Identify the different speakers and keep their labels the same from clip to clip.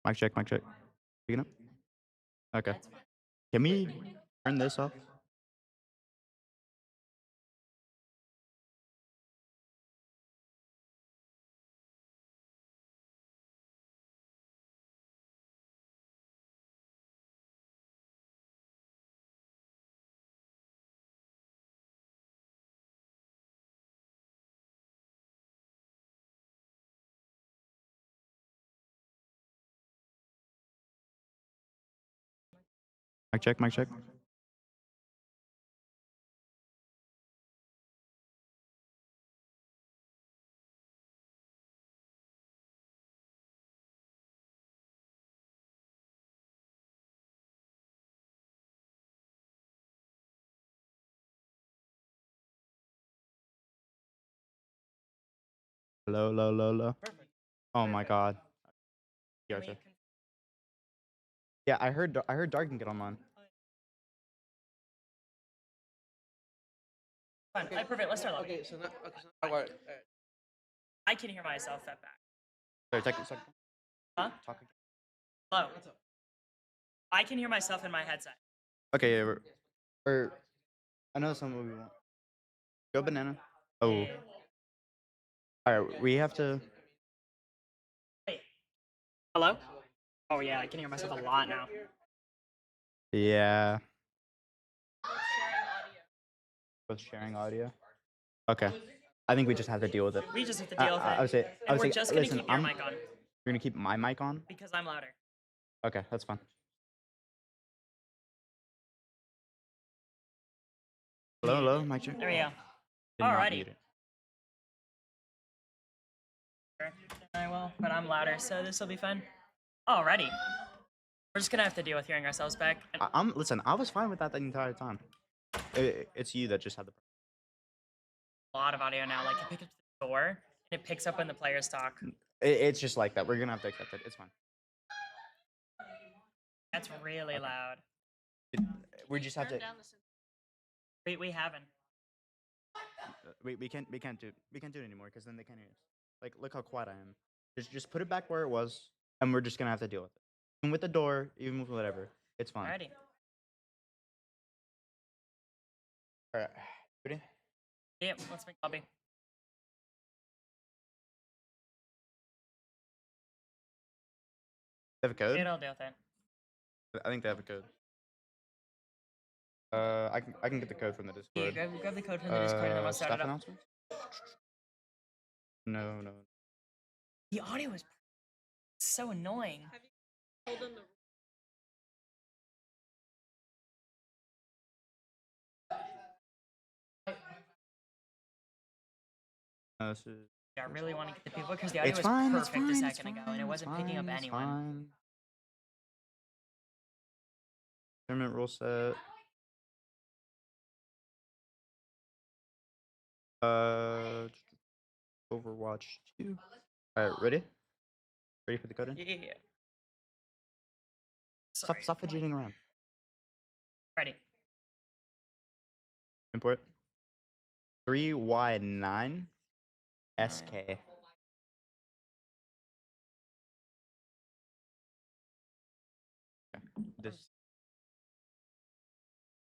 Speaker 1: Mic check, mic check. Picking up? Okay. Can we turn this off? Mic check, mic check. Hello, low, low, low. Oh my god. Gotcha. Yeah, I heard Dark can get online.
Speaker 2: Fine. Perfect. Let's start logging.
Speaker 3: Okay, so now
Speaker 2: I can hear myself at back.
Speaker 1: Sorry, second.
Speaker 2: Huh?
Speaker 1: Talk again.
Speaker 2: Hello. I can hear myself in my headset.
Speaker 1: Okay, yeah, I know some movie want. Go banana. Oh. Alright, we have to.
Speaker 2: Wait. Hello? Oh yeah, I can hear myself a lot now.
Speaker 1: Yeah. Both sharing audio. Okay. I think we just have to deal with it.
Speaker 2: We just have to deal with
Speaker 1: I would
Speaker 2: it.
Speaker 1: say,
Speaker 2: And we're just gonna
Speaker 1: listen,
Speaker 2: keep your mic on
Speaker 1: You're gonna keep my mic on?
Speaker 2: because I'm louder.
Speaker 1: Okay, that's fine. Hello, hello, mic check.
Speaker 2: There we go.
Speaker 1: Did not
Speaker 2: Alrighty.
Speaker 1: mute it.
Speaker 2: I will, but I'm louder, so this will be fun. Alrighty. We're just gonna have to deal with hearing ourselves back.
Speaker 1: Listen, I was fine with that the entire time. It's you that just had the.
Speaker 2: A lot of audio now. Like it picks up the door and it picks up when the players talk.
Speaker 1: It's just like that. We're gonna have to accept it. It's fine.
Speaker 2: That's really loud.
Speaker 1: We just have to.
Speaker 2: We haven't.
Speaker 1: We can't do it anymore because then they can't hear us. Like, look how quiet I am. Just put it back where it was, and we're just gonna have to deal with it. Even with the door, even with whatever, it's fine.
Speaker 2: Alrighty.
Speaker 1: All right, ready?
Speaker 2: Yep, let's make lobby.
Speaker 1: They have a code?
Speaker 2: It'll deal with it.
Speaker 1: I think they have a code. I can get the code from the
Speaker 2: Yeah,
Speaker 1: Discord.
Speaker 2: grab the code from the Discord and then we'll start
Speaker 1: Staff
Speaker 2: it up.
Speaker 1: announcements? No, no.
Speaker 2: The audio is so annoying.
Speaker 3: Have you told them the
Speaker 1: This is.
Speaker 2: Yeah, I really want to get the people because the audio
Speaker 1: It's
Speaker 2: was
Speaker 1: fine. It's
Speaker 2: perfect
Speaker 1: fine.
Speaker 2: a
Speaker 1: It's
Speaker 2: second ago and it
Speaker 1: fine,
Speaker 2: wasn't
Speaker 1: it's
Speaker 2: picking up
Speaker 1: fine, it's
Speaker 2: anyone.
Speaker 1: fine. Tournament rule set. Overwatch 2. All right, ready? Ready for the code in?
Speaker 2: Yeah.
Speaker 1: Stop, stop fidgeting around.
Speaker 2: Ready.
Speaker 1: Import. 3Y9 SK. Okay. This.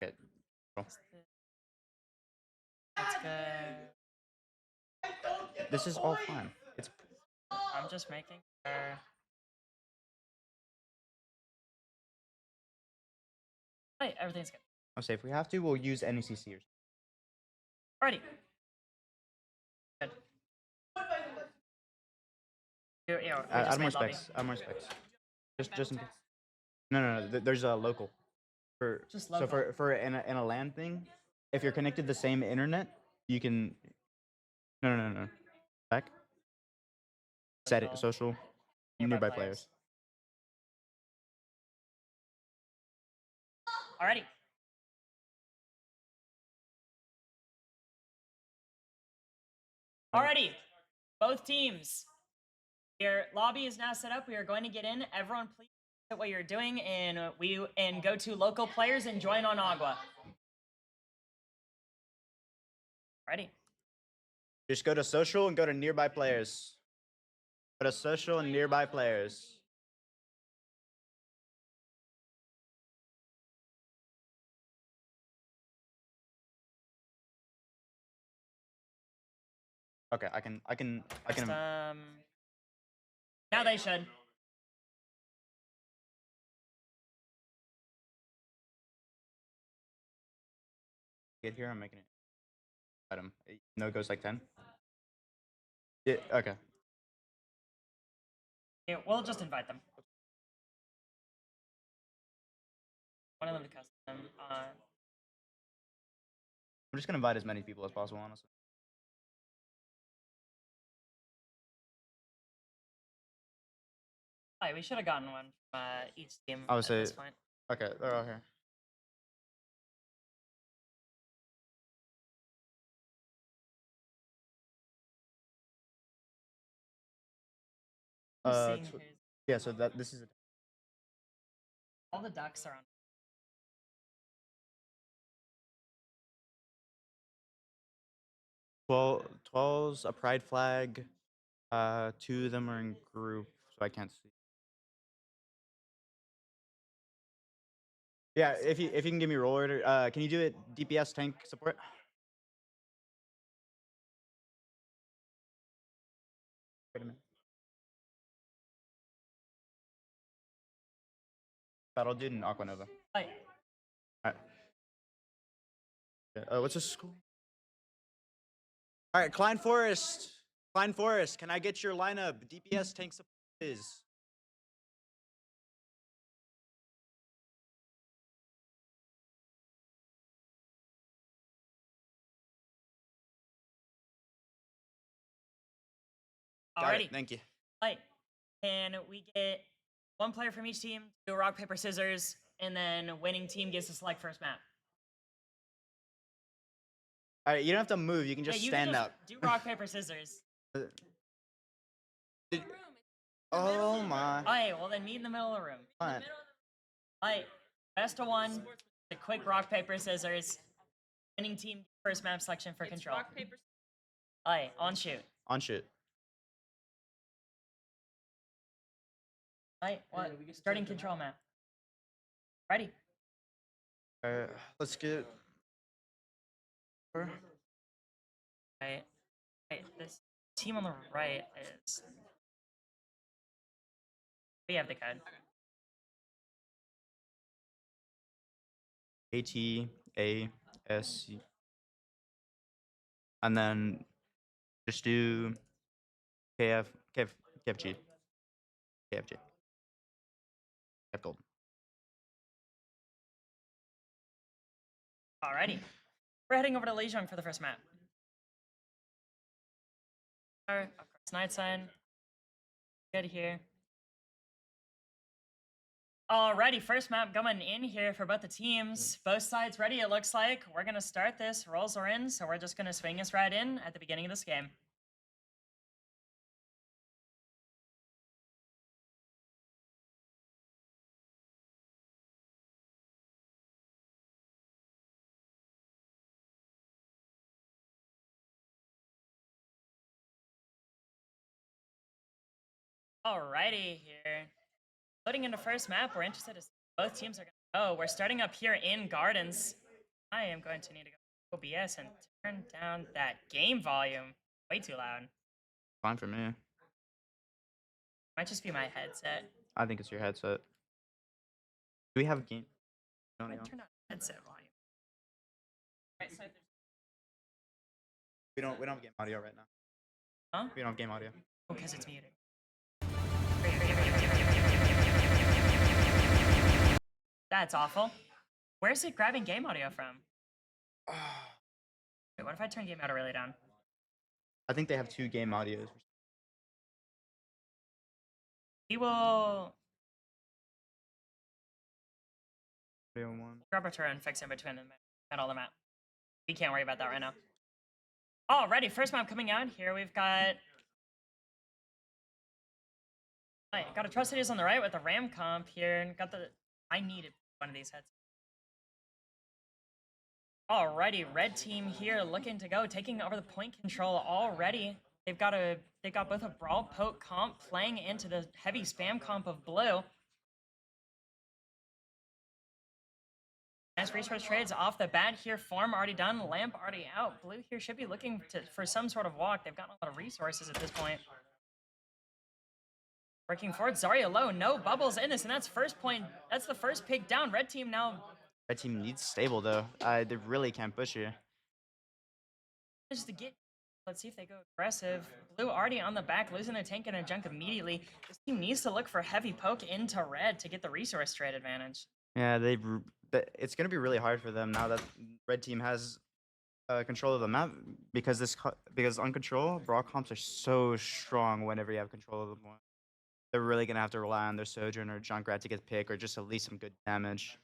Speaker 1: Okay. Roll.
Speaker 2: That's good.
Speaker 1: This is all fine. It's.
Speaker 2: I'm just making sure. Right, everything's good.
Speaker 1: I'll say if we have to, we'll use NECC or.
Speaker 2: Alrighty. Good. Yeah, we just
Speaker 1: Add more
Speaker 2: made lobby.
Speaker 1: specs. Add more specs. Just in case. No. There's a local. For
Speaker 2: Just
Speaker 1: so
Speaker 2: local.
Speaker 1: for in a LAN thing, if you're connected to the same internet, you can. No. Back. Set it. Social. Nearby players.
Speaker 2: Alrighty. Alrighty. Both teams. Your lobby is now set up. We are going to get in. Everyone, please at what you're doing and go to local players and join on Agua. Ready.
Speaker 1: Just go to social and go to nearby players. Go to social and nearby players. Okay, I can.
Speaker 2: First, now they should.
Speaker 1: Get here. I'm making it. Item. No, it goes like 10. Yeah. Okay.
Speaker 2: Yeah, we'll just invite them. One of them to custom.
Speaker 1: I'm just gonna invite as many people as possible, honestly.
Speaker 2: We should have gotten one from each team
Speaker 1: I would
Speaker 2: at
Speaker 1: say.
Speaker 2: this point.
Speaker 1: Okay, they're all here.
Speaker 2: Seeing who's-
Speaker 1: Yeah. So this is.
Speaker 2: all the ducks are on.
Speaker 1: 12's a pride flag. 2 of them are in group, so I can't see. Yeah, if you can give me roll order, can you do it DPS tank support? Wait a minute. Battle dude and Aquanova.
Speaker 2: Hi.
Speaker 1: Alright. Yeah, what's this school? Alright, Klein Forest. Klein Forest, can I get your lineup? DPS tank support is. Got it,
Speaker 2: Alrighty.
Speaker 1: thank you.
Speaker 2: Hi. Can we get one player from each team to do a rock, paper, scissors, and then winning team gets to select first map?
Speaker 1: Alright, you don't have to move, you can just
Speaker 2: yeah, you
Speaker 1: stand
Speaker 2: can just
Speaker 1: up.
Speaker 2: do rock, paper, scissors.
Speaker 1: Oh my.
Speaker 2: Alright, well then meet in the middle of the room.
Speaker 1: Fine.
Speaker 2: Alright, best of one. The quick rock, paper, scissors. Winning team first map selection for control.
Speaker 3: rock, paper,
Speaker 2: Alright, on shoot.
Speaker 1: On shoot.
Speaker 2: Alright, what? Starting control map. Ready.
Speaker 1: Alright, let's get.
Speaker 2: Right. Right. This team on the right is. We have the code.
Speaker 1: ATAS, and then just do KFG, KFG, KF Gold.
Speaker 2: Alrighty. We're heading over to Lijiang for the first map. Of course, Night Sign. Good here. Alrighty, first map going in here for both the teams. Both sides ready, it looks like. We're going to start this. Rolls are in, so we're just going to swing us right in at the beginning of this game. Alrighty here. Loading into first map, we're interested as both teams are going to go. We're starting up here in Gardens. I am going to need to go OBS and turn down that game volume. Way too loud.
Speaker 1: Fine for me.
Speaker 2: Might just be my headset.
Speaker 1: I think it's your headset. Do we have a game?
Speaker 2: I turn on headset volume. Right side,
Speaker 1: We don't have game audio right now.
Speaker 2: huh?
Speaker 1: We don't have game audio.
Speaker 2: Because it's muted. That's awful. Where's it grabbing game audio from? Wait, what if I turn game audio really down?
Speaker 1: I think they have 2 game audios.
Speaker 2: We will
Speaker 1: Video 1.
Speaker 2: grab a turn and fix in between and all the map. We can't worry about that right now. Alrighty, first map coming out here. We've got a Trusted is on the right with the Ram comp here, and got the. I needed one of these heads. Alrighty, red team here looking to go, taking over the point control already. They've got both a brawl poke comp playing into the heavy spam comp of blue. Nice resource trades off the bat here. Form already done, lamp already out. Blue here should be looking for some sort of walk. They've gotten a lot of resources at this point. Working forward, Zarya low, no bubbles in this, and that's first point. That's the first pick down. Red team now.
Speaker 1: Red team needs stable though. They really can't push you.
Speaker 2: Just to get. Let's see if they go aggressive. Blue already on the back, losing their tank and a junk immediately. This team needs to look for heavy poke into red to get the resource trade advantage.
Speaker 1: Yeah, it's gonna be really hard for them now that red team has control of the map because on control, brawl comps are so strong whenever you have control of them. They're really gonna have to rely on their Sojourn or Junkrat to get pick or just at least some good damage.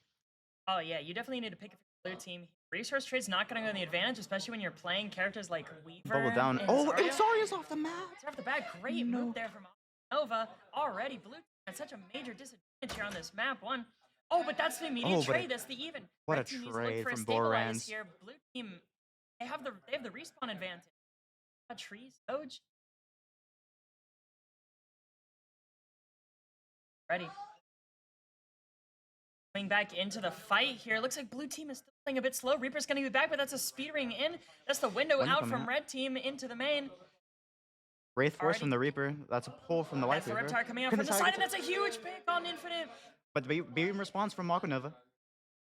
Speaker 2: Oh yeah, you definitely need to pick a blue team. Resource trade's not gonna go in the advantage, especially when you're playing characters like Weaver.
Speaker 1: Bubble down.
Speaker 2: And
Speaker 1: Oh,
Speaker 2: Zarya.
Speaker 1: and Zarya's off the map.
Speaker 2: Zarya off the bat, great move there from Nova. Already, blue team had such a major disadvantage here on this map. One. Oh, but that's the immediate trade. That's the even.
Speaker 1: What
Speaker 2: Red
Speaker 1: a
Speaker 2: team needs to look
Speaker 1: trade
Speaker 2: for a
Speaker 1: from
Speaker 2: stabilize
Speaker 1: Borans.
Speaker 2: here. Blue team, they have the respawn advantage. Trees, Doge. Ready. Coming back into the fight here. Looks like blue team is still playing a bit slow. Reaper's going to be back, but that's a speed ring in. That's the window out from red team into the main.
Speaker 1: Wraith Force from the Reaper. That's a pull from the White
Speaker 2: That's the
Speaker 1: Reaper.
Speaker 2: Reptar coming out from the side, and that's a huge pick on Infinite.
Speaker 1: But the beam response from Mako Nova.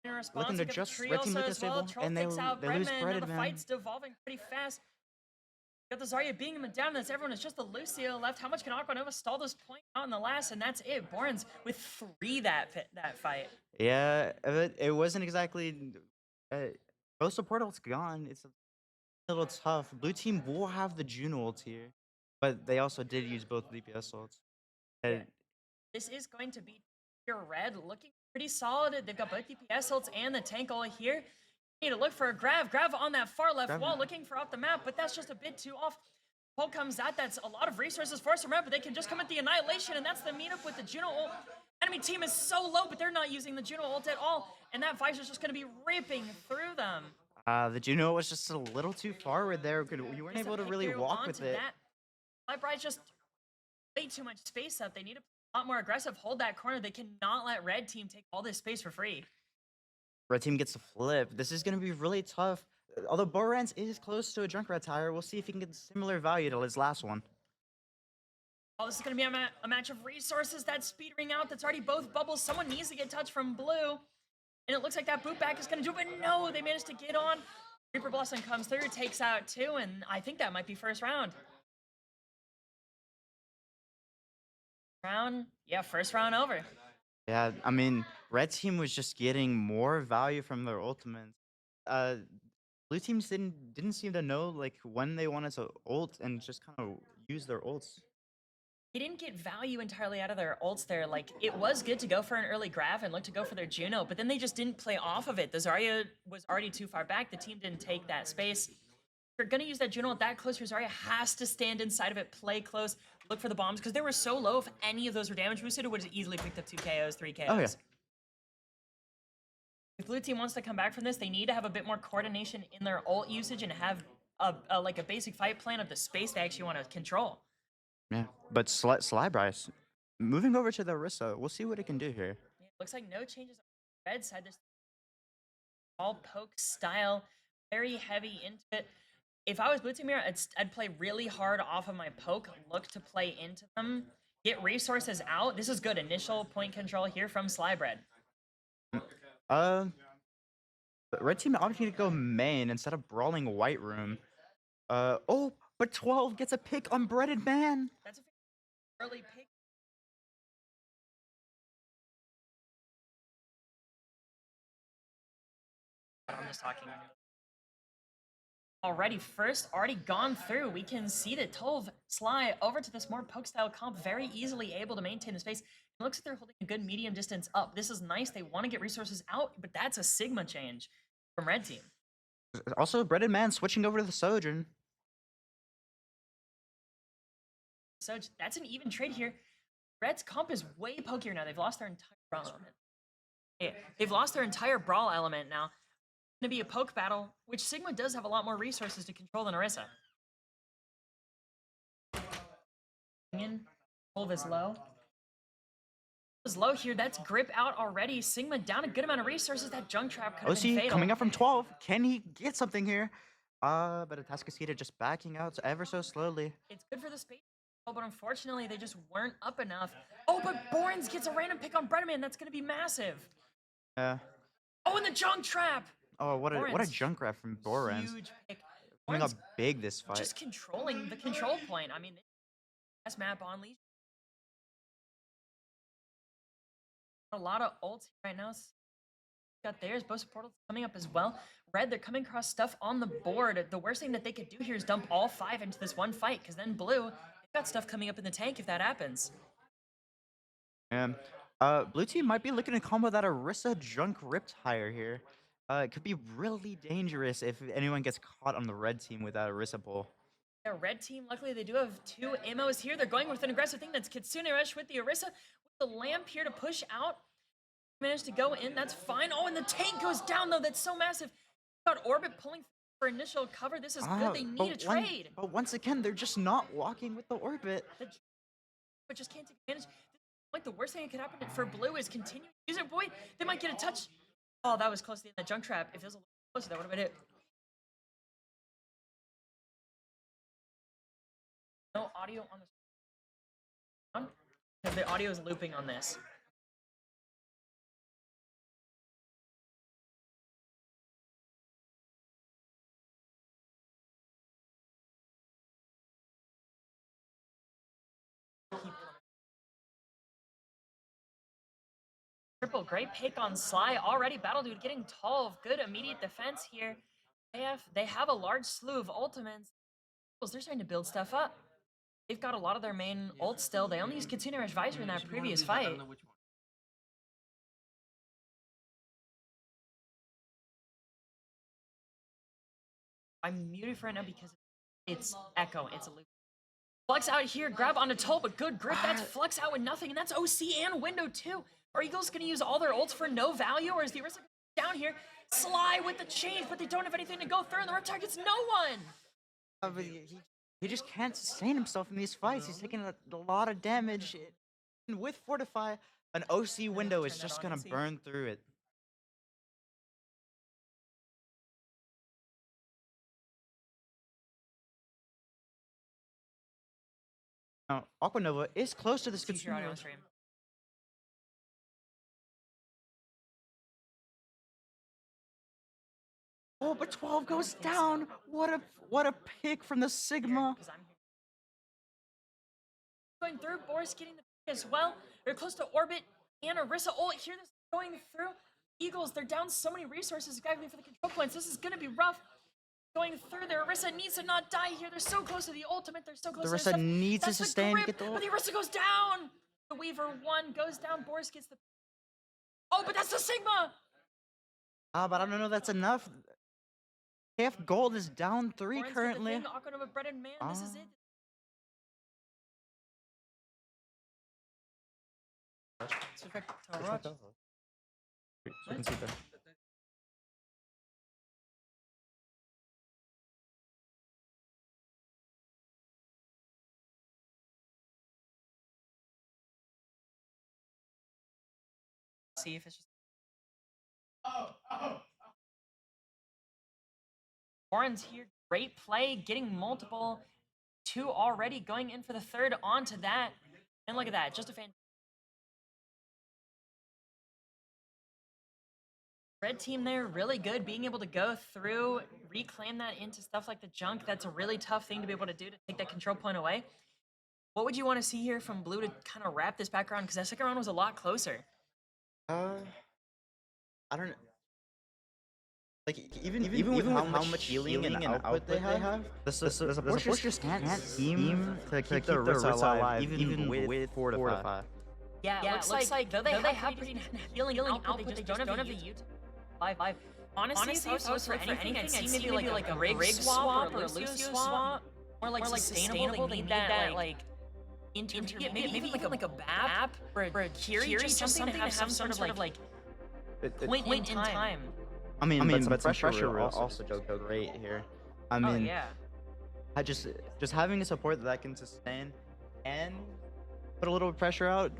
Speaker 2: In response,
Speaker 1: Looking to just red team looking stable, and they lose Bread
Speaker 2: The
Speaker 1: man.
Speaker 2: fight's devolving pretty fast. Got the Zarya beating him down. That's everyone. It's just the Lucio left. How much can Aqua Nova stall this point out in the last? And that's it. Borans with 3 that fight.
Speaker 1: Yeah, it wasn't exactly. Both support ults gone. It's a little tough. Blue team will have the Juno ult here, but they also did use both DPS ults.
Speaker 2: Yeah. This is going to be pure red, looking pretty solid. They've got both DPS ults and the tank ult here. Need to look for a Grav on that far left wall, looking for off the map, but that's just a bit too off. Pull comes out, that's a lot of resources for us around, but they can just come at the Annihilation, and that's the meetup with the Juno ult. Enemy team is so low, but they're not using the Juno ult at all, and that Visor's just going to be ripping through them.
Speaker 1: The Juno was just a little too forward there. You weren't able to really walk with it.
Speaker 2: Lightbright's just way too much space up. They need to be a lot more aggressive, hold that corner. They cannot let red team take all this space for free.
Speaker 1: Red team gets a flip. This is going to be really tough. Although Borans is close to a Junkrat tire, we'll see if he can get similar value to his last one.
Speaker 2: Oh, this is going to be a match of resources. That's speedering out. That's already both bubbles. Someone needs to get touched from blue. And it looks like that boot back is going to do it. But no, they managed to get on. Reaper Blessing comes through, takes out two, and I think that might be first round. Yeah, first round over.
Speaker 1: Yeah, I mean, red team was just getting more value from their ultimates. Blue teams didn't seem to know like when they wanted to ult and just kind of use their ults.
Speaker 2: They didn't get value entirely out of their ults there. Like, it was good to go for an early grab and look to go for their Juno, but then they just didn't play off of it. The Zarya was already too far back. The team didn't take that space. If you're going to use that Juno that close, your Zarya has to stand inside of it, play close, look for the bombs, because they were so low. If any of those were damage boosted, it would have easily picked up 2 KOs, 3 KOs.
Speaker 1: Oh, yeah.
Speaker 2: If blue team wants to come back from this, they need to have a bit more coordination in their ult usage and have like a basic fight plan of the space they actually want to control.
Speaker 1: Yeah, but Sly Bryce moving over to the Orisa. We'll see what it can do here.
Speaker 2: Yeah, looks like no changes on the red side. There's all poke style, very heavy into it. If I was blue team here, I'd play really hard off of my poke, look to play into them, get resources out. This is good initial point control here from Slybread.
Speaker 1: But red team obviously need to go main instead of brawling white room. Oh, but 12 gets a pick on Breaded Man.
Speaker 2: That's a early pick. I'm just talking. Already gone through. We can see that Tolv Sly over to this more poke style comp, very easily able to maintain the space. It looks like they're holding a good medium distance up. This is nice. They want to get resources out, but that's a Sigma change from red team.
Speaker 1: Also, Breaded Man switching over to the Sojourn.
Speaker 2: So that's an even trade here. Red's comp is way pokier now. They've lost their entire brawl element. Yeah, they've lost their entire brawl element now. It's going to be a poke battle, which Sigma does have a lot more resources to control than Orisa. Tolv is low. Is low here. That's grip out already. Sigma down a good amount of resources. That junk trap could have been fatal.
Speaker 1: Coming up from 12. Can he get something here? But Atascocita just backing out ever so slowly.
Speaker 2: It's good for the space, but unfortunately they just weren't up enough. Oh, but Borans gets a random pick on Breadman. That's going to be massive.
Speaker 1: Yeah.
Speaker 2: Oh, and the junk trap.
Speaker 1: Oh, what a junk trap from Borans.
Speaker 2: Huge pick.
Speaker 1: Coming up big this fight.
Speaker 2: Just controlling the control point. I mean, best map on Leash. A lot of ults right now. Got theirs. Both portals coming up as well. Red, they're coming across stuff on the board. The worst thing that they could do here is dump all 5 into this one fight, because then blue, they've got stuff coming up in the tank if that happens.
Speaker 1: And blue team might be looking to combo that Orisa junk ripped higher here. It could be really dangerous if anyone gets caught on the red team with that Orisa pull.
Speaker 2: The red team, luckily they do have 2 ammos here. They're going with an aggressive thing. That's Kitsune Rush with the Orisa. With the lamp here to push out. Managed to go in, that's fine. Oh, and the tank goes down though. That's so massive. Got Orbit pulling for initial cover. This is good. They need a trade.
Speaker 1: But once again, they're just not walking with the Orbit.
Speaker 2: But just can't take advantage. Like the worst thing that could happen for blue is continue to use it. Boy, they might get a touch. Oh, that was close to the end of that junk trap. If it was a little closer, that would have been it. No audio on the because the audio is looping on this. Triple, great pick on Sly already. Battle Dude getting tall, good immediate defense here. They have a large slew of ultimates. They're starting to build stuff up. They've got a lot of their main ults still. They only used Kitsune Rush Visor in that previous fight. I'm muted for right now because it's echo. It's a loop. Flux out here, grab onto Toll, but good grip. That's Flux out with nothing, and that's OC and Window too. Are Eagles going to use all their ults for no value, or is the Orisa down here? Sly with the change, but they don't have anything to go through, and the rep targets no one.
Speaker 1: But he just can't sustain himself in these fights. He's taking a lot of damage. And with Fortify, an OC window is just going to burn through it. Now, Aquanova is close to this
Speaker 2: See your audio on
Speaker 1: consumer.
Speaker 2: stream.
Speaker 1: Oh, but 12 goes down. What a pick from the Sigma.
Speaker 2: Because I'm here. Going through, Boris getting the pick as well. They're close to orbit. And Orisa, oh, here this is going through. Eagles, they're down so many resources exactly for the control points. This is going to be rough. Going through there, Orisa needs to not die here. They're so close to the ultimate. They're so close to
Speaker 1: The
Speaker 2: their stuff.
Speaker 1: Rissa needs to
Speaker 2: That's the
Speaker 1: sustain.
Speaker 2: grip,
Speaker 1: Get the
Speaker 2: but the Orisa goes down. The Weaver 1 goes down. Boris gets the... Oh, but that's the Sigma.
Speaker 1: but I don't know if that's enough. KF Gold is down 3
Speaker 2: Boris
Speaker 1: currently.
Speaker 2: get the thing. Aquanova Bread and Man, this is it. Switch back to Overwatch.
Speaker 1: So you can see there.
Speaker 2: See if it's just... Warren's here. Great play, getting multiple. 2 already, going in for the 3rd onto that. And look at that, just a fan. Red team there, really good, being able to go through, reclaim that into stuff like the junk. That's a really tough thing to be able to do, to take that control point away. What would you want to see here from Blue to kind of wrap this back around? Because that second round was a lot closer.
Speaker 1: I don't know. Like even with how much healing and output they have, the support just can't seem to keep the Rissa alive, even with 4 to 5.
Speaker 2: Yeah, it looks like though they have pretty healing output, they just don't have the ult. 5. Honestly, if I was for anything, I'd see maybe like a rig swap or a Lucio swap. More like sustainable, they need that like intermediate, maybe even like a BAP or a Kiri, just something to have some sort of like point in time.
Speaker 1: I mean, but some pressure will also go great here. I mean,
Speaker 2: Oh yeah.
Speaker 1: I just having a support that can sustain and put a little pressure out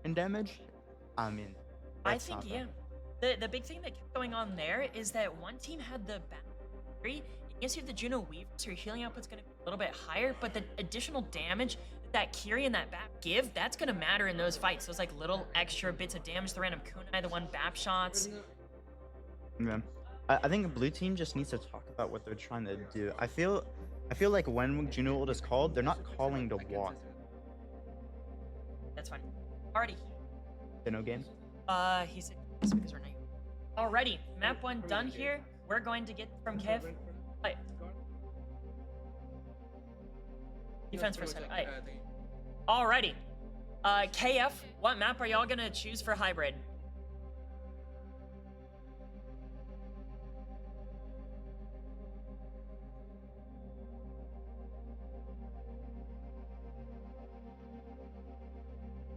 Speaker 1: in damage. I mean,
Speaker 2: I
Speaker 1: that's
Speaker 2: think
Speaker 1: not
Speaker 2: yeah.
Speaker 1: bad.
Speaker 2: The big thing that kept going on there is that one team had the battery. Yes, you have the Juno Weaver, so your healing output's going to be a little bit higher, but the additional damage that Kiri and that BAP give, that's going to matter in those fights. Those like little extra bits of damage, the random kunai, the one BAP shots.
Speaker 1: Yeah. I think blue team just needs to talk about what they're trying to do. I feel like when Juno ult is called, they're not calling to walk.
Speaker 2: That's fine. Already.
Speaker 1: Juno game.
Speaker 2: He said yes because we're not. Alrighty, map 1 done here. We're going to get from Kev. Right. Defense for a second. Right. Alrighty. KF, what map are y'all gonna choose for hybrid?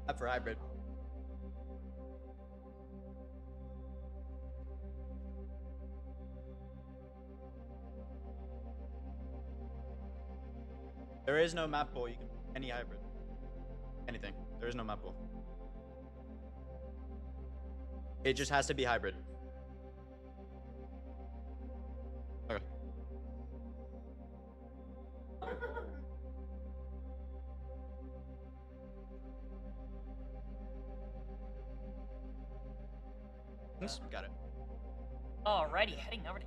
Speaker 1: Up for hybrid. There is no map pool. You can any hybrid. Anything. There is no map pool. It just has to be hybrid. Okay. Oops, got it.
Speaker 2: Alrighty, heading over to.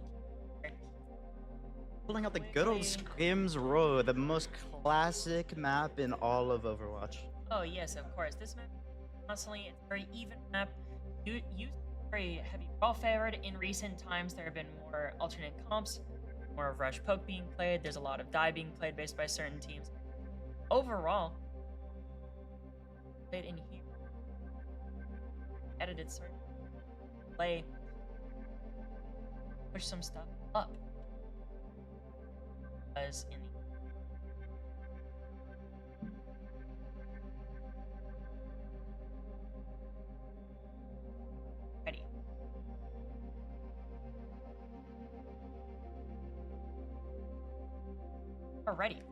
Speaker 1: Pulling out the good old Skims Row, the most classic map in all of Overwatch.
Speaker 2: Oh yes, of course. This map constantly, it's a very even map. Used very heavy brawl favored. In recent times, there have been more alternate comps, more of rush poke being played. There's a lot of die being played based by certain teams. Overall, played in here, edited certain play, push some stuff up. As in ready. Alrighty.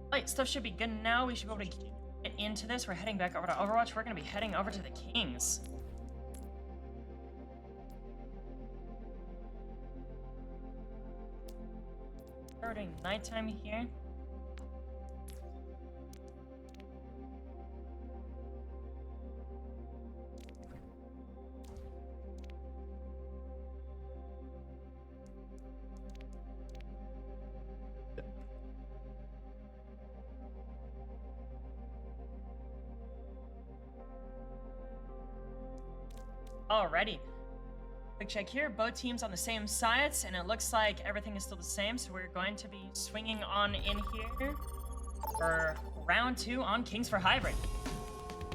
Speaker 2: Alright, stuff should be good now. We should be able to get into this. We're heading back over to Overwatch. We're going to be heading over to the Kings. Starting nighttime here. Alrighty. Quick check here. Both teams on the same sides, and it looks like everything is still the same. So we're going to be swinging on in here for round 2 on Kings for Hybrid.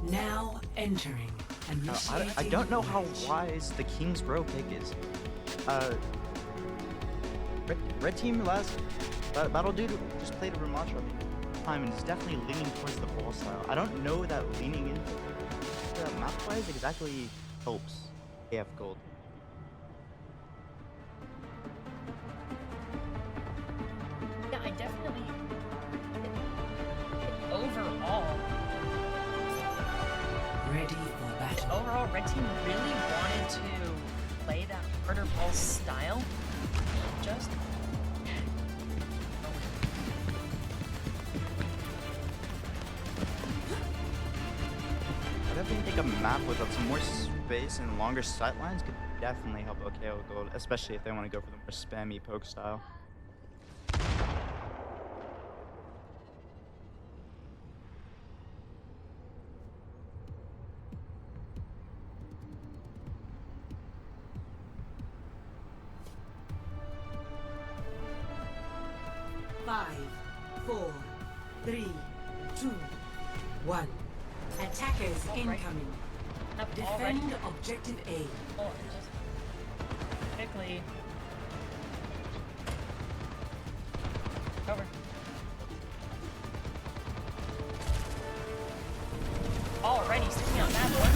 Speaker 3: Now entering.
Speaker 1: I don't know how wise the King's Row pick is. Red team Battle Dude just played a Ramacho time and is definitely leaning towards the ball style. I don't know that leaning into map wise exactly helps AF Gold.
Speaker 2: Yeah, I definitely overall.
Speaker 3: Ready for battle.
Speaker 2: Overall, red team really wanted to play that murder ball style. Just
Speaker 1: I definitely think a map with some more space and longer sight lines could definitely help OKO Gold, especially if they want to go for the more spammy poke style.
Speaker 3: Five, 4, 3, 2, 1. Attackers incoming. Defend objective A.
Speaker 2: Oh, and just quickly over. Already sticking on that one.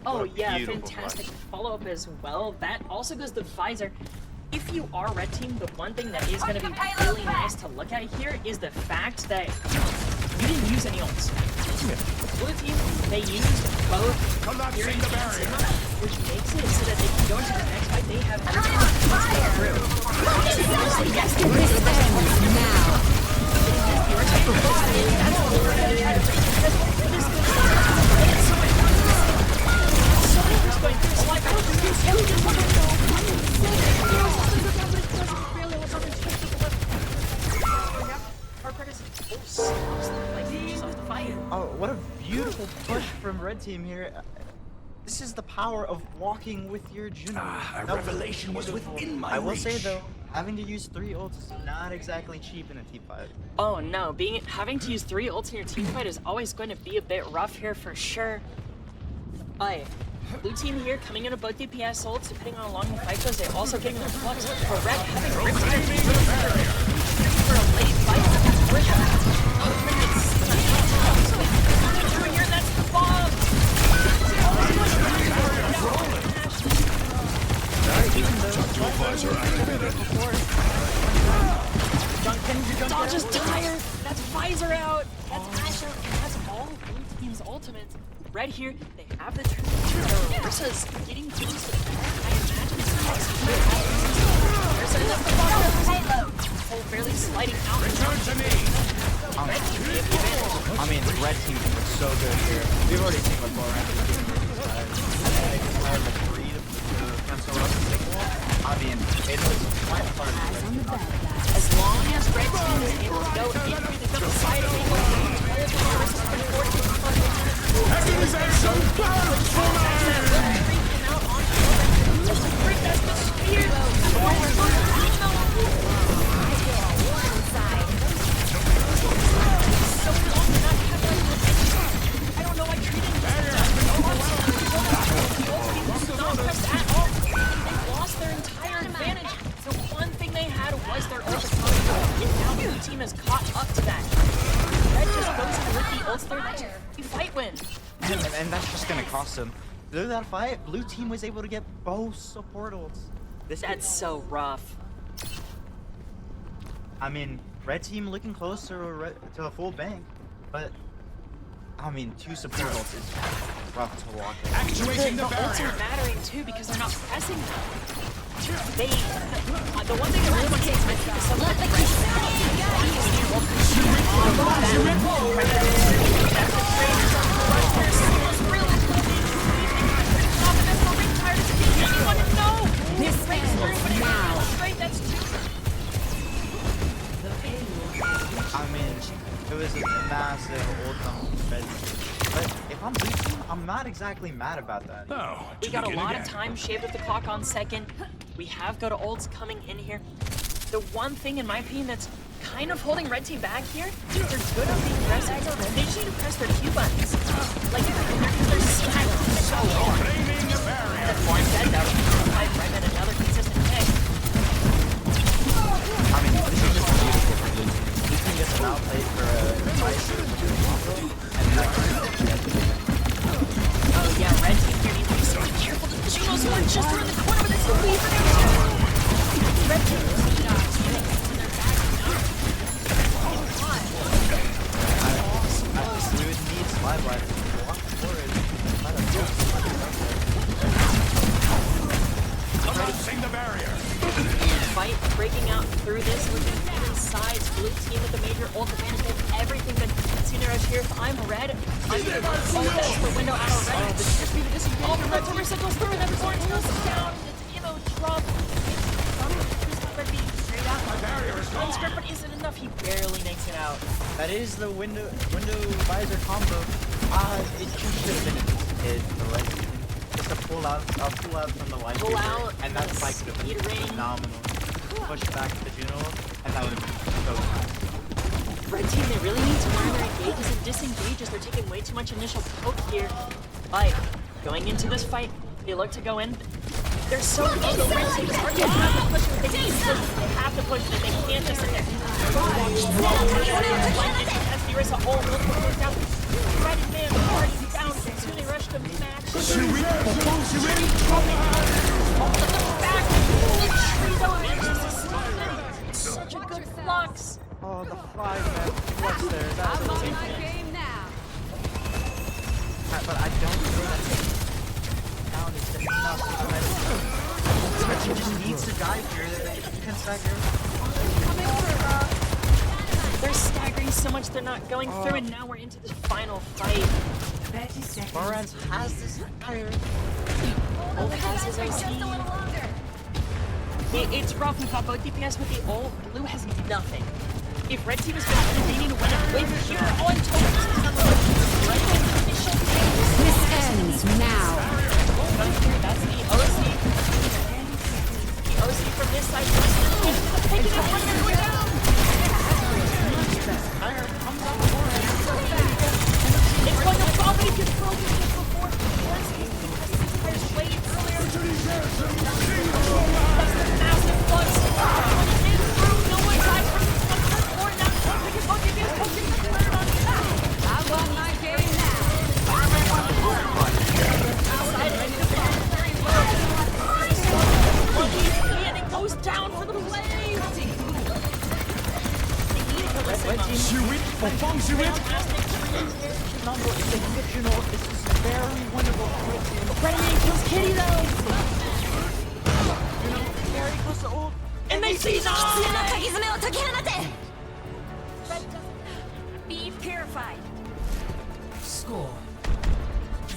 Speaker 2: Oh yeah, fantastic follow-up as well. That also goes the visor. If you are red team, the one thing that is going to be really nice to look at here is the fact that you didn't use any ults. Blue team, they used both Fury and Sigma, which makes it so that they can go into the next fight. They have everything through. Yes,
Speaker 1: Oh, what a beautiful push from red team here. This is the power of walking with your Juno.
Speaker 4: A revelation was within my
Speaker 1: I will say
Speaker 4: reach.
Speaker 1: though, having to use 3 ults is not exactly cheap in a team fight.
Speaker 2: Oh no, having to use 3 ults in your team fight is always going to be a bit rough here for sure. Blue team here coming into both DPS ults, depending on how long the fight goes, they're also getting their flux. For red, having for a late fight, here, that's the bomb! Dodge is tired! That's visor out! That's Ash out, and that's all Blue team's ultimates. red here. They have the turn. Ursa's getting close to that. I imagine Ursa enough to follow the payload. Cole barely sliding out.
Speaker 4: Return to me.
Speaker 2: Red team may have the advantage.
Speaker 1: I mean, red team was so good here. We've already seen what Garland is doing. They have the free to cancel up the signal. I mean, it was quite hard to
Speaker 2: As long as red team is able to go in through the double side of
Speaker 4: Accusation balance for
Speaker 2: I don't know why treating not pressed at all. They lost their entire advantage. The one thing they had was their ult coming, and now the blue team has caught up to that. Red just goes in with the ults there. That's a fight win.
Speaker 1: and that's just gonna cost them. Through that fight, blue team was able to get both support ults.
Speaker 2: That's so rough.
Speaker 1: I mean, red team looking close to a full bank, but I mean, 2 support ults is rough to walk.
Speaker 4: actuating
Speaker 2: The
Speaker 4: the
Speaker 2: ults
Speaker 4: barrier.
Speaker 2: are mattering too because they're not pressing them. The one thing that really wants to take is some of the
Speaker 1: I mean, it was a massive ult on red team. But if I'm blue team, I'm not exactly mad about that.
Speaker 4: Oh,
Speaker 2: We got a lot of time shaved with the clock on second. We have go to ults coming in here. The one thing, in my opinion, that's kind of holding red team back here, they're good on being aggressive. They just need to press their Q buttons. Like, they're stacked so hard. That's one dead, though. Right at another consistent pick.
Speaker 1: I mean, this is just beautiful for blue team. Blue team gets an outplay for a fight, and that
Speaker 2: Oh yeah, red team here needs to be so careful. The Juno's one just around the corner, but it's a lead for them too. Red team is
Speaker 1: we would need slide life to walk forward.
Speaker 4: Collapsing the barrier.
Speaker 2: fight breaking out through this, looking even sides. Blue team with the major ult advantage. They have everything but Incinero's here. If I'm red, I'm gonna go that's the window out already. This is all the red over Sentinel's through and everyone's down. It's Evo drop. Red being straight out. On script, but isn't enough. He barely makes it out.
Speaker 1: That is the window visor combo. It just should have been anticipated for the red team. Just a pull out from the light
Speaker 2: Pull
Speaker 1: sweeper,
Speaker 2: out,
Speaker 1: and that spike could have
Speaker 2: speed
Speaker 1: been
Speaker 2: ring.
Speaker 1: phenomenal. Push back to the Juno, and that would have been so nice.
Speaker 2: Red team, they really need to learn their engages and disengages. They're taking way too much initial poke here. But going into this fight, they look to go in. They're so low. The red team is hard to have to push it. They have to push it. They can't just sit there. As the Orisa all goes down. Red man already down. Soon they rush to max. Back. Such a good flux.
Speaker 1: Oh, the fly man, what's there? That's
Speaker 5: I'm on
Speaker 1: amazing.
Speaker 5: my game now.
Speaker 1: But I don't think that down is enough for the red team. The red team just needs to dive here. They can stagger.
Speaker 2: They're staggering so much they're not going through, and now we're into the final fight.
Speaker 3: 30 seconds.
Speaker 1: Barans has this fire.
Speaker 2: Ult has his OC. It's rough. We got both DPS with the ult. Blue has nothing. If red team is going to win, they need to win it with here. All in total, this is number one. Red team initial
Speaker 5: This ends now.
Speaker 2: That's the OC. The OC from this side. Taking it one way down.
Speaker 1: Fire comes out the board.
Speaker 2: It's going to probably control this before. There's wave earlier. That's the massive flux. No one died from this one. Or now, we can both get poking the third on top.
Speaker 5: I'm on my game now.
Speaker 2: Outside and very low. And it goes down for the play.
Speaker 1: Red team.
Speaker 4: Shoot it,
Speaker 1: Number, if they can get Juno, this is very winnable for red team.
Speaker 2: Predator kills Kitty though.
Speaker 1: You know, very close to ult.
Speaker 2: And they see no!
Speaker 5: Be purified.
Speaker 3: Score.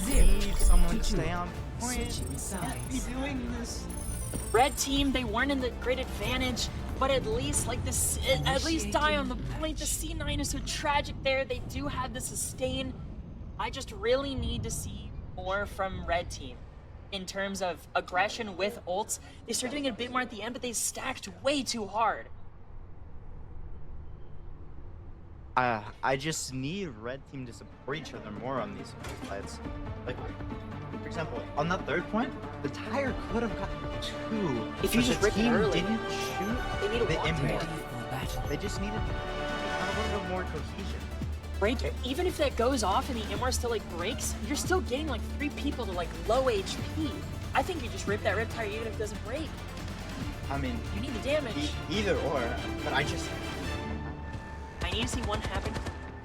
Speaker 1: Need someone to
Speaker 3: 0
Speaker 1: stay on point.
Speaker 3: Switching
Speaker 1: Can't be
Speaker 3: sides.
Speaker 1: doing this.
Speaker 2: Red team, they weren't in the great advantage, but at least like this, at least die on the point. The C9 is so tragic there. They do have the sustain. I just really need to see more from red team in terms of aggression with ults. They started doing it a bit more at the end, but they stacked way too hard.
Speaker 1: I just need red team to support each other more on these fights. Like, for example, on that third point, the tire could have got 2.
Speaker 2: If you
Speaker 1: but
Speaker 2: just
Speaker 1: the
Speaker 2: rip it
Speaker 1: team
Speaker 2: early.
Speaker 1: didn't shoot
Speaker 2: They need a
Speaker 1: the
Speaker 2: one
Speaker 1: immort.
Speaker 3: Ready for battle.
Speaker 1: They just needed a little bit more cohesion.
Speaker 2: Right? Even if that goes off and the MR still like breaks, you're still getting like 3 people to like low HP. I think you just rip that rip tire even if it doesn't break.
Speaker 1: I mean,
Speaker 2: You need the damage.
Speaker 1: either or, but I
Speaker 2: need to see one happen.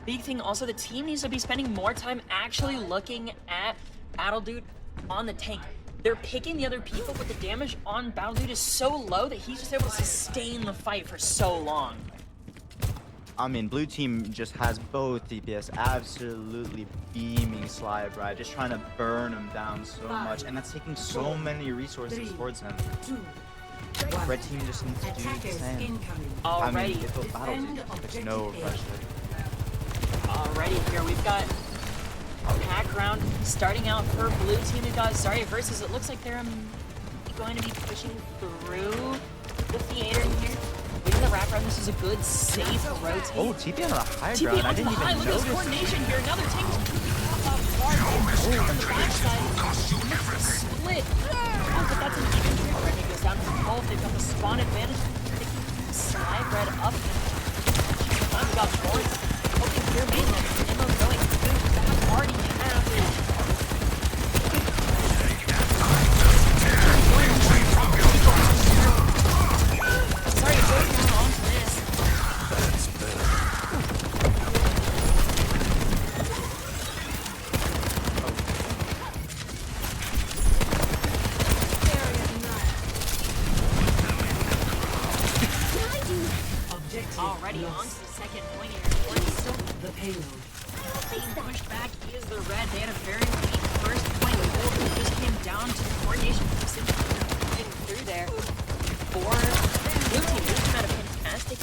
Speaker 2: Big thing also, the team needs to be spending more time actually looking at Battle Dude on the tank. They're picking the other people, but the damage on Battle Dude is so low that he's just able to sustain the fight for so long.
Speaker 1: I mean, blue team just has both DPS absolutely beaming Slide, right? Just trying to burn him down so much, and that's taking so many resources towards him.
Speaker 3: 2.
Speaker 1: Red team just needs to do the
Speaker 3: Attackers
Speaker 1: same.
Speaker 3: incoming.
Speaker 1: I mean,
Speaker 2: Alrighty,
Speaker 1: if those battles, there's no pressure.
Speaker 2: alrighty here we've got a pack round starting out for blue team. We've got Zarya versus, it looks like they're going to be pushing through the theater here. Leading the wrap round, this is a good, safe rotate.
Speaker 1: Oh, TP on the high
Speaker 2: TP
Speaker 1: ground. I
Speaker 2: onto the
Speaker 1: didn't
Speaker 2: high.
Speaker 1: even
Speaker 2: Look at this
Speaker 1: notice.
Speaker 2: coordination here. Now they're taking from the backside. Split. Oh, but that's an even trick. Red goes down to both. They've got the spawn advantage. They keep Slide Red up. We've got points. Hoping clear main net. Ammo going through. That already happened. Sorry, it goes down onto this.
Speaker 3: Objective
Speaker 2: Already on
Speaker 3: lost.
Speaker 2: to the second point here.
Speaker 3: The payload.
Speaker 2: Being pushed back is the red. They had a very weak first point. It just came down to coordination. Getting through there. For blue team, blue team had a fantastic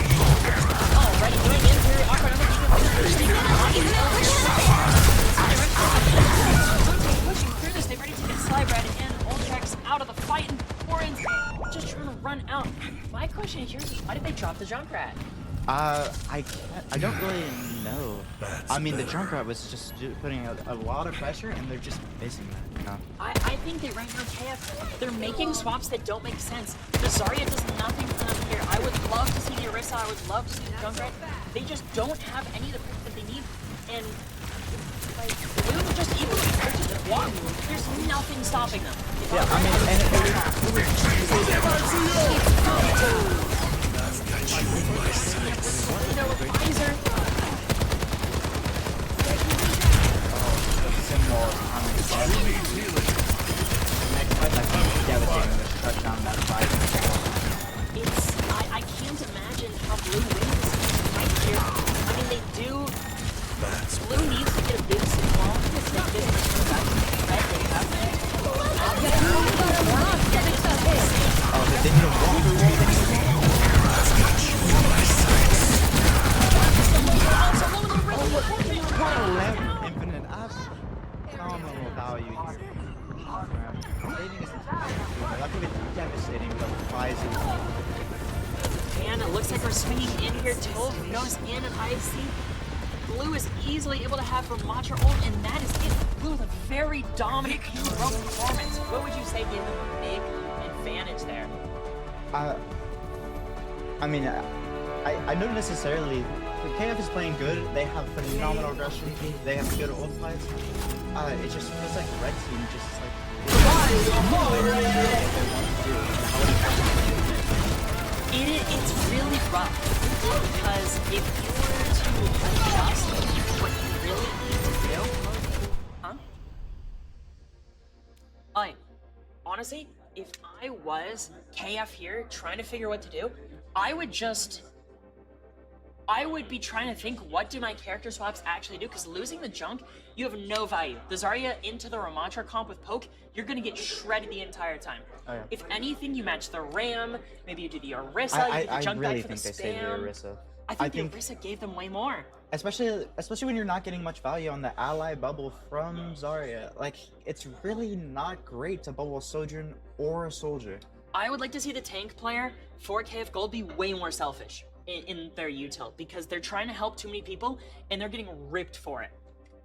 Speaker 2: Already going in here. Awkward. Pushing through this. They've already taken Slide Red and Ultrex out of the fight, and Foreign's just trying to run out. My question here is, why did they drop the Junkrat?
Speaker 1: I don't really know. I mean, the Junkrat was just putting a lot of pressure, and they're just missing that. You know?
Speaker 2: I think they right now, KF, they're making swaps that don't make sense. The Zarya does nothing for them here. I would love to see the Orisa, I would love to see the Junkrat. They just don't have any of the picks that they need. And like, Blue just even to walk. There's nothing stopping them.
Speaker 1: Yeah, I mean, and
Speaker 2: I can't imagine how Blue wins right here. I mean, they do. Blue needs to get a big signal to take this person back to the red. They have to.
Speaker 1: they need a walker wall. Infinite, phenomenal value here. Rating is that could be devastating with the prizes.
Speaker 2: And it looks like we're swinging in here. Tove goes in, and I see Blue is easily able to have Ramatra ult, and that is it. Blue with a very dominant hero performance. What would you say gave them a big advantage there?
Speaker 1: I mean, I don't necessarily. The KF is playing good. They have phenomenal aggression. They have good ult fights. It just feels like red team just like.
Speaker 2: It's really rough because if you were to adjust what you really need to do, huh? Like, honestly, if I was KF here trying to figure what to do, I would be trying to think, what do my character swaps actually do? Because losing the junk, you have no value. The Zarya into the Ramatra comp with poke, you're gonna get shredded the entire time.
Speaker 1: Oh, yeah.
Speaker 2: If anything, you match the Ram, maybe you do the Orisa, you get the junk
Speaker 1: really
Speaker 2: back for
Speaker 1: think
Speaker 2: the
Speaker 1: they saved the
Speaker 2: spam.
Speaker 1: Orisa.
Speaker 2: I think the Orisa gave them way more.
Speaker 1: Especially when you're not getting much value on the ally bubble from Zarya. Like, it's really not great to bubble a Sojourn or a Soldier.
Speaker 2: I would like to see the tank player for KF Gold be way more selfish in their util, because they're trying to help too many people and they're getting ripped for it.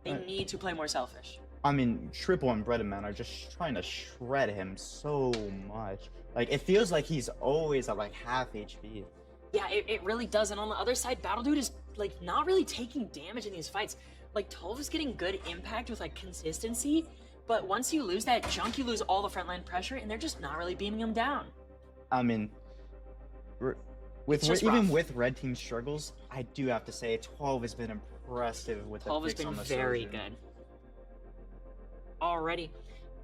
Speaker 2: They need to play more selfish.
Speaker 1: I mean, Triple and Breadman are just trying to shred him so much. Like, it feels like he's always at like half HP.
Speaker 2: Yeah, it really does. And on the other side, Battle Dude is like not really taking damage in these fights. Like, Tolv is getting good impact with like consistency, but once you lose that junk, you lose all the frontline pressure, and they're just not really beaming him down.
Speaker 1: I mean, even with red team struggles, I do have to say 12 has been impressive with the
Speaker 2: 12 has
Speaker 1: picks
Speaker 2: been
Speaker 1: on the
Speaker 2: very
Speaker 1: Sojourn.
Speaker 2: good. Alrighty.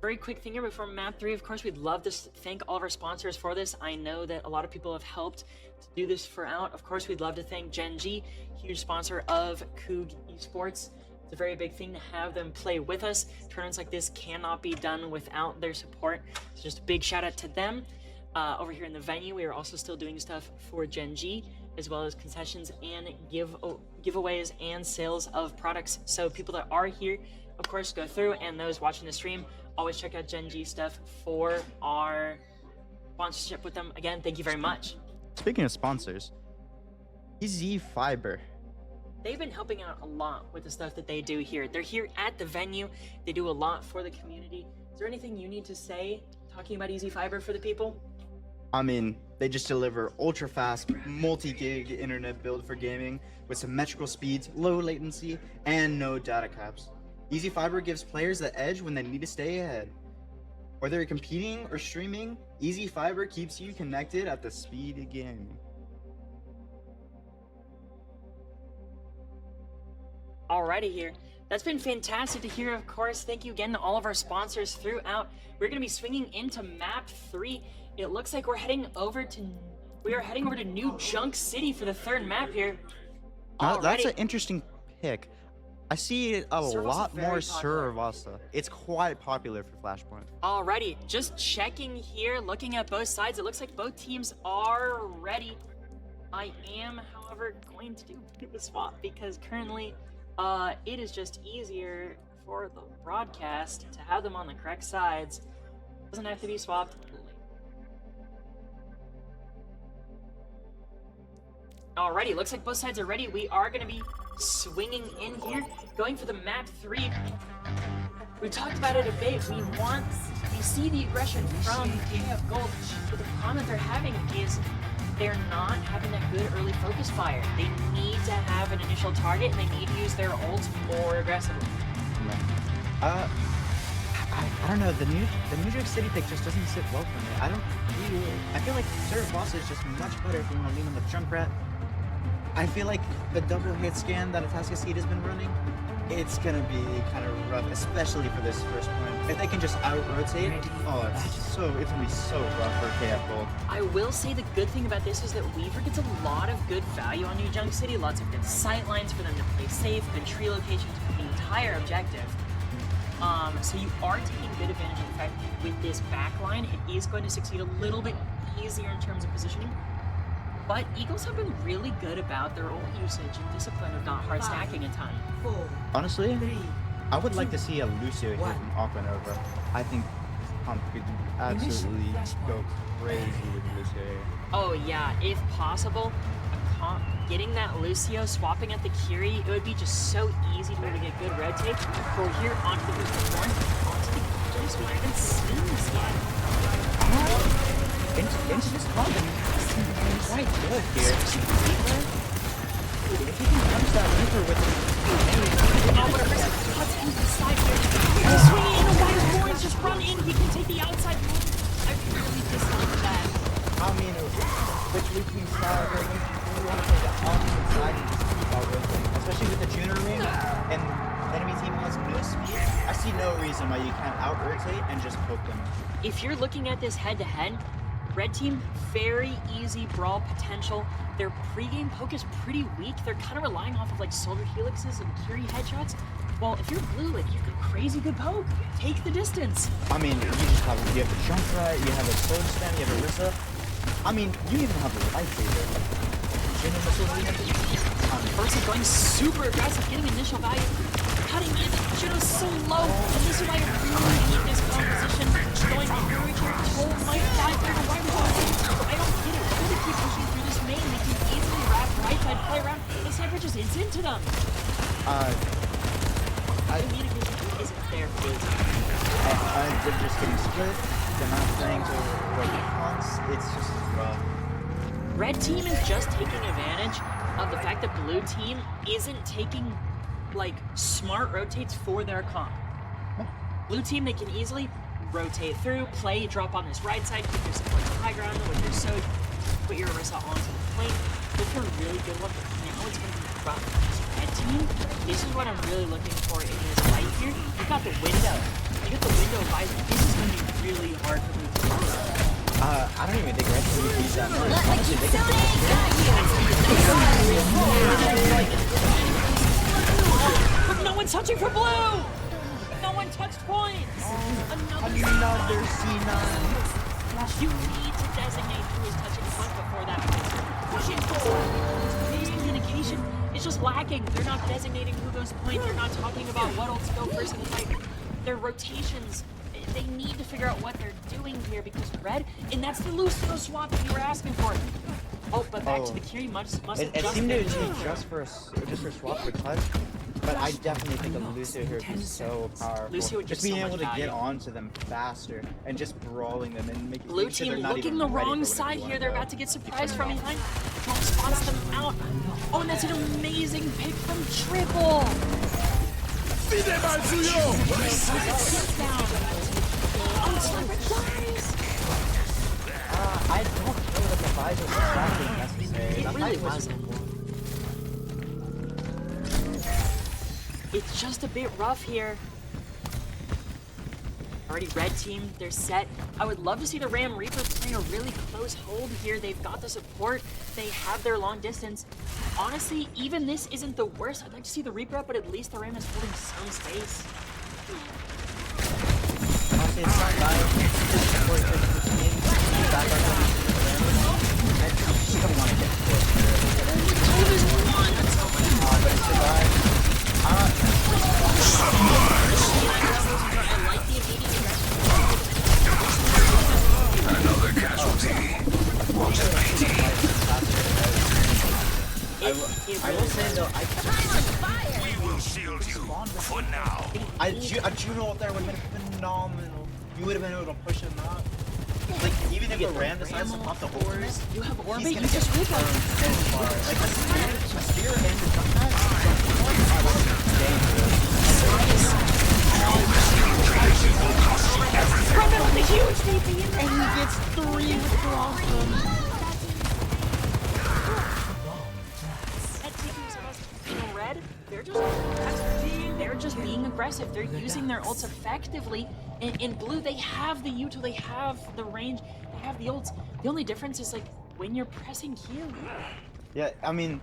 Speaker 2: Very quick thing here before map 3. Of course, we'd love to thank all of our sponsors for this. I know that a lot of people have helped to do this for out. Of course, we'd love to thank Gen G, huge sponsor of Coog Esports. It's a very big thing to have them play with us. Tournaments like this cannot be done without their support. So just a big shout out to them. Over here in the venue, we are also still doing stuff for Gen G, as well as concessions and giveaways and sales of products. So people that are here, of course, go through, and those watching the stream, always check out Gen G stuff for our sponsorship with them. Again, thank you very much.
Speaker 1: Speaking of sponsors, Easy Fiber.
Speaker 2: They've been helping out a lot with the stuff that they do here. They're here at the venue. They do a lot for the community. Is there anything you need to say talking about Easy Fiber for the people?
Speaker 1: I mean, they just deliver ultra-fast, multi-gig internet build for gaming with symmetrical speeds, low latency, and no data caps. Easy Fiber gives players the edge when they need to stay ahead. Whether you're competing or streaming, Easy Fiber keeps you connected at the speed of gaming.
Speaker 2: Alrighty here. That's been fantastic to hear, of course. Thank you again to all of our sponsors throughout. We're going to be swinging into map 3. It looks like we are heading over to New Junk City for the third map here.
Speaker 1: That's an interesting pick. I see a
Speaker 2: Serval's
Speaker 1: lot
Speaker 2: very
Speaker 1: more
Speaker 2: popular.
Speaker 1: Servasa. It's quite popular for Flashpoint.
Speaker 2: Alrighty, just checking here, looking at both sides. It looks like both teams are ready. I am, however, going to do a bit of a swap because currently it is just easier for the broadcast to have them on the correct sides. Doesn't have to be swapped. Alrighty, looks like both sides are ready. We are going to be swinging in here, going for the map 3. We talked about it a bit. We see the aggression from KF Gold, but the problem they're having is they're not having that good early focus fire. They need to have an initial target, and they need to use their ult more aggressively.
Speaker 1: I don't know. The New York City pick just doesn't sit well for me. I feel like Servasa is just much better if you want to lean on the Junkrat. I feel like the double hit scan that Atasca Seed has been running, it's gonna be kind of rough, especially for this first point. If they can just out-rotate, it's gonna be so rough for KF Gold.
Speaker 2: I will say the good thing about this is that Weaver gets a lot of good value on New Junk City, lots of good sight lines for them to play safe, good tree locations for the entire objective. So you are taking good advantage of the fact that with this backline, it is going to succeed a little bit easier in terms of positioning. But Eagles have been really good about their ult usage and discipline of not hard stacking a ton.
Speaker 3: 4,
Speaker 1: Honestly,
Speaker 3: 3,
Speaker 1: I would like to see a Lucio here from Aquanova. I think Comp could absolutely go crazy with Lucio here.
Speaker 2: Oh yeah, if possible, getting that Lucio, swapping at the Curie, it would be just so easy to be able to get good red tape. Go here onto the booster horn, onto the Killers. We haven't seen this yet.
Speaker 1: Into this comp, quite good here. Dude, if he can punch that Reaper with
Speaker 2: Oh, what a risk. Cuts inside here. He's swinging in the wide boards. Just run in. He can take the outside move. I really dislike that.
Speaker 1: I mean, which we can style, we want to play the opposite side and just keep our rotating. Especially with the Junior ring and enemy team has no speed. I see no reason why you can't out-rotate and just poke them.
Speaker 2: If you're looking at this head-to-head, red team, very easy brawl potential. Their pregame poke is pretty weak. They're kind of relying off of like Solar Helixes and Curie headshots. Well, if you're blue, like you've got crazy good poke. Take the distance.
Speaker 1: I mean, you have the jump right, you have a sword spam, you have a Rissa. I mean, you even have a lightsaber. Junior missile even.
Speaker 2: Versus going super aggressive, getting initial value, cutting in. Juno's so low, and this is why I really hate this composition. Going through here, Toll might die through the right side. I don't get it. Why do they keep pushing through this main? They can easily wrap right side, play around, and Stafford just is into them. Communication isn't there, please.
Speaker 1: They're just getting split. They're not playing to what he wants. It's just rough.
Speaker 2: Red team is just taking advantage of the fact that blue team isn't taking like smart rotates for their comp. Blue team, they can easily rotate through, play, drop on this right side, keep your support to high ground with your Soj, put your Orisa onto the point. Look for a really good one, but now it's going to be rough. Red team, this is what I'm really looking for in this fight here. You got the window. You got the window visor. This is going to be really hard for blue team.
Speaker 1: I don't even think Red team would use that much. Honestly, they can
Speaker 2: But no one's touching for blue! No one touched points!
Speaker 1: Another C9.
Speaker 2: You need to designate who is touching the point before that. Communication is just lacking. They're not designating who goes point. They're not talking about what ults go first in the fight. Their rotations, they need to figure out what they're doing here because red, and that's the Lucio swap that you were asking for. Oh, but back to the Curie must have
Speaker 1: It
Speaker 2: just
Speaker 1: seemed
Speaker 2: been
Speaker 1: to be just for swap for touch, but I definitely think of Lucio here being so powerful.
Speaker 2: Lucio would
Speaker 1: just
Speaker 2: give
Speaker 1: being
Speaker 2: so
Speaker 1: able to
Speaker 2: much
Speaker 1: get
Speaker 2: value.
Speaker 1: onto them faster and just brawling them and making
Speaker 2: Blue
Speaker 1: making sure
Speaker 2: team
Speaker 1: they're not
Speaker 2: looking
Speaker 1: even
Speaker 2: the
Speaker 1: ready for
Speaker 2: wrong
Speaker 1: whatever
Speaker 2: side
Speaker 1: you
Speaker 2: here.
Speaker 1: wanna
Speaker 2: They're
Speaker 1: go.
Speaker 2: about to get surprised from behind. Don't spots them out. Oh, and that's an amazing pick from Triple.
Speaker 4: Fide mal zu Jung!
Speaker 2: Oh, Stafford dies.
Speaker 1: I don't know that the visor was exactly necessary.
Speaker 2: It
Speaker 1: That
Speaker 2: really
Speaker 1: fight was
Speaker 2: wasn't. It's just a bit rough here. Already red team, they're set. I would love to see the Ram Reaper playing a really close hold here. They've got the support. They have their long distance. Honestly, even this isn't the worst. I'd like to see the Reaper up, but at least the Ram is holding some space.
Speaker 1: Honestly, it's not dying. Just support the team. Back on the you don't want to get forced here. But it's survived.
Speaker 4: Another casualty.
Speaker 1: I will say though,
Speaker 4: We will shield you for now.
Speaker 1: a Juno up there would have been phenomenal. You would have been able to push him out. Like, even if the Ram decides to pop the ores,
Speaker 2: You have
Speaker 1: he's
Speaker 2: Orbit,
Speaker 1: gonna
Speaker 2: you
Speaker 1: get
Speaker 2: just
Speaker 1: thrown
Speaker 2: Reaper.
Speaker 1: so far. Like, a spear and the jump pack, dangerous.
Speaker 2: Running with the huge VP in
Speaker 1: And he gets 3 with Blossom.
Speaker 2: That team is in red. They're just being aggressive. They're using their ults effectively. In blue, they have the util, they have the range, they have the ults. The only difference is like when you're pressing Q.
Speaker 1: Yeah, I mean,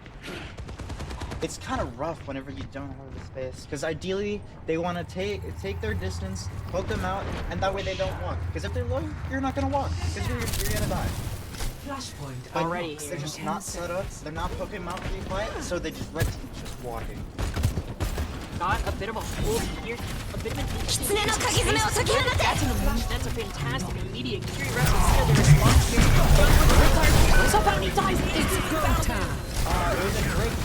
Speaker 1: it's kind of rough whenever you don't have the space. Because ideally, they want to take their distance, poke them out, and that way they don't walk. Because if they're low, you're not going to walk. Because you're going to die.
Speaker 3: Flashpoint
Speaker 1: But
Speaker 2: Already.
Speaker 1: they're just not set up. They're not poking them out pretty quiet, so they just let teams just walking.
Speaker 2: Got a bit of a hold here, a bit of an interesting that's a fantastic immediate Curie wrestle here. The response here. So Bounty dies. It's
Speaker 3: go time.
Speaker 1: It was a great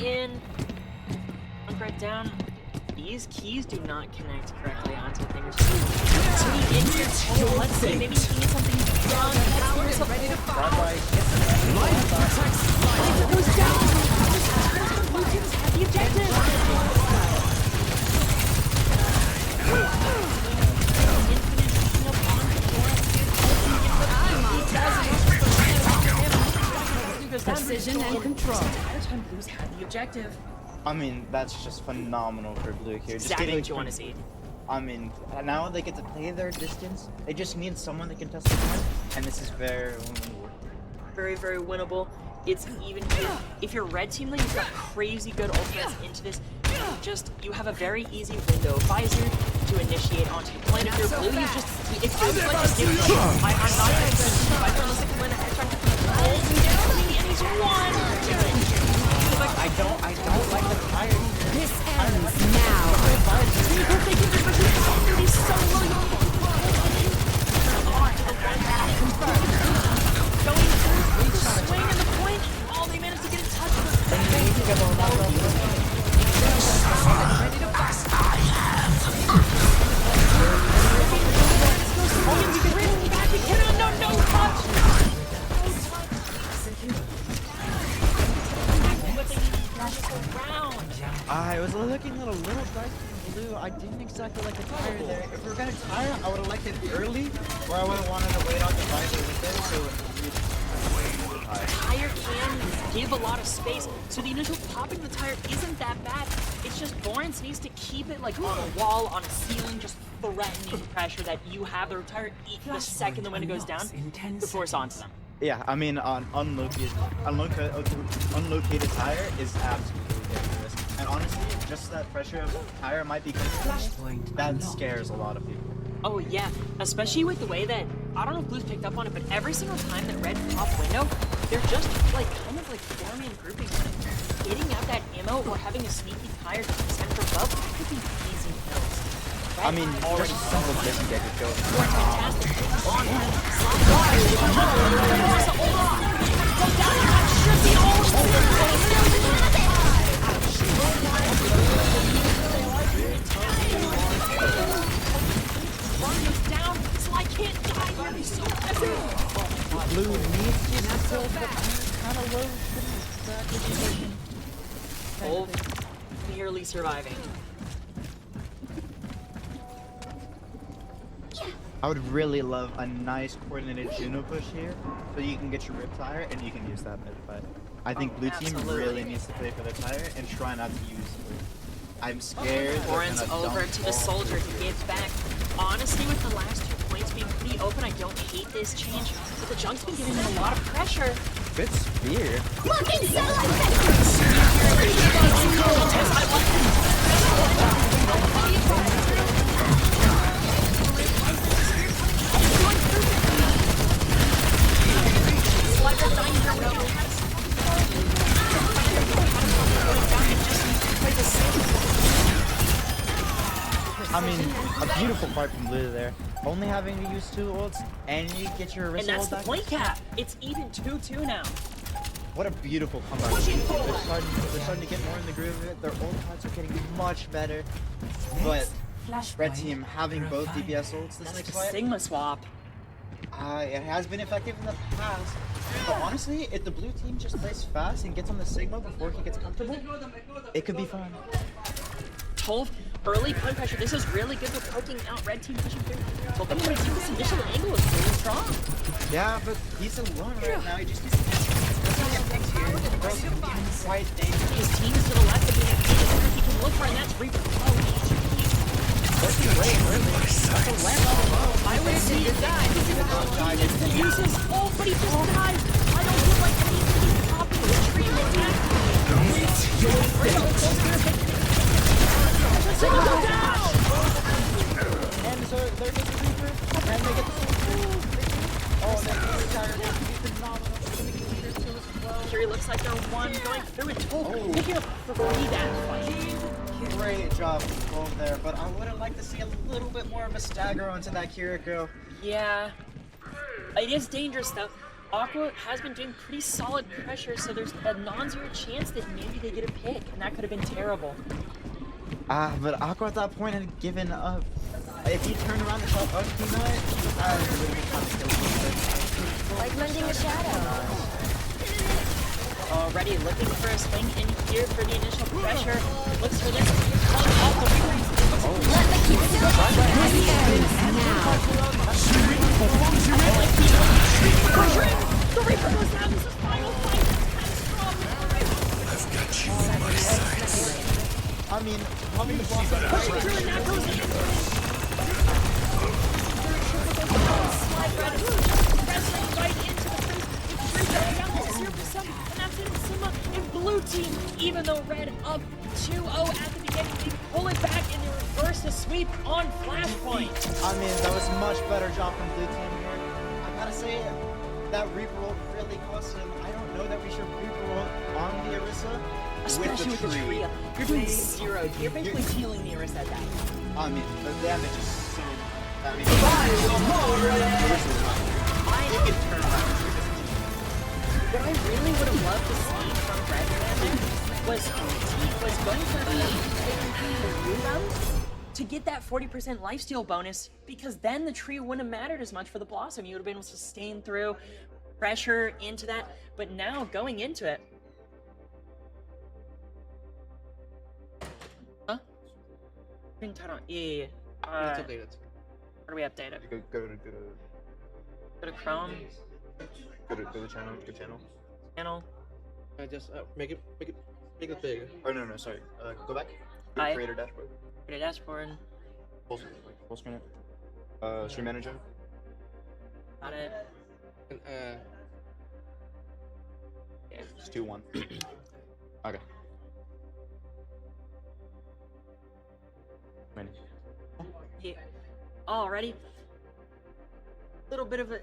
Speaker 2: in. Right down. These keys do not connect correctly onto crossing fingers. Continue in here. Oh, let's see. Maybe he can get something done. Ready to fire.
Speaker 3: Life protects life.
Speaker 2: Goes down. Blue team's had the objective.
Speaker 5: Precision and control.
Speaker 2: Entire time Blue's had the objective.
Speaker 1: I mean, that's just phenomenal for Blue here. Just
Speaker 2: Exactly
Speaker 1: getting
Speaker 2: what you want to see.
Speaker 1: I mean, now they get to play their distance. They just need someone that can test the point, and this is very winnable.
Speaker 2: Very, very winnable. It's even if you're red team, though, you've got crazy good ultimates into this. You have a very easy window visor to initiate onto the point. If you're blue, you just if I was like just give I'm not gonna visor unless I can win a headshot. And he's one.
Speaker 1: I don't like the tire.
Speaker 5: This ends now.
Speaker 2: He's so low. Going through, swing in the point. Oh, they managed to get a touch.
Speaker 1: I was looking at a little dicey in Blue. I didn't exactly like the tire there. If we were gonna tire, I would have liked it early, or I would have wanted to wait on the visor with it so
Speaker 2: Tire can give a lot of space, so the initial popping the tire isn't that bad. It's just Lawrence needs to keep it like on a wall, on a ceiling, just threatening pressure that you have the tire eat the second the window goes down to force onto them.
Speaker 1: Yeah, I mean, unlocated tire is absolutely dangerous. And honestly, just that pressure of the tire might be
Speaker 3: Flashpoint
Speaker 1: that
Speaker 3: unlocked.
Speaker 1: scares a lot of people.
Speaker 2: Oh yeah, especially with the way that, I don't know if Blue's picked up on it, but every single time that Red pop window, they're just like kind of like forming and grouping. Getting out that ammo or having a sneaky tire to send for above could be easy kills.
Speaker 1: I mean, already single didn't get your kill.
Speaker 2: Fantastic. On him. Go down. That should be all. Down, so I can't die here. He's so epic.
Speaker 1: Blue needs to kill, but kind of low.
Speaker 2: Oh, barely surviving.
Speaker 1: I would really love a nice coordinated Juno push here, so you can get your rip tire and you can use that mid fight. I think Blue team
Speaker 2: absolutely.
Speaker 1: really needs to play for their tire and try not to use it. I'm scared. they're
Speaker 2: Lawrence
Speaker 1: gonna
Speaker 2: over
Speaker 1: dump
Speaker 2: to the
Speaker 1: all-
Speaker 2: soldier to give back. Honestly, with the last 2 points being pretty open, I don't hate this change. But the Junk's been giving them a lot of pressure.
Speaker 1: Good spear.
Speaker 5: Looking so
Speaker 1: I mean, a beautiful part from Blue there. Only having to use 2 ults and you get your
Speaker 2: And
Speaker 1: wrist
Speaker 2: that's
Speaker 1: ult
Speaker 2: the
Speaker 1: back.
Speaker 2: point cap. It's even 2-2 now.
Speaker 1: What a beautiful comeback. They're starting to get more in the groove of it. Their ult cards are getting much better. But Red team having both DPS ults this
Speaker 2: That's
Speaker 1: next
Speaker 2: the
Speaker 1: fight,
Speaker 2: Sigma swap.
Speaker 1: it has been effective in the past. But honestly, if the Blue team just plays fast and gets on the Sigma before he gets comfortable, it could be fun.
Speaker 2: Tolv, early point pressure. This is really good for poking out Red team pushing through. Tolv, I'm gonna see this initial angle is really strong.
Speaker 1: Yeah, but he's alone right now. He just needs to get picked here. Bro's quite dangerous.
Speaker 2: His team is to the left of being engaged. He can look for, and that's Reaper. Oh,
Speaker 1: Working great, really. That's a land on the low.
Speaker 2: I would see it die. He needs to use his ult, but he just died. I don't feel like he needs to be popping the tree and attack.
Speaker 1: And so they're getting the Reaper, and they get the Soul. Oh, and then he's retired. He's phenomenal. He's gonna get leader too as well.
Speaker 2: Here looks like they're one going through it. Tolv, picking up for that fight.
Speaker 1: Great job over there, but I would have liked to see a little bit more of a stagger onto that Kiriko.
Speaker 2: Yeah. It is dangerous though. Aqua has been doing pretty solid pressure, so there's a non-zero chance that maybe they get a pick, and that could have been terrible.
Speaker 1: But Aqua at that point had given up. If you turn around and shot up Peanut, I would literally trying to kill you.
Speaker 5: Like lending a shadow.
Speaker 2: Already looking for a swing in here for the initial pressure. Looks for this. Off the rebound.
Speaker 5: Let the keep this ends now.
Speaker 2: The Reaper goes down. This is final fight.
Speaker 4: I've got you in my sights.
Speaker 1: I mean, having the boss
Speaker 2: Pushing through and that goes in. Slide right in. Wrestling right into the face. It's 3 going down to 0%. And that's it. Sima and blue team. Even though red up 2-0 at the beginning, they pull it back and they reverse the sweep on Flashpoint.
Speaker 1: I mean, that was a much better job from blue team here. I gotta say, that Reaper roll really cost him. I don't know that we should Reaper roll on the Orisa.
Speaker 2: Especially with the tree up. You're doing 0. You're basically healing the Orisa at that.
Speaker 1: I mean, the damage is so... I mean,
Speaker 2: What I really would have loved to see from Red there was going for the rebound to get that 40% lifesteal bonus, because then the tree wouldn't have mattered as much for the Blossom. You would have been able to sustain through pressure into that, but now going into it. Huh? Yeah.
Speaker 6: That's okay. That's
Speaker 2: Where do we update it?
Speaker 1: Go
Speaker 2: Go to Chrome
Speaker 1: to the channel. Good channel.
Speaker 2: channel.
Speaker 6: just make it bigger.
Speaker 1: Oh no, sorry. Go back. Go
Speaker 2: Hi.
Speaker 1: to creator dashboard.
Speaker 2: Go to dashboard.
Speaker 1: Full screen it. Stream manager.
Speaker 2: Got it.
Speaker 6: And
Speaker 1: It's 2-1. Okay. Many.
Speaker 2: Yeah. Alrighty. Little bit of a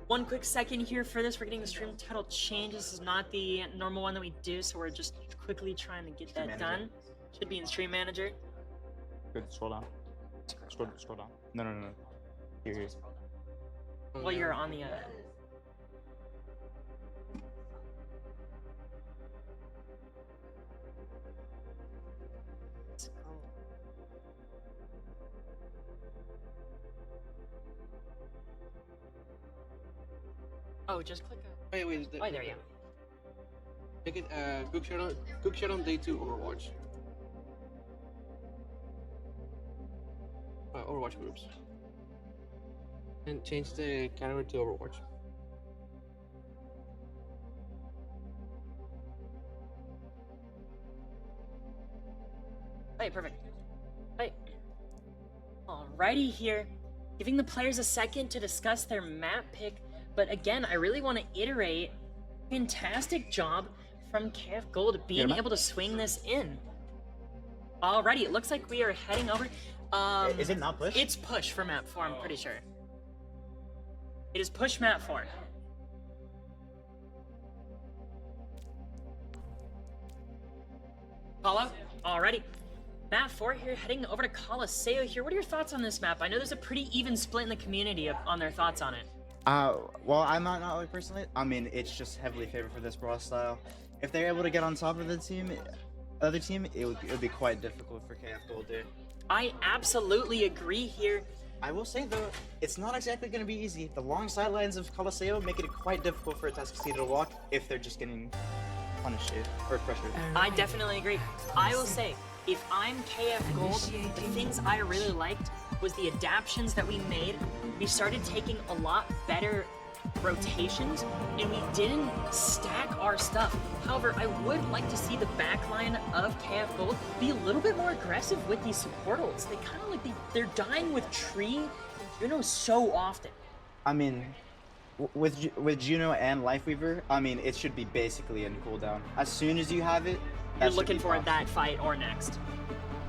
Speaker 2: one quick second here for this. We're getting the stream title change. This is not the normal one that we do, so we're just quickly trying to get
Speaker 1: Stream
Speaker 2: that
Speaker 1: manager.
Speaker 2: done. Should be in Stream Manager.
Speaker 1: Good. Scroll down. Scroll down. No. Here.
Speaker 2: Well, you're on the Oh, just click on.
Speaker 6: wait.
Speaker 2: Oh, there you go.
Speaker 6: Make it Cook Shadow Day 2 Overwatch. Overwatch groups. And change the category to Overwatch.
Speaker 2: Hey, perfect. Hey. Alrighty here. Giving the players a second to discuss their map pick, but again, I really want to iterate. Fantastic job from KF Gold being able to swing this in. Alrighty, it looks like we are heading over.
Speaker 1: Is it not push?
Speaker 2: It's push for map 4, I'm pretty sure. It is push map 4. Paulo, alrighty. Map 4 here, heading over to Coliseo here. What are your thoughts on this map? I know there's a pretty even split in the community on their thoughts on it.
Speaker 1: Well, I'm not like personally. I mean, it's just heavily favored for this brawl style. If they're able to get on top of the other team, it would be quite difficult for KF Gold there.
Speaker 2: I absolutely agree here.
Speaker 1: I will say though, it's not exactly going to be easy. The long sidelines of Coliseo make it quite difficult for a Tuskegee to walk if they're just getting punished here, or pressured.
Speaker 2: I definitely agree. I will say, if I'm KF Gold, the things I really liked was the adaptions that we made. We started taking a lot better rotations, and we didn't stack our stuff. However, I would like to see the backline of KF Gold be a little bit more aggressive with these support ults. They kind of like they're dying with Tree and Juno so often.
Speaker 1: I mean, with Juno and Lifeweaver, I mean, it should be basically in cooldown. As soon as you have it,
Speaker 2: You're looking for that fight or next.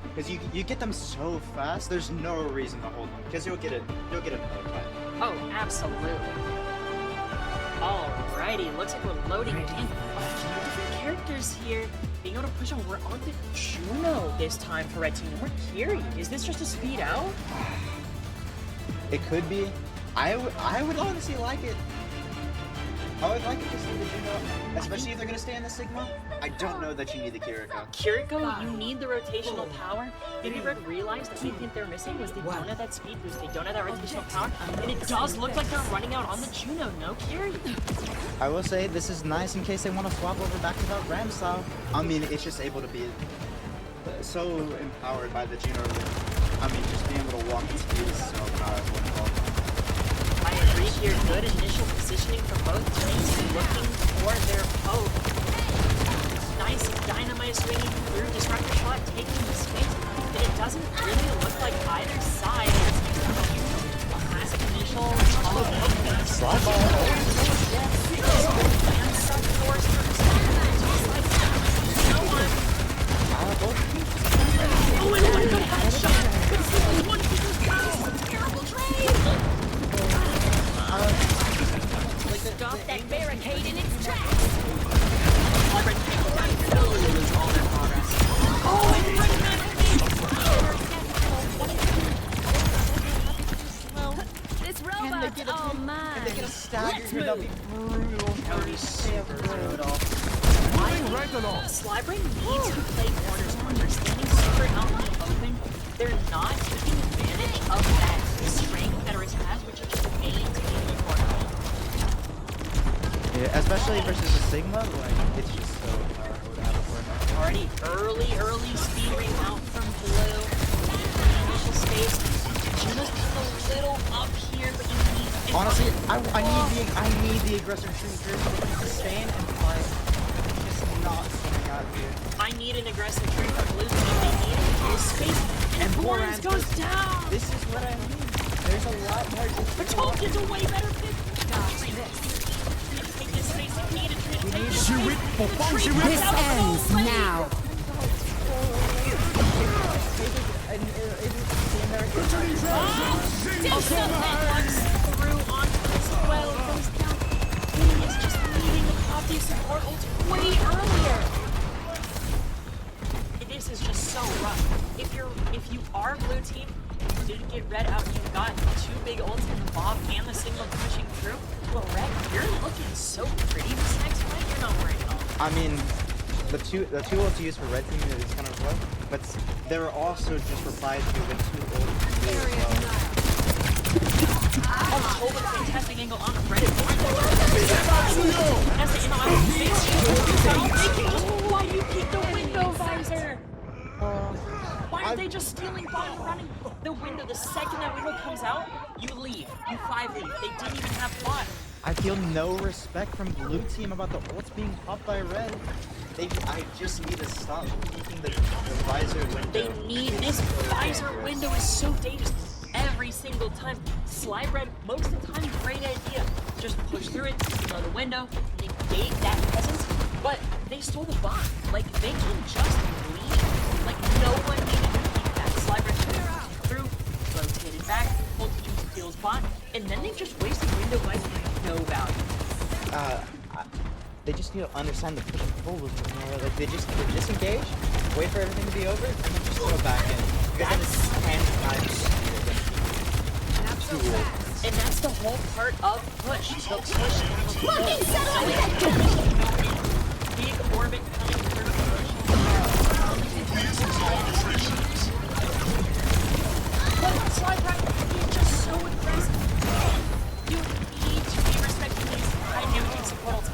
Speaker 1: Because you get them so fast, there's no reason to hold them. Because you'll get another fight.
Speaker 2: Oh, absolutely. Alrighty, looks like we're loading in a few different characters here. Being able to push on, we're on to Juno this time for Red Team. And we're Kiri. Is this just a speed out?
Speaker 1: It could be. I would honestly like it. I would like to see the Juno, especially if they're gonna stay in the Sigma. I don't know that you need the Kiriko.
Speaker 2: Kiriko, you need the rotational power. Maybe Red realized that the thing they're missing was they don't have that speed boost, they don't have that rotational power, and it does look like they're running out on the Juno, no Kiri?
Speaker 1: I will say this is nice in case they want to swap over back to that Ram style. I mean, it's just able to be so empowered by the Juno. I mean, just being able to walk and speed is so powerful.
Speaker 2: I agree here, good initial positioning for both teams looking for their poke. Nice dynamite swinging through, disruptor shot taking the space, and it doesn't really look like either side has a classic initial poke.
Speaker 1: Slide ball.
Speaker 2: And some force for no one. Oh, and what a good headshot! But it's only one people's guys! Terrible trade!
Speaker 5: Stop that barricade in its tracks.
Speaker 2: Red Team totally lose all their progress. Oh, and Red
Speaker 5: This robot's all mine.
Speaker 1: They get a stagger here, that'd be brutal.
Speaker 2: That would be super brutal. Slybrain needs to play corners when they're standing super out in the open. They're not taking advantage of that strength that Riz has, which is just maintaining the corner.
Speaker 1: Yeah, especially versus the Sigma, like, it's just so powerful to have a corner.
Speaker 2: Already early speed ring out from Blue. Initial space. Juno's just a little up here, but you need...
Speaker 1: Honestly, I need the aggressive tree to sustain and fight. Just not coming out here.
Speaker 2: I need an aggressive tree from Blue team. They need this space. And Boris goes down!
Speaker 1: This is what I mean. There's a lot more.
Speaker 2: But Tolkien's a way better pick. Take this space. You need a tree. Take this space.
Speaker 5: This ends now.
Speaker 2: Through onto this well, goes down. He is just needing to pop these support ults way earlier. This is just so rough. If you are Blue team, you didn't get Red out, you've got two big ults in the Bob and the Sigma pushing through. Well, Red, you're looking so pretty this next fight. You're not worried at all.
Speaker 1: I mean, the two ults used for red team is kind of rough, but they were also just replied to with two ults as well.
Speaker 2: Oh, hold a fantastic angle on Reddit. That's the angle out of space. Why do you keep the window visor? Why are they just stealing bot and running the window? The second that window comes out, you leave. You 5 leave. They didn't even have bot.
Speaker 1: I feel no respect from blue team about the ults being popped by red. I just need to stop peeking the visor window.
Speaker 2: They need this visor window is so dangerous every single time. Slybread, most of the time, great idea. Just push through it, throw the window, negate that presence. But they stole the bot. Like they can just leave. Like no one needed to keep that. Slybread through, rotated back, pulled to Steel's bot, and then they've just wasted window by no value.
Speaker 1: They just need to understand the push and pull was more like they disengage, wait for everything to be over, and then just go back in. Because then it's 10 times.
Speaker 2: And that's the whole part of push. The push. Big orbit coming through. But Slybread is just so aggressive. You need to be respecting these high damaging supports.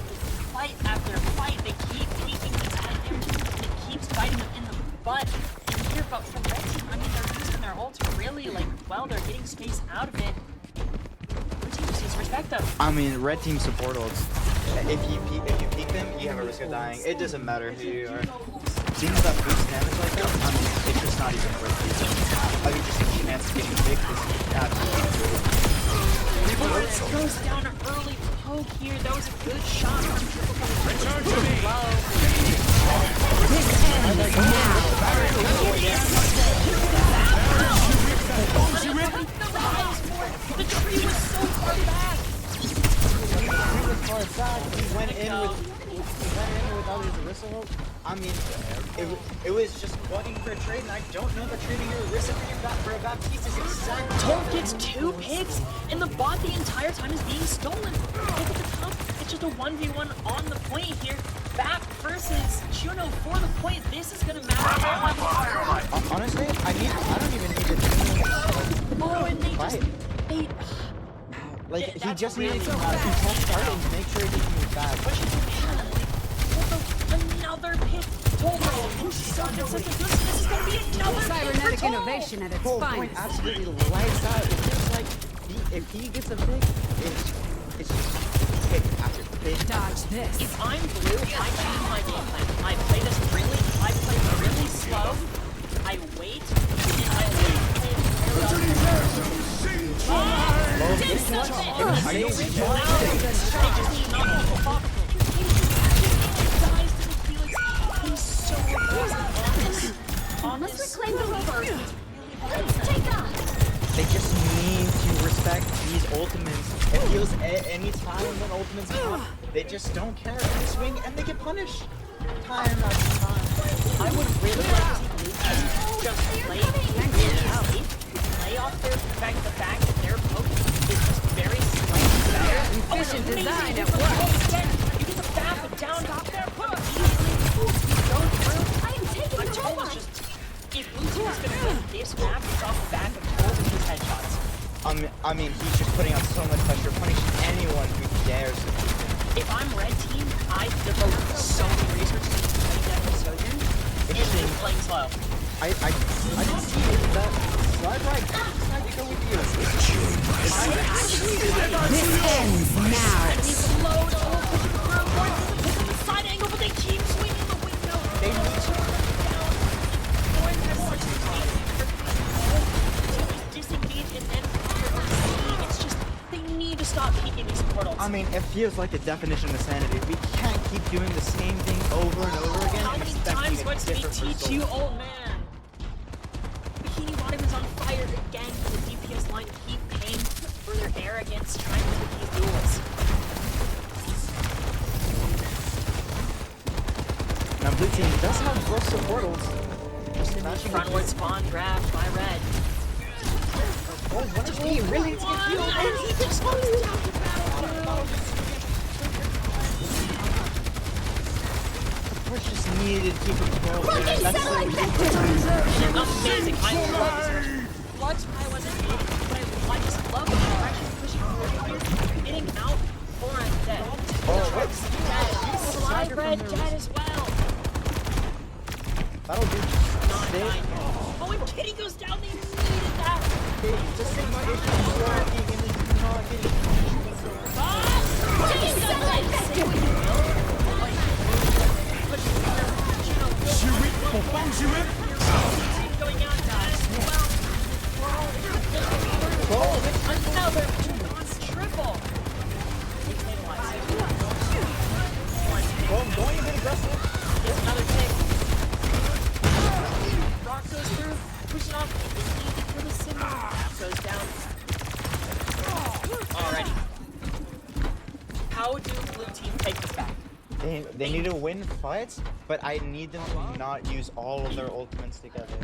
Speaker 2: Fight after fight, they keep taking these high damage, and it keeps biting them in the butt. And here, but from red team, I mean, they're using their ults really, like, well, they're getting space out of it. Blue team just needs to respect them.
Speaker 1: I mean, red team support ults. If you peek them, you have a risk of dying. It doesn't matter who you are. Teams that boost damage like that, I mean, it's just not even worth it. I mean, just a chance of getting picked is absolutely
Speaker 2: Goes down an early poke here. That was a good shot from Triple Cover.
Speaker 3: Return to me.
Speaker 5: This ends
Speaker 2: The tree was so far back.
Speaker 1: He went in without his Orisa ult. I mean, it was just plugging for a trade, and I don't know that trading your Orisa for a bad piece is exactly.
Speaker 2: Tolk gets 2 picks, and the bot the entire time is being stolen. Look at the top. It's just a 1v1 on the point here. Bap versus Juno for the point. This is gonna matter.
Speaker 1: Honestly, I don't even need to.
Speaker 2: Oh, and they just they
Speaker 1: Like
Speaker 2: Yeah,
Speaker 1: he
Speaker 2: that's
Speaker 1: just
Speaker 2: really
Speaker 1: needs to
Speaker 2: hard.
Speaker 1: control start and make sure he doesn't move back.
Speaker 2: Another pick. Tolbro. This is gonna be another
Speaker 5: Cybernetic
Speaker 2: pick for Tol.
Speaker 5: innovation at its
Speaker 1: Whole point
Speaker 5: finest.
Speaker 1: absolutely lights out. It's just like if he gets a pick, it's just pick after pick.
Speaker 5: Dodge this.
Speaker 2: If I'm blue, I change my game plan. I play really slow. I wait, and I wait. Did something! They just need not to pop. Dies to the Felix. He's so aggressive on
Speaker 5: Let's
Speaker 2: this.
Speaker 5: reclaim the rover. Let's take off.
Speaker 1: They just need to respect these ultimates. It feels any time when ultimates come, they just don't care and they swing and they get punished. Time after time.
Speaker 2: I would really like to see Blue Team just play really safe, play off the fact that their poke is just very slightly better.
Speaker 5: Efficient design at
Speaker 2: work.
Speaker 5: work.
Speaker 2: You get the back down top there, put easily. Go through.
Speaker 5: I am taking
Speaker 2: My
Speaker 5: the
Speaker 2: toll
Speaker 5: robot.
Speaker 2: is just if Blue Team is gonna win this map, it's off the back of Toll with his headshots.
Speaker 1: I mean, he's just putting on so much pressure, punishing anyone who dares to beat him.
Speaker 2: If I'm red team, I devote so many resources to playing that with Sojourn and just playing slow.
Speaker 1: I didn't see that. Slide right. Decided to go with you.
Speaker 5: This ends now.
Speaker 2: Enemies load, pushing through, Warren doesn't pick up the side angle, but they keep swinging the window.
Speaker 1: They need to.
Speaker 2: Warren has such a speed to disengage and then it's just, they need to stop peeking these portals.
Speaker 1: I mean, it feels like the definition of sanity. We can't keep doing the same thing over and over again
Speaker 2: How
Speaker 1: and
Speaker 2: many
Speaker 1: expecting
Speaker 2: times
Speaker 1: a
Speaker 2: must we
Speaker 1: different
Speaker 2: teach
Speaker 1: result.
Speaker 2: you, old man? Bikini Bottom is on fire again. The DPS line keep paying for their arrogance trying to take these duels.
Speaker 1: Now, blue team does have both supportals. Just imagine
Speaker 2: Frontward spawn draft by red.
Speaker 1: Oh, what is he really needs to get healed?
Speaker 2: And he just goes down to battle.
Speaker 1: The push just needed to keep control.
Speaker 5: Fucking
Speaker 1: That's
Speaker 5: satellite
Speaker 1: so
Speaker 5: vector.
Speaker 2: Amazing. I love this. Clutch, I wasn't needed, but I just love the direction pushing forward here. Getting out for a dead.
Speaker 1: what?
Speaker 2: Dead. Slide red dead as well.
Speaker 1: That'll do.
Speaker 2: Not dying. Oh, and Kitty goes down. They needed that.
Speaker 1: Just think my issue is working and it's not getting.
Speaker 5: Taking satellite vector.
Speaker 2: Going out, guys. Well, another triple.
Speaker 1: Well, I'm going a bit aggressive.
Speaker 2: Gets another pick. Rock goes through, pushing off. It's easy for the signal. Goes down. Alrighty. How do blue team take this back?
Speaker 1: They need to win fights, but I need them to not use all of their ultimates together.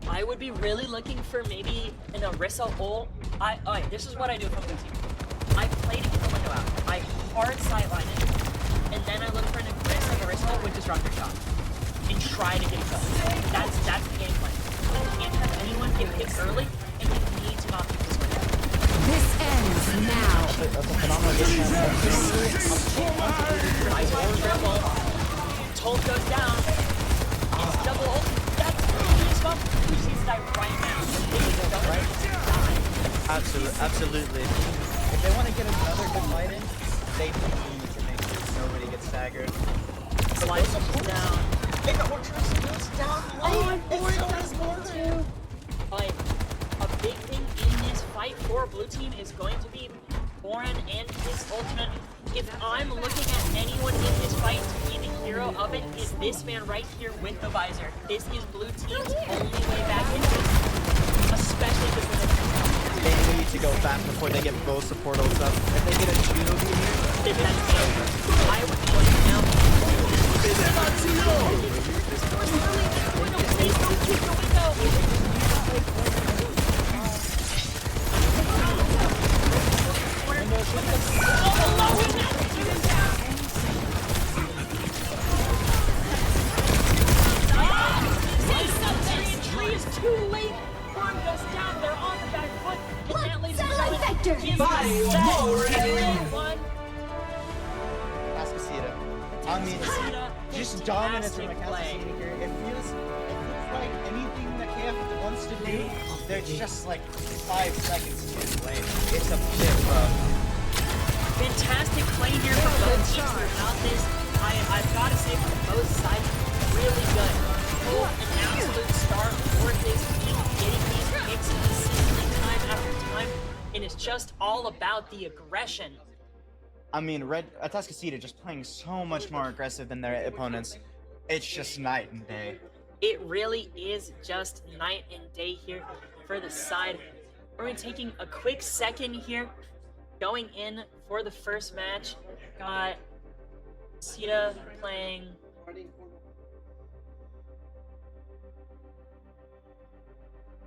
Speaker 2: I would be really looking for maybe an Orisa ult. Alright, this is what I do from blue team. I play to get the window out. I hard sightline it, and then I look for an aggressive Orisa ult with disruptor shot, and try to get a kill. That's the game plan. You can't have anyone get hit early, and you need to not keep this window.
Speaker 5: This ends now.
Speaker 1: That's a phenomenal game.
Speaker 2: Nice one, triple. Toll goes down. It's double ult. That's the spot. We see this guy right now.
Speaker 1: Absolutely. If they want to get another good fight in, they need to make sure nobody gets staggered.
Speaker 2: Slice down.
Speaker 1: Hey, the Orchard's down.
Speaker 2: Oh, and Boyd has more too. But a big thing in this fight for blue team is going to be Boran and his ultimate. If I'm looking at anyone in this fight to be the hero of it, is this man right here with the visor. This is blue team's only way back into it. Especially because
Speaker 1: They need to go fast before they get both support ults up. If they get a Juno beam here,
Speaker 2: I would be looking now. Please don't keep the window. Oh, Casita,
Speaker 1: Just dominance from
Speaker 2: fantastic
Speaker 1: the
Speaker 2: play.
Speaker 1: City here. It feels like anything that KF wants to do, there's just like 5 seconds to play. It's a bit rough.
Speaker 2: Fantastic play here from both teams throughout this. I've got to say, from both sides, really good. Full an absolute star for his team, getting these picks consistently time after time, and it's just all about the aggression.
Speaker 1: I mean, Atascocita just playing so much more aggressive than their opponents. It's just night and day.
Speaker 2: It really is just night and day here for the side. We're taking a quick second here, going in for the first match. Got Sita playing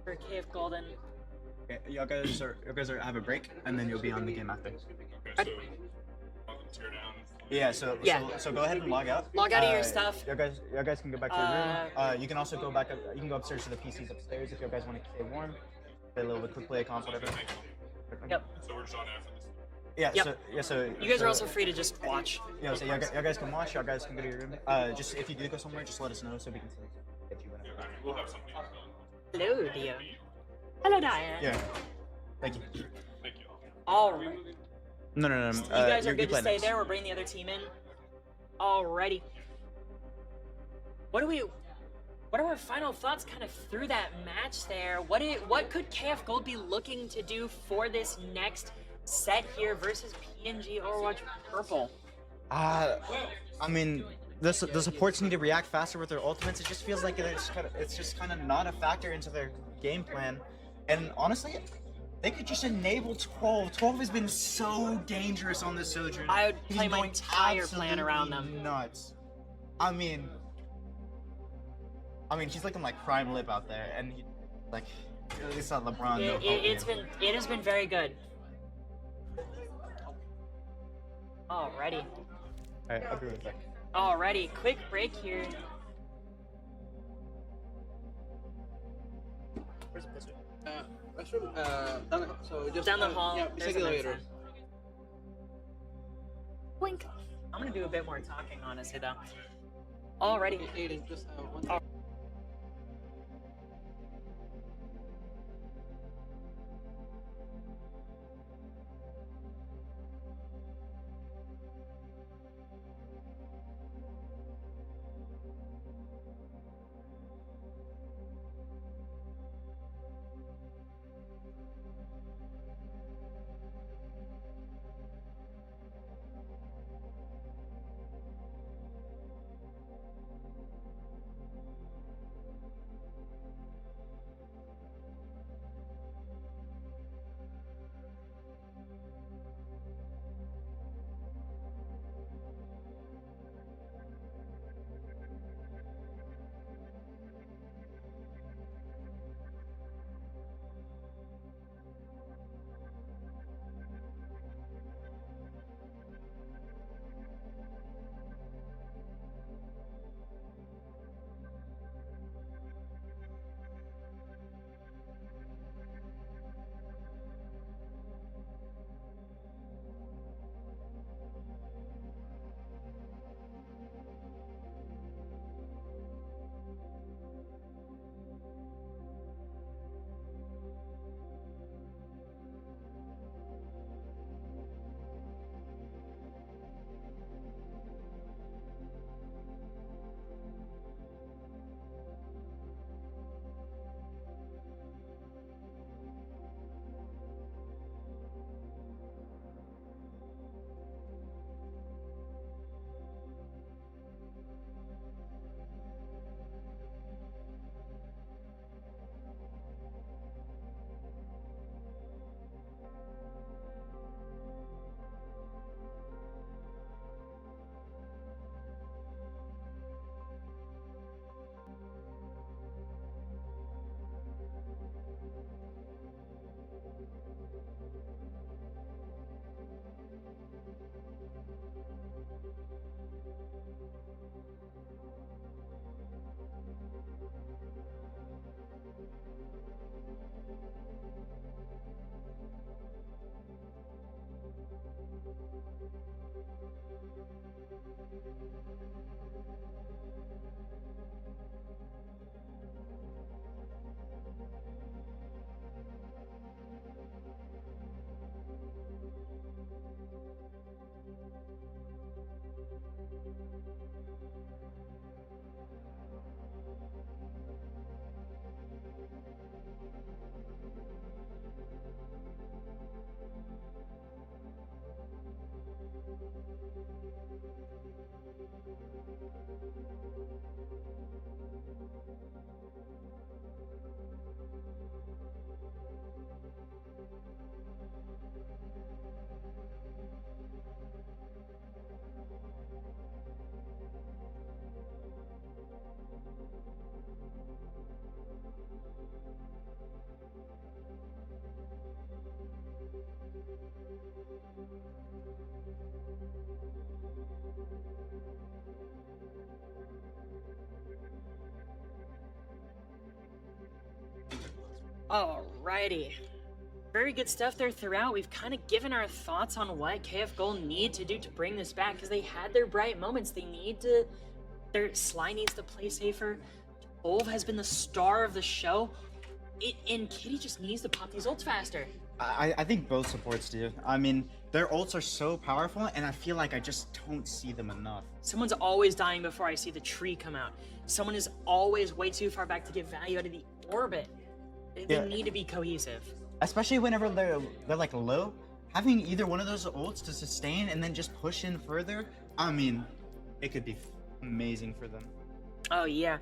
Speaker 2: for KF Golden.
Speaker 1: Okay, y'all guys have a break, and then you'll be on the game after. Yeah, so go ahead and log out.
Speaker 2: Log out of your stuff.
Speaker 1: You guys can go back to your room. You can also go back up. You can go upstairs to the PCs upstairs if you guys want to stay warm. Play a little bit quick play, comp, whatever.
Speaker 2: Yep.
Speaker 1: Yeah.
Speaker 2: Yep.
Speaker 1: So
Speaker 2: You guys are also free to just watch.
Speaker 1: Yeah. So y'all guys can watch. Y'all guys can go to your room. Just if you do go somewhere, just let us know so we can get you whenever.
Speaker 4: We'll have something else.
Speaker 2: Hello, Dio. Hello, Diane.
Speaker 1: Yeah. Thank you.
Speaker 4: Thank you.
Speaker 2: All right.
Speaker 1: No.
Speaker 2: You guys are
Speaker 1: you
Speaker 2: good to
Speaker 1: play
Speaker 2: stay
Speaker 1: next.
Speaker 2: there. We'll bring the other team in. Alrighty. What are our final thoughts kind of through that match there? What could KF Gold be looking to do for this next set here versus PNG Overwatch Purple?
Speaker 1: I mean, the supports need to react faster with their ultimates. It just feels like it's just kind of not a factor into their game plan. And honestly, they could just enable 12. 12 has been so dangerous on this Sojourn.
Speaker 2: I would
Speaker 1: He's
Speaker 2: play my
Speaker 1: going
Speaker 2: entire plan around them.
Speaker 1: absolutely nuts. I mean, she's looking like prime lip out there, and he, like, at least not LeBron. no hope here.
Speaker 2: It has been very good. Alrighty.
Speaker 1: Alright, I'll be right back.
Speaker 2: Alrighty, quick break here.
Speaker 1: Where's the pistol?
Speaker 6: Restroom, so just
Speaker 2: Down the hall.
Speaker 6: Yeah,
Speaker 2: There's
Speaker 6: beside
Speaker 2: a
Speaker 6: the
Speaker 2: men's
Speaker 6: elevator.
Speaker 2: room. Blink. I'm gonna do a bit more talking, honestly, though. Alrighty.
Speaker 6: Aiden, just one.
Speaker 2: Alrighty. Very good stuff there throughout. We've kind of given our thoughts on what KF Gold need to do to bring this back, because they had their bright moments. They need to... Sly needs to play safer. Ove has been the star of the show. And Kitty just needs to pop these ults faster.
Speaker 1: I think both supports do. I mean, their ults are so powerful, and I feel like I just don't see them enough.
Speaker 2: Someone's always dying before I see the tree come out. Someone is always way too far back to get value out of the orbit. They need to be cohesive.
Speaker 1: Especially whenever they're like low, having either one of those ults to sustain and then just push in further. I mean, it could be amazing for them.
Speaker 2: Oh yeah.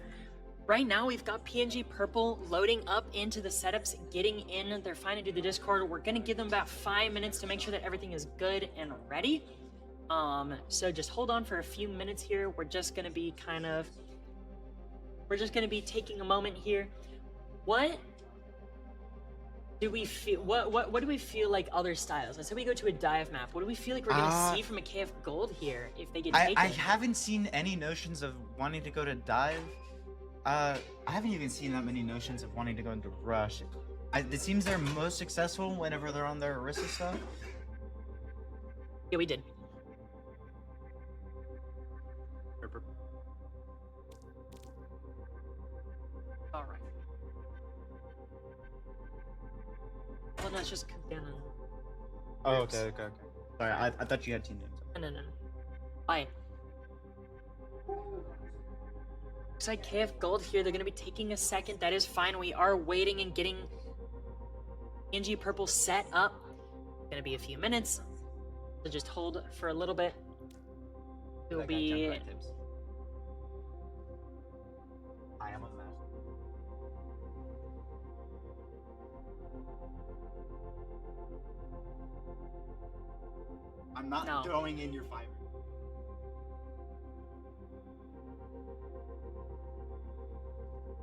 Speaker 2: Right now we've got PNG Purple loading up into the setups, getting in. They're fine to do the Discord. We're gonna give them about 5 minutes to make sure that everything is good and ready. So just hold on for a few minutes here. We're just gonna be taking a moment here. What do we feel? What do we feel like other styles? Let's say we go to a dive map. What do we feel like we're gonna see from a KF Gold here if they get taken?
Speaker 1: I haven't seen any notions of wanting to go to dive. I haven't even seen that many notions of wanting to go into rush. It seems they're most successful whenever they're on their Orisa stuff.
Speaker 2: Yeah, we did. All right. Well, no, it's just down on.
Speaker 1: Oh, okay. Sorry, I thought you had team names.
Speaker 2: No. Alright. Looks like KF Gold here. They're going to be taking a second. That is fine. We are waiting and getting PNG Purple set up. It's going to be a few minutes. So just hold for a little bit. It'll be...
Speaker 1: I am a master. I'm not throwing in your fiber.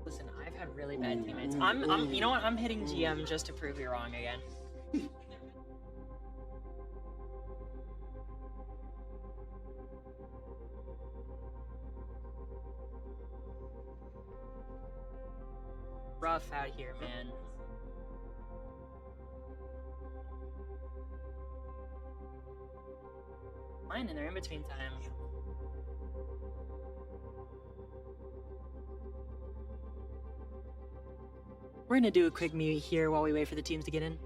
Speaker 2: Listen, I've had really bad teammates. You know what? I'm hitting GM just to prove you wrong again. Rough out here, man. Fine in their in-between time. We're gonna do a quick mute here while we wait for the teams to get in.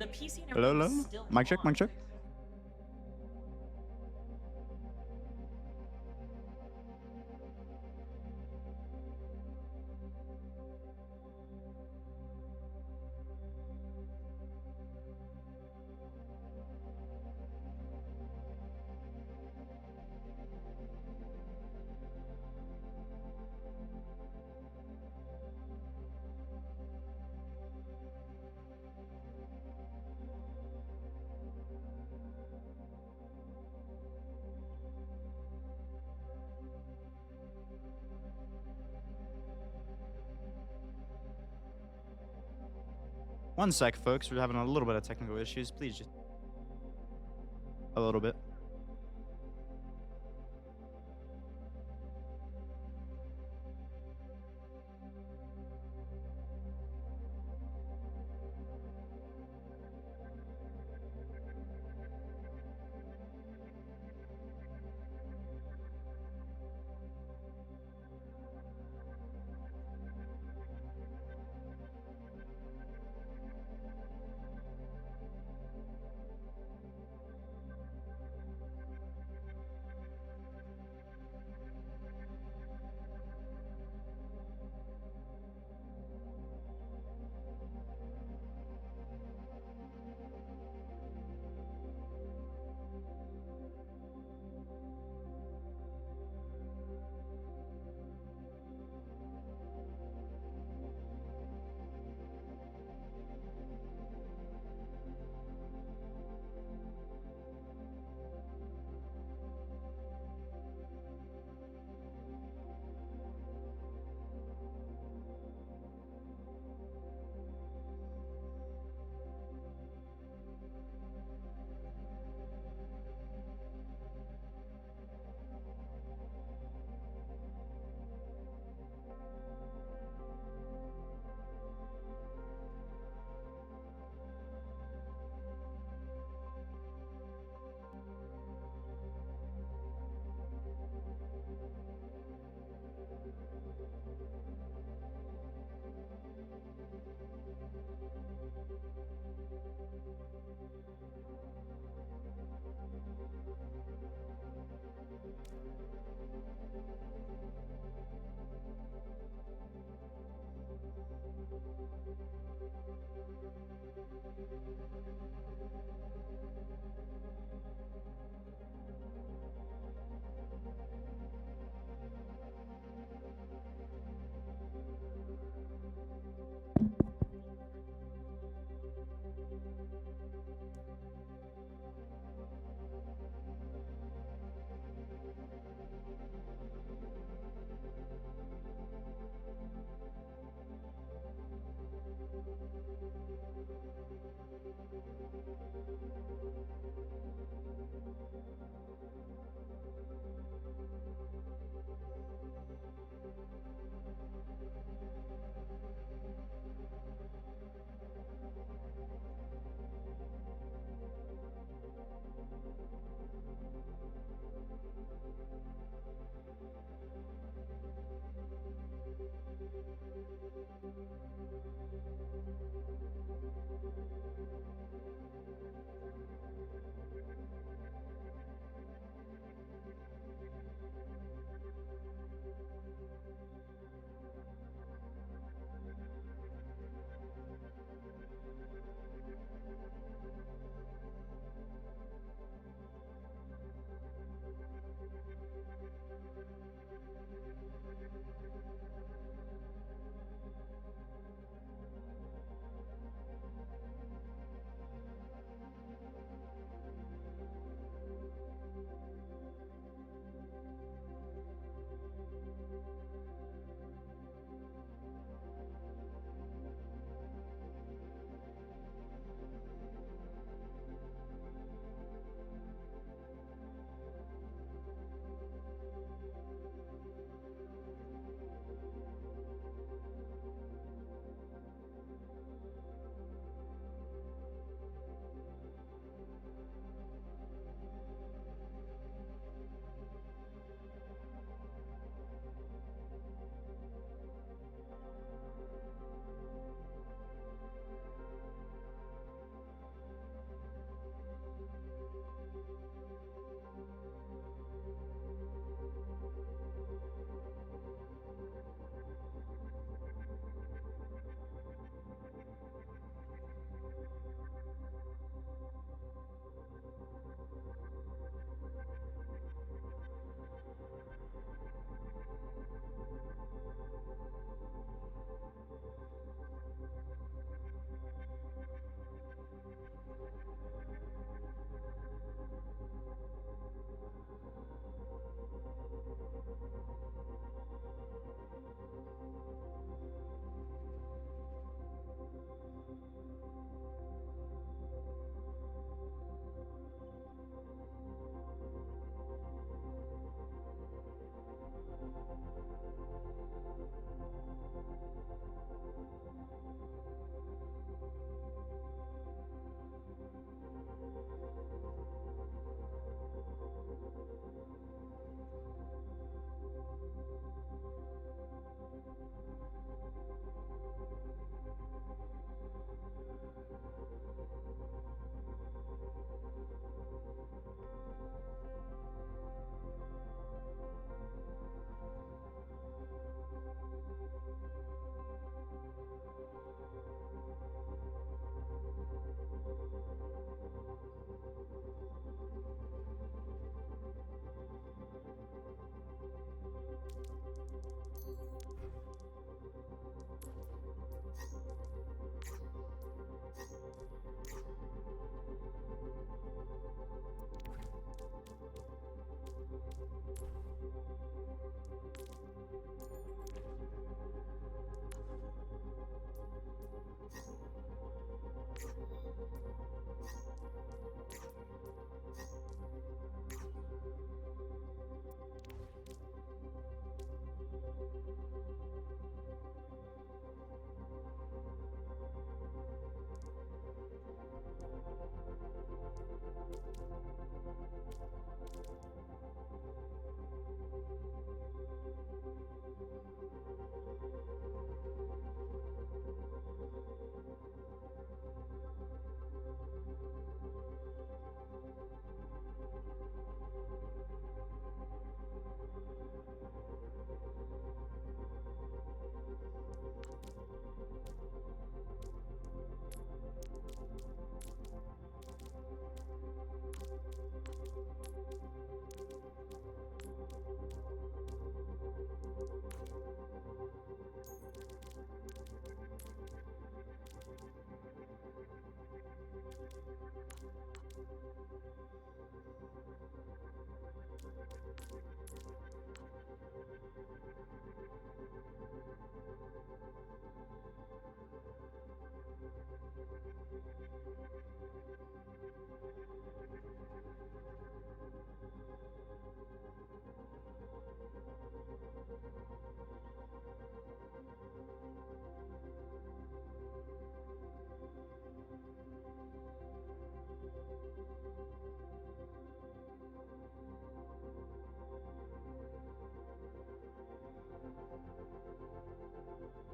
Speaker 2: the PC and
Speaker 1: Hello,
Speaker 2: everything
Speaker 1: hello.
Speaker 2: is still
Speaker 1: Mic check,
Speaker 2: on.
Speaker 1: mic check. One sec, folks. We're having a little bit of technical issues. Please just a little bit.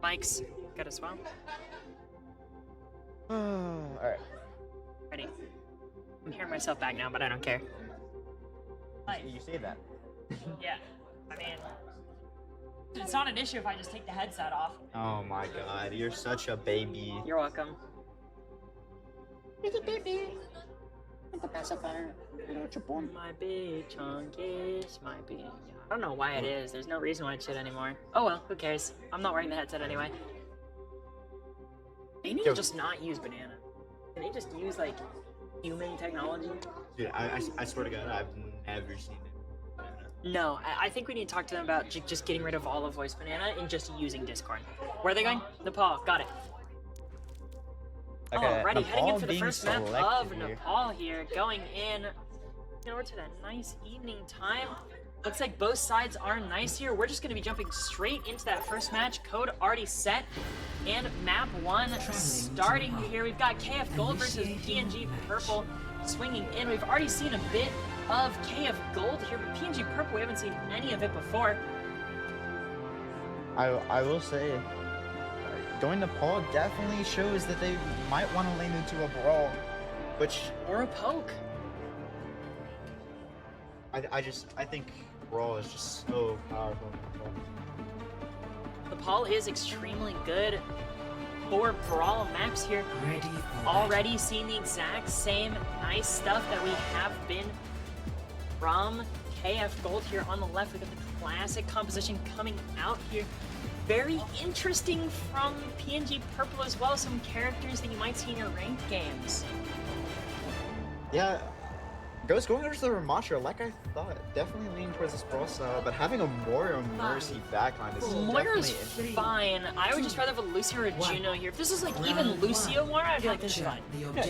Speaker 2: Mike's good as well.
Speaker 1: Alright.
Speaker 2: Ready. I'm hearing myself back now, but I don't care.
Speaker 1: You say that.
Speaker 2: Yeah. I mean, it's not an issue if I just take the headset off.
Speaker 1: Oh my god, you're such a baby.
Speaker 2: You're welcome. My big chunkies, my big. I don't know why it is. There's no reason why it should anymore. Oh well, who cares? I'm not wearing the headset anyway. They need to just not use banana. Can they just use like human technology?
Speaker 1: Dude, I swear to God, I've never seen it.
Speaker 2: No, I think we need to talk to them about just getting rid of all of voice banana and just using Discord. Where are they going? Nepal. Got it.
Speaker 1: Okay,
Speaker 2: Alrighty, heading in
Speaker 1: Nepal
Speaker 2: for the
Speaker 1: being
Speaker 2: first map of
Speaker 1: selected here.
Speaker 2: Nepal here, going in over to that nice evening time. Looks like both sides are nice here. We're just going to be jumping straight into that first match. Code already set. And map 1 starting here. We've got KF Gold versus PNG Purple swinging in. We've already seen a bit of KF Gold here, but PNG Purple, we haven't seen any of it before.
Speaker 1: I will say, going to Paul definitely shows that they might want to lean into a brawl, which
Speaker 2: Or a poke.
Speaker 1: I think brawl is just so powerful.
Speaker 2: Nepal is extremely good for brawl maps here.
Speaker 3: Ready for
Speaker 2: Already seeing the exact same nice stuff that we have been from KF Gold here on the left. We've got the classic composition coming out here. Very interesting from PNG Purple as well. Some characters that you might see in your ranked games.
Speaker 1: Yeah, going over to the Ramatra, like I thought, definitely leaning towards this brawl style, but having a Moira Mercy backline is
Speaker 2: Moira's
Speaker 1: definitely interesting.
Speaker 2: fine. I would just rather have a Lucio or a Juno here. If this is like even Lucio Moira, I'd be like, this is fine.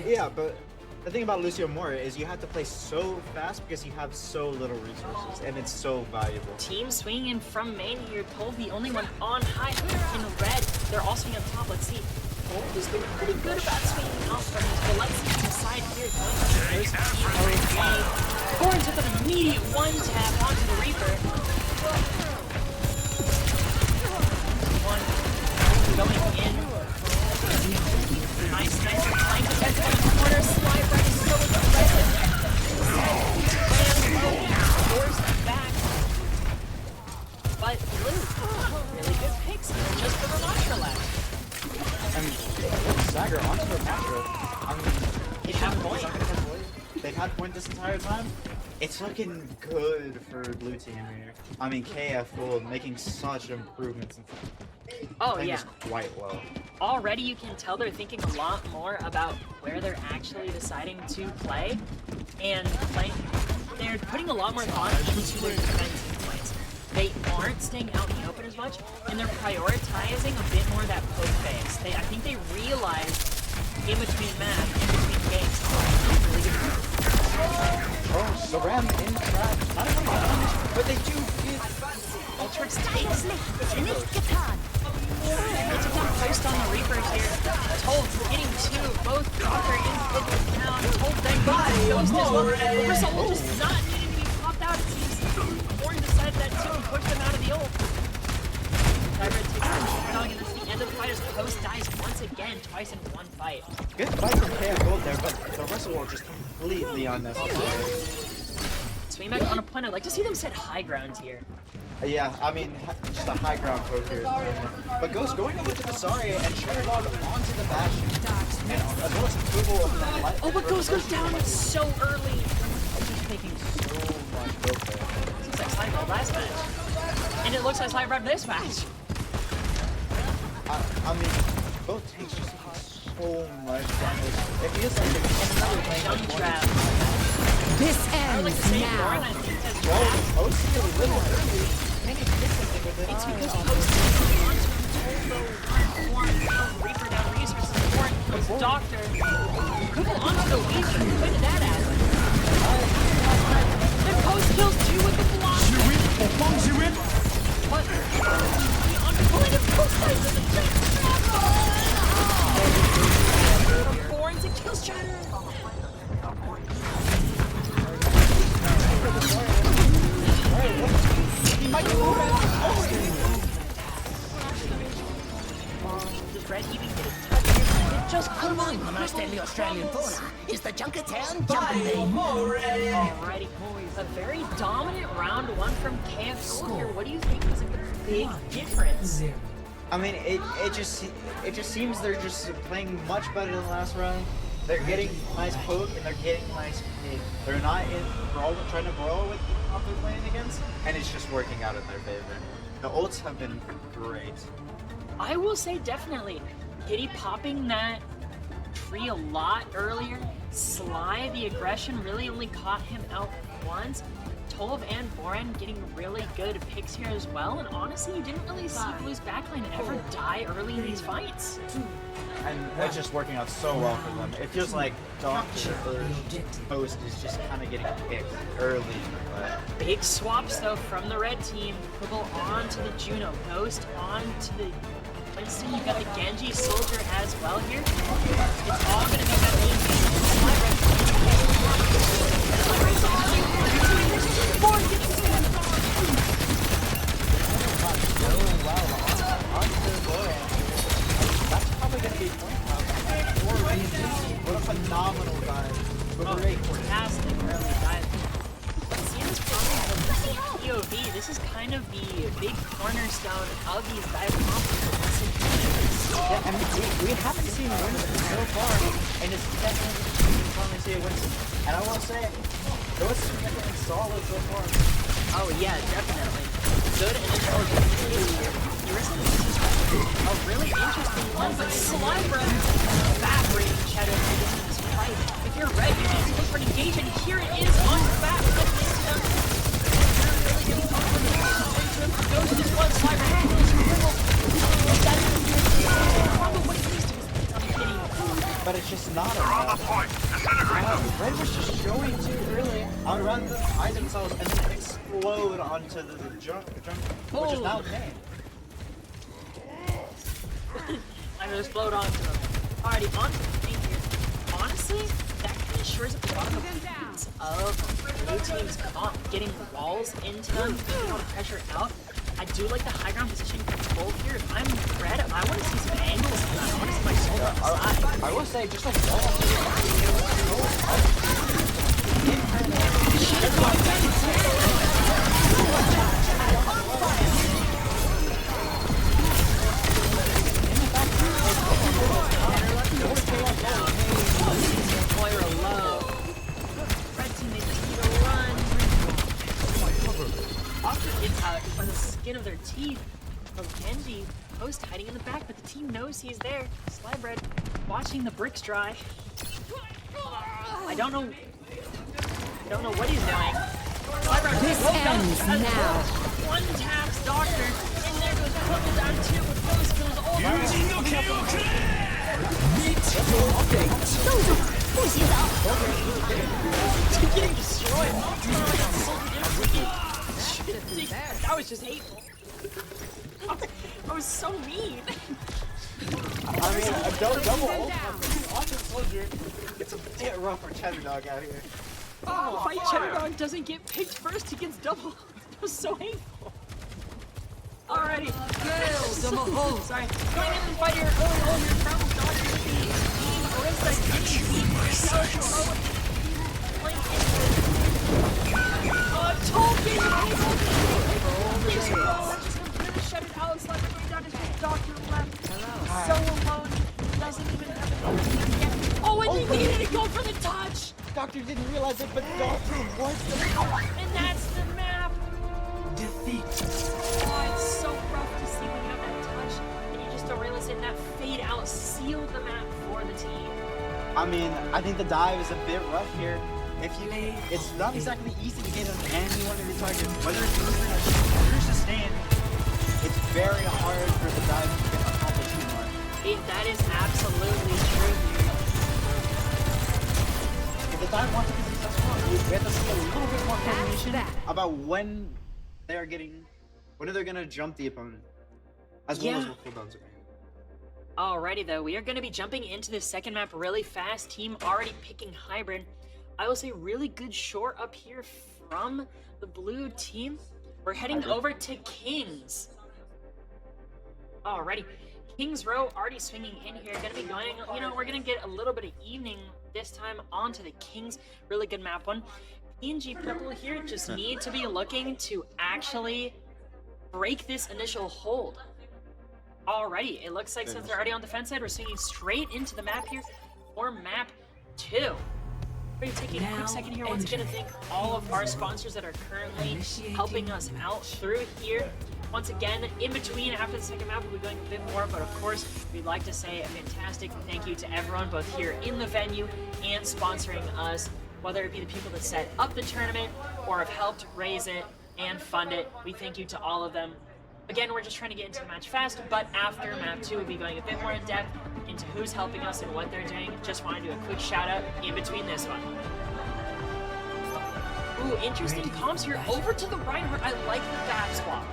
Speaker 1: Yeah, but the thing about Lucio Moira is you have to play so fast because you have so little resources, and it's so valuable.
Speaker 2: Team swinging in from main here. Cole, the only one on high in red. They're all swinging up top. Let's see. Cole has been pretty good about swinging out from this, but let's see the side here. Going took an immediate one tap onto the Reaper. One going in. Nice flank defense on the corner. Slide right into the red. Force back. But blue, really good picks just for Ramatra left.
Speaker 1: I mean, Stagger onto the Ramatra.
Speaker 2: They have point.
Speaker 1: They've had point this entire time. It's looking good for blue team here. I mean, KF Gold making such improvements.
Speaker 2: Oh
Speaker 1: Playing
Speaker 2: yeah.
Speaker 1: this quite well.
Speaker 2: Already you can tell they're thinking a lot more about where they're actually deciding to play and playing. They're putting a lot more thought into their defensive plays. They aren't staying out in the open as much, and they're prioritizing a bit more that poke phase. I think they realized in between map, in between games, really good.
Speaker 1: Oh, the Ram in trap. Not a punish, but they do get
Speaker 2: Ultrix takes it. It's a good post on the Reaper here. Told getting two, both Walker and Purple down. Told then goes as well. Reversal just not needing to be popped out, it seems. Warren decided that too and pushed him out of the ult. Cyber takes the dog, and that's the end of the fight as Post dies once again, twice in one fight.
Speaker 1: Good fight from KF Gold there, but the rest of the world just completely unnecessary.
Speaker 2: Swing back on a point. I'd like to see them set high ground here.
Speaker 1: Yeah, I mean, just a high ground poker. But Ghost going over to the Saria and Shredder Dog onto the Bastion. And as well as approval of that light.
Speaker 2: Oh, but Ghost goes down so early.
Speaker 1: Just making so much growth there.
Speaker 2: Looks like Slide last match. And it looks like Slide this match.
Speaker 1: I mean, both tanks just do so much damage. It feels like there's another lane
Speaker 2: Dumb
Speaker 1: like
Speaker 2: trap.
Speaker 5: This
Speaker 2: I would like to
Speaker 5: ends
Speaker 2: say Lauren,
Speaker 5: now.
Speaker 2: I think, has
Speaker 1: well,
Speaker 2: trapped.
Speaker 1: Post is a little early. Can he do something with it?
Speaker 2: It's because Post is onto him, Warren found Reaper down resources. Warren goes Doctor. Kugel onto the Weaver. Look at that ass. Then Post kills two with the block. What? Pulling him Post dies with the trap. Warren to kill Shatter. Does Red even get a touch here? Just come on.
Speaker 7: When I stand the Australian fauna, is the Junkertown jumping me?
Speaker 2: Alrighty, a very dominant round one from KF Gold here. What do you think is a big difference?
Speaker 1: I mean, it just seems they're just playing much better than last round. They're getting nice poke and they're getting nice pick. They're not trying to brawl with what they're playing against, and it's just working out in their favor. The ults have been great.
Speaker 2: I will say definitely, Kitty popping that tree a lot earlier. Sly, the aggression really only caught him out once. Tolv and Boran getting really good picks here as well. And honestly, you didn't really see Blue's backline ever die early in these fights.
Speaker 1: And it's just working out so well for them. It feels like Doctor Post is just kind of getting picked early in the play.
Speaker 2: Big swaps though from the red team. Kugel on to the Juno. Ghost on to the Winston. You've got the Genji Soldier as well here. It's all going to be that main game.
Speaker 1: That's probably going to be point out. What a phenomenal guy. Great
Speaker 2: Fantastic early dive. But seeing this POV, this is kind of the big cornerstone of these dive competitions.
Speaker 1: Yeah, and we haven't seen Winston so far, and it's definitely finally see a Winston. And I will say, those are definitely solid so far.
Speaker 2: Oh yeah, definitely. Good initial here. A really interesting one, but Slybra evaporating Shadow in this fight. If you're red, you need to look for an engagement. Here it is on your back. Goes to this one, Slybra
Speaker 1: But it's just not enough. Red was just showing too early. I would rather them hide themselves and then explode onto the jump, which is now game.
Speaker 2: I'm gonna explode onto them. Alrighty, onto the thing here. Honestly, that kind of shores up a lot of the points of blue team's comp, getting walls into them, getting all the pressure out. I do like the high ground position control here. If I'm red, I want to see some angles. I want to see my soul on the side.
Speaker 1: I will say, just a wall.
Speaker 2: Moira low. Red team, they just need to run. Often gets out by the skin of their teeth from Genji. Post hiding in the back, but the team knows he's there. Slybread watching the bricks dry. I don't know what he's doing. Slybread
Speaker 5: This ends now.
Speaker 2: One taps Doctor, and there goes Kugel down two with Ghost kills all getting destroyed. That was just hateful. That was so mean.
Speaker 1: I mean, a double ult on the soldier. It's a bit rough for Cheddar Dog out here.
Speaker 2: Oh, Fight Cheddar Dog doesn't get picked first, he gets double. That was so painful. Alrighty. Sorry. Going in the fight here early on here from Dodger with the team Orisa getting Tolkien! Just completely shut it out. Slider going down to his Doctor left. So alone. Doesn't even have it yet. Oh, and he needed to go for the touch!
Speaker 1: Doctor didn't realize it, but Doctor was the
Speaker 2: And that's the map!
Speaker 3: Defeat.
Speaker 2: Oh, it's so rough to see when you have that touch and you just don't realize it. And that fade out sealed the map for the team.
Speaker 1: I mean, I think the dive is a bit rough here. It's not exactly easy to get on any one of your targets. Whether it's movement or sustain, it's very hard for the dive to get accomplished anymore.
Speaker 2: That is absolutely true.
Speaker 1: If the dive wants to be successful, we have to see a little bit more coordination
Speaker 5: that.
Speaker 1: about when they're gonna jump the opponent, as well as what cooldowns are.
Speaker 2: Alrighty though, we are going to be jumping into the second map really fast. Team already picking Hybrid. I will say really good short up here from the blue team. We're heading over to Kings. Alrighty. Kings Row already swinging in here. Gonna be going, we're gonna get a little bit of evening this time onto the Kings. Really good map one. PNG Purple here just need to be looking to actually break this initial hold. Alrighty, it looks like since they're already on the defense side, we're swinging straight into the map here for map 2. We're taking a quick second here once again to thank all of our sponsors that are currently helping us out through here. Once again, in between, after the second map, we'll be going a bit more, but of course, we'd like to say a fantastic thank you to everyone, both here in the venue and sponsoring us, whether it be the people that set up the tournament or have helped raise it and fund it. We thank you to all of them. Again, we're just trying to get into the match fast, but after map 2, we'll be going a bit more in depth into who's helping us and what they're doing. Just want to do a quick shout out in between this one. Ooh, interesting comps here. Over to the Reinhardt. I like the back swap.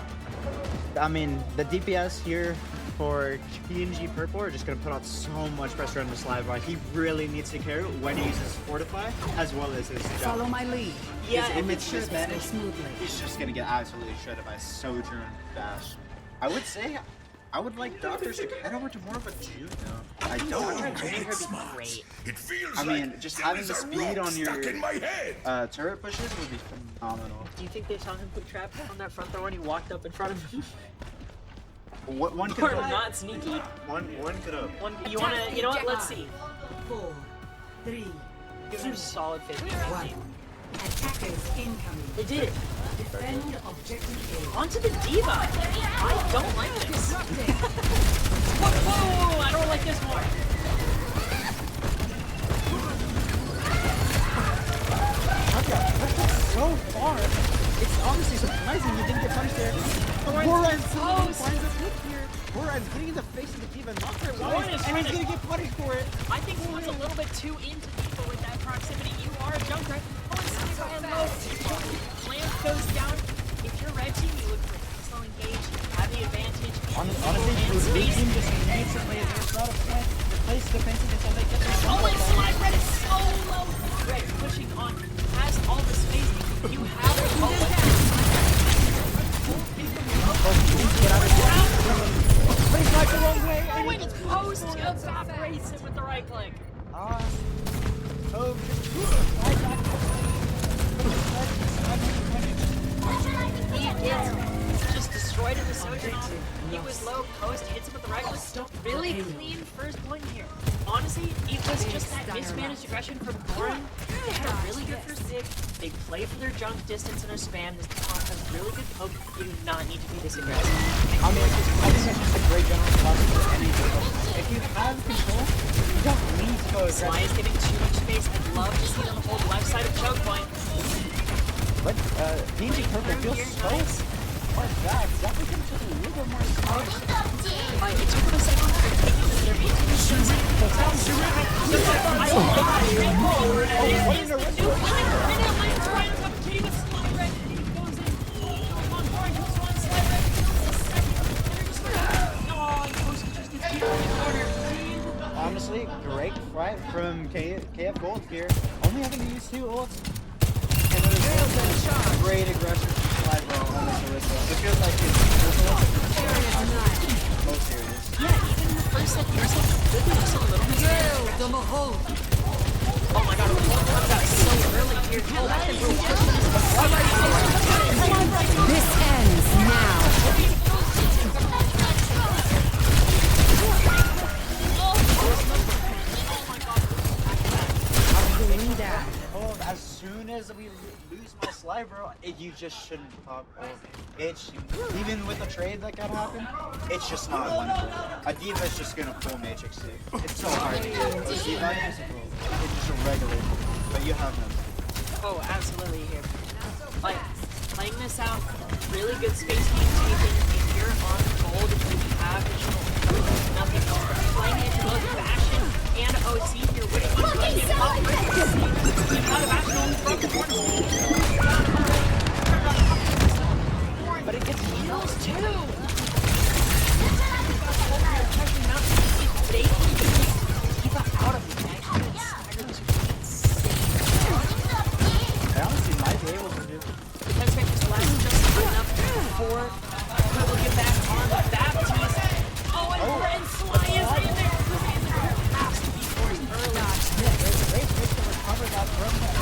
Speaker 1: I mean, the DPS here for PNG Purple are just going to put out so much pressure on this live bar. He really needs to care when he uses Fortify as well as his jump.
Speaker 5: Follow my lead.
Speaker 2: Yeah,
Speaker 1: if it's mismanaged,
Speaker 5: smoothly.
Speaker 1: he's just going to get absolutely shredded by Sojourn Dash. I would say I would like Doctors to head over to more of a June though. I don't.
Speaker 2: Great.
Speaker 4: It feels
Speaker 1: I mean,
Speaker 4: like
Speaker 1: just
Speaker 4: there
Speaker 1: having
Speaker 4: is
Speaker 1: the
Speaker 4: a
Speaker 1: speed
Speaker 4: rock
Speaker 1: on your
Speaker 4: stuck in my head.
Speaker 1: turret pushes would be phenomenal.
Speaker 2: Do you think they saw him put trap on that front door when he walked up in front of him?
Speaker 1: One
Speaker 2: Or
Speaker 1: could
Speaker 2: not sneaky.
Speaker 1: one could have.
Speaker 2: You know what? Let's see.
Speaker 5: 4, 3,
Speaker 2: Give him a solid 50.
Speaker 5: 1. Attackers incoming.
Speaker 2: They did it.
Speaker 5: Defend objective A.
Speaker 2: Onto the Diva. I don't like this. Whoa, I don't like this more.
Speaker 1: So far, it's honestly surprising he didn't get punched there. Boran's finds a hit here. Boran's getting in the face of the Diva, not for
Speaker 2: Boran
Speaker 1: once,
Speaker 2: is
Speaker 1: and he's
Speaker 2: trying to-
Speaker 1: gonna get punished for it.
Speaker 2: I think he was a little bit too into Diva with that proximity. You are a Junkrat. Oh, and Diva and low. Lance goes down. If you're red team, you look for slow engage, have the advantage.
Speaker 1: Honestly, the blue team just needs to play their style of play. Place defensive until they get their
Speaker 2: Oh, and Slide Red is so low. Red pushing on, has all the space. You have it.
Speaker 1: But he's like the wrong way.
Speaker 2: Oh, and it's post evaporates it with the right click. He is just destroyed in the Sojourn. He was low post, hits him with the right click. Really clean first point here. Honestly, it was just that mismanaged aggression from Boran. They had a really good first pick. They play for their junk distance and their spam. This comp has really good poke. You do not need to be this aggressive.
Speaker 1: I mean, I think that's just a great general philosophy for any people. If you have control, you don't need to go
Speaker 2: Sly
Speaker 1: aggressive.
Speaker 2: is giving too much space. I'd love to see them hold left side of choke point.
Speaker 1: But PNG Purple feels so far back. Definitely could have taken a little bit more time.
Speaker 2: It took them a second to take their beat. I like that. It is the new player. And it lands right on top of Kitty with Slide Red. He goes in. Come on, Boran comes on. Slide Red kills the second. And they're just like, oh, he posted just the deep in the corner.
Speaker 1: Honestly, great fight from KF Gold here. Only having to use 2 ults.
Speaker 8: great aggressive slide bro on this Melissa. It feels like it's most serious.
Speaker 2: Yeah, even in the first set, yours looked good, just a little bit. Oh my god, what comes out so early here? Oh, that can go
Speaker 5: This ends now.
Speaker 8: As soon as we lose my slide, bro, you just shouldn't pop. It's even with the trade that can happen, it's just not winnable. A diva is just gonna pull Matrix 6. It's so hard to get. It's diva is it's just a regular, but you have no.
Speaker 2: Oh, absolutely here. Like, playing this out, really good space being taken. If you're on gold, if you have nothing else. Playing it in both fashion and OC here, what it means to get up. You have a fashion only from the corner. But it gets heals too. They can keep out of the match.
Speaker 8: I honestly might be able to do.
Speaker 2: The Pentagon just lasts just enough for people to get back on the Baptiste. Oh, and Sly is in there. Has to be forced early.
Speaker 8: There's a great way to recover that from that.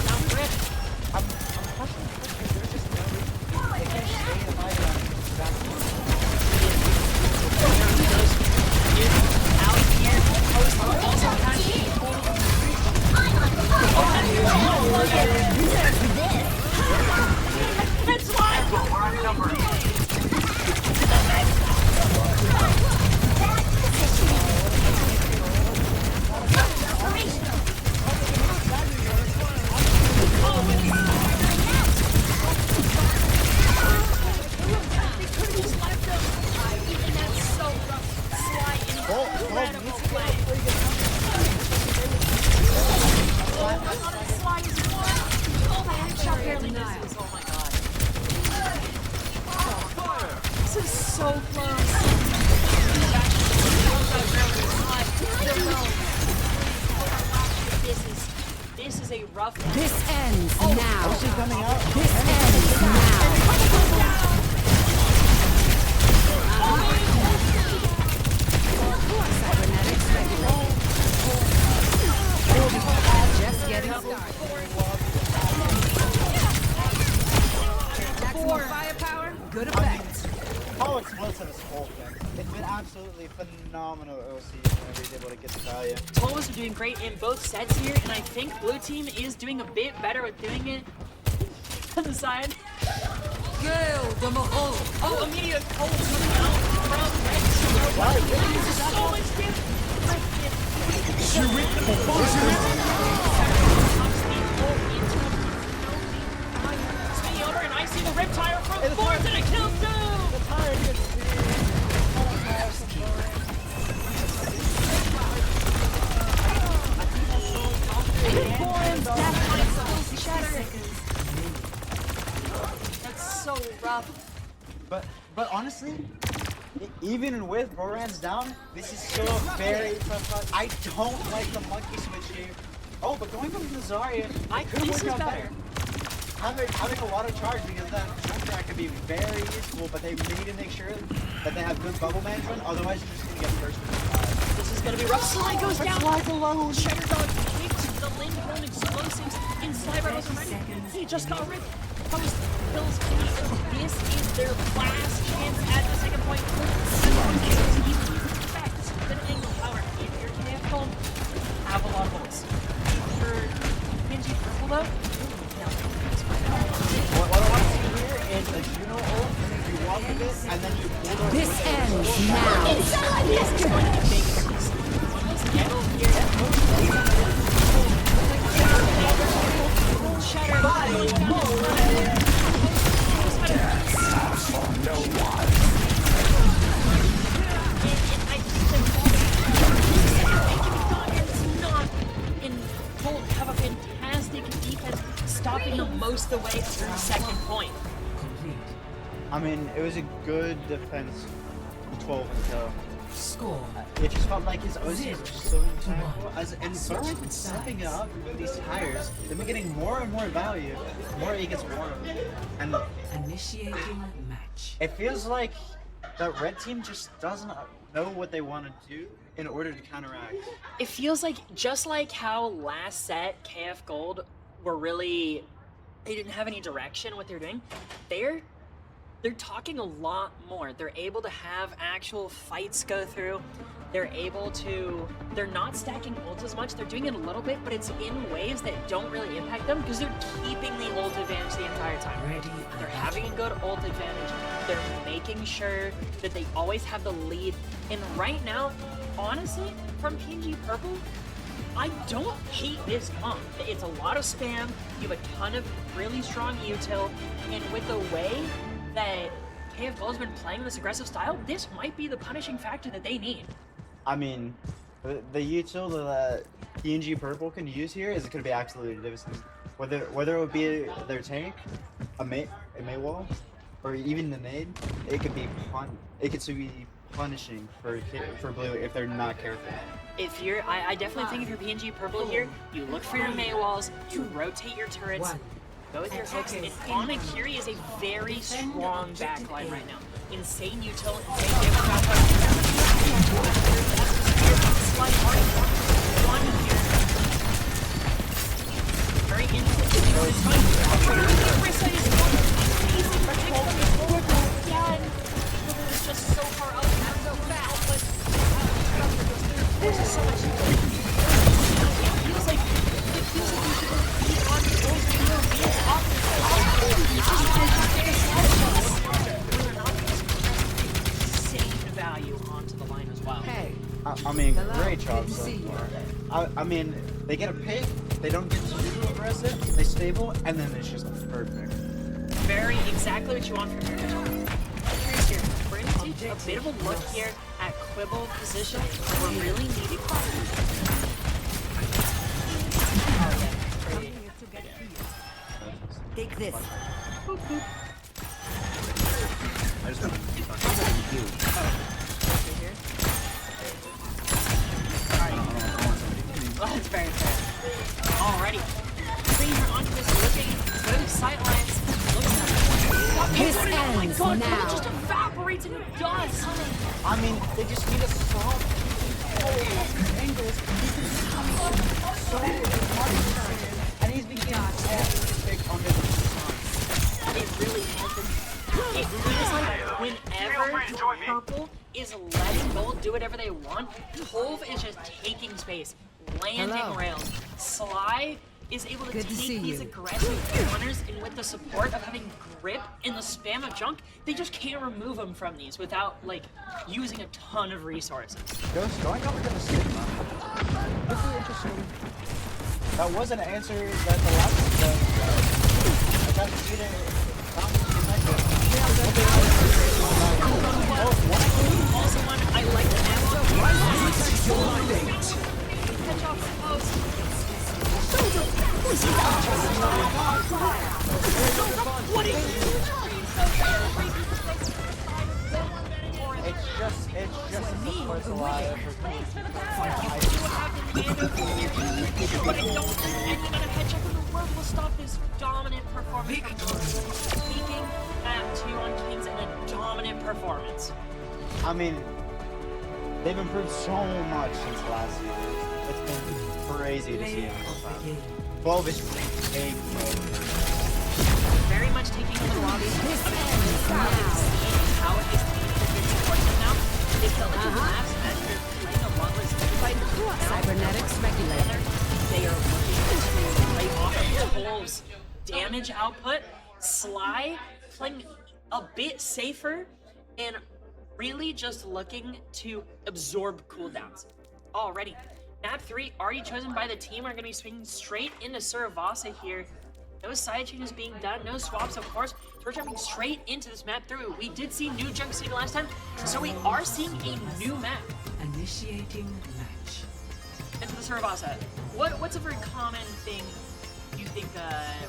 Speaker 2: Now, Britt.
Speaker 8: I'm pushing because there's just no reason. They can't stay in my back.
Speaker 2: Out here, Post also has It's live! This is so close. This is a rough one.
Speaker 5: This ends now.
Speaker 8: Is she coming out?
Speaker 5: This ends now. Cybernetics regulated. Just getting started. Maximum firepower, good effect.
Speaker 8: How explosive is whole thing? It's been absolutely phenomenal OC whenever he's able to get the value.
Speaker 2: Tolos are doing great in both sets here, and I think blue team is doing a bit better with doing it on the side. Oh, immediate cold coming out from red team. This is so much damage. Spinning over, and I see the rip tire from fourth, and it kills two.
Speaker 8: The tire gets
Speaker 2: That's so rough.
Speaker 8: But honestly, even with Boran's down, this is still a very tough fight. I don't like the monkey switch here. Oh, but going from Nazaria, I could
Speaker 2: This
Speaker 8: work
Speaker 2: is
Speaker 8: out
Speaker 2: better.
Speaker 8: Having a lot of charge because that jump track could be very useful, but they need to make sure that they have good bubble management, otherwise you're just gonna get first.
Speaker 2: This is gonna be rough. Sly goes down.
Speaker 8: Slide alone.
Speaker 2: Cheddar Dog takes the Lindholm explosives in Sly right already. He just got ripped. Post kills Kenny. This is their last chance at the second point. Effects. Good angle power. If you're careful, have a lot of bullets. For Genji purple though, no.
Speaker 8: What I want to see here is a Juno ult, you walk a bit, and then you pull the
Speaker 5: This ends now.
Speaker 2: This is going to be big. Have a fantastic defense, stopping them most of the way through second point.
Speaker 8: I mean, it was a good defense 12 until
Speaker 3: Score.
Speaker 8: It just felt like his OCs
Speaker 3: Zero
Speaker 8: were so
Speaker 3: to
Speaker 8: impactful.
Speaker 3: one.
Speaker 8: And Garland was stepping it up with these hires. They've been getting more and more value. The more he gets more. And
Speaker 3: Initiating match.
Speaker 8: it feels like the red team just doesn't know what they want to do in order to counteract.
Speaker 2: It feels like just like how last set KF Gold were really, they didn't have any direction what they're doing. They're talking a lot more. They're able to have actual fights go through. They're not stacking ults as much. They're doing it a little bit, but it's in ways that don't really impact them because they're keeping the ult advantage the entire time.
Speaker 3: Ready.
Speaker 2: They're having a good ult advantage. They're making sure that they always have the lead. And right now, honestly, from PNG Purple, I don't hate this comp. It's a lot of spam. You have a ton of really strong util, and with the way that KF Gold's been playing this aggressive style, this might be the punishing factor that they need.
Speaker 8: I mean, the util that PNG Purple can use here is going to be absolutely devastating. Whether it would be their tank, a May wall, or even the nade, it could be punishing for blue if they're not careful.
Speaker 2: If you're, I definitely think if you're PNG Purple here, you look for your May walls, you rotate your turrets, go with your hooks, and Onakiri is a very strong backline right now. Insane util, insane one here. Very interesting. Rissa is one amazing particular again. It's just so far out and so fast, but there's just so much. It feels like we should be on the old video off insane value onto the line as well.
Speaker 3: Hey.
Speaker 8: I mean, great job so far. I mean, they get a pick, they don't get too aggressive, they stable, and then it's just perfect.
Speaker 2: Very exactly what you want from your Here's here. We're going to take a bit of a look here at Quibble position. We're really needing
Speaker 5: Take this.
Speaker 8: I just got
Speaker 2: Well, that's very fair. Alrighty. Freezer onto this looking good sightlines.
Speaker 5: This
Speaker 2: Oh my
Speaker 5: ends
Speaker 2: god,
Speaker 5: now.
Speaker 2: it just evaporates into dust.
Speaker 8: I mean, they just need a soft angles. So and he's been getting every pick under the sun.
Speaker 2: It really has been. It feels like whenever Purple is letting Gold do whatever they want, Tove is just taking space, landing
Speaker 3: Hello.
Speaker 2: rails. Sly is able to
Speaker 3: Good to see
Speaker 2: take these
Speaker 3: you.
Speaker 2: aggressive corners, and with the support of having grip and the spam of junk, they just can't remove them from these without like using a ton of resources.
Speaker 8: Ghost going over to the Sigma. This is interesting. That was an answer that the last I tried to see it.
Speaker 2: Also, one I like the catch off the post. What is
Speaker 8: It's just the first alive.
Speaker 2: But I don't think any amount of head check in the world will stop this dominant performance from Speaking at 2 on Kings and a dominant performance.
Speaker 8: I mean, they've improved so much since last year. It's been crazy to see them. 12 is big.
Speaker 2: Very much taking over the lobby.
Speaker 5: This ends now.
Speaker 2: How it is being supported now. It felt like the last match they're playing a longless fight.
Speaker 5: Cybernetics regulator.
Speaker 2: They are looking to play off of Wolves' damage output. Sly playing a bit safer and really just looking to absorb cooldowns. Already. Map 3 already chosen by the team are going to be swinging straight into Suravasa here. No side changes being done, no swaps of course. So we're jumping straight into this map through. We did see new junk city last time, so we are seeing a new map.
Speaker 3: Initiating match.
Speaker 2: Into the Suravasa. What's a very common thing you think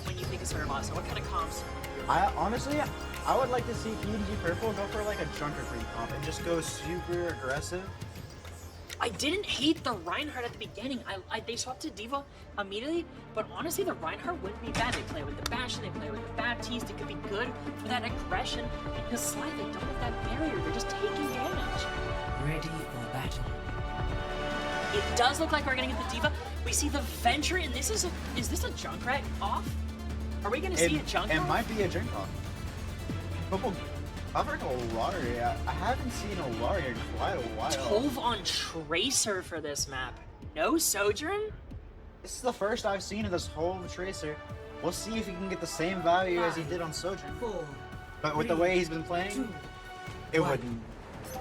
Speaker 2: when you think of Cervasa? What kind of comps?
Speaker 8: I honestly, I would like to see PNG Purple go for like a Junker free comp and just go super aggressive.
Speaker 2: I didn't hate the Reinhardt at the beginning. They swapped to Diva immediately, but honestly, the Reinhardt wouldn't be bad. They play with the Bastion, they play with the Baptiste. It could be good for that aggression because Sly, they don't have that barrier. They're just taking damage.
Speaker 3: Ready for battle.
Speaker 2: It does look like we're gonna get the Diva. We see the Venture, and is this a Junkrat off? Are we gonna see a Junkrat?
Speaker 8: It might be a Junk off. Purple covering Olaria. I haven't seen Olaria in quite a while.
Speaker 2: Tove on Tracer for this map. No Sojourn?
Speaker 8: This is the first I've seen of this whole Tracer. We'll see if he can get the same value as he did on Sojourn. But with the way he's been playing, it wouldn't.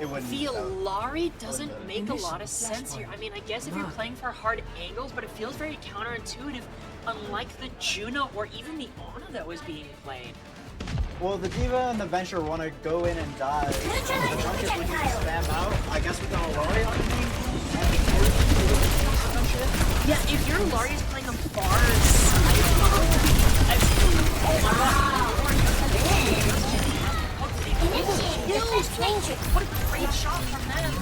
Speaker 2: The Alari doesn't make a lot of sense here. I mean, I guess if you're playing for hard angles, but it feels very counterintuitive, unlike the Juno or even the Ana that was being played.
Speaker 8: Well, the Diva and the Venture want to go in and die. The Junk is looking to spam out. I guess with the Alari on the team.
Speaker 2: Yeah, if your Alari is playing a far side, what a great shot from them.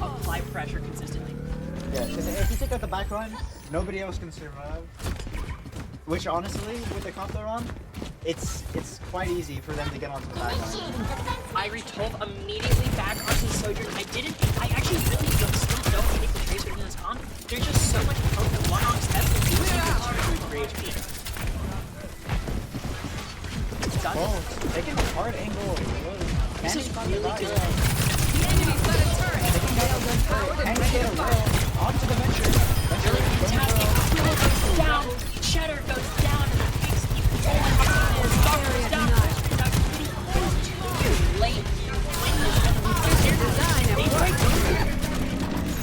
Speaker 2: Apply pressure consistently.
Speaker 8: Yeah, because if you take out the back line, nobody else can survive. Which honestly, with the comp they're on, it's quite easy for them to get onto the back line.
Speaker 2: I retove immediately back onto Sojourn. I actually really still don't think the Tracer in this comp. There's just so much health in one on step that you can 3 HP.
Speaker 8: Oh, taking a hard angle.
Speaker 2: This is really good.
Speaker 8: And get a rail onto the Venture.
Speaker 2: Really fantastic. Quill goes down. Cheddar goes down. And the pigs keep going. Doctor's down. Too late.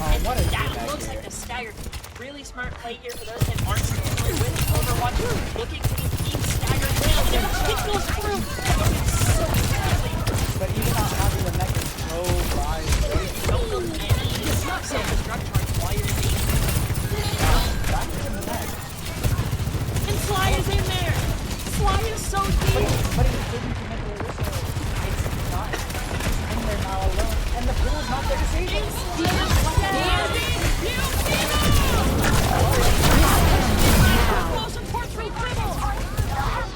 Speaker 2: And that looks like the stagger. Really smart play here for those that aren't familiar with Overwatch. Looking for the team stagger down. And it goes through. It's so easily.
Speaker 8: But even not having the mech is so wide.
Speaker 2: Don't know any self-destruct charge while you're in the
Speaker 8: Back to the mech.
Speaker 2: And Sly is in there! Sly is so deep!
Speaker 8: But he didn't commit the whistle. It's not. He's in there now alone. And the pool's not there to save him.
Speaker 2: Most important 3 dribbles!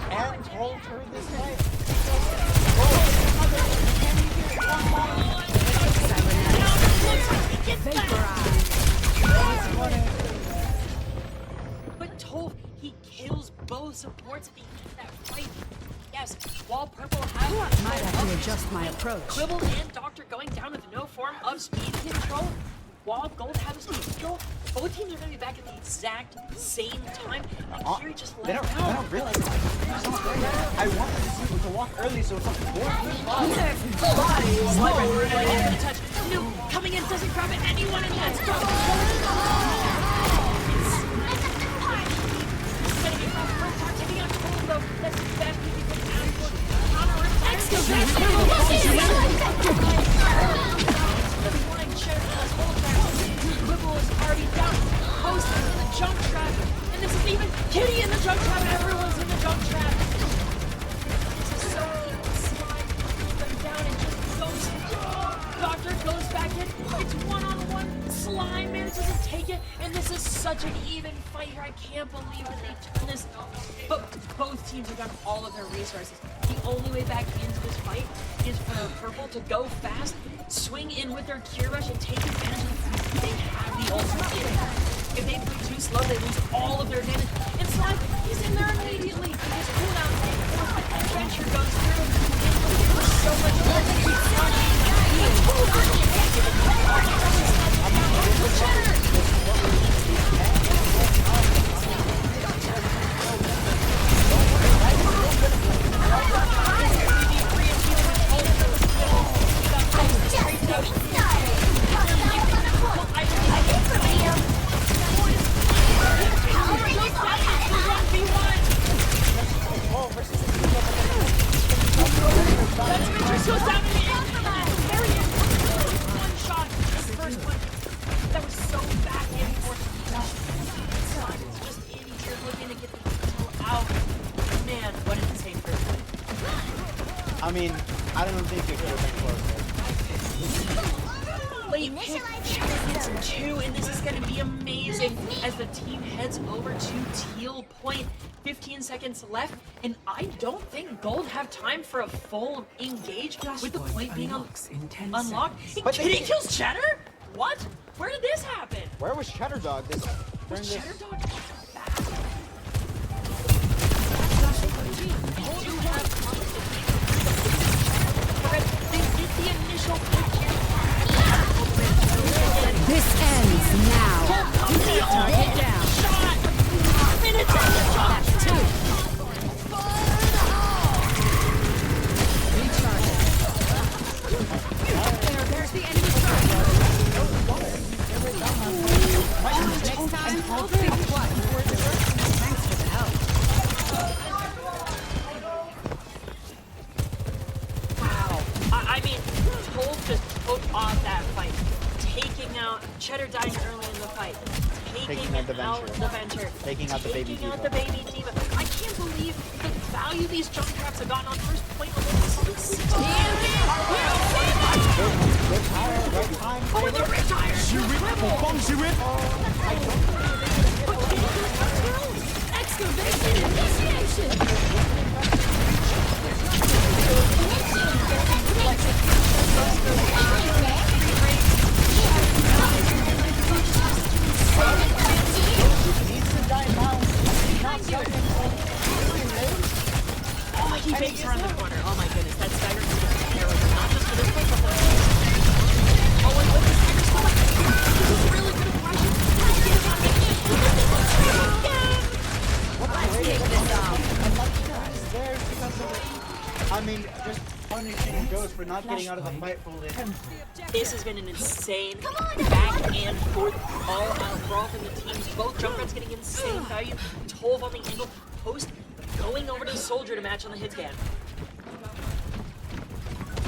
Speaker 8: And told her this fight.
Speaker 2: But Tove, he kills both supports at the end of that fight. Yes, while Purple has
Speaker 5: Might have to adjust my approach.
Speaker 2: Quibble and Doctor going down with no form of speed control, while Gold has speed control, both teams are going to be back at the exact same time, and Kiri just
Speaker 8: They
Speaker 2: left
Speaker 8: don't
Speaker 2: out.
Speaker 8: realize it. It's not there yet. I wanted to see to walk early, so it's like 4
Speaker 2: Touch. No, coming in doesn't grab it. Anyone in that spot. Taking out Cold though. That's exactly because Quibble is already down. Host in the jump trap. And this is even Kitty in the jump trap. Everyone's in the jump trap. This is so slide. Them down and just goes. Doctor goes back in. It's 1-on-1. Slime manages to take it. And this is such an even fight here. I can't believe that they turned this. But both teams have got all of their resources. The only way back into this fight is for Purple to go fast, swing in with their Cure Rush, and take advantage of the fact that they have the ultimate. If they play too slow, they lose all of their advantage. And Slime, he's in there immediately. His cooldown, Adventure goes through. And so much more.
Speaker 8: mean, I don't think it could have been closer.
Speaker 2: Late pick, Cheddar gets 2, and this is going to be amazing as the team heads over to Teal Point. 15 seconds left, and I don't think Gold have time for a full engage with the point being unlocked.
Speaker 8: But
Speaker 2: Kitty kills Cheddar? What? Where did this happen?
Speaker 8: Where was Cheddar Dog? This
Speaker 2: Was Cheddar Dog back? They did the initial pick here.
Speaker 5: This ends now. Target down.
Speaker 2: Shot! Minutes on the shot!
Speaker 5: There's the enemy turret. Next time, I'll pick one. Thanks for the help.
Speaker 2: Wow. I mean, Toll just took off that fight. Taking out Cheddar dying early in the fight. Taking
Speaker 8: out the
Speaker 2: out
Speaker 8: Venture.
Speaker 2: the Venture.
Speaker 8: Taking out the baby
Speaker 2: Taking out
Speaker 8: diva.
Speaker 2: the baby diva. I can't believe the value these jump traps have gotten on first point alone. Oh, and the retire!
Speaker 5: Excavation initiation.
Speaker 2: Oh, he bakes around the corner. Oh my goodness, that stagger is terrible. Not just for this one, but for the Oh, and with the stagger spot, this is really good aggression.
Speaker 5: Let's take this off.
Speaker 8: There because of I mean, just punishing Ghost for not getting out of the fight fully.
Speaker 2: This has been an insane back and forth, all out brawl from the teams. Both jump rats getting insane value. Tolv on the angle, Post going over to the Soldier to match on the hit scan.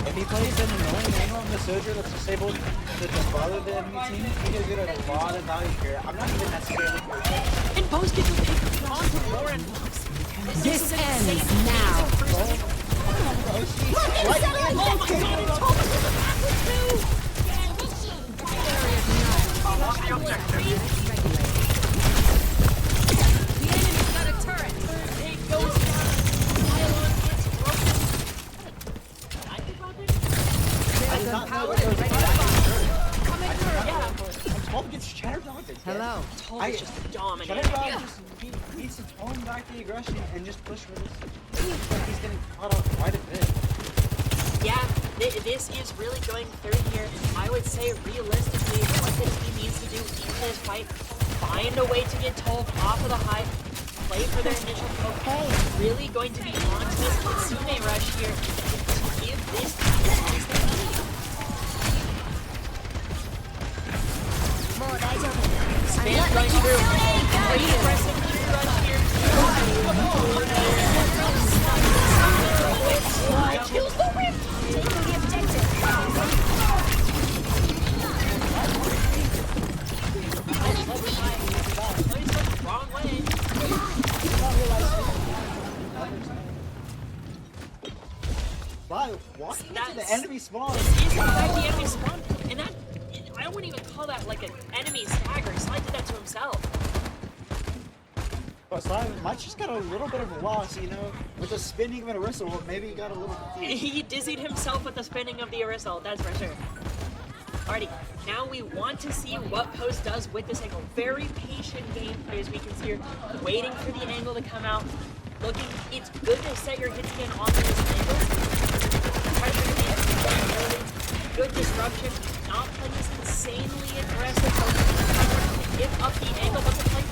Speaker 8: If he plays an annoying angle on the Soldier that's disabled to just bother the enemy team, he can get a lot of value here. I'm not even necessarily for
Speaker 2: And Post gets a pick onto Lauren.
Speaker 5: This ends now.
Speaker 2: Oh my god, and Tolv is in the back with 2!
Speaker 5: The enemy's got a turret.
Speaker 2: It goes down. Pylon gets broken. I think broken?
Speaker 5: There's some power in the coming through.
Speaker 2: Yeah.
Speaker 8: Tolv gets Cheddar Dog.
Speaker 5: Hello.
Speaker 2: Tolv is just dominating.
Speaker 8: Cheddar Dog just needs to tone back the aggression and just push for this. He's getting caught up quite a bit.
Speaker 2: Yeah, this is really going third here. I would say realistically, what the team needs to do in this fight, find a way to get Tolv off of the high, play for their initial poke. Really going to be on to this Kitsune rush here to give this team the chance they need. Spin going through. Pretty aggressive rush here. Kills the whip! Taking the objective. Wrong way.
Speaker 8: Wow, walking into the enemy spawn.
Speaker 2: This is in fact the enemy spawn, and that I wouldn't even call that like an enemy stagger. Slide did that to himself.
Speaker 8: But Simon might just got a little bit of a loss, you know, with the spinning of an Arissa. Well, maybe he got a little confused.
Speaker 2: He dizzied himself with the spinning of the Arisal, that's for sure. Alrighty, now we want to see what Post does with this angle. Very patient gameplay as we can see here, waiting for the angle to come out. Looking, it's good to set your hit scan on this angle. Try to bring it in, good disruption, not playing this insanely aggressive. Give up the angle, but the play.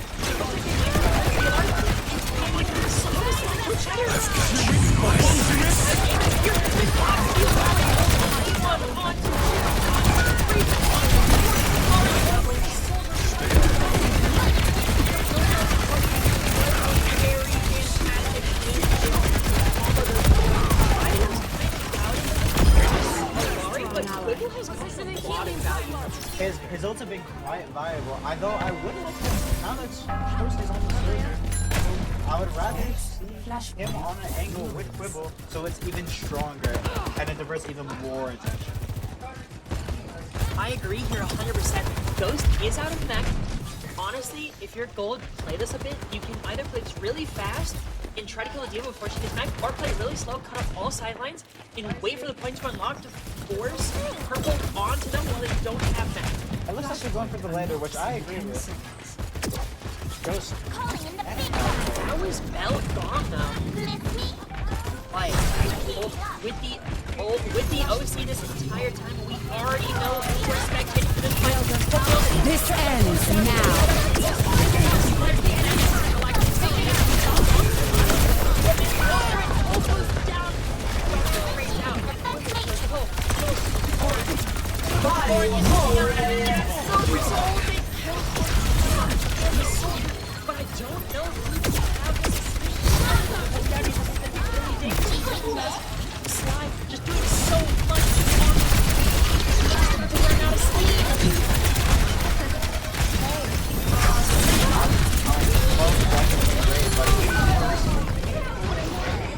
Speaker 8: His ults have been quite viable. Though I would like to, now that Post is on the server, I would rather see him on an angle with Quibble, so it's even stronger, and it diverts even more attention.
Speaker 9: I agree here 100%. Ghost is out of mech. Honestly, if you're gold, play this a bit. You can either play this really fast and try to kill a Diva before she gets mech, or play it really slow, cut off all sidelines, and wait for the point to unlock to force purple onto them while they don't have mech.
Speaker 8: It looks like they're going for the lander, which I agree with. Ghost.
Speaker 9: How is Bell gone though? Like, with the OC this entire time, we already know who we're spectating for this fight.
Speaker 5: This ends now.
Speaker 9: But I don't know who can have this slide, just doing so much to run out of sleep.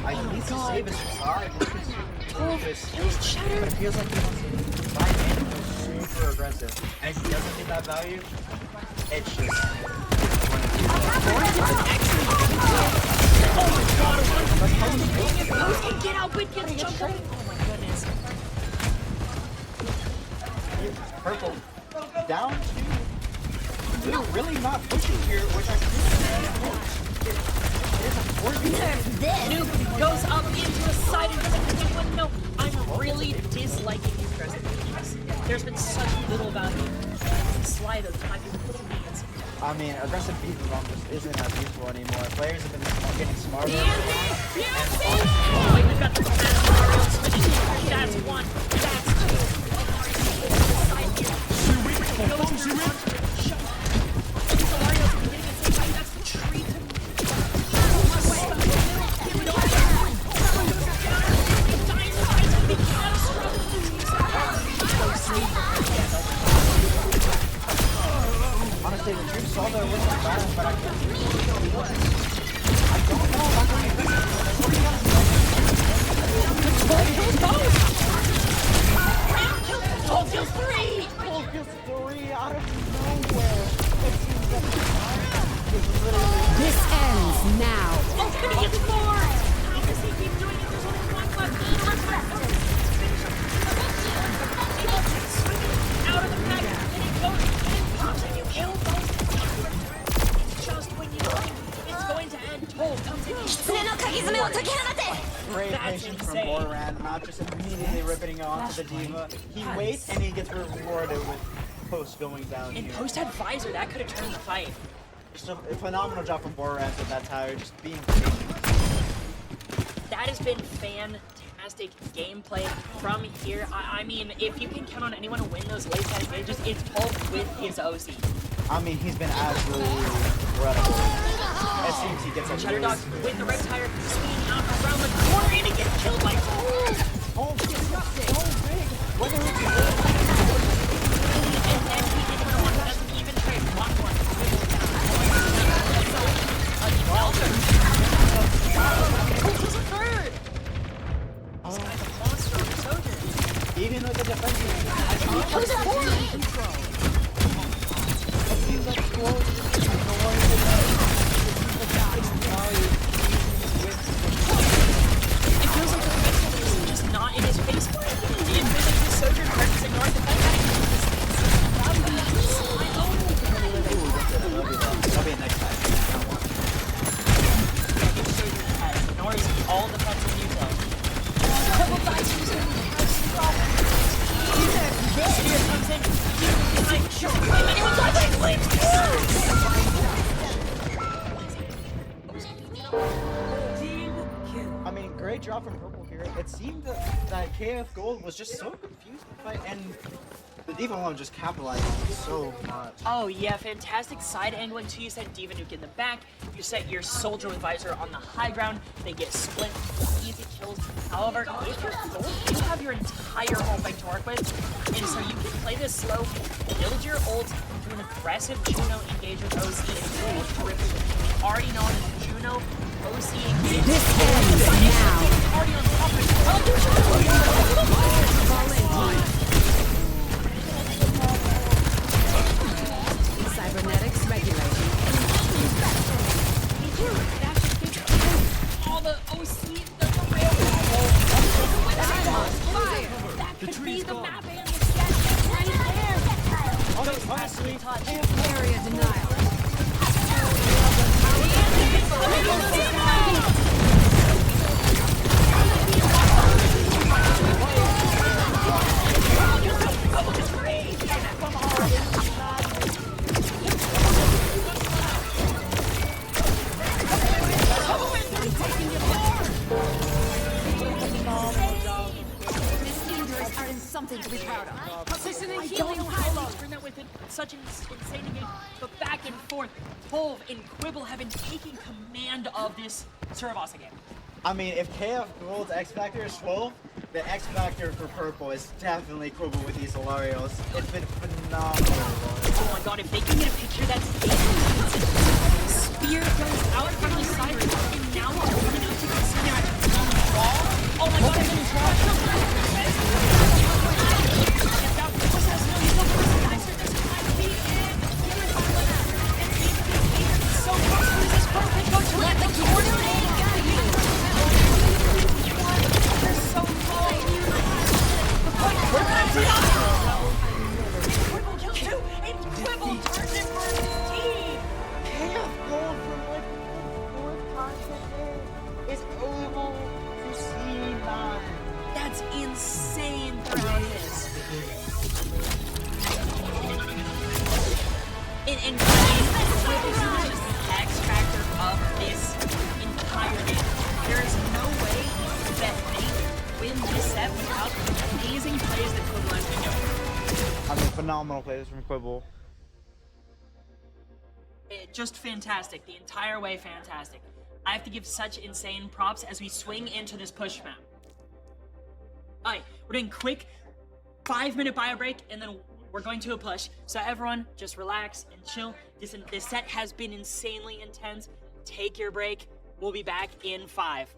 Speaker 8: I need to save his side. But it feels like he wants to buy in and go super aggressive. And if he doesn't get that value, it's just.
Speaker 9: Get out, but get jumped. Oh my goodness.
Speaker 8: Purple down two. They're really not pushing here, which I think is a
Speaker 9: Noob goes up into a side and doesn't get one. No, I'm really disliking these aggressive games. There's been such little value. Slide of my people pushing hands.
Speaker 8: I mean, aggressive beat bomb just isn't as useful anymore. Players have been getting smarter.
Speaker 9: Oh, we've got the fast Mario switching. That's one. That's two. Side here. Goes onto it. Shut. Mario's getting it same time. That's the tree to
Speaker 8: Honestly, the troops saw their win fast, but I don't know if I'm going to
Speaker 9: Gold kills three!
Speaker 8: Gold kills three out of nowhere.
Speaker 5: This ends now.
Speaker 9: Gold's gonna get four! Does he keep doing it? There's only one left. Out of the pack, and it goes and pops and you kill both. It's just when you think it's going to end. Toll comes in.
Speaker 8: Great
Speaker 9: That's
Speaker 8: patience from
Speaker 9: insane.
Speaker 8: Boran, not just immediately ripping it onto the Diva. He waits and he gets rewarded with Post going down
Speaker 9: And
Speaker 8: here.
Speaker 9: Post had Visor, that could have turned the fight.
Speaker 8: Just a phenomenal job from Boran with that tower, just being patient.
Speaker 9: That has been fantastic gameplay from here. I mean, if you can count on anyone to win those late side stages, it's Paul with his OC.
Speaker 8: I mean, he's been absolutely incredible. As soon as he gets a
Speaker 9: Cheddar Dog with the red tire swinging out around the corner and he gets killed by
Speaker 8: Oh, so big. What are we doing?
Speaker 9: And then he didn't want to even trade block one. This is a third. This guy's a monster on the soldier.
Speaker 8: Even with the defensive, it seems like
Speaker 9: It feels like the defensive is just not in his face. It feels like the sojourn purpose ignored the defense.
Speaker 8: that'll be a next time.
Speaker 9: Ignores all defensive util. Spear comes in. Anyone's like,
Speaker 8: I mean, great job from Purple here. It seemed that KF Gold was just so confused by, and the Diva one just capitalized on it so much.
Speaker 9: Oh yeah, fantastic side angling too. You set Diva Nuke in the back. You set your soldier with Visor on the high ground. They get split. Easy kills. However, if you're gold, you have your entire whole bank to work with. And so you can play this slow, build your ult, do an aggressive Juno engage with OC is terrific. We already know that Juno, OC engage.
Speaker 5: This ends now.
Speaker 9: Already on top of it.
Speaker 5: Cybernetics regulating.
Speaker 9: All the OC, the rail.
Speaker 5: Fire.
Speaker 9: That could be the map and the set right there.
Speaker 8: Honestly,
Speaker 5: Area denial. Misdemeanors are in something to be proud of. Positioning
Speaker 9: I don't
Speaker 5: healing
Speaker 9: know how
Speaker 5: pylon.
Speaker 9: they turned out with such an insane game, but back and forth, Tove and Quibble have been taking command of this Surabasa game.
Speaker 8: I mean, if KF Gold's X Factor is 12, the X Factor for Purple is definitely Quibble with these Hilarios. It's been phenomenal.
Speaker 9: Oh my god, if they can get a picture that's Spear goes out from the side, and now we're coming out to consider on the wall. Oh my god, and then so close to this perfect go to let the corner. They're so close. We're back to Quibble kills two, and Quibble turns it for his team.
Speaker 8: KF Gold for like the fourth time today is able to C9.
Speaker 9: That's insane throughout this. And Quibble is just the X factor of this entire game. There is no way that they win this set without the amazing plays that Quibble has been doing.
Speaker 8: I mean, phenomenal plays from Quibble.
Speaker 9: Just fantastic. The entire way fantastic. I have to give such insane props as we swing into this push map. Alright, we're doing quick 5-minute bio break and then we're going to a push. So everyone, just relax and chill. This set has been insanely intense. Take your break. We'll be back in 5.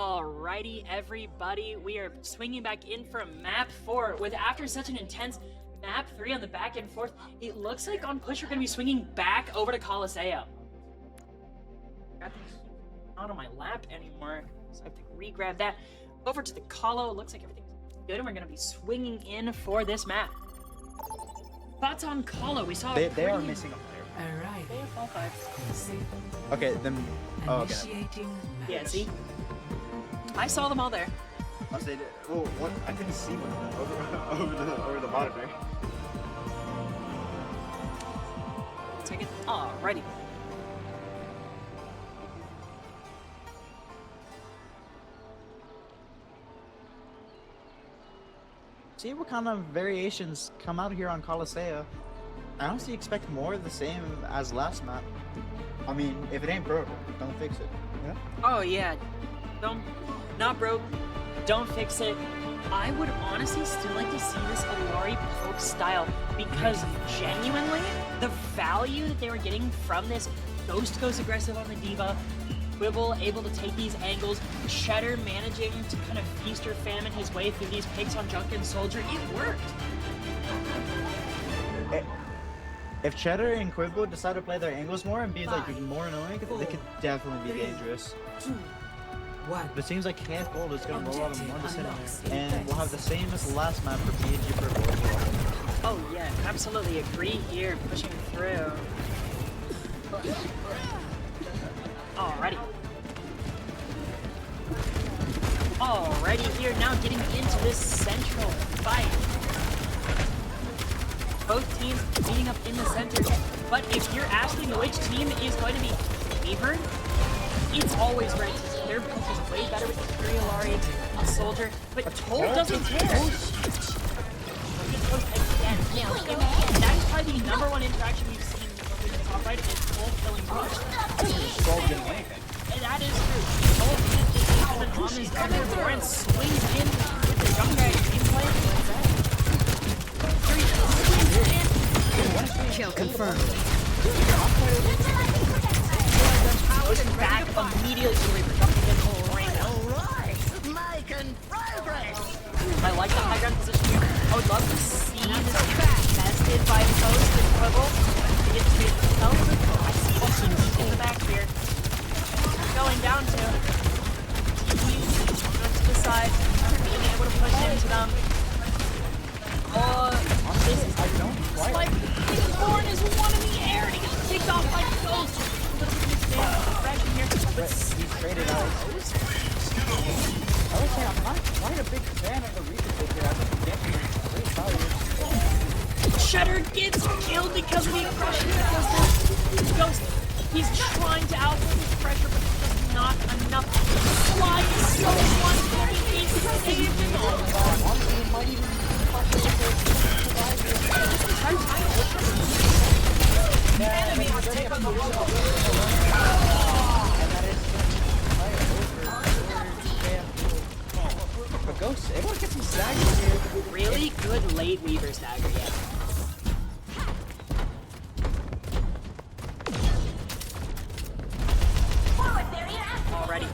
Speaker 9: Alrighty, everybody, we are swinging back in for map 4 with after such an intense map 3 on the back and forth. It looks like on push we're going to be swinging back over to Coliseum. Not on my lap anymore, so I have to re-grab that. Over to the Colo. Looks like everything's good, and we're going to be swinging in for this map. Thoughts on Colo? We saw
Speaker 8: They are missing a player.
Speaker 3: Arriving.
Speaker 8: Okay, then. Oh, okay.
Speaker 3: Initiating
Speaker 9: Yeah,
Speaker 3: match.
Speaker 9: see? I saw them all there.
Speaker 8: I said, well, what? I couldn't see one over the monitor.
Speaker 9: Take it. Alrighty.
Speaker 8: See what kind of variations come out here on Coliseum. I honestly expect more of the same as last map. I mean, if it ain't broke, don't fix it. Yeah.
Speaker 9: Oh yeah, not broke, don't fix it. I would honestly still like to see this Alari poke style because genuinely, the value that they were getting from this Ghost goes aggressive on the Diva, Quibble able to take these angles, Cheddar managing to kind of feast or famine his way through these picks on Junk and Soldier, it worked.
Speaker 8: If Cheddar and Quibble decide to play their angles more and be like more annoying, they could definitely be dangerous.
Speaker 3: 1.
Speaker 8: But it seems like KF Gold is gonna roll out of one
Speaker 3: Objective
Speaker 8: in there,
Speaker 3: unlocked.
Speaker 8: and we'll have the same as last map for PNG for Gold.
Speaker 9: Oh yeah, absolutely agree here, pushing through. Alrighty. Alrighty here, now getting into this central fight. Both teams meeting up in the center, but if you're asking which team is going to be favored, it's always Red Team. Their push is way better with Imperial Ari, a Soldier, but Toll doesn't care. Again, that is probably the number one interaction we've seen in the top right is Toll killing Rush. And that is true. Toll is on this cover and swings in with the jump guy gameplay.
Speaker 5: Kill confirmed.
Speaker 9: Goes back immediately to the Reaper, jumping in the ring.
Speaker 7: Alright, making progress.
Speaker 9: I like the high ground position here. I would love to see this bested by Ghost and Quibble. To get to help. I see the team in the back here. Going down to to the side, being able to push into them. This is like Born is one in the air and he gets kicked off by Ghost. A little bit of misdirection here, but
Speaker 8: He's traded out. I would say I'm not quite a big fan of the Reaper pick here. I think the game is great value.
Speaker 9: Cheddar gets killed because of the aggression because Ghost, he's trying to output his pressure, but it's just not enough. Fly is so one he's saved it all.
Speaker 8: Honestly, it might even be possible But Ghost, everyone gets some staggers here.
Speaker 9: Really good late Weaver stagger, yeah. Already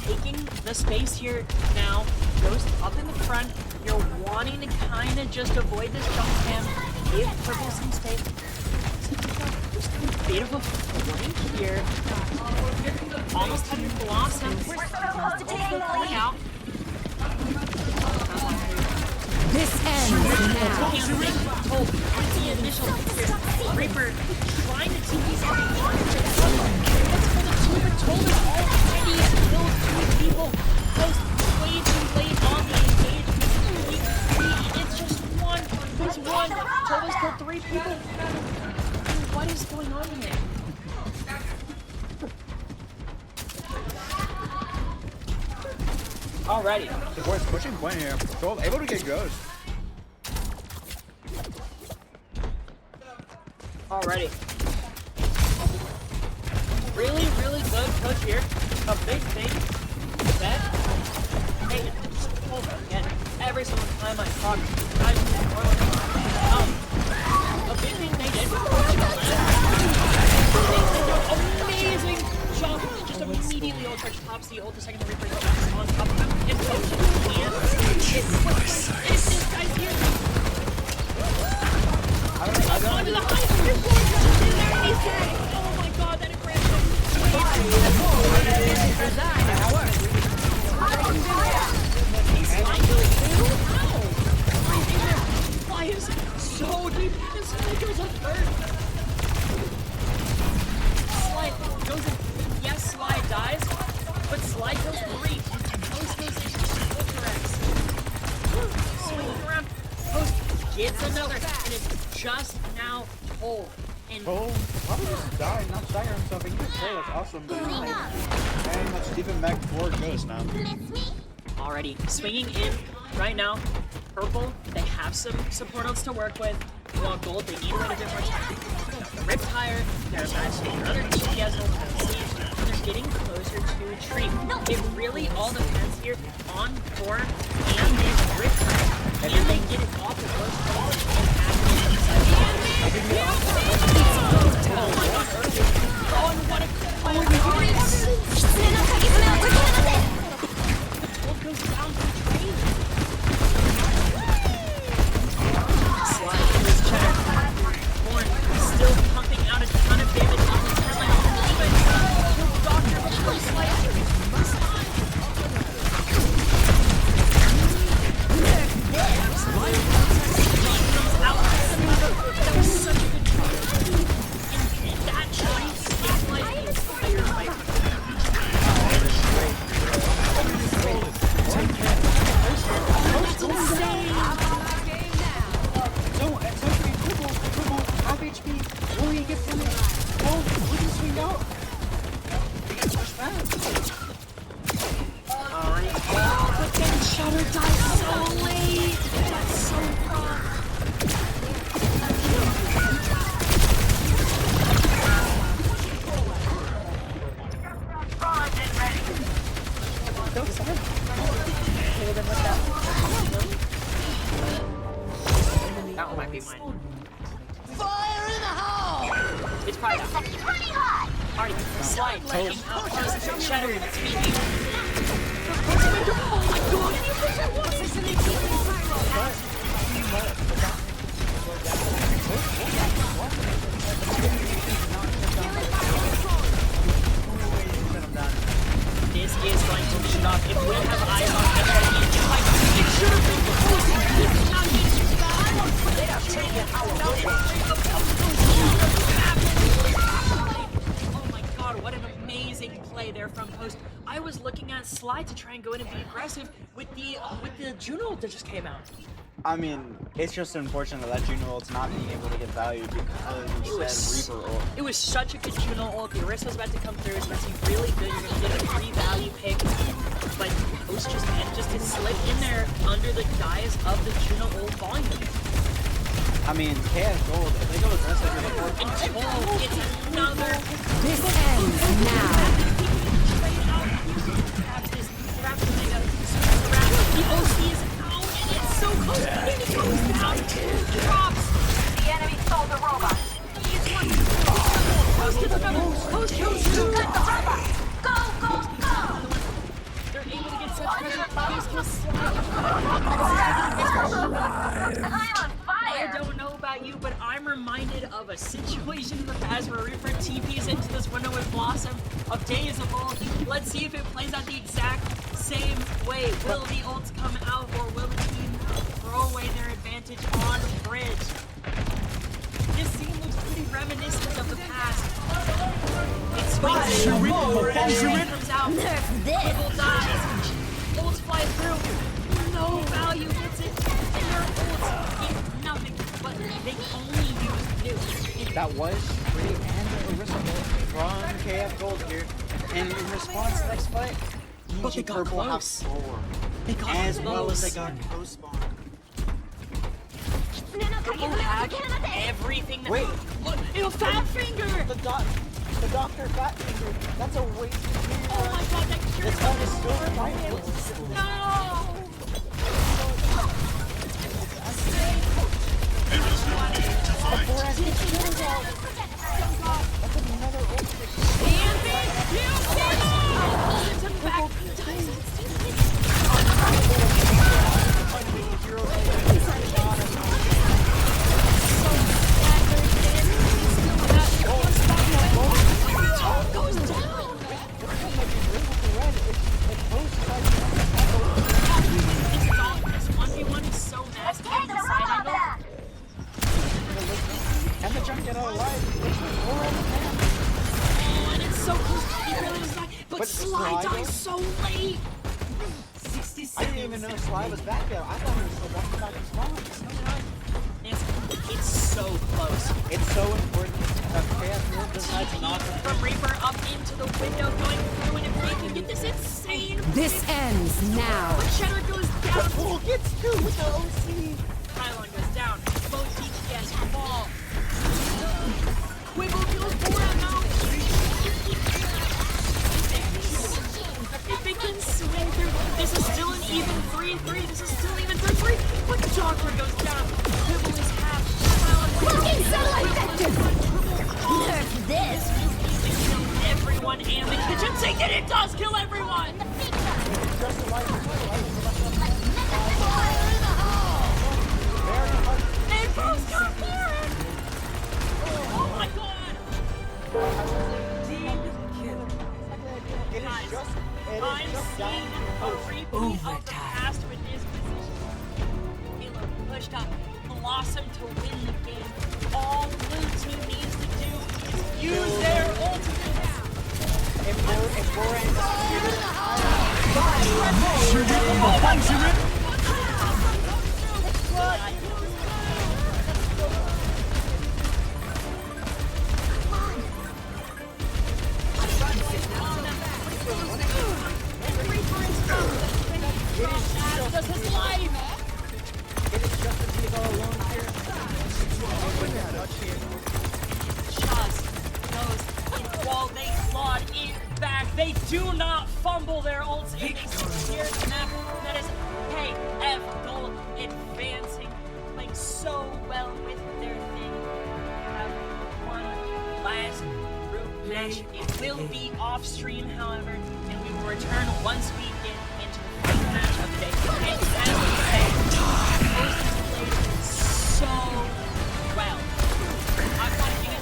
Speaker 9: taking the space here now. Ghost up in the front. You're wanting to kind of just avoid this jump spam. Give Purple some space. Just a bit of a flank here. Almost having Blossom. Pulling out.
Speaker 5: This ends now.
Speaker 9: The initial here. Reaper trying to keep these on. Toll is already killed 3 people. Ghost way too late on the engagement. It's just one. There's one. Toll has killed 3 people. What is going on here? Alrighty.
Speaker 8: The boy's pushing point here. So able to get Ghost.
Speaker 9: Alrighty. Really, really good push here. A big thing that hey, just hold on again. Every single time I talk, a big thing they did. They did an amazing job, just immediately immediately ult charge tops the ult, the second the Reaper jumps on top of him, and Post can't hit this guy's here. Onto the highest tier floor, just in there, and he's dead. Oh my god, that aggression. Why is it so deep? This guy goes up third. Slide goes in. Yes, Slide dies, but Slide goes 3. Post goes into correct. Swinging around. Post gets another, and it's just now Cole. And
Speaker 8: Cole probably just dying, not stagger himself. He can play, that's awesome. But dang, that's even back 4 goes now.
Speaker 9: already swinging in right now. Purple, they have some support outs to work with. While gold, they need a little bit more time. Ripped higher, they're matching another DPS ult to the siege, and they're getting closer to a tree. It really all depends here on Core and this Ripped higher. Can they get it off the first ball and activate themselves? Oh my god, early. Oh, and what a gold goes down to the tree. Slide in his cheddar. Horn still pumping out a ton of damage on his head like even Doctor before Slide must on. Slide comes out. That was such a good try. And that tree stabilized the entire fight. That's insane.
Speaker 8: Half HP. Will he get from it? Oh, we can swing out. We got pushed back.
Speaker 9: Alright. Oh, but then Shadow dies so late. That's so rough. That one might be mine.
Speaker 7: Fire in the hole!
Speaker 9: It's probably that one. Alright, Slide taking out Post Shadow. It's me. Oh my god! This is going to be tough. If we have eyes on everybody, it should have been Post. It's not his They have taken out Oh my god, what an amazing play there from Post. I was looking at Slide to try and go in and be aggressive with the Juno that just came out.
Speaker 8: I mean, it's just unfortunate that Juno ult's not being able to get value because Reaper ult.
Speaker 9: It was such a good Juno ult. The Orisa's about to come through. It's going to be really good. You're going to get a free value pick. But Post just manages to slip in there under the guise of the Juno ult volume.
Speaker 8: I mean, KS Gold, if they go aggressive with the fourth.
Speaker 9: And Cole gets another.
Speaker 5: This ends now.
Speaker 9: The OC is out, and it's so close. And it goes down. Drops.
Speaker 5: The enemy stole the robot.
Speaker 9: Post gets another. Post kills two.
Speaker 5: Cut the robot. Go, go, go.
Speaker 9: They're able to get such pressure. Post kills
Speaker 5: I'm on
Speaker 9: I
Speaker 5: fire.
Speaker 9: don't know about you, but I'm reminded of a situation in the past where Reaper TPs into this window with Blossom of Days of Old. Let's see if it plays out the exact same way. Will the ults come out, or will the team throw away their advantage on bridge? This scene looks pretty reminiscent of the past. It swings and comes out. Purple dies. Ults fly through. No value hits it. And their ults get nothing, but they only use nukes.
Speaker 8: That was free and Orisa ult from KF Gold here. And in response to next fight,
Speaker 9: But they
Speaker 8: EG
Speaker 9: got
Speaker 8: Purple have
Speaker 9: close.
Speaker 8: 4.
Speaker 9: They got
Speaker 8: As well as they
Speaker 9: close.
Speaker 8: got co-spawn.
Speaker 9: Purple had everything that.
Speaker 8: Wait.
Speaker 9: Look, a fat finger!
Speaker 8: The Doctor Fat Finger, that's a waste of time.
Speaker 9: Oh my god, that cure
Speaker 8: This one is still fighting.
Speaker 9: No!
Speaker 8: know Sly was back there. I thought he was still walking back in Sly.
Speaker 9: It's so close.
Speaker 8: It's so important that KF decides not to
Speaker 9: From Reaper up into the window, going through, and if they can get this insane.
Speaker 5: This ends now.
Speaker 9: But Cheddar goes down.
Speaker 8: Pool gets two with the OC.
Speaker 9: Pylon goes down. Both DPS fall. Quibble kills 4 out. If they can swing through, this is still an even 3-3. This is still even 3-3. But Doctor goes down. Quibble is half.
Speaker 5: Fucking satellite vector! Nerf this!
Speaker 9: It killed everyone and the kitchen sink, and it does kill everyone! They both got Lauren! Oh my god! Guys, I'm seeing a repeat of the past with this position. Halo pushed up, Blossom to win the game. All blue team needs to do is use their ultimate now. Does his life.
Speaker 8: It is just a Diva alone here.
Speaker 9: Just goes in wall. They clawed it back. They do not fumble their ults. And they secure the map. That is KF Gold advancing, playing so well with their thing. Have one last group match. It will be off stream, however, and we will return once we get into the first match of the day. And as we say, Host has played so well. I want to get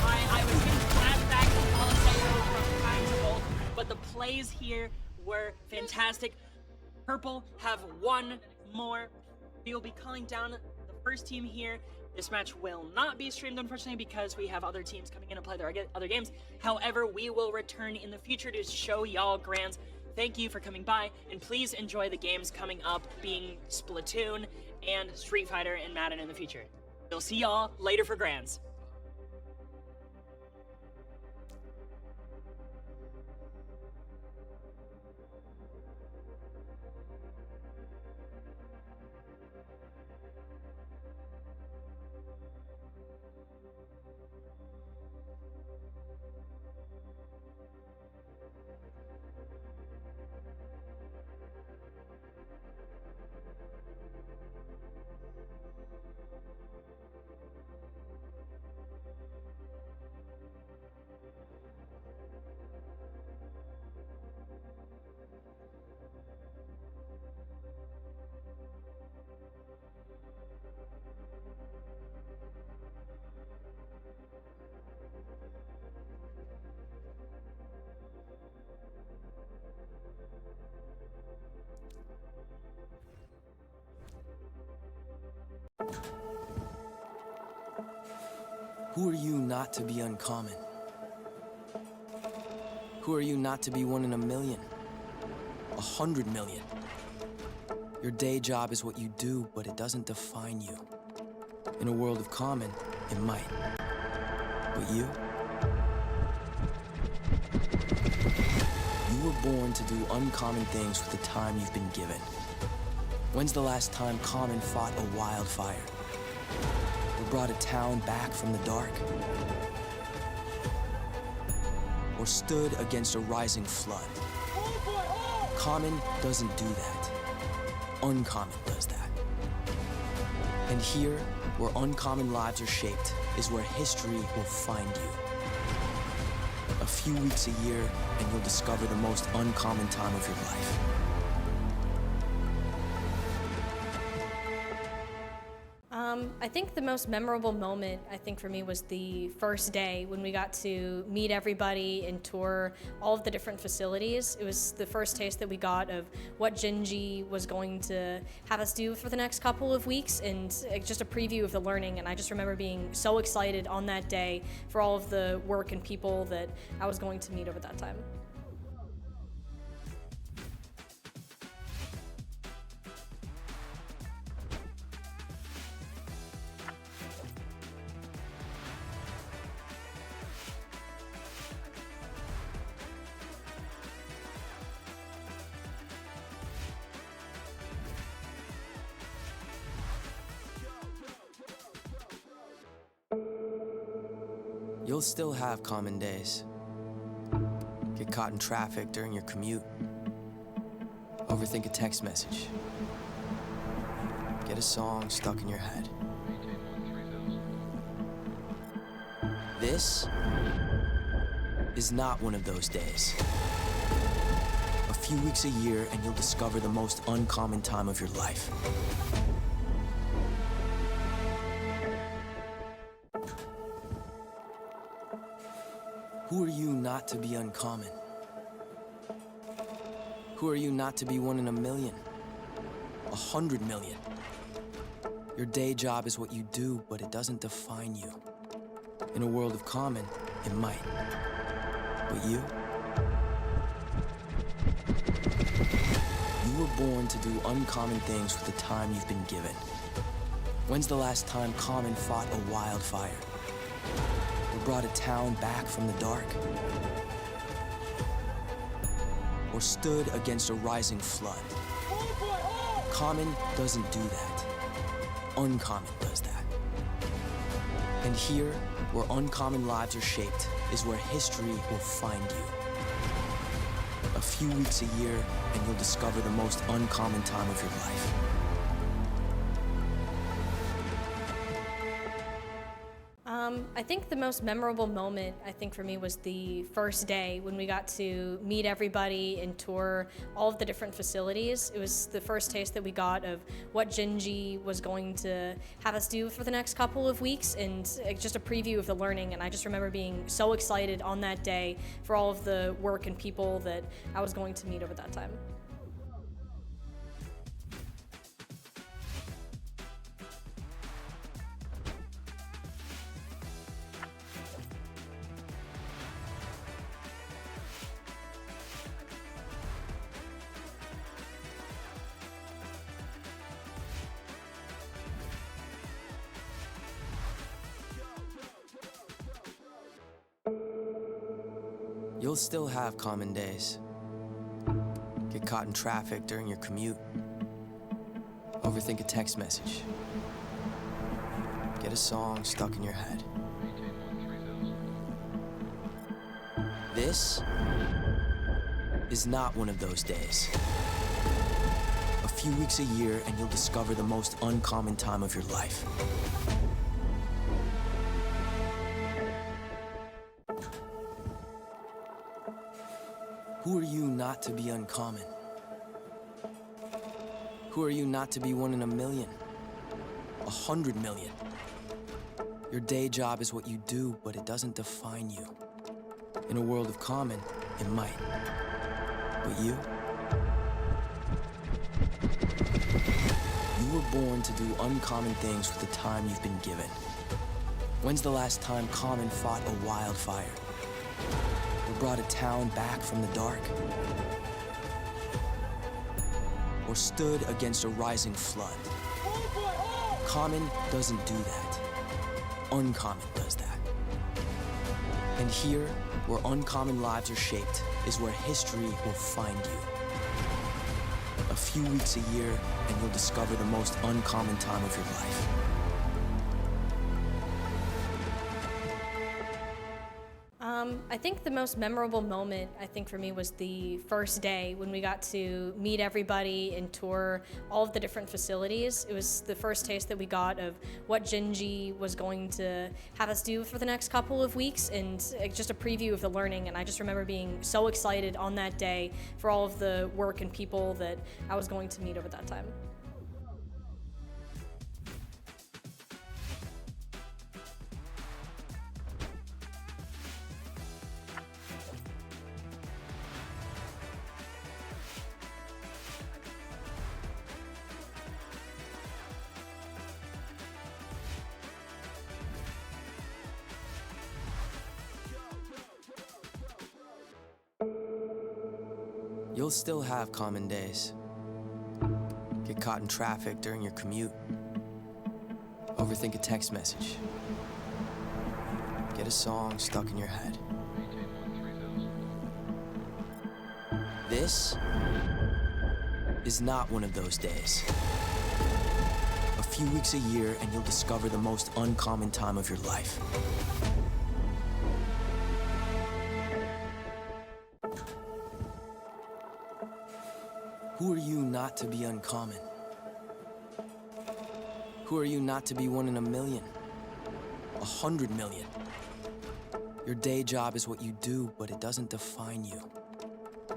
Speaker 9: I was getting flashbacks to Palisado from times of old, but the plays here were fantastic. Purple have one more. We will be calling down the first team here. This match will not be streamed, unfortunately, because we have other teams coming in to play their other games. However, we will return in the future to show y'all Grands. Thank you for coming by, and please enjoy the games coming up, being Splatoon and Street Fighter and Madden in the future. We'll see y'all later for Grands.
Speaker 10: Who are you not to be uncommon? Who are you not to be 1 in a million? 100 million? Your day job is what you do, but it doesn't define you. In a world of common, it might. But you? You were born to do uncommon things with the time you've been given. When's the last time Common fought a wildfire? Or brought a town back from the dark? Or stood against a rising flood? Common doesn't do that. Uncommon does that. And here, where uncommon lives are shaped, is where history will find you. A few weeks a year, and you'll discover the most uncommon time of your life.
Speaker 11: I think the most memorable moment, for me, was the first day when we got to meet everybody and tour all of the different facilities. It was the first taste that we got of what Gingy was going to have us do for the next couple of weeks, and just a preview of the learning. And I just remember being so excited on that day for all of the work and people that I was going to meet over that time.
Speaker 10: You'll still have common days. Get caught in traffic during your commute. Overthink a text message. Get a song stuck in your head. This is not one of those days. A few weeks a year and you'll discover the most uncommon time of your life. Who are you not to be uncommon? Who are you not to be one in a million? 100 million? Your day job is what you do, but it doesn't define you. In a world of common, it might. But you? You were born to do uncommon things with the time you've been given. When's the last time common fought a wildfire? Or brought a town back from the dark? Or stood against a rising flood? Common doesn't do that. Uncommon does that. And here, where uncommon lives are shaped, is where history will find you. A few weeks a year, and you'll discover the most uncommon time of your life.
Speaker 11: I think the most memorable moment, I think for me, was the first day when we got to meet everybody and tour all of the different facilities. It was the first taste that we got of what Gingy was going to have us do for the next couple of weeks, and just a preview of the learning. And I just remember being so excited on that day for all of the work and people that I was going to meet over that time.
Speaker 10: You'll still have common days. Get caught in traffic during your commute. Overthink a text message. Get a song stuck in your head. This is not one of those days. A few weeks a year and you'll discover the most uncommon time of your life. Who are you not to be uncommon? Who are you not to be one in a million? 100 million? Your day job is what you do, but it doesn't define you. In a world of common, it might. But you? You were born to do uncommon things with the time you've been given. When's the last time common fought a wildfire? Or brought a town back from the dark? Or stood against a rising flood? Common doesn't do that. Uncommon does that. And here, where uncommon lives are shaped, is where history will find you. A few weeks a year, and you'll discover the most uncommon time of your life.
Speaker 11: I think the most memorable moment, I think for me, was the first day when we got to meet everybody and tour all of the different facilities. It was the first taste that we got of what Gingy was going to have us do for the next couple of weeks, and just a preview of the learning. And I just remember being so excited on that day for all of the work and people that I was going to meet over that time.
Speaker 10: You'll still have common days. Get caught in traffic during your commute. Overthink a text message. Get a song stuck in your head. This is not one of those days. A few weeks a year and you'll discover the most uncommon time of your life. Who are you not to be uncommon? Who are you not to be one in a million? 100 million. Your day job is what you do, but it doesn't define you.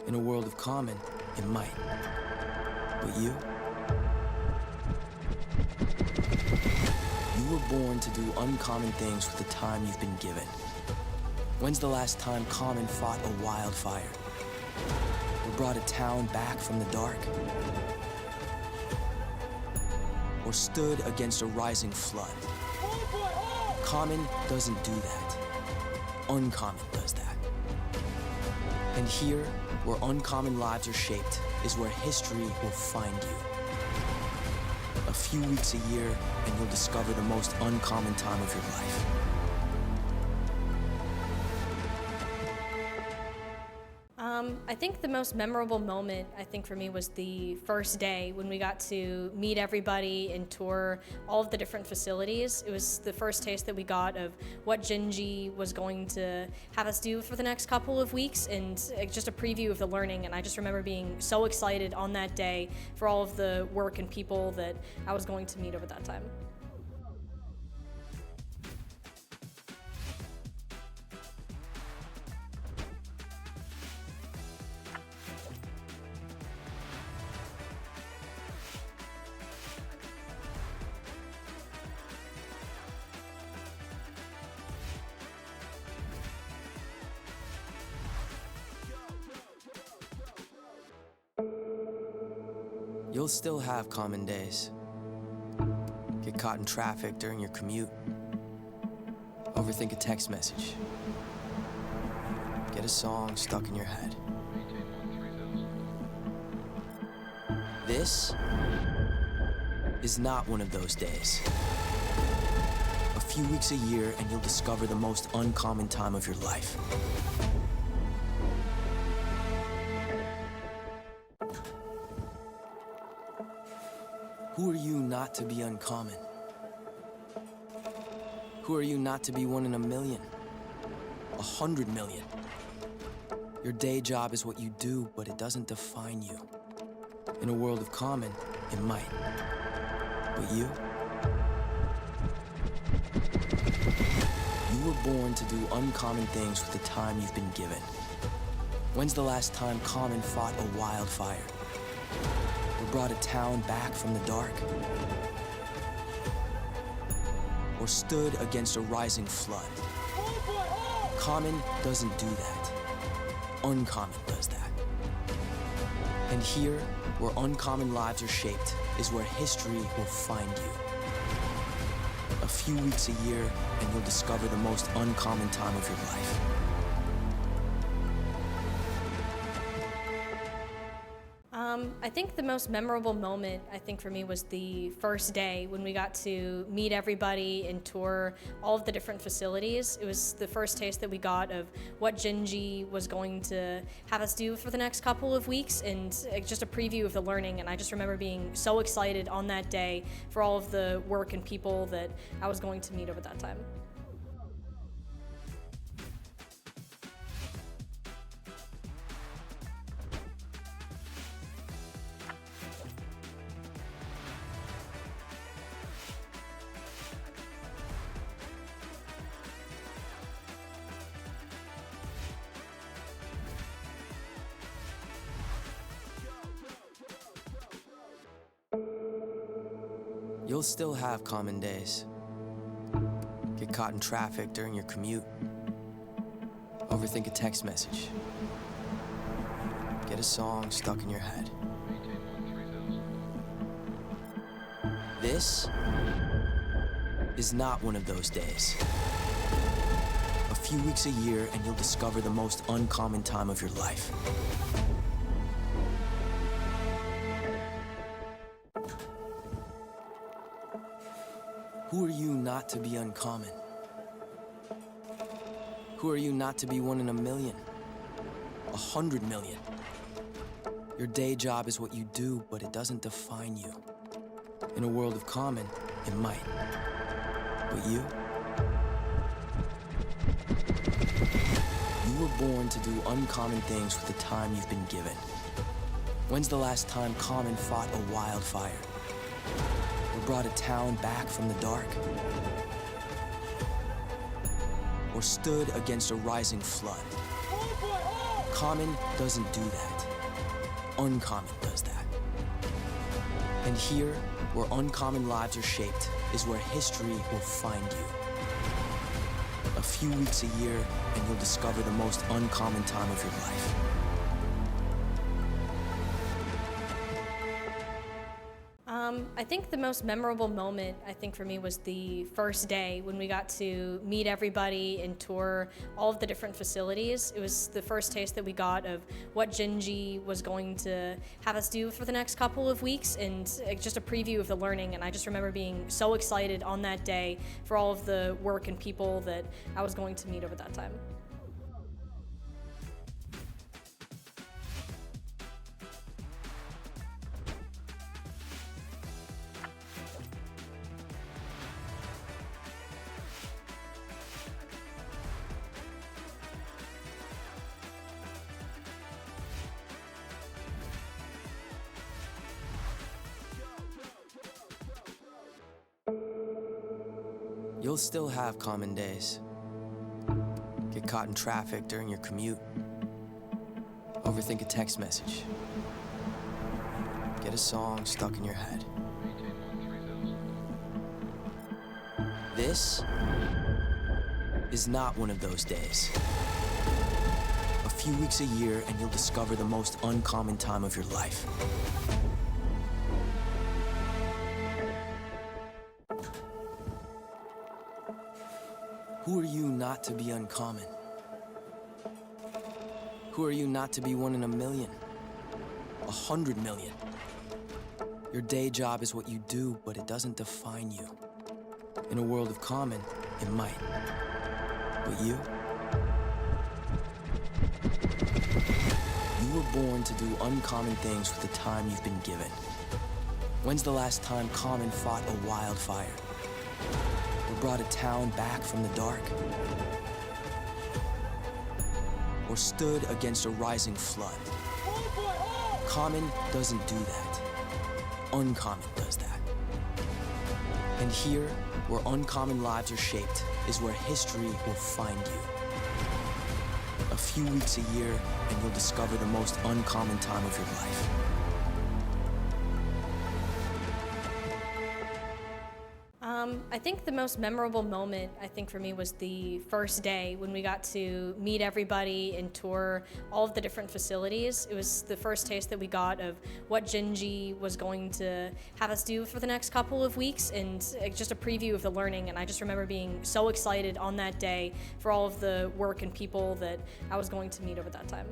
Speaker 10: In a world of common, it might. But you? You were born to do uncommon things with the time you've been given. When's the last time Common fought a wildfire? Or brought a town back from the dark? Or stood against a rising flood? Common doesn't do that. Uncommon does that. And here, where uncommon lives are shaped, is where history will find you. A few weeks a year, and you'll discover the most uncommon time of your life.
Speaker 11: I think the most memorable moment, I think for me, was the first day when we got to meet everybody and tour all of the different facilities. It was the first taste that we got of what Gingy was going to have us do for the next couple of weeks, and just a preview of the learning. And I just remember being so excited on that day for all of the work and people that I was going to meet over that time.
Speaker 10: You'll still have common days. Get caught in traffic during your commute. Overthink a text message. Get a song stuck in your head. This is not one of those days. A few weeks a year, and you'll discover the most uncommon time of your life. Who are you not to be uncommon? Who are you not to be one in a million? 100 million. Your day job is what you do, but it doesn't define you. In a world of common, it might. But you? You were born to do uncommon things with the time you've been given. When's the last time Common fought a wildfire? Or brought a town back from the dark? Or stood against a rising flood? Common doesn't do that. Uncommon does that. And here, where uncommon lives are shaped, is where history will find you. A few weeks a year, and you'll discover the most uncommon time of your life.
Speaker 11: I think the most memorable moment, I think for me, was the first day when we got to meet everybody and tour all of the different facilities. It was the first taste that we got of what Gingy was going to have us do for the next couple of weeks, and just a preview of the learning. And I just remember being so excited on that day for all of the work and people that I was going to meet over that time.
Speaker 10: You'll still have common days. Get caught in traffic during your commute. Overthink a text message. Get a song stuck in your head. This is not one of those days. A few weeks a year, and you'll discover the most uncommon time of your life. Who are you not to be uncommon? Who are you not to be one in a million? 100 million. Your day job is what you do, but it doesn't define you. In a world of common, it might. But you? You were born to do uncommon things with the time you've been given. When's the last time Common fought a wildfire? Or brought a town back from the dark? Or stood against a rising flood? Common doesn't do that. Uncommon does that. And here, where uncommon lives are shaped, is where history will find you. A few weeks a year, and you'll discover the most uncommon time of your life.
Speaker 11: I think the most memorable moment, I think for me, was the first day when we got to meet everybody and tour all of the different facilities. It was the first taste that we got of what Gingy was going to have us do for the next couple of weeks, and just a preview of the learning. And I just remember being so excited on that day for all of the work and people that I was going to meet over that time.
Speaker 10: You'll still have common days. Get caught in traffic during your commute. Overthink a text message. Get a song stuck in your head. This is not one of those days. A few weeks a year, and you'll discover the most uncommon time of your life. Who are you not to be uncommon? Who are you not to be one in a million? 100 million? Your day job is what you do, but it doesn't define you. In a world of common, it might. But you? You were born to do uncommon things with the time you've been given. When's the last time Common fought a wildfire? Or brought a town back from the dark? Or stood against a rising flood? Common doesn't do that. Uncommon does that. And here, where uncommon lives are shaped, is where history will find you. A few weeks a year, and you'll discover the most uncommon time of your life.
Speaker 11: I think the most memorable moment, I think for me, was the first day when we got to meet everybody and tour all of the different facilities. It was the first taste that we got of what Gingy was going to have us do for the next couple of weeks, and just a preview of the learning. And I just remember being so excited on that day for all of the work and people that I was going to meet over that time.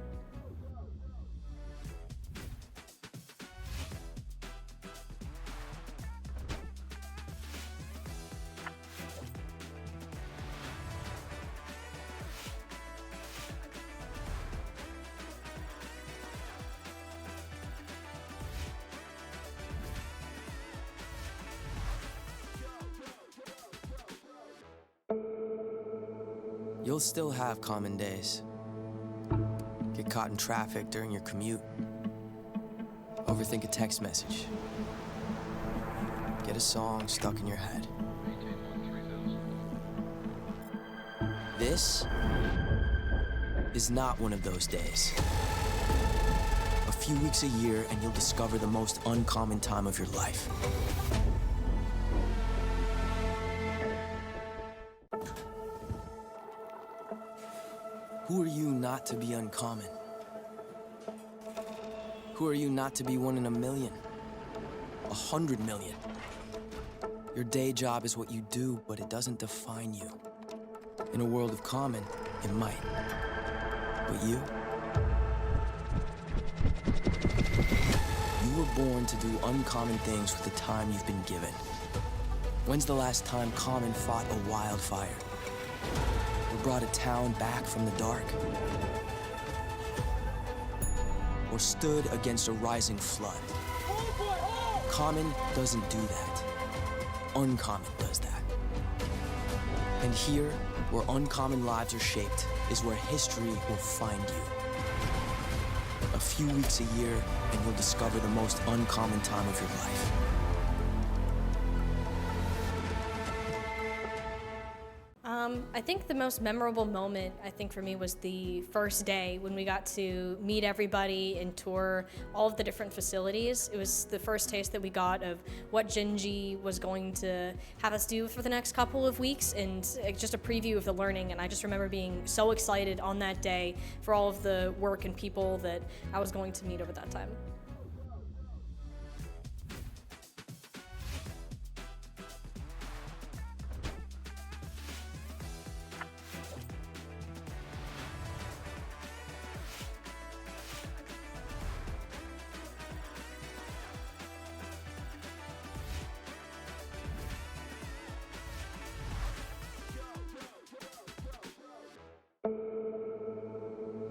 Speaker 10: You'll still have common days. Get caught in traffic during your commute. Overthink a text message. Get a song stuck in your head. This is not one of those days. A few weeks a year, and you'll discover the most uncommon time of your life. Who are you not to be uncommon? Who are you not to be one in a million? 100 million? Your day job is what you do, but it doesn't define you. In a world of common, it might. But you? You were born to do uncommon things with the time you've been given. When's the last time Common fought a wildfire? Or brought a town back from the dark? Or stood against a rising flood? Common doesn't do that. Uncommon does that. And here, where uncommon lives are shaped, is where history will find you. A few weeks a year, and you'll discover the most uncommon time of your life.
Speaker 11: I think the most memorable moment, I think for me, was the first day when we got to meet everybody and tour all of the different facilities. It was the first taste that we got of what Genji was going to have us do for the next couple of weeks, and just a preview of the learning. And I just remember being so excited on that day for all of the work and people that I was going to meet over that time.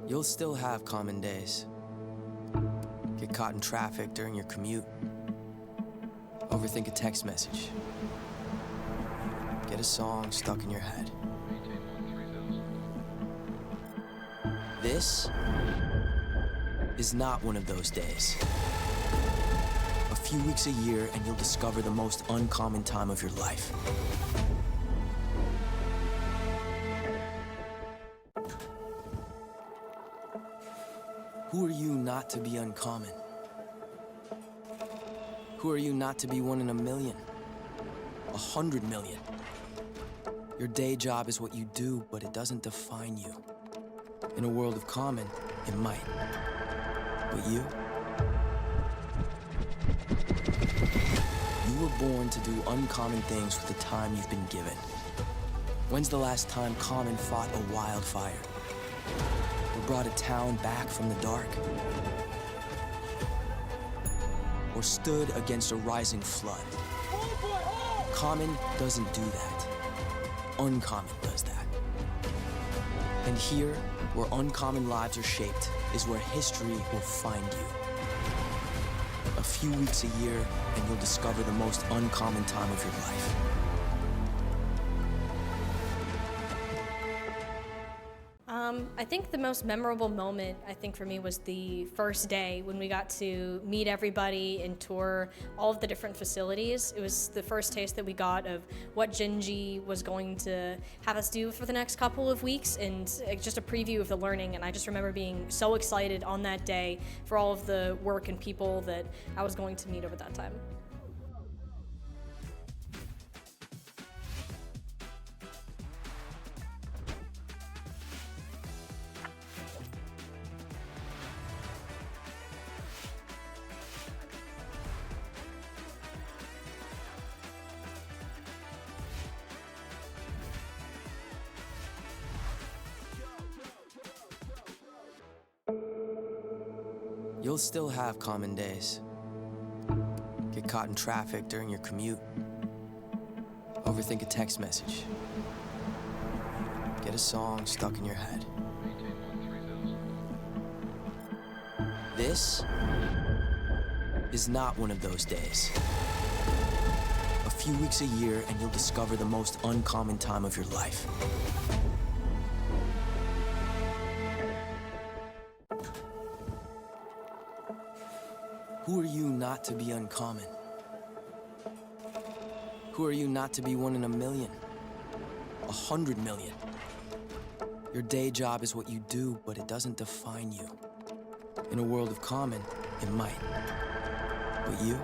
Speaker 10: You'll still have common days. Get caught in traffic during your commute. Overthink a text message. Get a song stuck in your head. This is not one of those days. A few weeks a year, and you'll discover the most uncommon time of your life. Who are you not to be uncommon? Who are you not to be one in a million? 100 million? Your day job is what you do, but it doesn't define you. In a world of common, it might. But you? You were born to do uncommon things with the time you've been given. When's the last time Common fought a wildfire? Or brought a town back from the dark? Or stood against a rising flood? Common doesn't do that. Uncommon does that. And here, where uncommon lives are shaped, is where history will find you. A few weeks a year, and you'll discover the most uncommon time of your life.
Speaker 11: I think the most memorable moment, I think for me, was the first day when we got to meet everybody and tour all of the different facilities. It was the first taste that we got of what Genji was going to have us do for the next couple of weeks, and just a preview of the learning. And I just remember being so excited on that day for all of the work and people that I was going to meet over that time.
Speaker 10: You'll still have common days. Get caught in traffic during your commute. Overthink a text message. Get a song stuck in your head. This is not one of those days. A few weeks a year, and you'll discover the most uncommon time of your life. Who are you not to be uncommon? Who are you not to be one in a million? 100 million? Your day job is what you do, but it doesn't define you. In a world of common, it might. But you?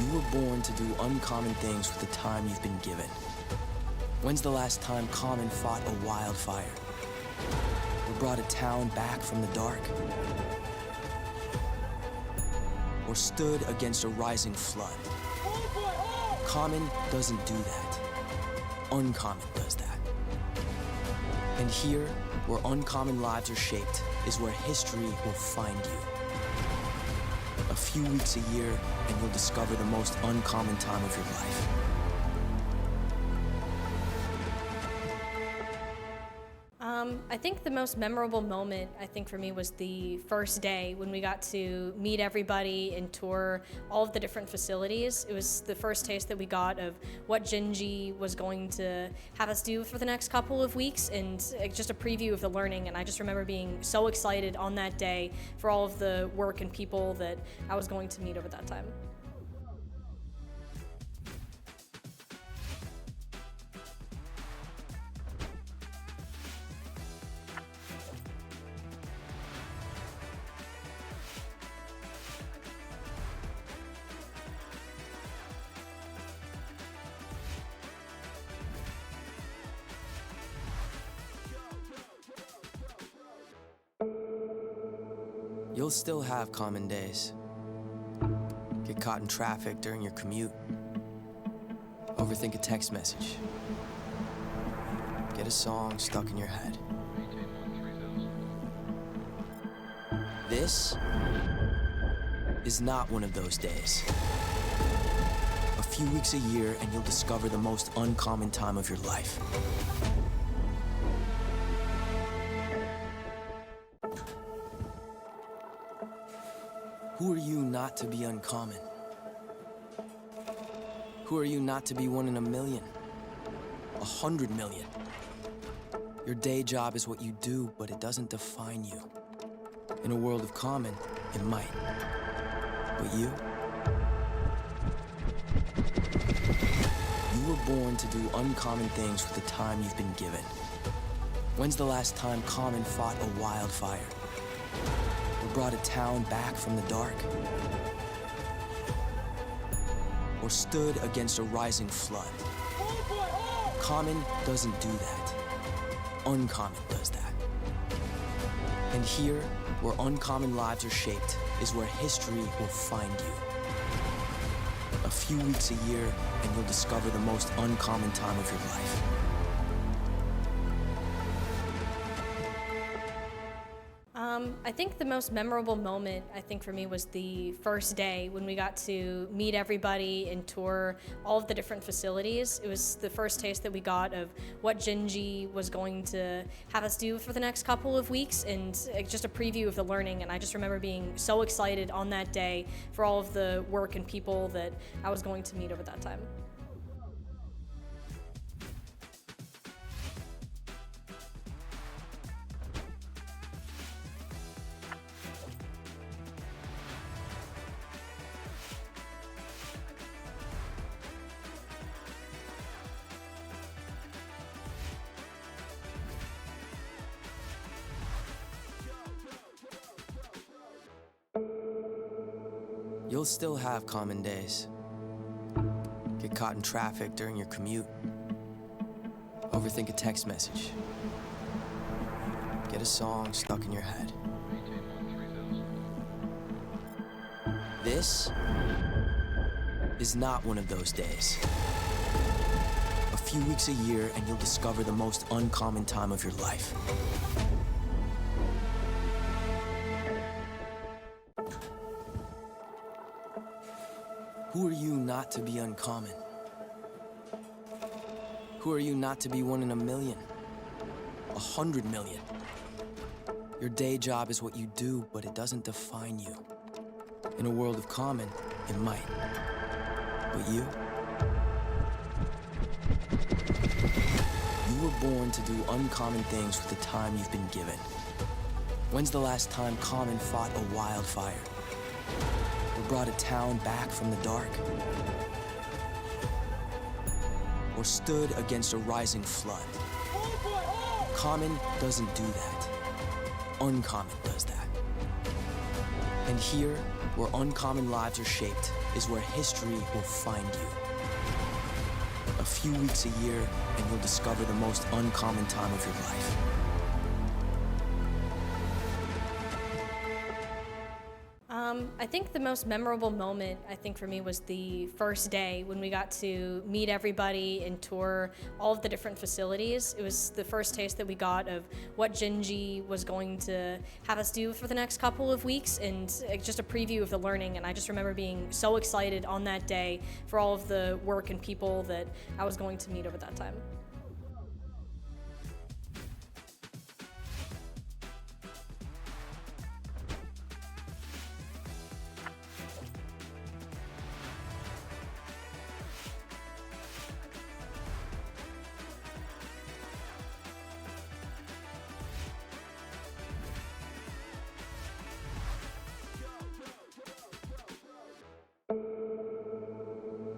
Speaker 10: You were born to do uncommon things with the time you've been given. When's the last time Common fought a wildfire? Or brought a town back from the dark? Or stood against a rising flood? Common doesn't do that. Uncommon does that. And here, where uncommon lives are shaped, is where history will find you. A few weeks a year, and you'll discover the most uncommon time of your life.
Speaker 11: I think the most memorable moment, I think for me, was the first day when we got to meet everybody and tour all of the different facilities. It was the first taste that we got of what Gingy was going to have us do for the next couple of weeks, and just a preview of the learning. And I just remember being so excited on that day for all of the work and people that I was going to meet over that time.
Speaker 10: You'll still have common days. Get caught in traffic during your commute. Overthink a text message. Get a song stuck in your head. This is not one of those days. A few weeks a year and you'll discover the most uncommon time of your life. Who are you not to be uncommon? Who are you not to be one in a million? 100 million? Your day job is what you do, but it doesn't define you. In a world of common, it might. But you? You were born to do uncommon things with the time you've been given. When's the last time common fought a wildfire? Or brought a town back from the dark? Or stood against a rising flood? Common doesn't do that. Uncommon does that. And here, where uncommon lives are shaped, is where history will find you. A few weeks a year, and you'll discover the most uncommon time of your life.
Speaker 11: I think the most memorable moment, I think for me, was the first day when we got to meet everybody and tour all of the different facilities. It was the first taste that we got of what Gingy was going to have us do for the next couple of weeks, and just a preview of the learning. And I just remember being so excited on that day for all of the work and people that I was going to meet over that time.
Speaker 10: You'll still have common days. Get caught in traffic during your commute. Overthink a text message. Get a song stuck in your head. This is not one of those days. A few weeks a year and you'll discover the most uncommon time of your life. Who are you not to be uncommon? Who are you not to be one in a million? 100 million? Your day job is what you do, but it doesn't define you. In a world of common, it might. But you? You were born to do uncommon things with the time you've been given. When's the last time common fought a wildfire? Or brought a town back from the dark? Or stood against a rising flood? Common doesn't do that. Uncommon does that. And here, where uncommon lives are shaped, is where history will find you. A few weeks a year, and you'll discover the most uncommon time of your life.
Speaker 11: I think the most memorable moment, I think for me, was the first day when we got to meet everybody and tour all of the different facilities. It was the first taste that we got of what Gingy was going to have us do for the next couple of weeks, and just a preview of the learning. And I just remember being so excited on that day for all of the work and people that I was going to meet over that time.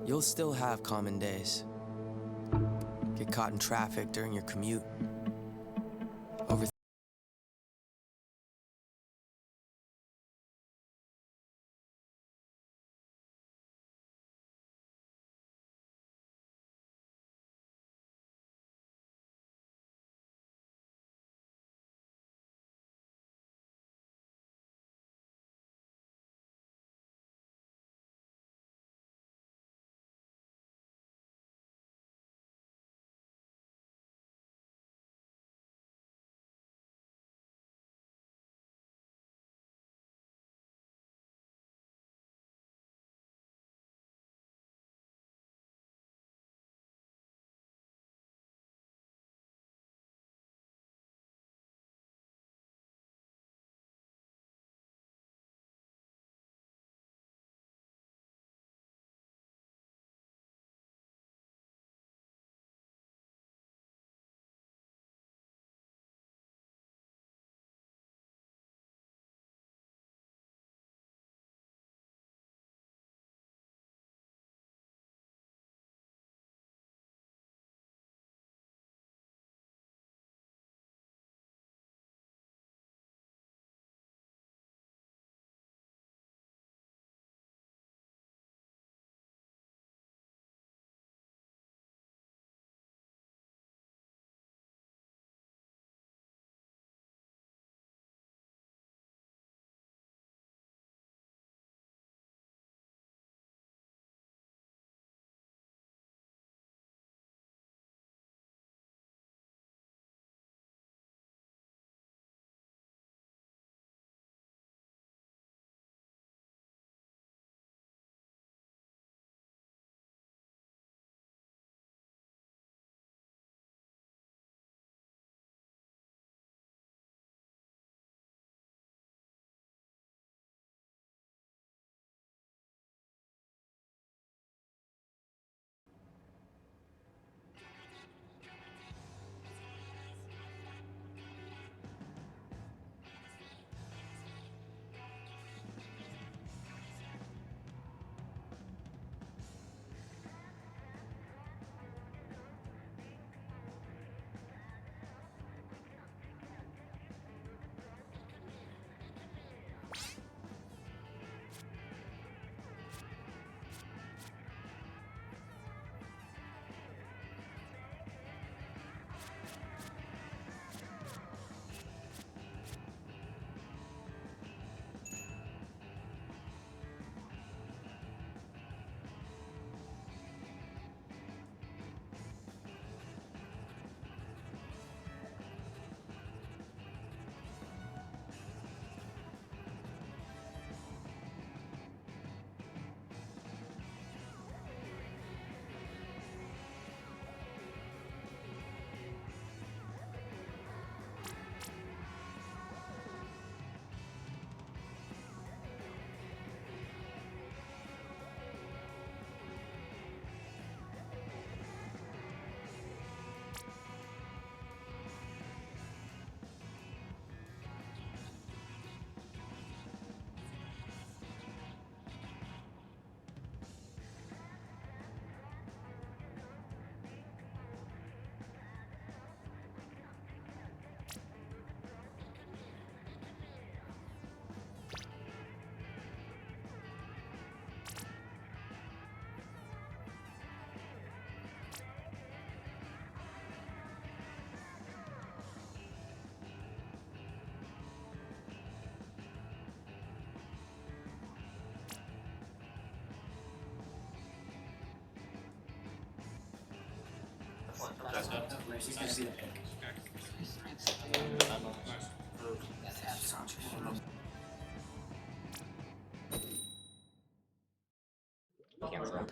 Speaker 10: You'll still have common days. Get caught in traffic during your commute. Over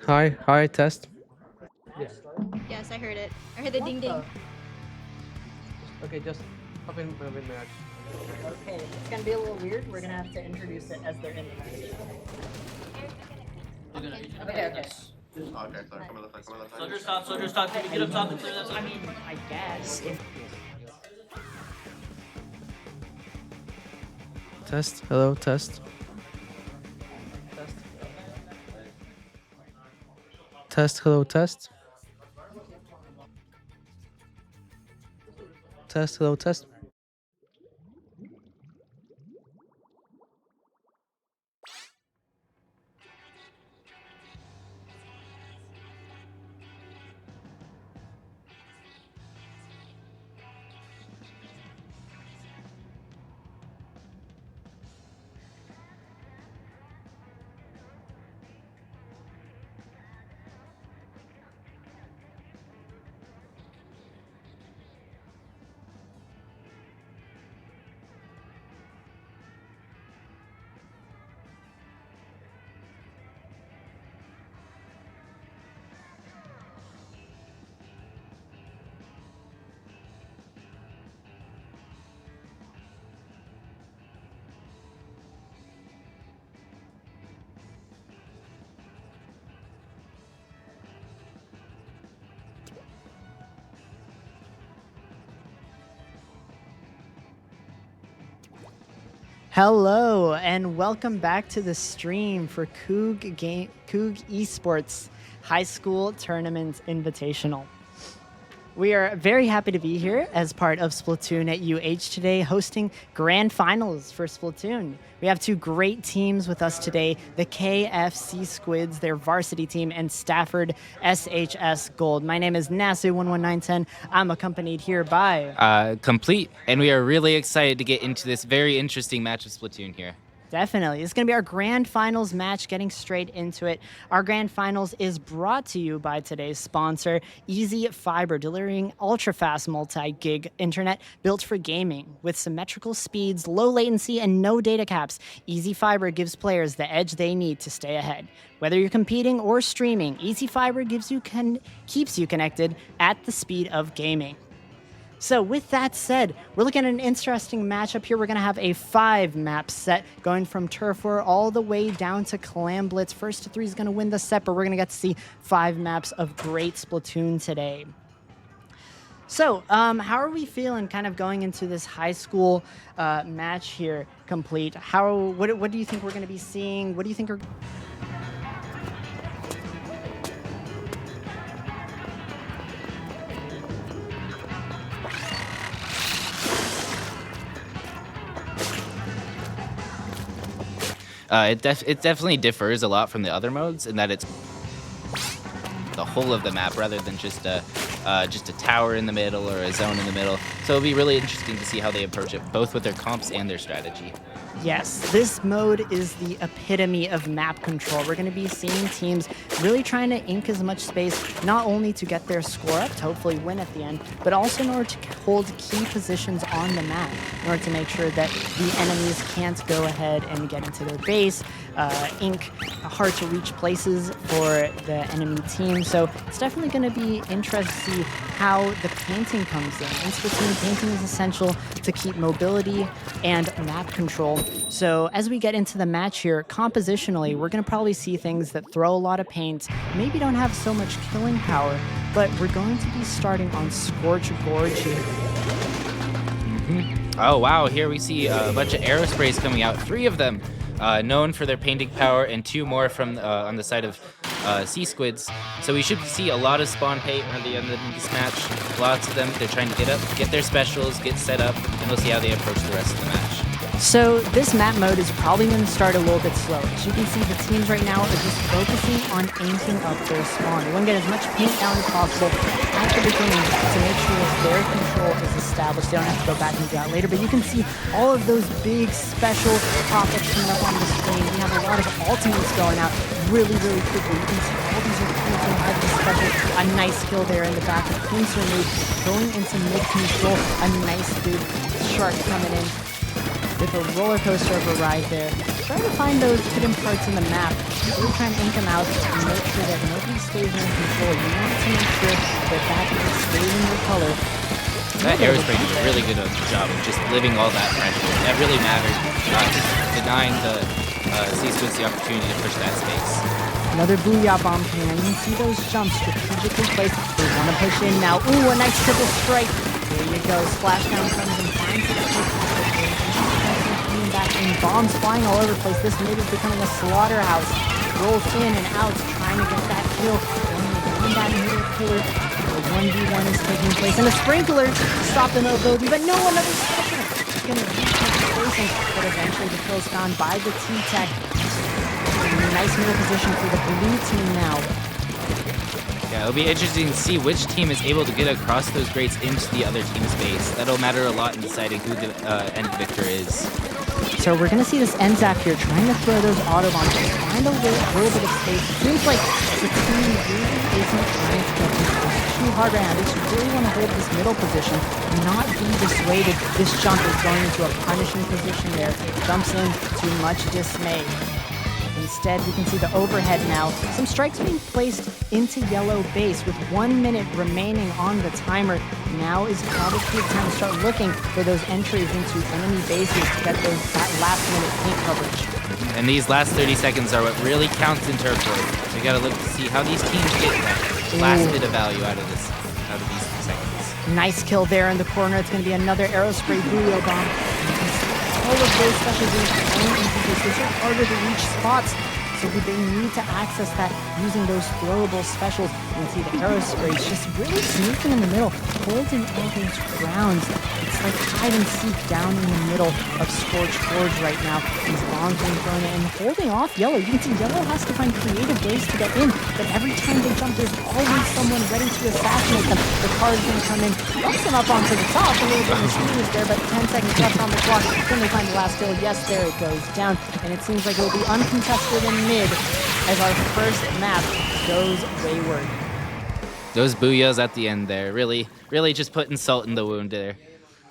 Speaker 6: Hi, test.
Speaker 5: Yes, I heard it. I heard the ding ding.
Speaker 6: Okay, just open match.
Speaker 9: Okay, it's gonna be a little weird. We're gonna have to introduce it as they're in the match. Okay.
Speaker 12: Soldier stop, can we get up top and clear this?
Speaker 9: I mean, I guess if
Speaker 6: Test. Hello, test. Test, hello, test. Test, hello, test.
Speaker 13: Hello and welcome back to the stream for Coog Esports High School Tournament Invitational. We are very happy to be here as part of Splatoon at UH today, hosting grand finals for Splatoon. We have two great teams with us today, the KFC Squids, their varsity team, and Stafford SHS Gold. My name is Nasu11910. I'm accompanied here by...
Speaker 14: Complete, and we are really excited to get into this very interesting match of Splatoon here.
Speaker 13: Definitely. It's going to be our grand finals match, getting straight into it. Our grand finals is brought to you by today's sponsor, Easy Fiber, delivering ultra-fast multi-gig internet built for gaming. With symmetrical speeds, low latency, and no data caps, Easy Fiber gives players the edge they need to stay ahead. Whether you're competing or streaming, Easy Fiber keeps you connected at the speed of gaming. So with that said, we're looking at an interesting matchup here. We're going to have a 5-map set going from Turf War all the way down to Clam Blitz. First to 3 is going to win the set, but we're going to get to see 5 maps of great Splatoon today. So how are we feeling kind of going into this high school match here, Complete? What do you think we're going to be seeing? What do you think are...
Speaker 14: It definitely differs a lot from the other modes in that it's the whole of the map rather than just a tower in the middle or a zone in the middle. So it'll be really interesting to see how they approach it, both with their comps and their strategy.
Speaker 13: Yes, this mode is the epitome of map control. We're going to be seeing teams really trying to ink as much space, not only to get their score up, to hopefully win at the end, but also in order to hold key positions on the map, in order to make sure that the enemies can't go ahead and get into their base, ink hard-to-reach places for the enemy team. So it's definitely going to be interesting to see how the painting comes in. In Splatoon, painting is essential to keep mobility and map control. So as we get into the match here, compositionally, we're going to probably see things that throw a lot of paint, maybe don't have so much killing power, but we're going to be starting on Scorch Gorge here.
Speaker 14: Oh wow, here we see a bunch of aerosprays coming out, 3 of them known for their painting power, and 2 more from on the side of Sea Squids. So we should see a lot of spawn paint at the end of this match. Lots of them. They're trying to get up, get their specials, get set up, and we'll see how they approach the rest of the match.
Speaker 13: So this map mode is probably going to start a little bit slow. As you can see, the teams right now are just focusing on inking up their spawn. They want to get as much paint down as possible at the beginning to make sure that their control is established. They don't have to go back and do that later. But you can see all of those big special pop-ups coming up on the screen. We have a lot of ultimates going out really, really quickly. You can see all these are creating heavy special. A nice kill there in the back. The pincer move going into mid-control. A nice big shark coming in with a roller coaster of a ride there. Try to find those hidden parts in the map. Really try and ink them out and make sure that nobody stays in control. You want to make sure that that stays in your color.
Speaker 14: That aerospray did a really good job of just living all that pressure. That really mattered, denying the Sea Squids the opportunity to push that space.
Speaker 13: Another Booyah Bomb coming in. You can see those jumps strategically placed. They want to push in now. Ooh, a nice triple strike. There you go. Splashdown comes and finds it. Back in bombs flying all over the place. This mid is becoming a slaughterhouse. rolls in and out, trying to get that kill. On that middle pillar, the 1v1 is taking place, and the sprinkler stopped the mobility, but no another special. It's going to retake the spacing, but eventually the kill's found by the T-Tech. Nice middle position for the blue team now.
Speaker 14: Yeah, it'll be interesting to see which team is able to get across those grates into the other team's base. That'll matter a lot in deciding who the end victor is.
Speaker 13: So we're going to see this NZAP here trying to throw those auto bombs, find a little bit of space. It seems like the team really isn't trying to get too hard right now. They just really want to hold this middle position, not be dissuaded. This jump is going into a punishing position there. Jumps in to much dismay. Instead, we can see the overhead now. Some strikes being placed into yellow base with 1 minute remaining on the timer. Now is probably the time to start looking for those entries into enemy bases to get that last minute paint coverage.
Speaker 14: And these last 30 seconds are what really counts in turf war. We gotta look to see how these teams get that last bit of value out of these seconds.
Speaker 13: Nice kill there in the corner. It's going to be another Aerospray Booyah Bomb. All of those special being thrown into this. These are harder to reach spots, so they need to access that using those throwable specials. You can see the Aerospray is just really sneaking in the middle, holding all those grounds. It's like hide and seek down in the middle of Scorch Forge right now. These bombs being thrown in and holding off Yellow. You can see Yellow has to find creative ways to get in, but every time they jump, there's always someone ready to assassinate them. The car's going to come in, bumps them up onto the top. A little bit of mischievous there, but 10 seconds left on the clock. Can they find the last kill? Yes, there it goes down, and it seems like it will be uncontested in mid as our first map goes wayward.
Speaker 14: Those booyahs at the end there, really just putting salt in the wound there.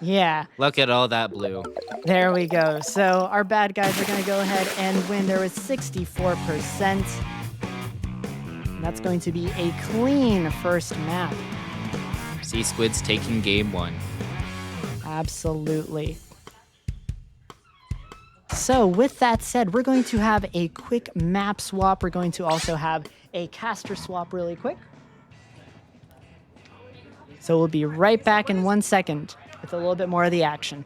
Speaker 13: Yeah.
Speaker 14: Look at all that blue.
Speaker 13: There we go. So our bad guys are going to go ahead and win. There was 64%. And that's going to be a clean first map.
Speaker 14: Sea Squids taking game 1.
Speaker 13: Absolutely. So with that said, we're going to have a quick map swap. We're going to also have a caster swap really quick. So we'll be right back in 1 second with a little bit more of the action.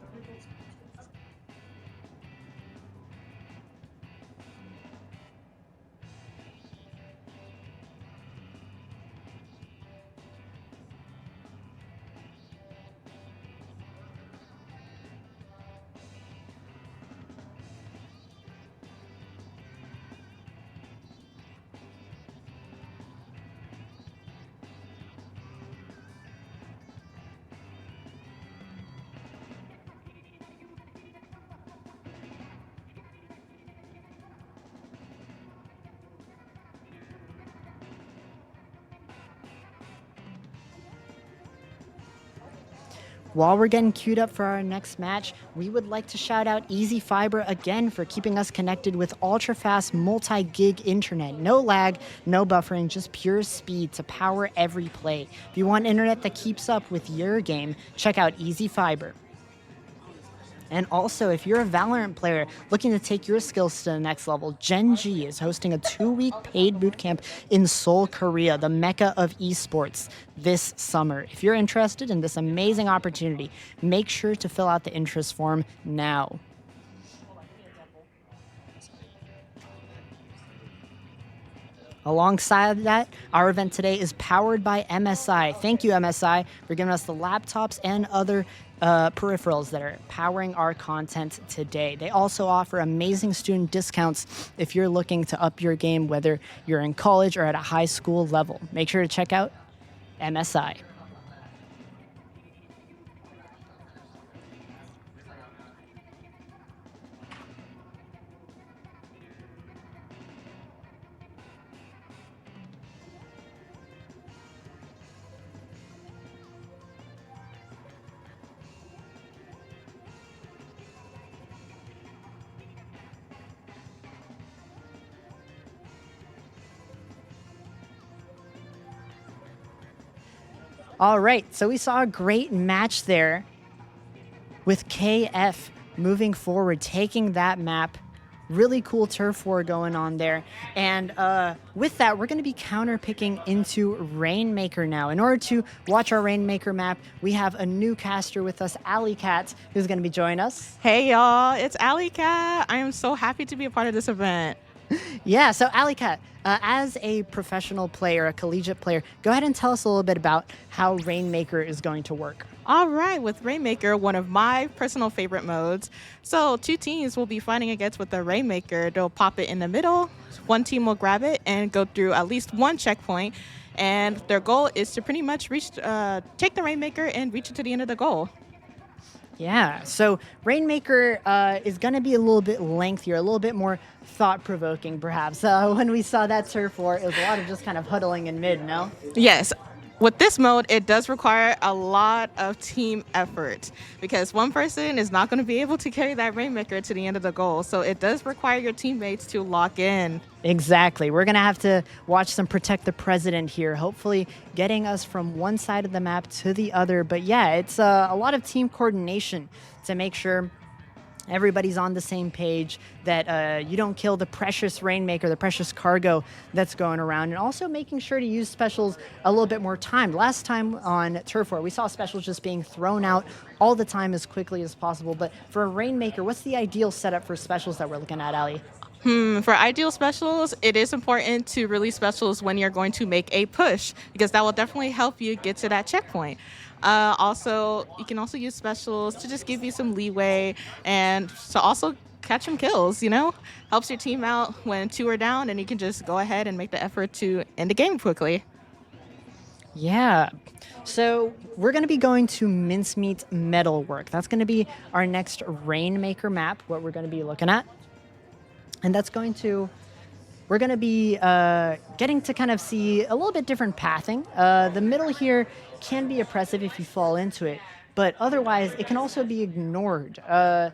Speaker 13: While we're getting queued up for our next match, we would like to shout out Easy Fiber again for keeping us connected with ultra-fast multi-gig internet. No lag, no buffering, just pure speed to power every play. If you want internet that keeps up with your game, check out Easy Fiber. And also, if you're a Valorant player looking to take your skills to the next level, Gen G is hosting a 2-week paid bootcamp in Seoul, Korea, the mecca of esports, this summer. If you're interested in this amazing opportunity, make sure to fill out the interest form now. Alongside that, our event today is powered by MSI. Thank you, MSI, for giving us the laptops and other peripherals that are powering our content today. They also offer amazing student discounts if you're looking to up your game, whether you're in college or at a high school level. Make sure to check out MSI. All right, so we saw a great match there with KF moving forward, taking that map. Really cool turf war going on there. And with that, we're going to be counter-picking into Rainmaker now. In order to watch our Rainmaker map, we have a new caster with us, Alley Cat, who's going to be joining us.
Speaker 15: Hey, y'all. It's Alley Cat. I am so happy to be a part of this event.
Speaker 13: Yeah, so Alicat, as a professional player, a collegiate player, go ahead and tell us a little bit about how Rainmaker is going to work.
Speaker 15: All right, with Rainmaker, one of my personal favorite modes. So 2 teams will be fighting against with the Rainmaker. They'll pop it in the middle. One team will grab it and go through at least one checkpoint. And their goal is to pretty much take the Rainmaker and reach it to the end of the goal.
Speaker 13: Yeah, so Rainmaker is going to be a little bit lengthier, a little bit more thought-provoking, perhaps. When we saw that turf war, it was a lot of just kind of huddling in mid, no?
Speaker 15: Yes. With this mode, it does require a lot of team effort because one person is not going to be able to carry that Rainmaker to the end of the goal. So it does require your teammates to lock in.
Speaker 13: Exactly. We're going to have to watch some Protect the President here, hopefully getting us from one side of the map to the other. But yeah, it's a lot of team coordination to make sure everybody's on the same page, that you don't kill the precious Rainmaker, the precious cargo that's going around, and also making sure to use specials a little bit more time. Last time on Turf War, we saw specials just being thrown out all the time as quickly as possible. But for a Rainmaker, what's the ideal setup for specials that we're looking at, Ali?
Speaker 15: For ideal specials, it is important to release specials when you're going to make a push because that will definitely help you get to that checkpoint. Also, you can also use specials to just give you some leeway and to also catch some kills, Helps your team out when 2 are down and you can just go ahead and make the effort to end the game quickly.
Speaker 13: Yeah. So we're going to be going to Mincemeat Metalwork. That's going to be our next Rainmaker map, what we're going to be looking at. And that's we're going to be getting to kind of see a little bit different pathing. The middle here can be oppressive if you fall into it, but otherwise it can also be ignored. What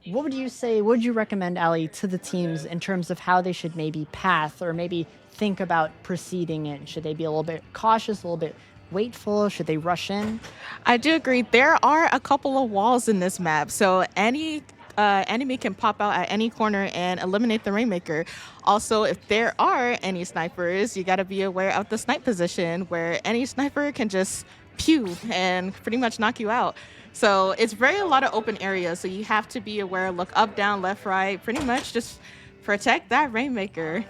Speaker 13: would you say, what would you recommend, Ali, to the teams in terms of how they should maybe path or maybe think about proceeding in? Should they be a little bit cautious, a little bit waitful? Should they rush in?
Speaker 15: I do agree. There are a couple of walls in this map, so any enemy can pop out at any corner and eliminate the Rainmaker. Also, if there are any snipers, you got to be aware of the snipe position where any sniper can just pew and pretty much knock you out. So it's a lot of open areas, so you have to be aware, look up, down, left, right, pretty much just protect that Rainmaker.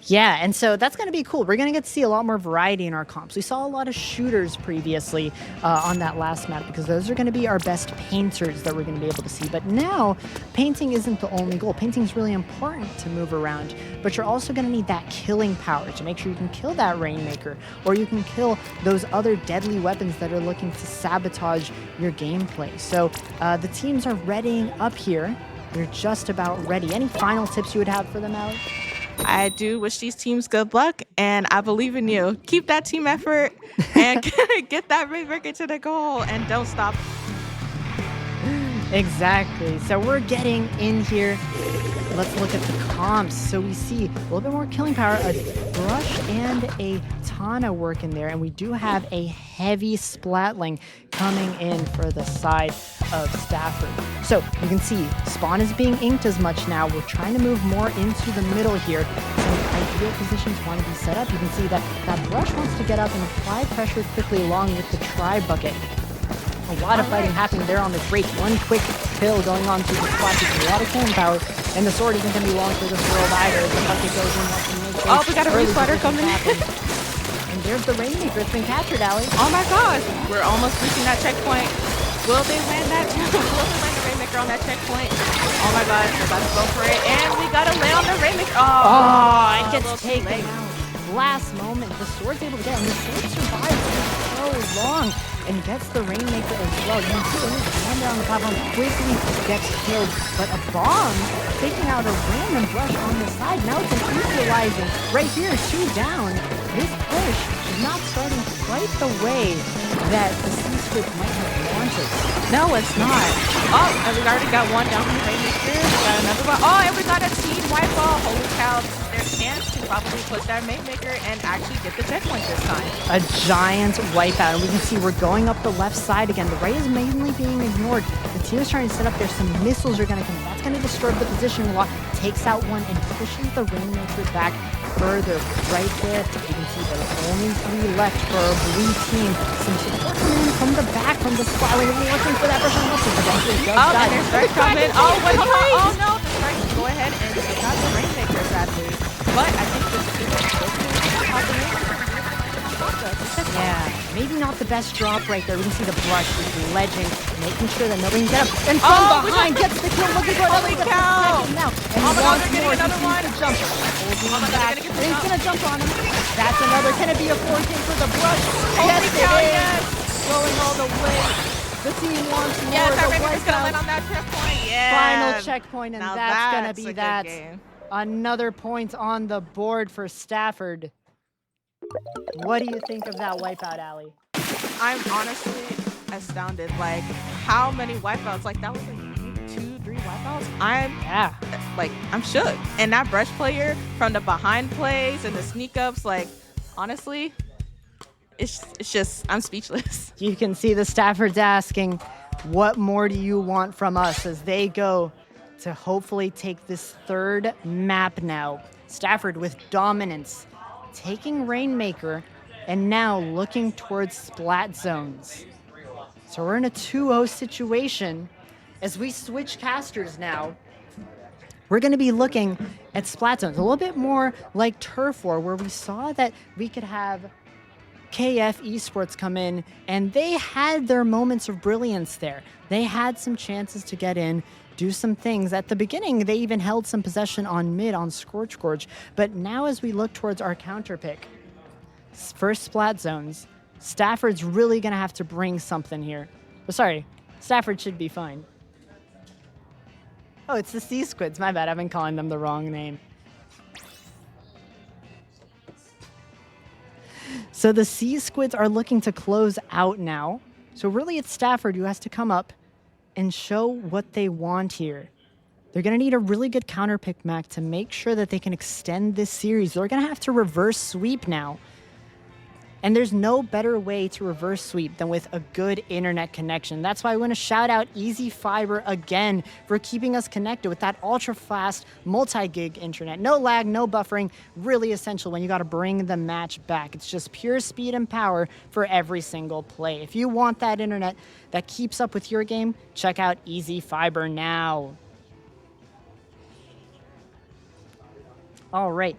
Speaker 13: Yeah, and so that's going to be cool. We're going to get to see a lot more variety in our comps. We saw a lot of shooters previously on that last map because those are going to be our best painters that we're going to be able to see. But now, painting isn't the only goal. Painting is really important to move around, but you're also going to need that killing power to make sure you can kill that Rainmaker, or you can kill those other deadly weapons that are looking to sabotage your gameplay. So the teams are readying up here. They're just about ready. Any final tips you would have for them, Ali?
Speaker 15: I do wish these teams good luck, and I believe in you. Keep that team effort and get that Rainmaker to the goal, and don't stop.
Speaker 13: Exactly. So we're getting in here. Let's look at the comps. So we see a little bit more killing power, a brush and a Tana work in there, and we do have a heavy Splatling coming in for the side of Stafford. So you can see spawn is being inked as much now. We're trying to move more into the middle here. Some ideal positions want to be set up. You can see that that brush wants to get up and apply pressure quickly along with the tri-bucket. A lot of fighting happening there on the break. One quick kill going on to the spot. A lot of killing power. And the sword isn't going to be long for this world either. The bucket goes in.
Speaker 15: Oh, we got a resplitter coming in.
Speaker 13: And there's the Rainmaker. It's been captured, Ali.
Speaker 15: Oh my gosh. We're almost reaching that checkpoint. Will they land that? Will they land the Rainmaker on that checkpoint? Oh my gosh. We're about to go for it. And we got to land on the Rainmaker.
Speaker 13: Oh, it gets taken out. Last moment. The sword's able to get him. The sword survives for so long and gets the Rainmaker as well. You can see him stand there on the platform, quickly gets killed, but a bomb taking out a random brush on the side. Now it's an equalizer. Right here, 2 down. This push is not starting quite the way that the C-Squid might have wanted.
Speaker 15: No, it's not. Oh, and we already got one down from the Rainmaker. We got another one. Oh, and we got a team wipe off. Holy cow. Their chance to probably push that Rainmaker and actually get the checkpoint this time.
Speaker 13: A giant wipeout, and we can see we're going up the left side again. The right is mainly being ignored. The team is trying to set up there. Some missiles are going to come. That's going to disturb the position a lot. Takes out one and pushes the Rainmaker back further. Right there, you can see there are only 3 left for our blue team. Some support coming in from the back, from the spotlight. We're looking for that person.
Speaker 15: Oh, and their strike coming. Oh, wait, hold on. Oh, no. The strike. Go ahead and take out the Rainmaker, sadly. exactly. But I think the team
Speaker 13: Yeah, maybe not the best drop right there. We can see the brush is ledging, making sure that nobody can get up. And from behind gets the kill, looking for
Speaker 15: Holy cow!
Speaker 13: now. And
Speaker 15: Oh my God,
Speaker 13: once
Speaker 15: they're
Speaker 13: more,
Speaker 15: getting
Speaker 13: he
Speaker 15: another
Speaker 13: sees
Speaker 15: one.
Speaker 13: the jump. Holding him
Speaker 15: my God,
Speaker 13: back.
Speaker 15: they're gonna get
Speaker 13: And
Speaker 15: the
Speaker 13: he's
Speaker 15: jump.
Speaker 13: gonna jump on him. That's another. Can it be a 4K for the brush?
Speaker 15: Holy
Speaker 13: Yes,
Speaker 15: cow,
Speaker 13: it is.
Speaker 15: yes!
Speaker 13: Going all the way. The team wants more.
Speaker 15: Yes,
Speaker 13: The
Speaker 15: that Rainmaker's gonna
Speaker 13: wipeout.
Speaker 15: land on that checkpoint. Yeah.
Speaker 13: Final checkpoint, and
Speaker 15: Now
Speaker 13: that's gonna
Speaker 15: that's
Speaker 13: be
Speaker 15: a good
Speaker 13: that.
Speaker 15: game.
Speaker 13: Another point on the board for Stafford. What do you think of that wipeout, Allie?
Speaker 15: I'm honestly astounded. Like, how many wipeouts? Like, that was like 2, 3 wipeouts. I'm shook. And that brush player from the behind plays and the sneak ups, like, honestly, it's just, I'm speechless.
Speaker 13: You can see the Staffords asking, what more do you want from us, as they go to hopefully take this third map now. Stafford with dominance, taking Rainmaker, and now looking towards splat zones. So we're in a 2-0 situation. As we switch casters now, we're going to be looking at splat zones, a little bit more like Turf War, where we saw that we could have KF Esports come in, and they had their moments of brilliance there. They had some chances to get in, do some things. At the beginning, they even held some possession on mid on Scorch Gorge. But now as we look towards our counter pick, first splat zones, Stafford's really going to have to bring something here. Oh, sorry, Stafford should be fine. Oh, it's the Sea Squids. My bad, I've been calling them the wrong name. So the Sea Squids are looking to close out now. So really it's Stafford who has to come up and show what they want here. They're going to need a really good counter pick, Mac, to make sure that they can extend this series. They're going to have to reverse sweep now. And there's no better way to reverse sweep than with a good internet connection. That's why I want to shout out Easy Fiber again for keeping us connected with that ultra-fast multi-gig internet. No lag, no buffering, really essential when you got to bring the match back. It's just pure speed and power for every single play. If you want that internet that keeps up with your game, check out Easy Fiber now. All right.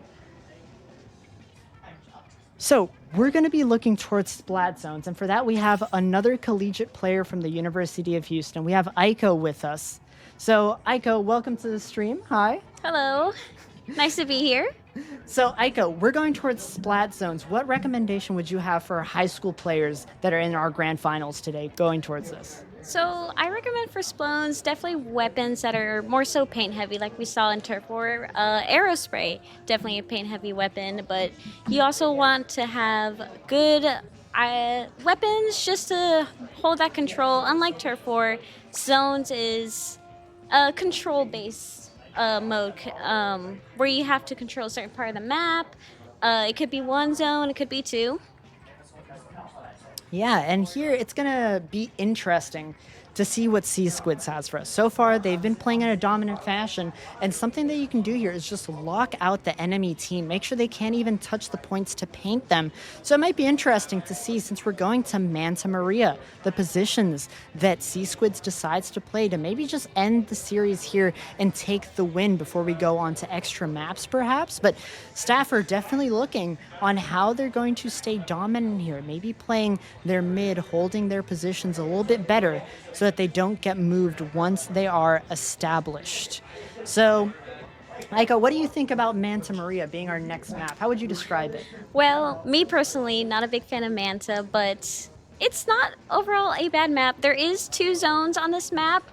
Speaker 13: So we're going to be looking towards splat zones, and for that we have another collegiate player from the University of Houston. We have Aiko with us. So Aiko, welcome to the stream. Hi.
Speaker 16: Hello. Nice to be here.
Speaker 13: So Aiko, we're going towards splat zones. What recommendation would you have for high school players that are in our grand finals today going towards this?
Speaker 16: So I recommend for splones definitely weapons that are more so paint heavy, like we saw in Turf War. Aerospray, definitely a paint heavy weapon, but you also want to have good weapons just to hold that control. Unlike Turf War, zones is a control based mode where you have to control a certain part of the map. It could be one zone, it could be two.
Speaker 13: Yeah, and here it's going to be interesting to see what Sea Squids has for us. So far, they've been playing in a dominant fashion, and something that you can do here is just lock out the enemy team. Make sure they can't even touch the points to paint them. So it might be interesting to see, since we're going to Manta Maria, the positions that Sea Squids decides to play to maybe just end the series here and take the win before we go on to extra maps, perhaps. But Stafford definitely looking on how they're going to stay dominant here, maybe playing their mid, holding their positions a little bit better so that they don't get moved once they are established. So, Aiko, what do you think about Manta Maria being our next map? How would you describe it?
Speaker 16: Well, me personally, not a big fan of Manta, but it's not overall a bad map. There is 2 zones on this map,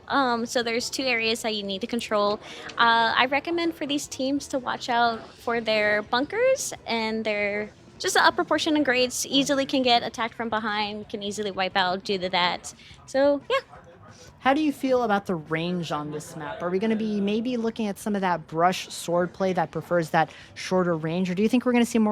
Speaker 16: so there's 2 areas that you need to control. I recommend for these teams to watch out for their bunkers and their just the upper portion of grades. Easily can get attacked from behind, can easily wipe out due to that. So, yeah.
Speaker 13: How do you feel about the range on this map? Are we going to be maybe looking at some of that brush sword play that prefers that shorter range, or do you think we're going to see some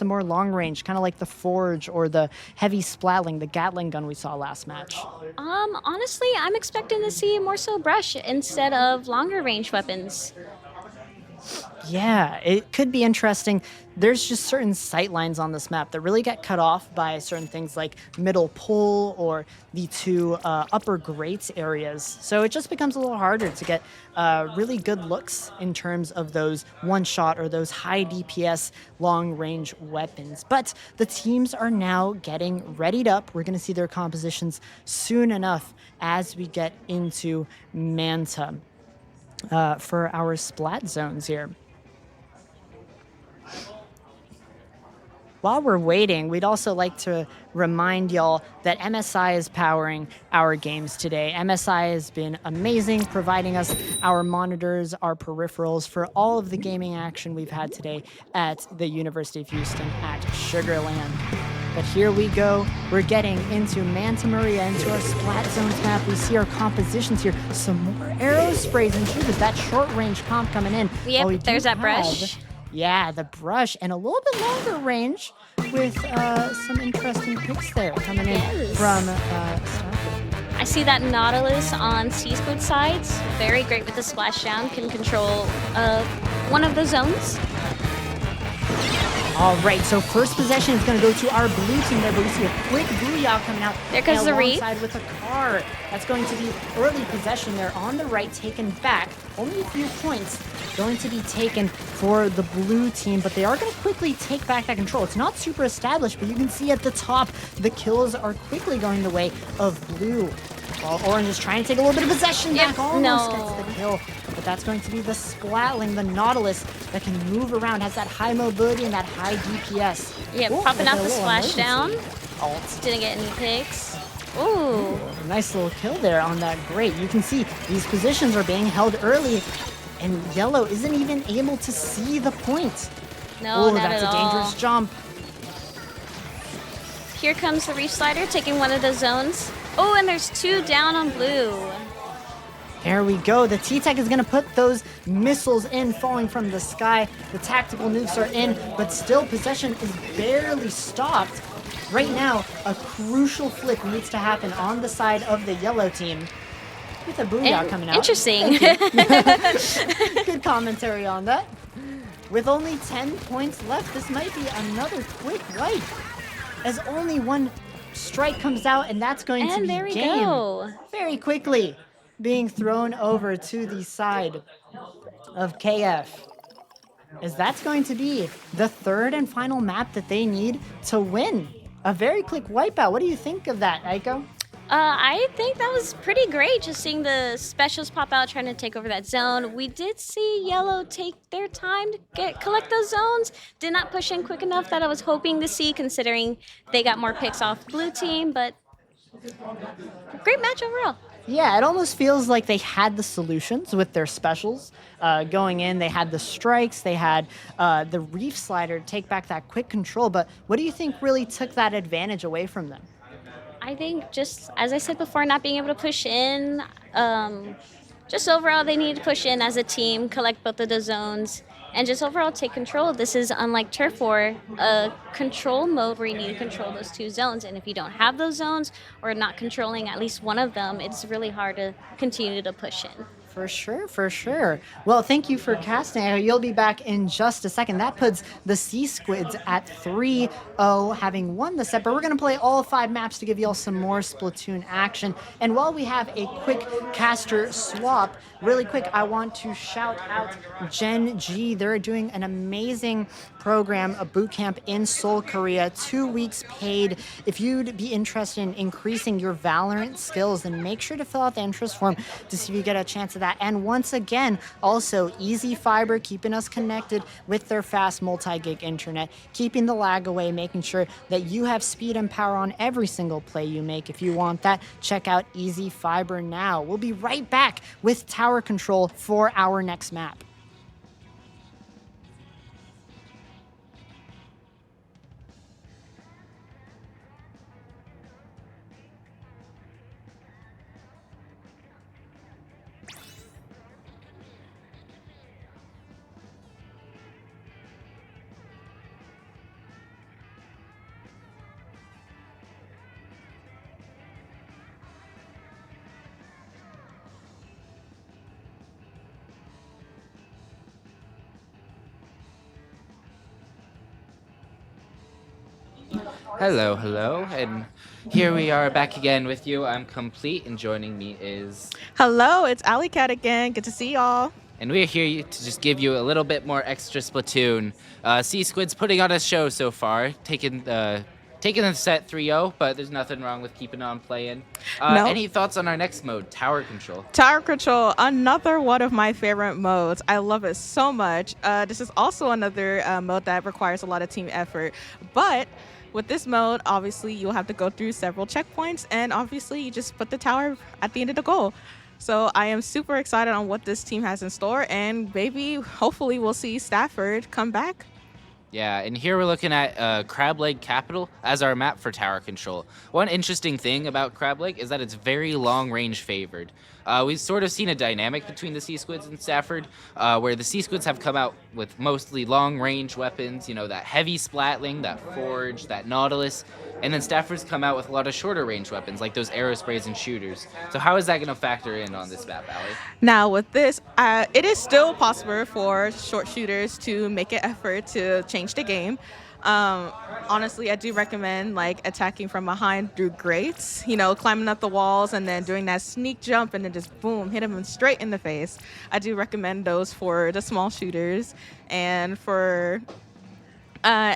Speaker 13: more long range, kind of like the Forge or the heavy splatling, the Gatling gun we saw last match?
Speaker 16: Honestly, I'm expecting to see more so brush instead of longer range weapons.
Speaker 13: Yeah, it could be interesting. There's just certain sight lines on this map that really get cut off by certain things like middle pole or the two upper grates areas. So it just becomes a little harder to get really good looks in terms of those one shot or those high DPS long range weapons. But the teams are now getting readied up. We're going to see their compositions soon enough as we get into Manta for our splat zones here. While we're waiting, we'd also like to remind y'all that MSI is powering our games today. MSI has been amazing, providing us our monitors, our peripherals for all of the gaming action we've had today at the University of Houston at Sugarland. But here we go. We're getting into Manta Maria, into our Splat Zones map. We see our compositions here. Some more arrow sprays and shooters. That short range comp coming in.
Speaker 16: Yep, there's that brush.
Speaker 13: Yeah, the brush and a little bit longer range with some interesting picks there coming in from Stafford.
Speaker 16: I see that Nautilus on C-Squid sides. Very great with the splashdown. Can control one of the zones.
Speaker 13: All right, so first possession is going to go to our blue team there, but we see a quick booyah coming out.
Speaker 16: There goes the read.
Speaker 13: Alongside with a car. That's going to be early possession there on the right, taken back. Only a few points going to be taken for the blue team, but they are going to quickly take back that control. It's not super established, but you can see at the top, the kills are quickly going the way of blue. While Orange is trying to take a little bit of possession back. Almost gets the kill. But that's going to be the Splatling, the Nautilus, that can move around, has that high mobility and that high DPS.
Speaker 16: Yeah,
Speaker 13: Ooh,
Speaker 16: popping out the
Speaker 13: emergency.
Speaker 16: splashdown.
Speaker 13: Alt.
Speaker 16: Didn't get any picks. Ooh.
Speaker 13: Nice little kill there on that grate. You can see these positions are being held early, and Yellow isn't even able to see the point.
Speaker 16: No,
Speaker 13: oh,
Speaker 16: not
Speaker 13: that's
Speaker 16: at
Speaker 13: a dangerous
Speaker 16: all.
Speaker 13: jump.
Speaker 16: Here comes the Reef Slider, taking one of the zones. Oh, and there's two down on blue.
Speaker 13: There we go. The T-Tech is going to put those missiles in, falling from the sky. The tactical nukes are in, but still possession is barely stopped. Right now, a crucial flick needs to happen on the side of the yellow team. With a booyah coming out.
Speaker 16: Interesting.
Speaker 13: Good commentary on that. With only 10 points left, this might be another quick wipe. As only one strike comes out, and that's going to be
Speaker 16: there we
Speaker 13: game.
Speaker 16: go.
Speaker 13: Very quickly being thrown over to the side of KF. As that's going to be the third and final map that they need to win. A very quick wipeout. What do you think of that, Aiko?
Speaker 16: I think that was pretty great, just seeing the specials pop out, trying to take over that zone. We did see Yellow take their time to collect those zones. Did not push in quick enough that I was hoping to see, considering they got more picks off blue team, but great match overall.
Speaker 13: Yeah, it almost feels like they had the solutions with their specials going in. They had the strikes, they had the Reef Slider to take back that quick control, but what do you think really took that advantage away from them?
Speaker 16: I think just, as I said before, not being able to push in. Just overall, they need to push in as a team, collect both of the zones, and just overall take control. This is unlike Turf War, a control mode where you need to control those two zones. And if you don't have those zones or not controlling at least one of them, it's really hard to continue to push in.
Speaker 13: For sure, for sure. Well, thank you for casting. You'll be back in just a second. That puts the Sea Squids at 3-0, having won the set. But we're going to play all 5 maps to give you all some more Splatoon action. And while we have a quick caster swap, really quick, I want to shout out Gen G. They're doing an amazing program, a boot camp in Seoul, Korea, 2 weeks paid. If you'd be interested in increasing your Valorant skills, then make sure to fill out the interest form to see if you get a chance of that. And once again, also Easy Fiber keeping us connected with their fast multi-gig internet, keeping the lag away, making sure that you have speed and power on every single play you make. If you want that, check out Easy Fiber now. We'll be right back with tower control for our next map.
Speaker 14: Hello, hello, and here we are back again with you. I'm Complete, and joining me is...
Speaker 15: Hello, it's Alley Cat again. Good to see y'all.
Speaker 14: And we're here to just give you a little bit more extra Splatoon. Sea Squid's putting on a show so far, taking the set 3-0, but there's nothing wrong with keeping on playing.
Speaker 15: No.
Speaker 14: Any thoughts on our next mode, Tower Control?
Speaker 15: Tower Control, another one of my favorite modes. I love it so much. This is also another mode that requires a lot of team effort. But with this mode, obviously, you'll have to go through several checkpoints, and obviously, you just put the tower at the end of the goal. So I am super excited on what this team has in store, and maybe, hopefully, we'll see Stafford come back.
Speaker 14: Yeah, and here we're looking at Crab Lake Capital as our map for tower control. One interesting thing about Crab Lake is that it's very long range favored. We've sort of seen a dynamic between the Sea Squids and Stafford, where the Sea Squids have come out with mostly long range weapons, you know, that heavy Splatling, that Forge, that Nautilus, and then Stafford's come out with a lot of shorter range weapons, like those aerosprays and shooters. So how is that going to factor in on this map, Allie?
Speaker 15: Now with this, it is still possible for short shooters to make an effort to change the game. Honestly, I do recommend like attacking from behind through grates, you know, climbing up the walls and then doing that sneak jump and then just boom, hit them straight in the face. I do recommend those for the small shooters. And for I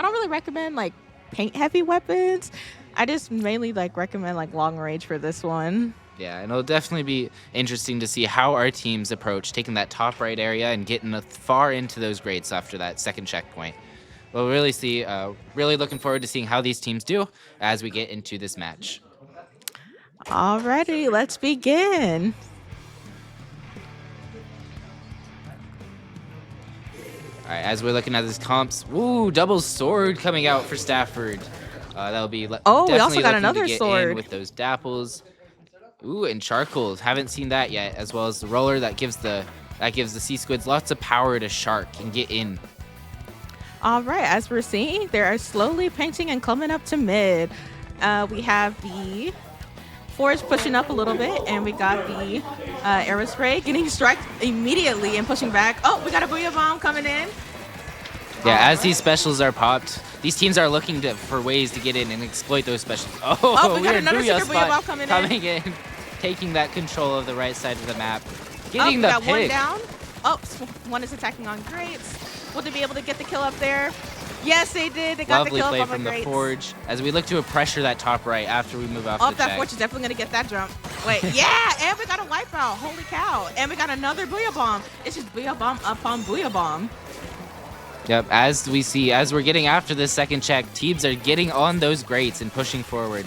Speaker 15: don't really recommend like paint heavy weapons. I just mainly like recommend like long range for this one.
Speaker 14: Yeah, and it'll definitely be interesting to see how our teams approach taking that top right area and getting far into those grates after that second checkpoint. We'll really see, really looking forward to seeing how these teams do as we get into this match.
Speaker 15: Alrighty, let's begin.
Speaker 14: All right, as we're looking at these comps, ooh, double sword coming out for Stafford. That'll be
Speaker 15: we also
Speaker 14: definitely
Speaker 15: got
Speaker 14: looking
Speaker 15: another
Speaker 14: to get
Speaker 15: sword
Speaker 14: in with those dapples. Ooh, and charcoals. Haven't seen that yet, as well as the roller that gives the Sea Squids lots of power to shark and get in.
Speaker 15: All right, as we're seeing, they are slowly painting and coming up to mid. We have the Forge pushing up a little bit, and we got the Aerospray getting struck immediately and pushing back. Oh, we got a Booyah Bomb coming in.
Speaker 14: Yeah, as these specials are popped, these teams are looking for ways to get in and exploit those specials.
Speaker 15: Oh, we got
Speaker 14: weird
Speaker 15: another
Speaker 14: Booyah
Speaker 15: Super Booyah Bomb
Speaker 14: spot
Speaker 15: coming in.
Speaker 14: taking that control of the right side of the map.
Speaker 15: Oh,
Speaker 14: Getting
Speaker 15: we
Speaker 14: the
Speaker 15: got one
Speaker 14: pick.
Speaker 15: down. Oh, one is attacking on grates. Will they be able to get the kill up there? Yes, they did. They got
Speaker 14: Lovely
Speaker 15: the kill
Speaker 14: play
Speaker 15: up on
Speaker 14: from
Speaker 15: the
Speaker 14: the
Speaker 15: grates.
Speaker 14: Forge as we look to pressure that top right after we move off
Speaker 15: Oh,
Speaker 14: the
Speaker 15: that
Speaker 14: check.
Speaker 15: Forge is definitely going to get that jump. Wait, yeah, and we got a wipeout. Holy cow. And we got another Booyah Bomb. It's just Booyah Bomb upon Booyah Bomb.
Speaker 14: Yep, as we're getting after this second check, teams are getting on those grates and pushing forward.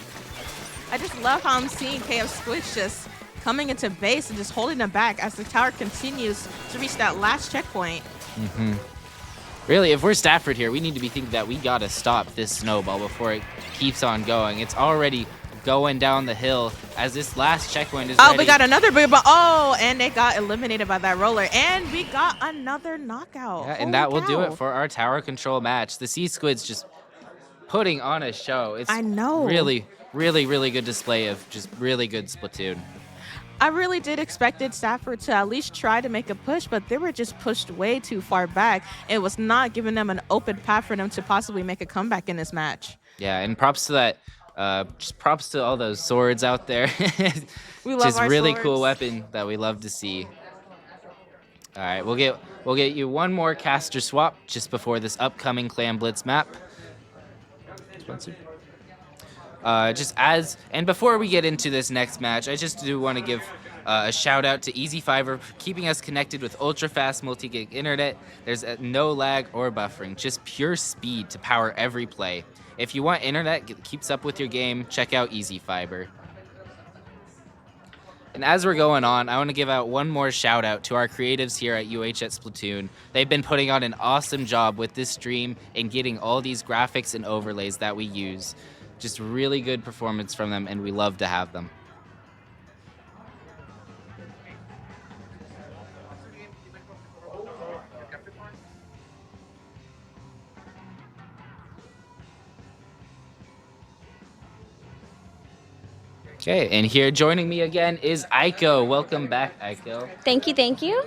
Speaker 15: I just love how I'm seeing KF Squidge just coming into base and just holding them back as the tower continues to reach that last checkpoint.
Speaker 14: Mm-hmm. Really, if we're Stafford here, we need to be thinking that we gotta stop this snowball before it keeps on going. It's already going down the hill as this last checkpoint is ready.
Speaker 15: We got another Booyah Bomb. Oh, and they got eliminated by that roller. And we got another knockout.
Speaker 14: Yeah, and that will do it for our tower control match. The Sea Squids just putting on a show. It's
Speaker 15: I know.
Speaker 14: Really, really, really good display of just really good Splatoon.
Speaker 15: I really did expect Stafford to at least try to make a push, but they were just pushed way too far back. It was not giving them an open path for them to possibly make a comeback in this match.
Speaker 14: Yeah, and props to that. Just props to all those swords out there.
Speaker 15: We love
Speaker 14: just
Speaker 15: our
Speaker 14: really
Speaker 15: swords.
Speaker 14: cool weapon that we love to see. All right, we'll get you one more caster swap just before this upcoming Clan Blitz map. Sponsored. And before we get into this next match, I just do want to give a shout out to Easy Fiber for keeping us connected with ultra-fast multi-gig internet. There's no lag or buffering, just pure speed to power every play. If you want internet that keeps up with your game, check out Easy Fiber. And as we're going on, I want to give out one more shout out to our creatives here at UH at Splatoon. They've been putting on an awesome job with this stream and getting all these graphics and overlays that we use. Just really good performance from them, and we love to have them. Okay, and here joining me again is Aiko. Welcome back, Aiko.
Speaker 16: Thank you, thank you.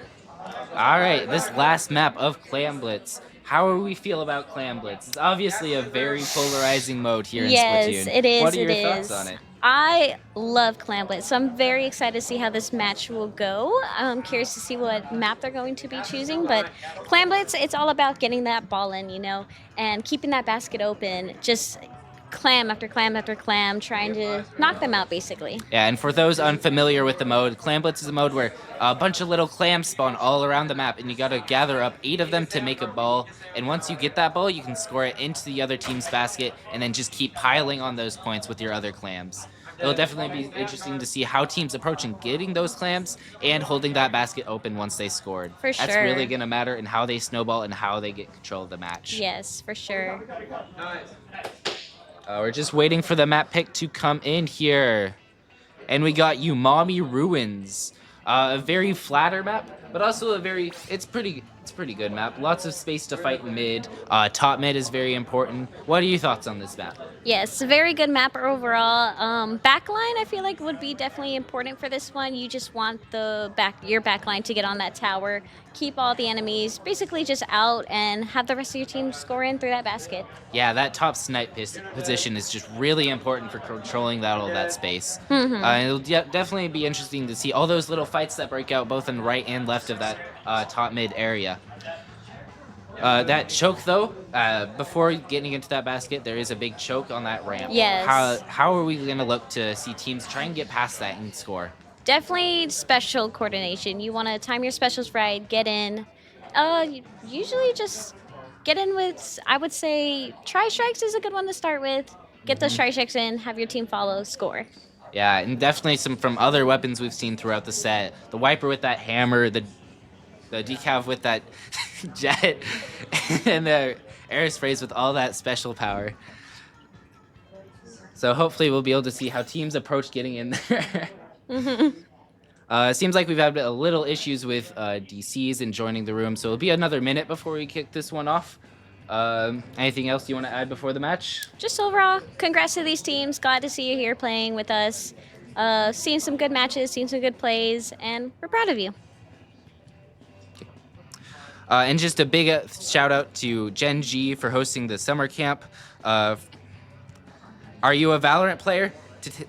Speaker 14: All right, this last map of Clan Blitz. how do we feel about Clam Blitz? It's obviously a very polarizing mode here in
Speaker 16: Yes,
Speaker 14: Splatoon.
Speaker 16: it is.
Speaker 14: What are your
Speaker 16: it
Speaker 14: thoughts
Speaker 16: is.
Speaker 14: on it?
Speaker 16: I love Clam Blitz, so I'm very excited to see how this match will go. I'm curious to see what map they're going to be choosing, but Clam Blitz, it's all about getting that ball in, and keeping that basket open. Just clam after clam after clam, trying to knock them out, basically.
Speaker 14: Yeah, and for those unfamiliar with the mode, Clam Blitz is a mode where a bunch of little clams spawn all around the map, and you gotta gather up 8 of them to make a ball. And once you get that ball, you can score it into the other team's basket, and then just keep piling on those points with your other clams. It'll definitely be interesting to see how teams approach in getting those clams and holding that basket open once they scored.
Speaker 16: For
Speaker 14: That's
Speaker 16: sure.
Speaker 14: really gonna matter in how they snowball and how they get control of the match.
Speaker 16: Yes, for sure.
Speaker 14: We're just waiting for the map pick to come in here. And we got Umami Ruins. A very flatter map, but also it's pretty good map. Lots of space to fight mid. Top mid is very important. What are your thoughts on this map?
Speaker 16: Yes, a very good map overall. Backline, I feel like would be definitely important for this one. You just want your backline to get on that tower, keep all the enemies basically just out, and have the rest of your team score in through that basket.
Speaker 14: Yeah, that top snipe position is just really important for controlling all that space. It'll definitely be interesting to see all those little fights that break out both on the right and left of that top mid area. That choke, though, before getting into that basket, there is a big choke on that ramp.
Speaker 16: Yes.
Speaker 14: How are we going to look to see teams try and get past that and score?
Speaker 16: Definitely special coordination. You want to time your specials right, get in. Usually just get in with, I would say, tri-strikes is a good one to start with. Get those tri-strikes in, have your team follow, score.
Speaker 14: Yeah, and definitely some from other weapons we've seen throughout the set. The Wiper with that hammer, the Decav with that jet, and the Aerosprays with all that special power. So hopefully we'll be able to see how teams approach getting in there. It seems like we've had a little issues with DCs and joining the room, so it'll be another minute before we kick this one off. Anything else you want to add before the match?
Speaker 16: Just overall, congrats to these teams. Glad to see you here playing with us. Seen some good matches, seen some good plays, and we're proud of you.
Speaker 14: And just a big shout out to Gen G for hosting the summer camp. Are you a Valorant player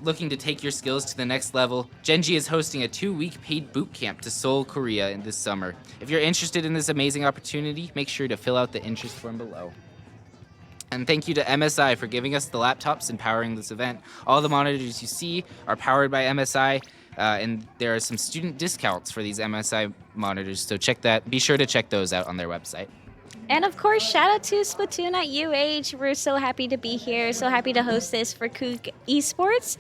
Speaker 14: looking to take your skills to the next level? Gen G is hosting a 2-week paid boot camp to Seoul, Korea in this summer. If you're interested in this amazing opportunity, make sure to fill out the interest form below. And thank you to MSI for giving us the laptops and powering this event. All the monitors you see are powered by MSI. And there are some student discounts for these MSI monitors, so be sure to check those out on their website.
Speaker 16: And of course, shout out to Splatoon at UH. We're so happy to be here, so happy to host this for Kook Esports.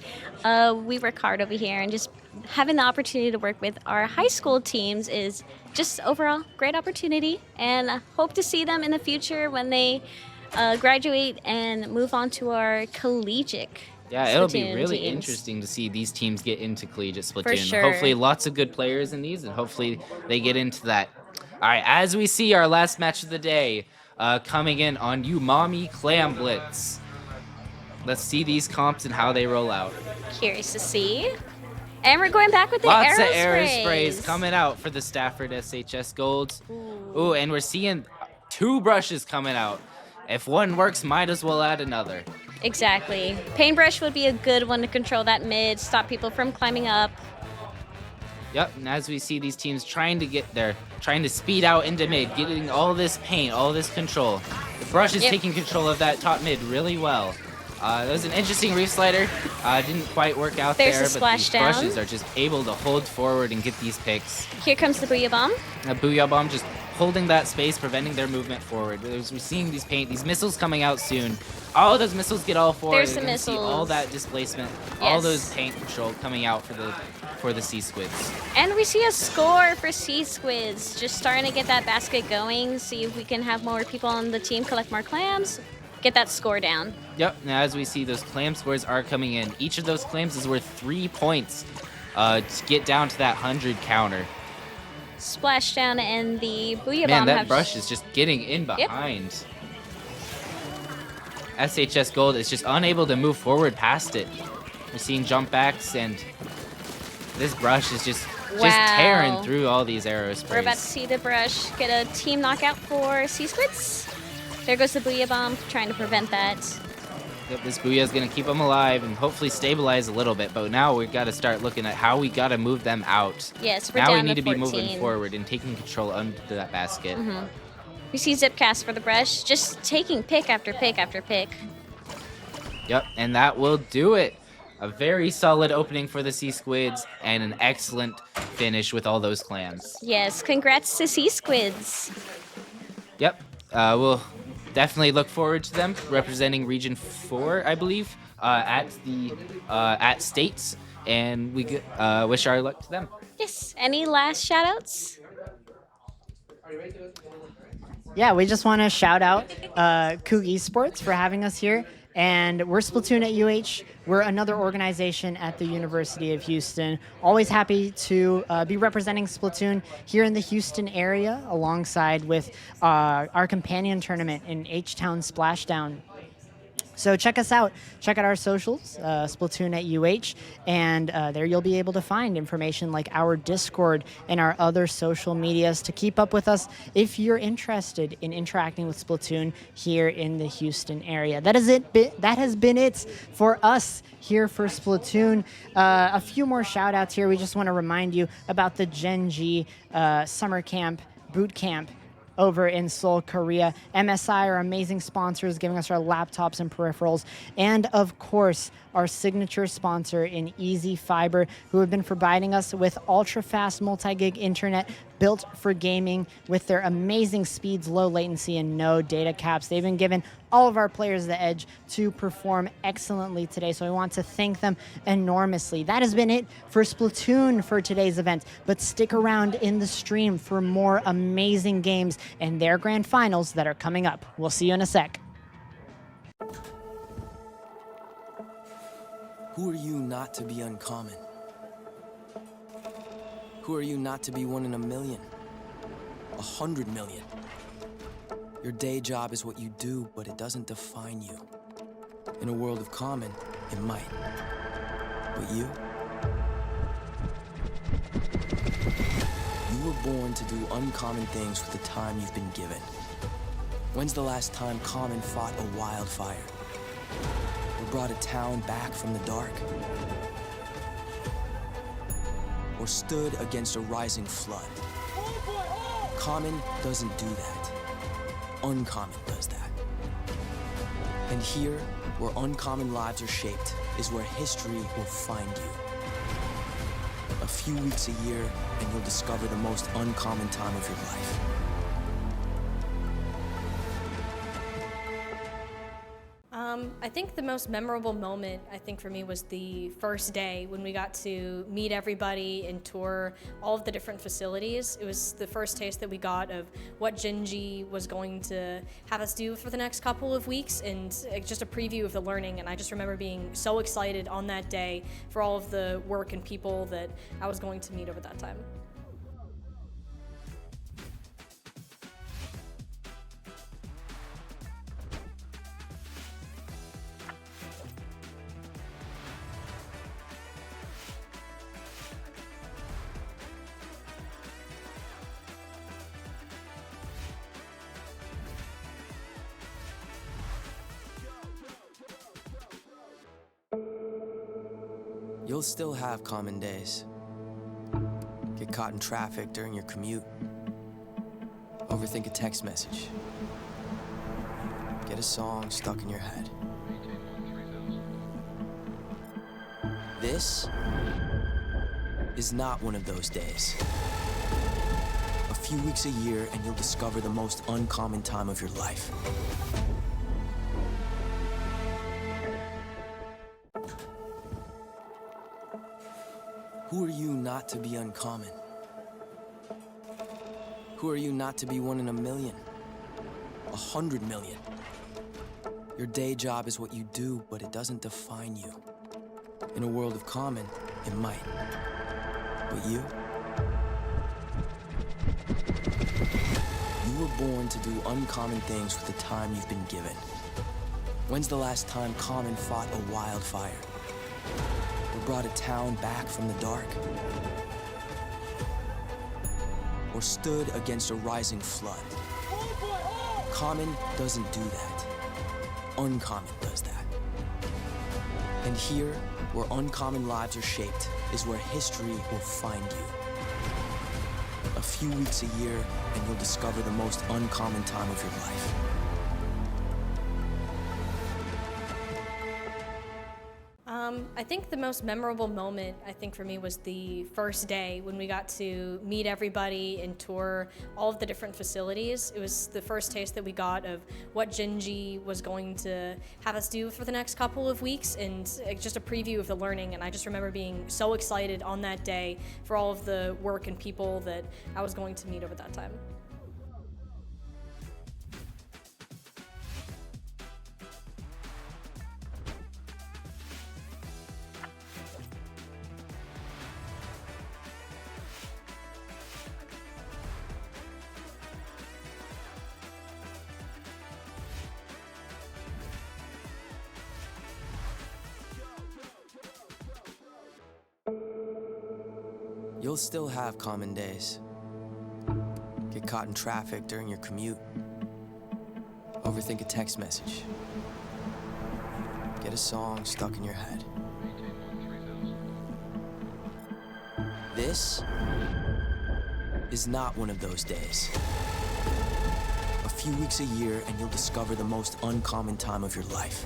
Speaker 16: We work hard over here, and just having the opportunity to work with our high school teams is just overall great opportunity, and hope to see them in the future when they graduate and move on to our collegiate.
Speaker 14: Yeah, it'll be really
Speaker 16: teams.
Speaker 14: interesting to see these teams get into collegiate Splatoon.
Speaker 16: For sure.
Speaker 14: Hopefully lots of good players in these, and hopefully they get into that. All right, as we see our last match of the day coming in on Umami Clam Blitz. Let's see these comps and how they roll out.
Speaker 16: Curious to see. And we're going back with the
Speaker 14: Lots of
Speaker 16: Aerosprays.
Speaker 14: Aerosprays coming out for the Stafford SHS Golds. Ooh, and we're seeing 2 brushes coming out. If one works, might as well add another.
Speaker 16: Exactly. Paintbrush would be a good one to control that mid, stop people from climbing up.
Speaker 14: Yep, and as we see these teams trying to speed out into mid, getting all this paint, all this control. The brush is taking control of that top mid really well. That was an interesting reef slider. Didn't quite work out
Speaker 16: There's
Speaker 14: there,
Speaker 16: a
Speaker 14: but these
Speaker 16: splashdown.
Speaker 14: brushes are just able to hold forward and get these picks.
Speaker 16: Here comes the Booyah Bomb.
Speaker 14: A Booyah Bomb just holding that space, preventing their movement forward. We're seeing these missiles coming out soon. All those missiles get all forward.
Speaker 16: There's the
Speaker 14: You're gonna see
Speaker 16: missiles.
Speaker 14: all that displacement, all
Speaker 16: Yes.
Speaker 14: those paint control coming out for the Sea Squids.
Speaker 16: And we see a score for Sea Squids. Just starting to get that basket going. See if we can have more people on the team collect more clams. Get that score down.
Speaker 14: Yep, now as we see, those clam scores are coming in. Each of those clams is worth 3 points to get down to that 100 counter.
Speaker 16: Splashdown and the Booyah
Speaker 14: Man,
Speaker 16: Bomb
Speaker 14: that
Speaker 16: have...
Speaker 14: brush is just getting in behind. SHS Gold is just unable to move forward past it. We're seeing jump backs, and this brush is just tearing through all these arrow sprays.
Speaker 16: We're about to see the brush get a team knockout for Sea Squids. There goes the Booyah Bomb, trying to prevent that.
Speaker 14: Yep, this Booyah is going to keep them alive and hopefully stabilize a little bit. But now we've got to start looking at how we got to move them out.
Speaker 16: Yes, we're
Speaker 14: now we
Speaker 16: down
Speaker 14: need
Speaker 16: to
Speaker 14: to be moving
Speaker 16: 14.
Speaker 14: forward and taking control under that basket.
Speaker 16: We see Zipcast for the brush, just taking pick after pick after pick.
Speaker 14: Yep, and that will do it. A very solid opening for the Sea Squids and an excellent finish with all those clans.
Speaker 16: Yes, congrats to Sea Squids.
Speaker 14: Yep, we'll definitely look forward to them representing Region 4, I believe, at States, and we wish our luck to them.
Speaker 16: Yes, any last shout-outs?
Speaker 13: Yeah, we just want to shout out Coug Esports for having us here. And we're Splatoon at UH. We're another organization at the University of Houston. Always happy to be representing Splatoon here in the Houston area, alongside with our companion tournament in H-Town Splashdown. So check us out. Check out our socials, Splatoon at UH, and there you'll be able to find information like our Discord and our other social medias to keep up with us if you're interested in interacting with Splatoon here in the Houston area. That is it. That has been it for us here for Splatoon. A few more shout outs here. We just want to remind you about the Gen G summer camp, boot camp over in Seoul, Korea. MSI are amazing sponsors, giving us our laptops and peripherals. And of course, our signature sponsor in Easy Fiber, who have been providing us with ultra-fast multi-gig internet built for gaming with their amazing speeds, low latency, and no data caps. They've been giving all of our players the edge to perform excellently today, so we want to thank them enormously. That has been it for Splatoon for today's event, but stick around in the stream for more amazing games and their grand finals that are coming up. We'll see you in a sec.
Speaker 10: Who are you not to be uncommon? Who are you not to be 1 in a million? 100 million? Your day job is what you do, but it doesn't define you. In a world of common, it might. But you? You were born to do uncommon things with the time you've been given. When's the last time common fought a wildfire? Or brought a town back from the dark? Or stood against a rising flood? Common doesn't do that. Uncommon does that. And here, where uncommon lives are shaped, is where history will find you. A few weeks a year, and you'll discover the most uncommon time of your life.
Speaker 11: I think the most memorable moment, for me, was the first day when we got to meet everybody and tour all of the different facilities. It was the first taste that we got of what Gen G was going to have us do for the next couple of weeks, and just a preview of the learning. And I just remember being so excited on that day for all of the work and people that I was going to meet over that time.
Speaker 10: You'll still have common days. Get caught in traffic during your commute. Overthink a text message. Get a song stuck in your head. This is not one of those days. A few weeks a year and you'll discover the most uncommon time of your life. Who are you not to be uncommon? Who are you not to be 1 in a million? 100 million? Your day job is what you do, but it doesn't define you. In a world of common, it might. But you? You were born to do uncommon things with the time you've been given. When's the last time common fought a wildfire? Or brought a town back from the dark? Or stood against a rising flood? Common doesn't do that. Uncommon does that. And here, where uncommon lives are shaped, is where history will find you. A few weeks a year, and you'll discover the most uncommon time of your life.
Speaker 11: I think the most memorable moment, I think for me, was the first day when we got to meet everybody and tour all of the different facilities. It was the first taste that we got of what Gingy was going to have us do for the next couple of weeks, and just a preview of the learning. And I just remember being so excited on that day for all of the work and people that I was going to meet over that time.
Speaker 10: You'll still have common days. Get caught in traffic during your commute. Overthink a text message. Get a song stuck in your head. This is not one of those days. A few weeks a year, and you'll discover the most uncommon time of your life.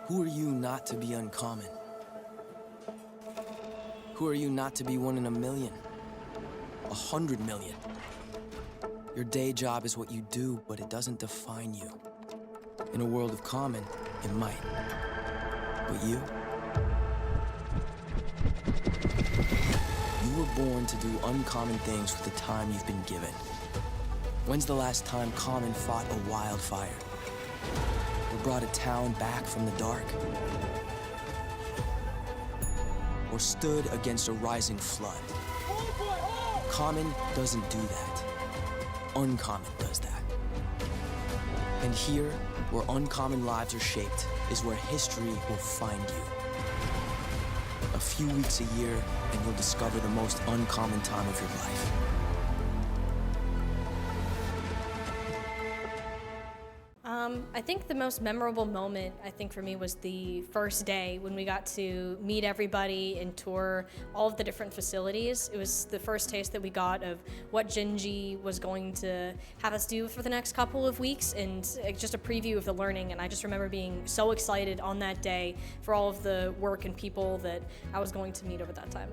Speaker 10: Who are you not to be uncommon? Who are you not to be one in a million? 100 million? Your day job is what you do, but it doesn't define you. In a world of common, it might. But you? You were born to do uncommon things with the time you've been given. When's the last time Common fought a wildfire? Or brought a town back from the dark? Or stood against a rising flood? Common doesn't do that. Uncommon does that. And here, where uncommon lives are shaped, is where history will find you. A few weeks a year, and you'll discover the most uncommon time of your life.
Speaker 11: I think the most memorable moment, I think for me, was the first day when we got to meet everybody and tour all of the different facilities. It was the first taste that we got of what Gingy was going to have us do for the next couple of weeks, and just a preview of the learning. And I just remember being so excited on that day for all of the work and people that I was going to meet over that time.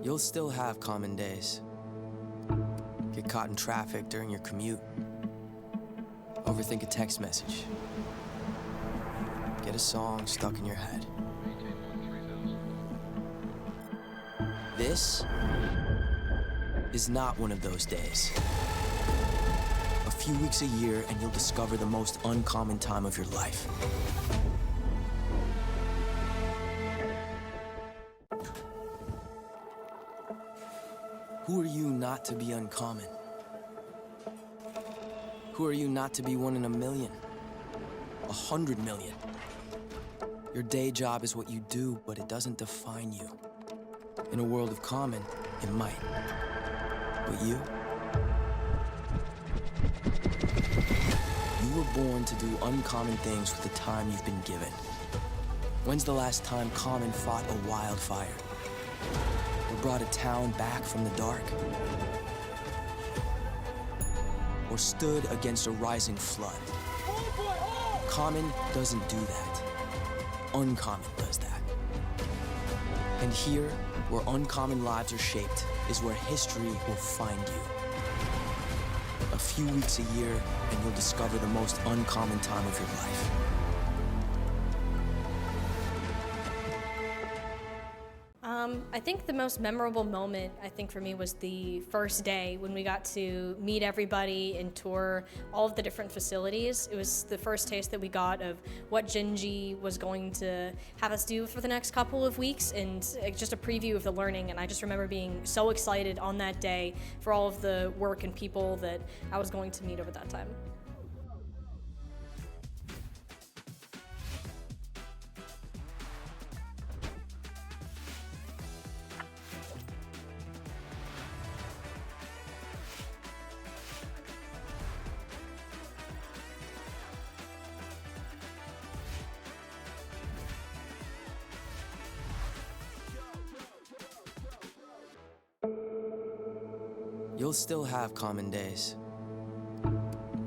Speaker 10: You'll still have common days. Get caught in traffic during your commute. Overthink a text message. Get a song stuck in your head. This is not one of those days. A few weeks a year and you'll discover the most uncommon time of your life. Who are you not to be uncommon? Who are you not to be one in a million? 100 million? Your day job is what you do, but it doesn't define you. In a world of common, it might. But you? You were born to do uncommon things with the time you've been given. When's the last time common fought a wildfire? Or brought a town back from the dark? Or stood against a rising flood? Common doesn't do that. Uncommon does that. And here, where uncommon lives are shaped, is where history will find you. A few weeks a year, and you'll discover the most uncommon time of your life.
Speaker 11: I think the most memorable moment, I think for me, was the first day when we got to meet everybody and tour all of the different facilities. It was the first taste that we got of what Gingy was going to have us do for the next couple of weeks, and just a preview of the learning. And I just remember being so excited on that day for all of the work and people that I was going to meet over that time.
Speaker 10: You'll still have common days.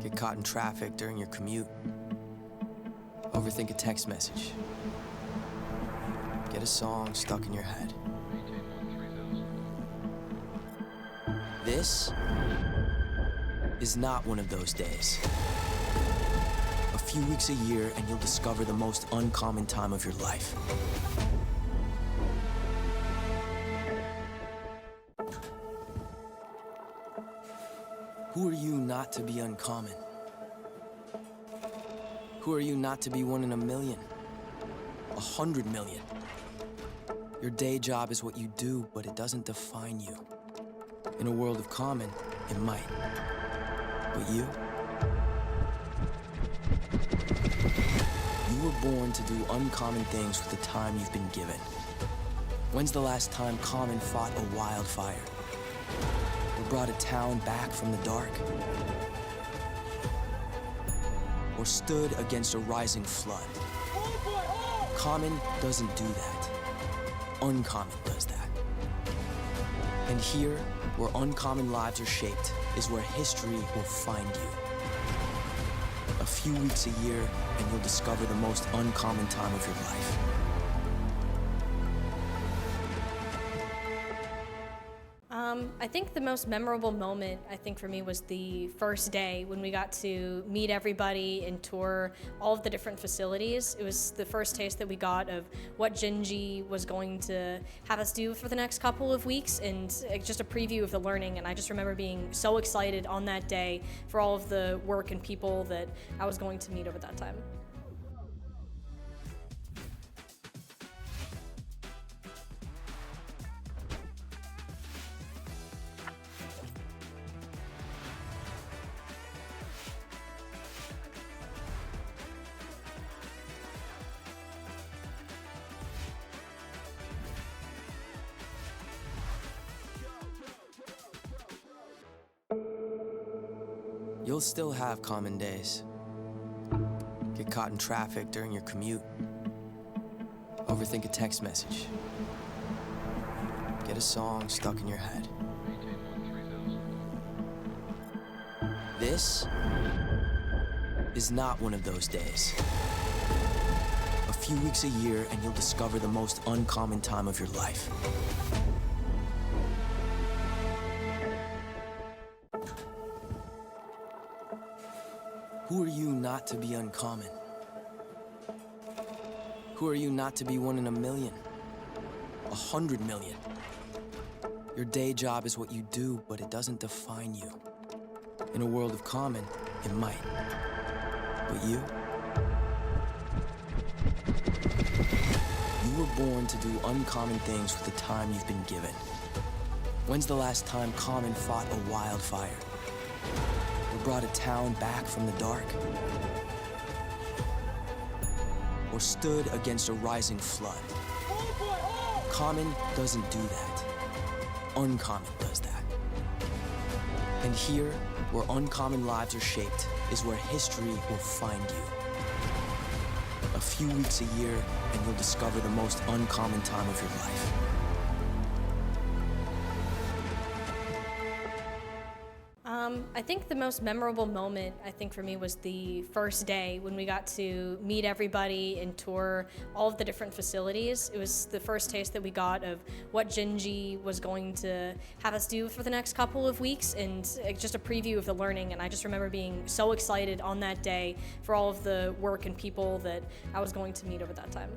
Speaker 10: Get caught in traffic during your commute. Overthink a text message. Get a song stuck in your head. This is not one of those days. A few weeks a year and you'll discover the most uncommon time of your life. Who are you not to be uncommon? Who are you not to be one in a million? 100 million? Your day job is what you do, but it doesn't define you. In a world of common, it might. But you? You were born to do uncommon things with the time you've been given. When's the last time common fought a wildfire? Or brought a town back from the dark? Or stood against a rising flood? Common doesn't do that. Uncommon does that. And here, where uncommon lives are shaped, is where history will find you. A few weeks a year, and you'll discover the most uncommon time of your life.
Speaker 11: I think the most memorable moment, I think for me, was the first day when we got to meet everybody and tour all of the different facilities. It was the first taste that we got of what Gingy was going to have us do for the next couple of weeks, and just a preview of the learning. And I just remember being so excited on that day for all of the work and people that I was going to meet over that time.
Speaker 10: You'll still have common days. Get caught in traffic during your commute. Overthink a text message. Get a song stuck in your head. This is not one of those days. A few weeks a year and you'll discover the most uncommon time of your life. Who are you not to be uncommon? Who are you not to be one in a million? 100 million. Your day job is what you do, but it doesn't define you. In a world of common, it might. But you? You were born to do uncommon things with the time you've been given. When's the last time Common fought a wildfire? Or brought a town back from the dark? Or stood against a rising flood? Common doesn't do that. Uncommon does that. And here, where uncommon lives are shaped, is where history will find you. A few weeks a year, and you'll discover the most uncommon time of your life.
Speaker 11: I think the most memorable moment, I think for me, was the first day when we got to meet everybody and tour all of the different facilities. It was the first taste that we got of what Gingy was going to have us do for the next couple of weeks, and just a preview of the learning. And I just remember being so excited on that day for all of the work and people that I was going to meet over that time.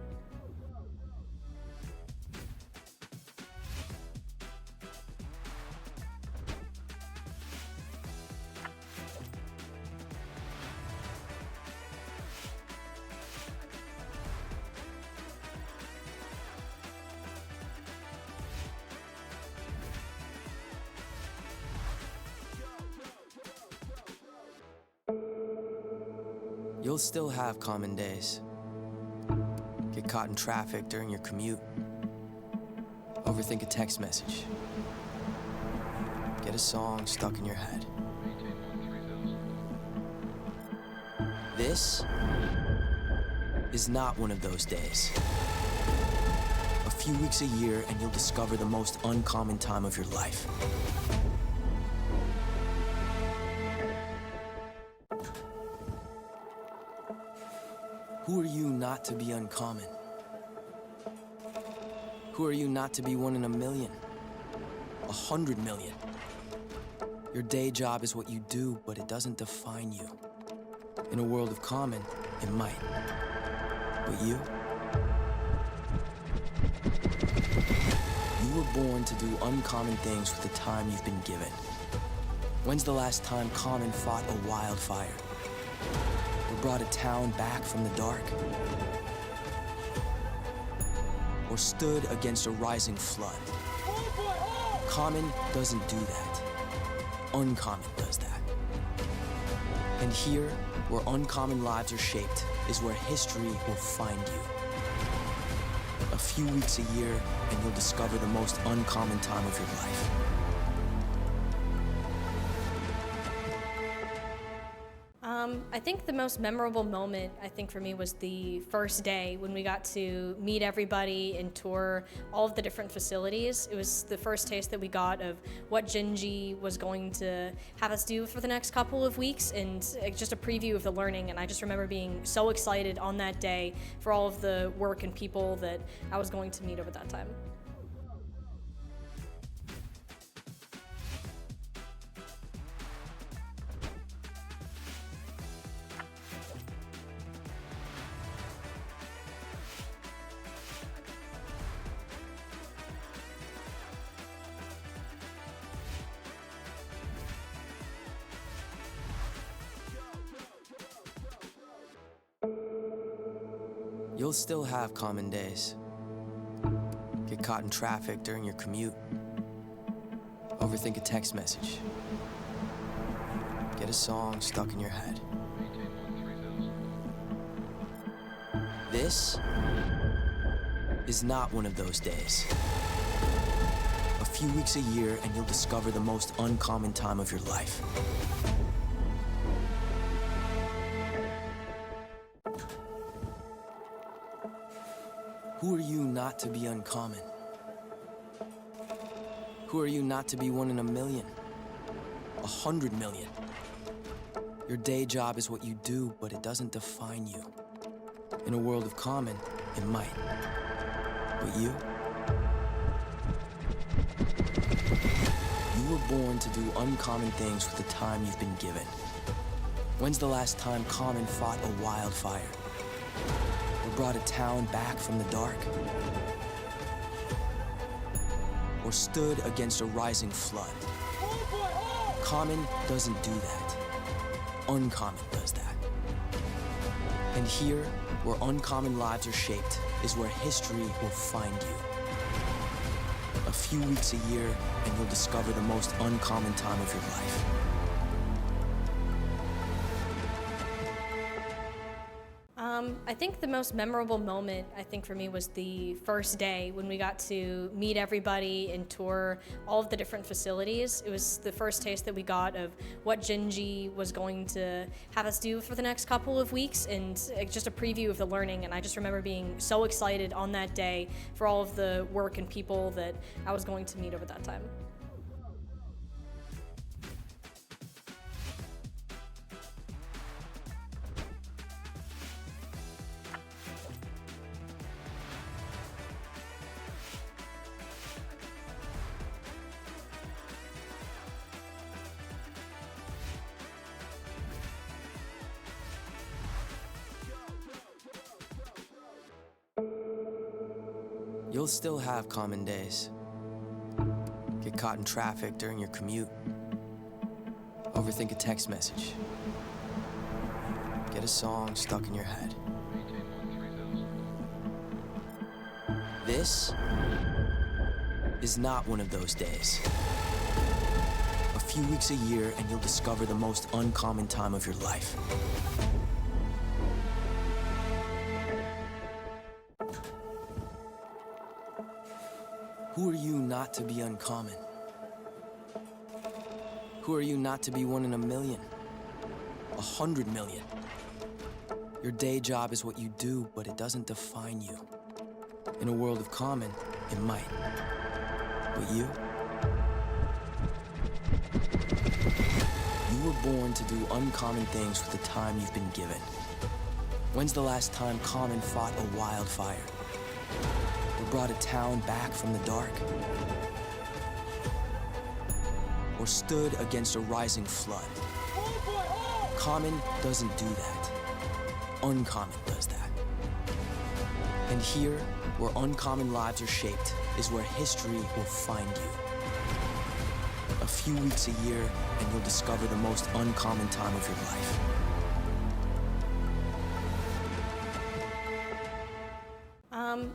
Speaker 10: You'll still have common days. Get caught in traffic during your commute. Overthink a text message. Get a song stuck in your head. This is not one of those days. A few weeks a year and you'll discover the most uncommon time of your life. Who are you not to be uncommon? Who are you not to be one in a million? 100 million. Your day job is what you do, but it doesn't define you. In a world of common, it might. But you? You were born to do uncommon things with the time you've been given. When's the last time Common fought a wildfire? Or brought a town back from the dark? Or stood against a rising flood? Common doesn't do that. Uncommon does that. And here, where uncommon lives are shaped, is where history will find you. A few weeks a year, and you'll discover the most uncommon time of your life.
Speaker 11: I think the most memorable moment, I think for me, was the first day when we got to meet everybody and tour all of the different facilities. It was the first taste that we got of what Gingy was going to have us do for the next couple of weeks, and just a preview of the learning. And I just remember being so excited on that day for all of the work and people that I was going to meet over that time.
Speaker 10: You'll still have common days. Get caught in traffic during your commute. Overthink a text message. Get a song stuck in your head. This is not one of those days. A few weeks a year and you'll discover the most uncommon time of your life. Who are you not to be uncommon? Who are you not to be one in a million? 100 million. Your day job is what you do, but it doesn't define you. In a world of common, it might. But you? You were born to do uncommon things with the time you've been given. When's the last time Common fought a wildfire? Or brought a town back from the dark? Or stood against a rising flood? Common doesn't do that. Uncommon does that. And here, where uncommon lives are shaped, is where history will find you. A few weeks a year, and you'll discover the most uncommon time of your life.
Speaker 11: I think the most memorable moment, I think for me, was the first day when we got to meet everybody and tour all of the different facilities. It was the first taste that we got of what Gingy was going to have us do for the next couple of weeks, and just a preview of the learning. And I just remember being so excited on that day for all of the work and people that I was going to meet over that time.
Speaker 10: You'll still have common days. Get caught in traffic during your commute. Overthink a text message. Get a song stuck in your head. This is not one of those days. A few weeks a year, and you'll discover the most uncommon time of your life. Who are you not to be uncommon? Who are you not to be one in a million? 100 million? Your day job is what you do, but it doesn't define you. In a world of common, it might. But you? You were born to do uncommon things with the time you've been given. When's the last time Common fought a wildfire? Or brought a town back from the dark? Or stood against a rising flood? Common doesn't do that. Uncommon does that. And here, where uncommon lives are shaped, is where history will find you. A few weeks a year, and you'll discover the most uncommon time of your life.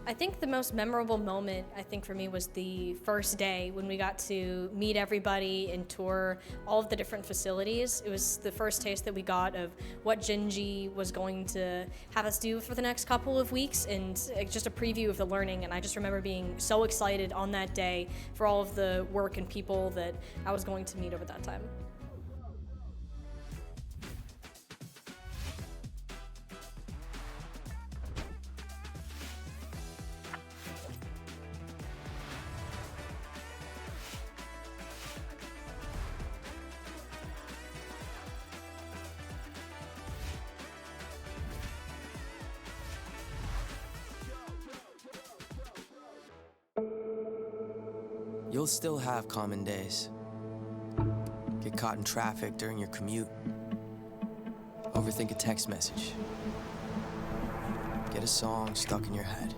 Speaker 11: I think the most memorable moment, I think for me, was the first day when we got to meet everybody and tour all of the different facilities. It was the first taste that we got of what Gingy was going to have us do for the next couple of weeks, and just a preview of the learning. And I just remember being so excited on that day for all of the work and people that I was going to meet over that time.
Speaker 10: You'll still have common days. Get caught in traffic during your commute. Overthink a text message. Get a song stuck in your head.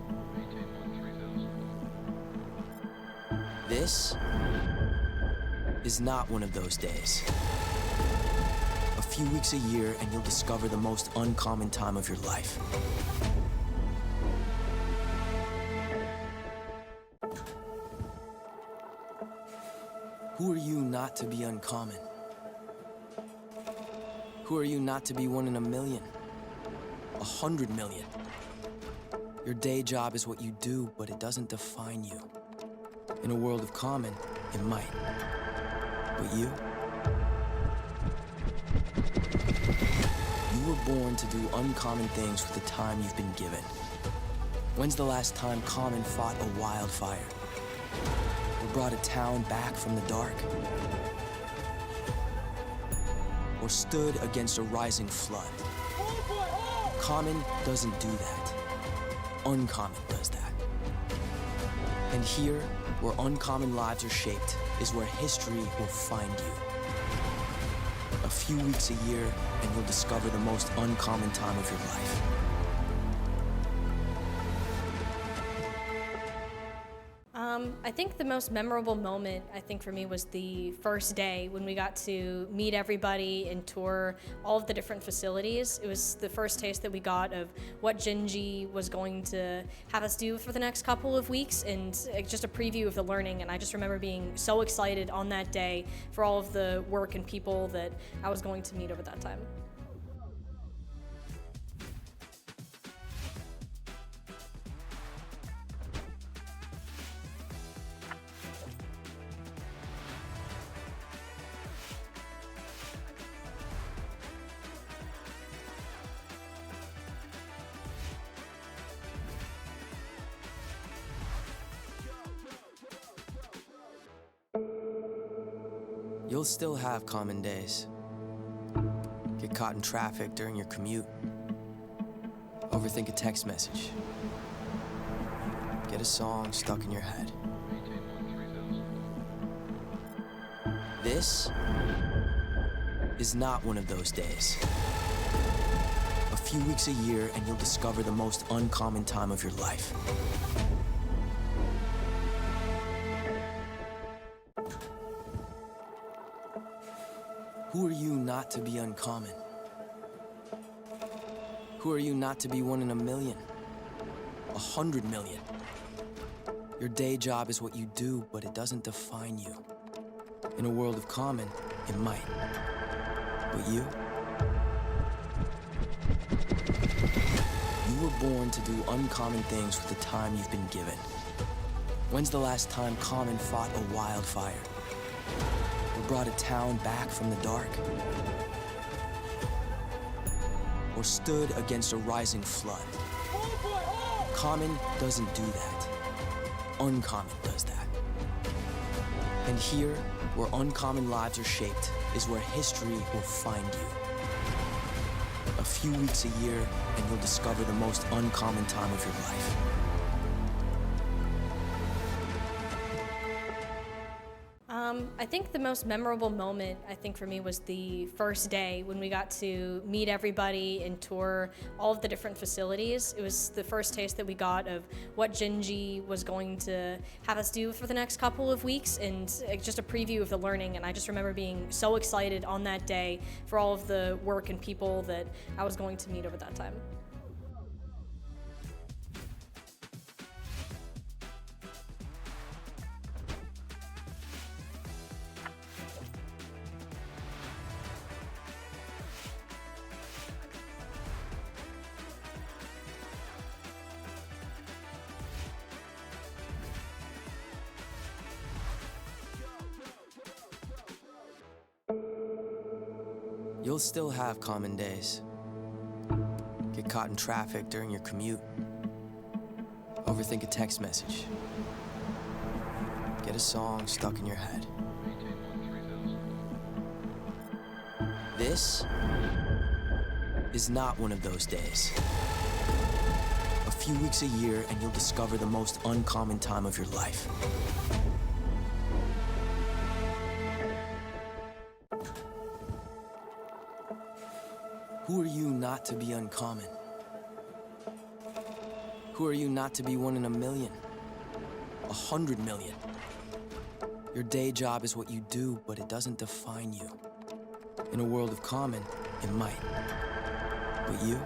Speaker 10: This is not one of those days. A few weeks a year, and you'll discover the most uncommon time of your life. Who are you not to be uncommon? Who are you not to be one in a million? 100 million? Your day job is what you do, but it doesn't define you. In a world of common, it might. But you? You were born to do uncommon things with the time you've been given. When's the last time Common fought a wildfire? Or brought a town back from the dark? Or stood against a rising flood? Common doesn't do that. Uncommon does that. And here, where uncommon lives are shaped, is where history will find you. A few weeks a year, and you'll discover the most uncommon time of your life.
Speaker 11: I think the most memorable moment, I think for me, was the first day when we got to meet everybody and tour all of the different facilities. It was the first taste that we got of what Jinji was going to have us do for the next couple of weeks, and just a preview of the learning. And I just remember being so excited on that day for all of the work and people that I was going to meet over that time.
Speaker 10: You'll still have common days. Get caught in traffic during your commute. Overthink a text message. Get a song stuck in your head. This is not one of those days. A few weeks a year, and you'll discover the most uncommon time of your life. Who are you not to be uncommon? Who are you not to be one in a million? 100 million? Your day job is what you do, but it doesn't define you. In a world of common, it might. But you? You were born to do uncommon things with the time you've been given. When's the last time Common fought a wildfire? Or brought a town back from the dark? Or stood against a rising flood? Common doesn't do that. Uncommon does that. And here, where uncommon lives are shaped, is where history will find you. A few weeks a year, and you'll discover the most uncommon time of your life.
Speaker 11: I think the most memorable moment, I think for me, was the first day when we got to meet everybody and tour all of the different facilities. It was the first taste that we got of what Jinji was going to have us do for the next couple of weeks, and just a preview of the learning. And I just remember being so excited on that day for all of the work and people that I was going to meet over that time.
Speaker 10: You'll still have common days. Get caught in traffic during your commute. Overthink a text message. Get a song stuck in your head. This is not one of those days. A few weeks a year, and you'll discover the most uncommon time of your life. Who are you not to be uncommon? Who are you not to be one in a million? 100 million? Your day job is what you do, but it doesn't define you. In a world of common, it might. But you?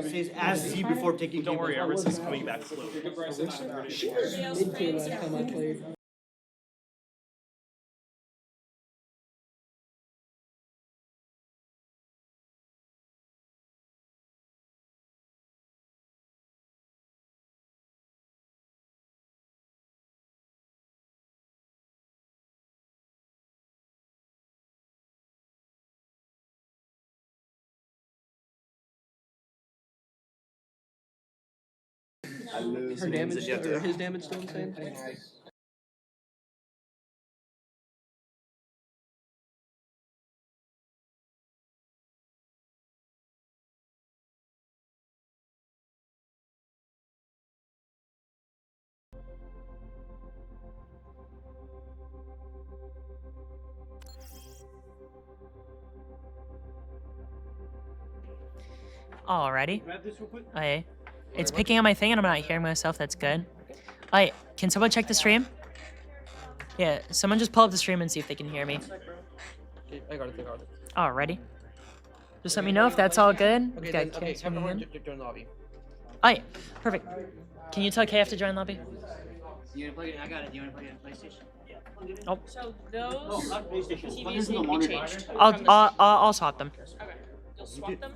Speaker 8: Says as Z before taking.
Speaker 12: Don't worry, Iris is coming back slowly.
Speaker 6: She was mid tier last time I played. Her damage, or his damage still insane?
Speaker 2: Alrighty. Okay. It's picking up my thing and I'm not hearing myself. That's good. Alright, can someone check the stream? Yeah, someone just pull up the stream and see if they can hear me.
Speaker 6: Okay, I got it.
Speaker 2: Alrighty. Just let me know if that's all good.
Speaker 6: Okay,
Speaker 2: Got
Speaker 6: then,
Speaker 2: Kim's coming in.
Speaker 6: join lobby.
Speaker 2: Alright, perfect. Can you tell KF to join lobby?
Speaker 12: You gonna plug it in? I got it. You wanna plug it in PlayStation? Yeah.
Speaker 2: Oh.
Speaker 9: So those
Speaker 12: not PlayStation.
Speaker 9: TVs need to be changed.
Speaker 2: I'll swap them.
Speaker 9: Okay. You'll swap them?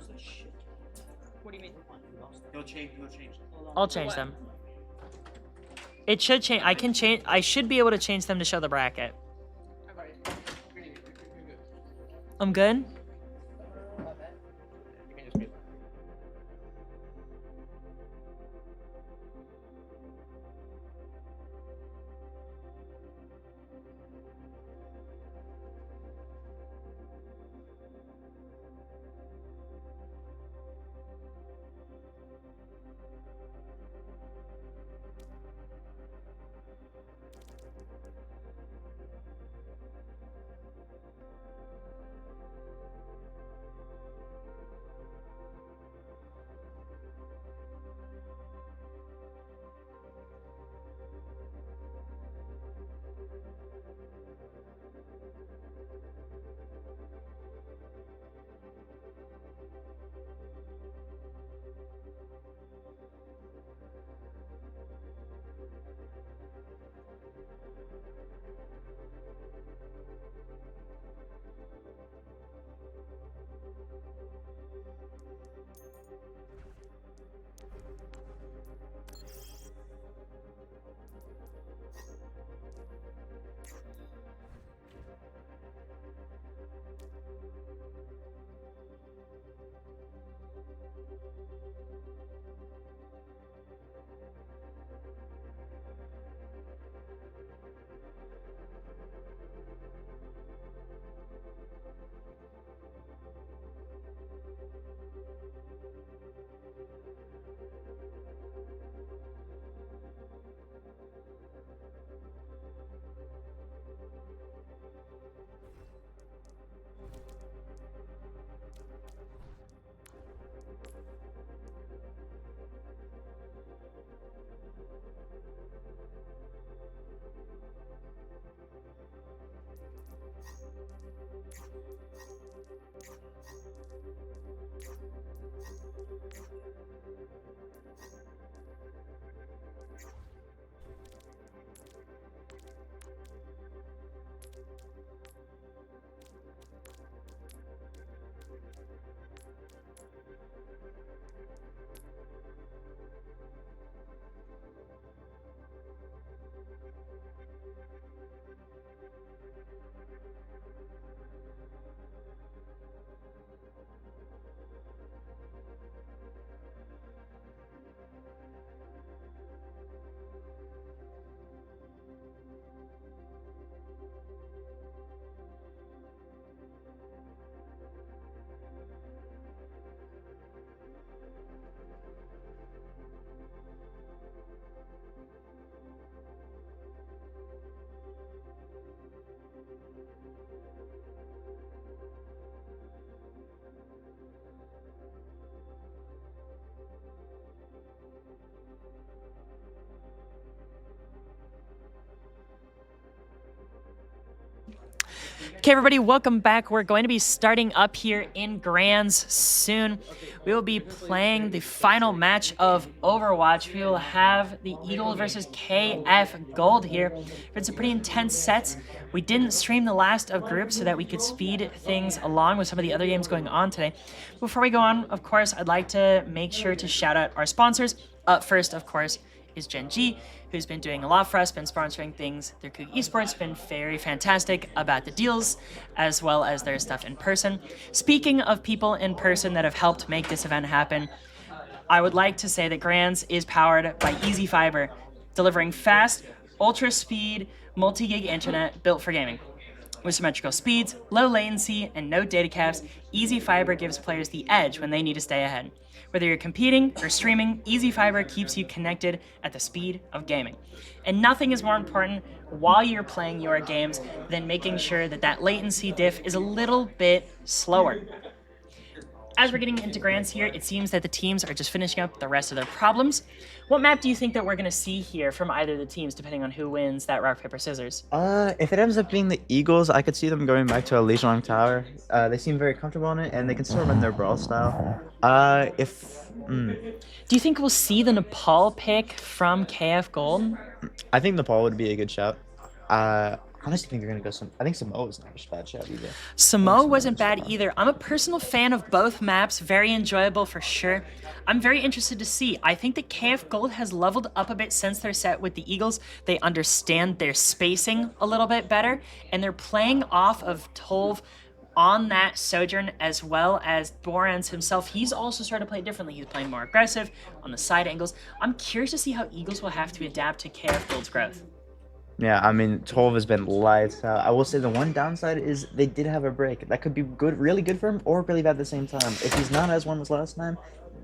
Speaker 9: What do you mean?
Speaker 8: He'll change.
Speaker 2: I'll change them. It should change. I can change. I should be able to change them to show the bracket. I'm good. Okay, everybody, welcome back. We're going to be starting up here in Grands soon. We will be playing the final match of Overwatch. We will have the Eagles versus KF Gold here. It's a pretty intense set. We didn't stream the last of groups so that we could speed things along with some of the other games going on today. Before we go on, of course, I'd like to make sure to shout out our sponsors. Up first, of course, is Gen G, who's been doing a lot for us, been sponsoring things through Cook Esports, been very fantastic about the deals, as well as their stuff in person. Speaking of people in person that have helped make this event happen, I would like to say that Grands is powered by Easy Fiber, delivering fast, ultra-speed, multi-gig internet built for gaming. With symmetrical speeds, low latency, and no data caps, Easy Fiber gives players the edge when they need to stay ahead. Whether you're competing or streaming, Easy Fiber keeps you connected at the speed of gaming. And nothing is more important while you're playing your games than making sure that that latency diff is a little bit slower. As we're getting into Grands here, it seems that the teams are just finishing up the rest of their problems. What map do you think that we're going to see here from either of the teams, depending on who wins that rock, paper, scissors?
Speaker 1: If it ends up being the Eagles, I could see them going back to a Lijiang Tower. They seem very comfortable on it, and they can still run their brawl style.
Speaker 2: Do you think we'll see the Nepal pick from KF Gold?
Speaker 1: I think Nepal would be a good shout. I honestly think you're going to go I think Samoa was not a bad shout either.
Speaker 2: Samoa wasn't bad either. I'm a personal fan of both maps. Very enjoyable for sure. I'm very interested to see. I think that KF Gold has leveled up a bit since their set with the Eagles. They understand their spacing a little bit better, and they're playing off of Tolv on that Sojourn, as well as Borans himself. He's also started to play differently. He's playing more aggressive on the side angles. I'm curious to see how Eagles will have to adapt to KF Gold's growth.
Speaker 1: Yeah, I mean, 12 has been lights out. I will say the one downside is they did have a break. That could be good, really good for him, or really bad at the same time. If he's not as warm as last time,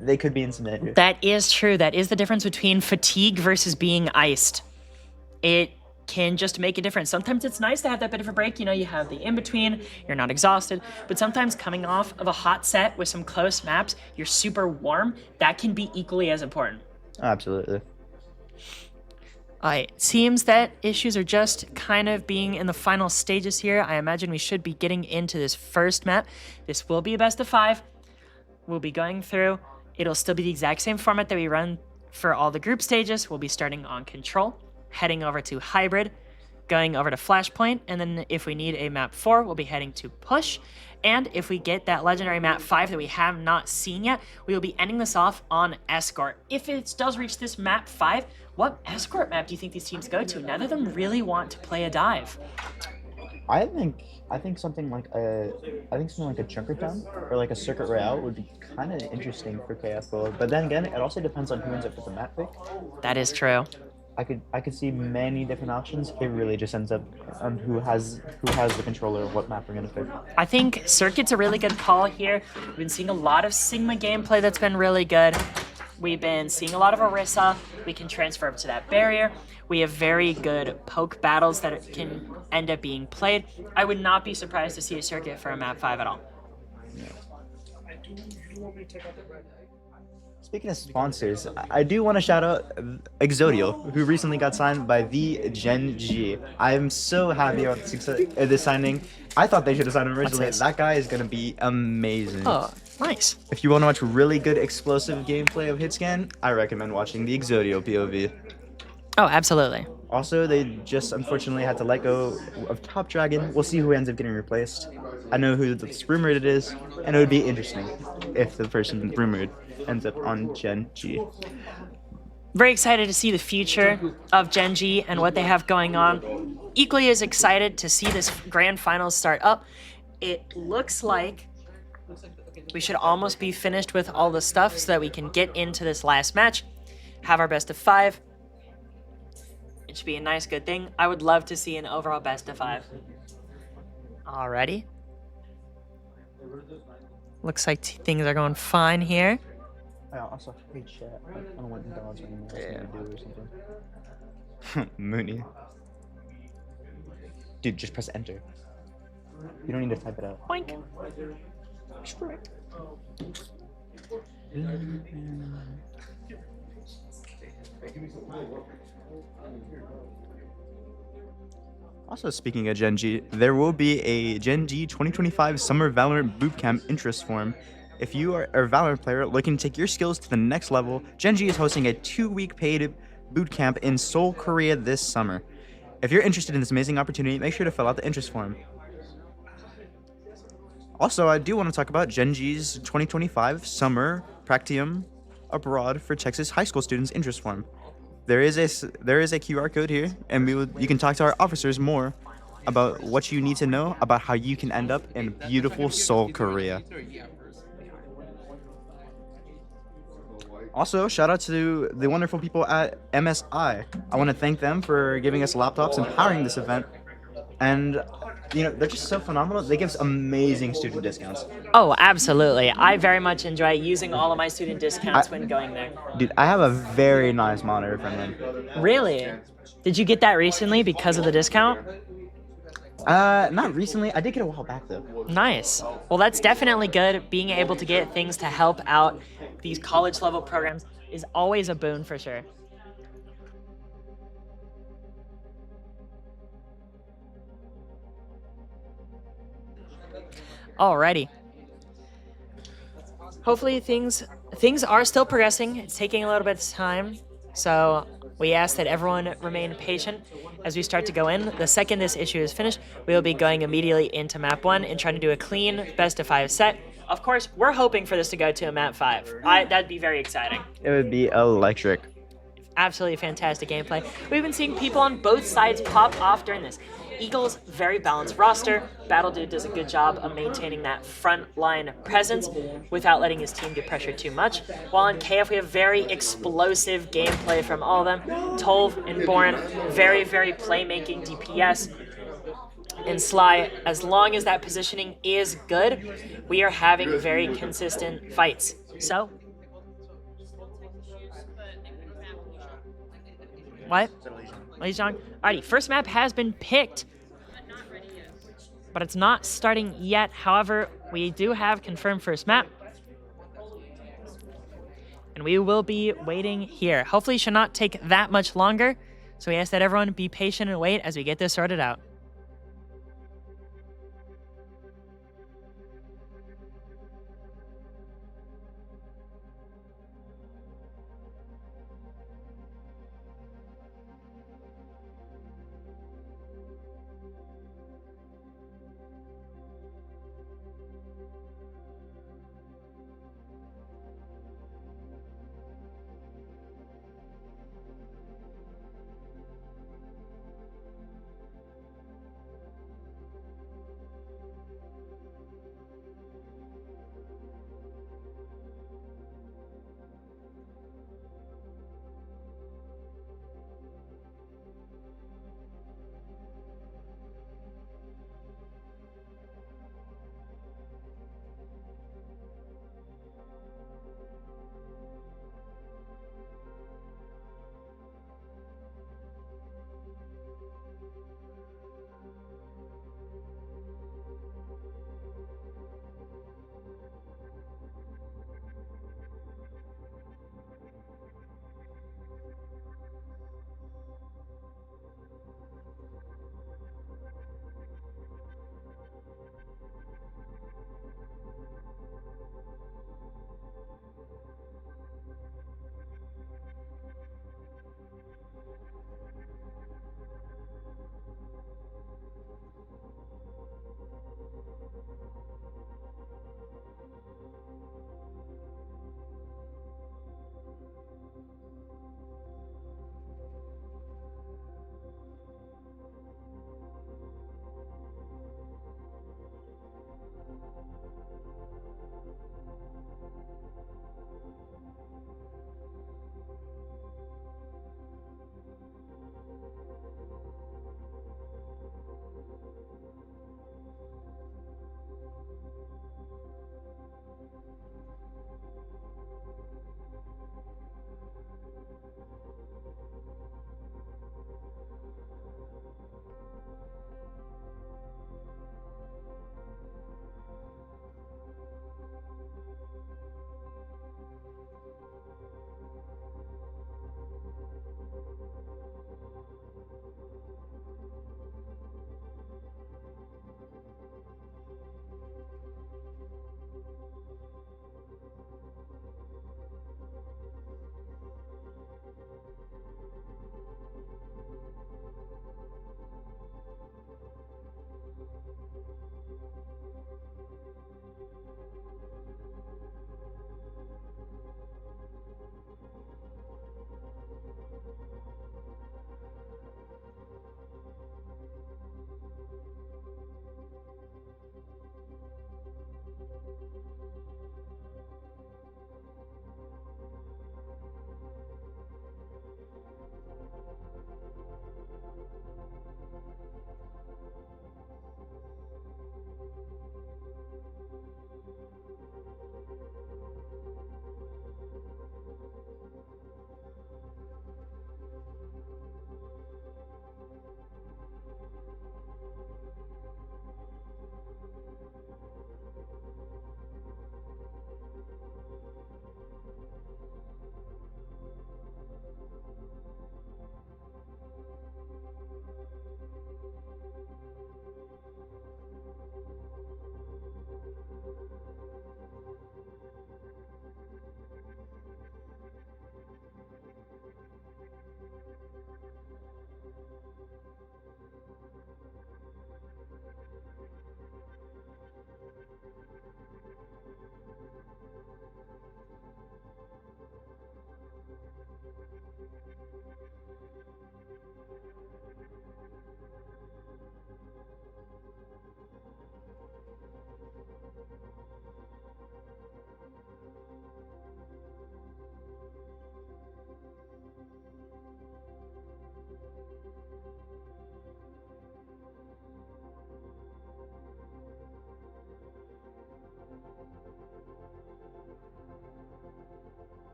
Speaker 1: they could be in some danger.
Speaker 2: That is true. That is the difference between fatigue versus being iced. It can just make a difference. Sometimes it's nice to have that bit of a break. You know, you have the in-between, you're not exhausted, but sometimes coming off of a hot set with some close maps, you're super warm, that can be equally as important.
Speaker 1: Absolutely.
Speaker 2: It seems that issues are just kind of being in the final stages here. I imagine we should be getting into this first map. This will be a best of 5. We'll be going through. It'll still be the exact same format that we run for all the group stages. We'll be starting on Control, heading over to Hybrid, going over to Flashpoint, and then if we need a map 4, we'll be heading to Push. And if we get that legendary map 5 that we have not seen yet, we will be ending this off on Escort. If it does reach this map 5, what Escort map do you think these teams go to? None of them really want to play a dive.
Speaker 1: I think something like a Junkertown or like a Circuit Royale would be kind of interesting for KF Gold. But then again, it also depends on who ends up with the map pick.
Speaker 2: That is true.
Speaker 1: I could see many different options. It really just ends up on who has the controller of what map we're gonna pick.
Speaker 2: I think Circuit's a really good call here. We've been seeing a lot of Sigma gameplay that's been really good. We've been seeing a lot of Orisa. We can transfer up to that barrier. We have very good poke battles that can end up being played. I would not be surprised to see a Circuit for a map 5 at all.
Speaker 1: Speaking of sponsors, I do want to shout out Exodio, who recently got signed by the Gen G. I'm so happy about this signing. I thought they should have signed him originally. That guy is going to be amazing.
Speaker 2: Oh, nice.
Speaker 1: If you want to watch really good explosive gameplay of Hitscan, I recommend watching the Exodio POV.
Speaker 2: Oh, absolutely.
Speaker 1: Also, they just unfortunately had to let go of Top Dragon. We'll see who ends up getting replaced. I know who the rumored it is, and it would be interesting if the person rumored ends up on Gen G.
Speaker 2: Very excited to see the future of Gen G and what they have going on. Equally as excited to see this grand finals start up. It looks like we should almost be finished with all the stuff so that we can get into this last match, have our best of 5. It should be a nice, good thing. I would love to see an overall best of 5. Alrighty. Looks like things are going fine here.
Speaker 1: I also hate chat. I don't know what dogs are going to do or something. Mooney. Dude, just press enter. You don't need to type it out.
Speaker 2: Boink.
Speaker 1: Also, speaking of Gen G, there will be a Gen G 2025 Summer Valorant Bootcamp interest form. If you are a Valorant player looking to take your skills to the next level, Gen G is hosting a 2-week paid bootcamp in Seoul, Korea this summer. If you're interested in this amazing opportunity, make sure to fill out the interest form. Also, I do want to talk about Gen G's 2025 Summer Practium Abroad for Texas high school students interest form. There is a QR code here, and you can talk to our officers more about what you need to know about how you can end up in beautiful Seoul, Korea. Also, shout out to the wonderful people at MSI. I want to thank them for giving us laptops and powering this event. And they're just so phenomenal. They give us amazing student discounts.
Speaker 9: Oh, absolutely. I very much enjoy using all of my student discounts when going there.
Speaker 1: Dude, I have a very nice monitor from them.
Speaker 9: Really? Did you get that recently because of the discount?
Speaker 1: Not recently. I did get it a while back though.
Speaker 9: Nice. Well, that's definitely good. Being able to get things to help out these college level programs is always a boon for sure. Alrighty. Hopefully things are still progressing. It's taking a little bit of time. So we ask that everyone remain patient as we start to go in. The second this issue is finished, we will be going immediately into map 1 and trying to do a clean best of 5 set. Of course, we're hoping for this to go to a map 5. That'd be very exciting.
Speaker 1: It would be electric.
Speaker 9: Absolutely fantastic gameplay. We've been seeing people on both sides pop off during this. Eagles, very balanced roster. Battle Dude does a good job of maintaining that front line presence without letting his team get pressured too much. While in KF, we have very explosive gameplay from all of them. Tolv and Boren, very, very playmaking DPS. And Sly, as long as that positioning is good, we are having very consistent fights. So, what? Lijiang? Alrighty, first map has been picked, but it's not starting yet. However, we do have confirmed first map, and we will be waiting here. Hopefully, it should not take that much longer, so we ask that everyone be patient and wait as we get this sorted out.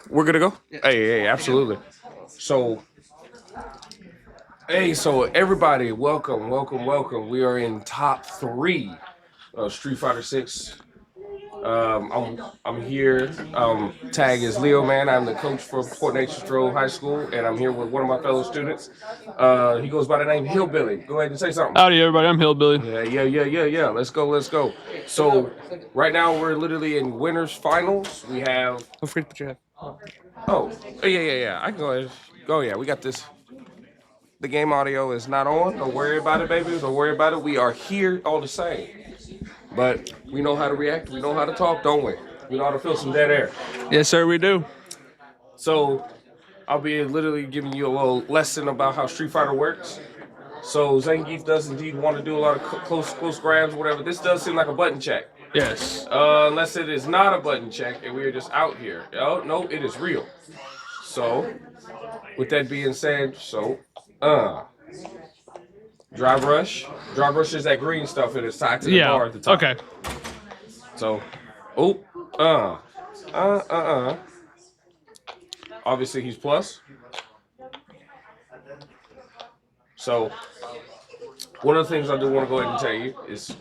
Speaker 17: We're good to go? Hey, absolutely. So, so everybody, welcome. We are in top 3 of Street Fighter 6. I'm here. Tag is Leo, man. I'm the coach for Port Neches High School, and I'm here with one of my fellow students. He goes by the name Hillbilly. Go ahead and say something.
Speaker 18: Howdy, everybody. I'm Hillbilly.
Speaker 17: Yeah. Let's go. So right now we're literally in winners finals. We have.
Speaker 18: Don't forget to put your head.
Speaker 17: Oh, yeah. I can go ahead. Oh yeah, we got this. The game audio is not on. Don't worry about it, baby. Don't worry about it. We are here all the same. But we know how to react. We know how to talk, don't we? We know how to fill some dead air.
Speaker 18: Yes, sir, we do.
Speaker 17: So I'll be literally giving you a little lesson about how Street Fighter works. So Zangief does indeed want to do a lot of close grabs, whatever. This does seem like a button check.
Speaker 18: Yes.
Speaker 17: Unless it is not a button check and we're just out here. Oh, no, it is real. So, with that being said, Drive rush. Drive rush is that green stuff and it's tied to the bar at the top.
Speaker 18: Okay.
Speaker 17: So, obviously he's plus. So, one of the things I do want to go ahead and tell you is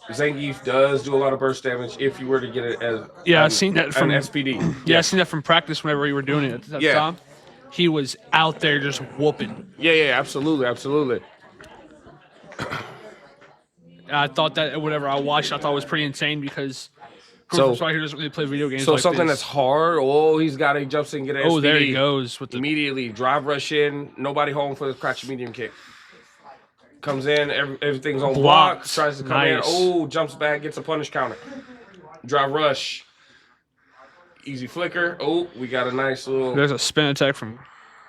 Speaker 17: Zangief does do a lot of burst damage if you were to get it as
Speaker 18: I've seen that from
Speaker 17: SPD.
Speaker 18: Yeah, I've seen that from practice whenever we were doing it. At the time. He was out there just whooping.
Speaker 17: Yeah, absolutely.
Speaker 18: I thought that whatever I watched, I thought it was pretty insane because
Speaker 17: So
Speaker 18: right here doesn't really play video games.
Speaker 17: So
Speaker 18: like
Speaker 17: something
Speaker 18: this.
Speaker 17: that's hard. He jumps in, get an SPD.
Speaker 18: There he goes with
Speaker 17: immediately drive rush in. Nobody home for the crouch medium kick. Comes in, everything's on block. Tries to come in. Jumps back, gets a punish counter. Drive rush. Easy flicker. We got a nice little.
Speaker 18: There's a spin attack from.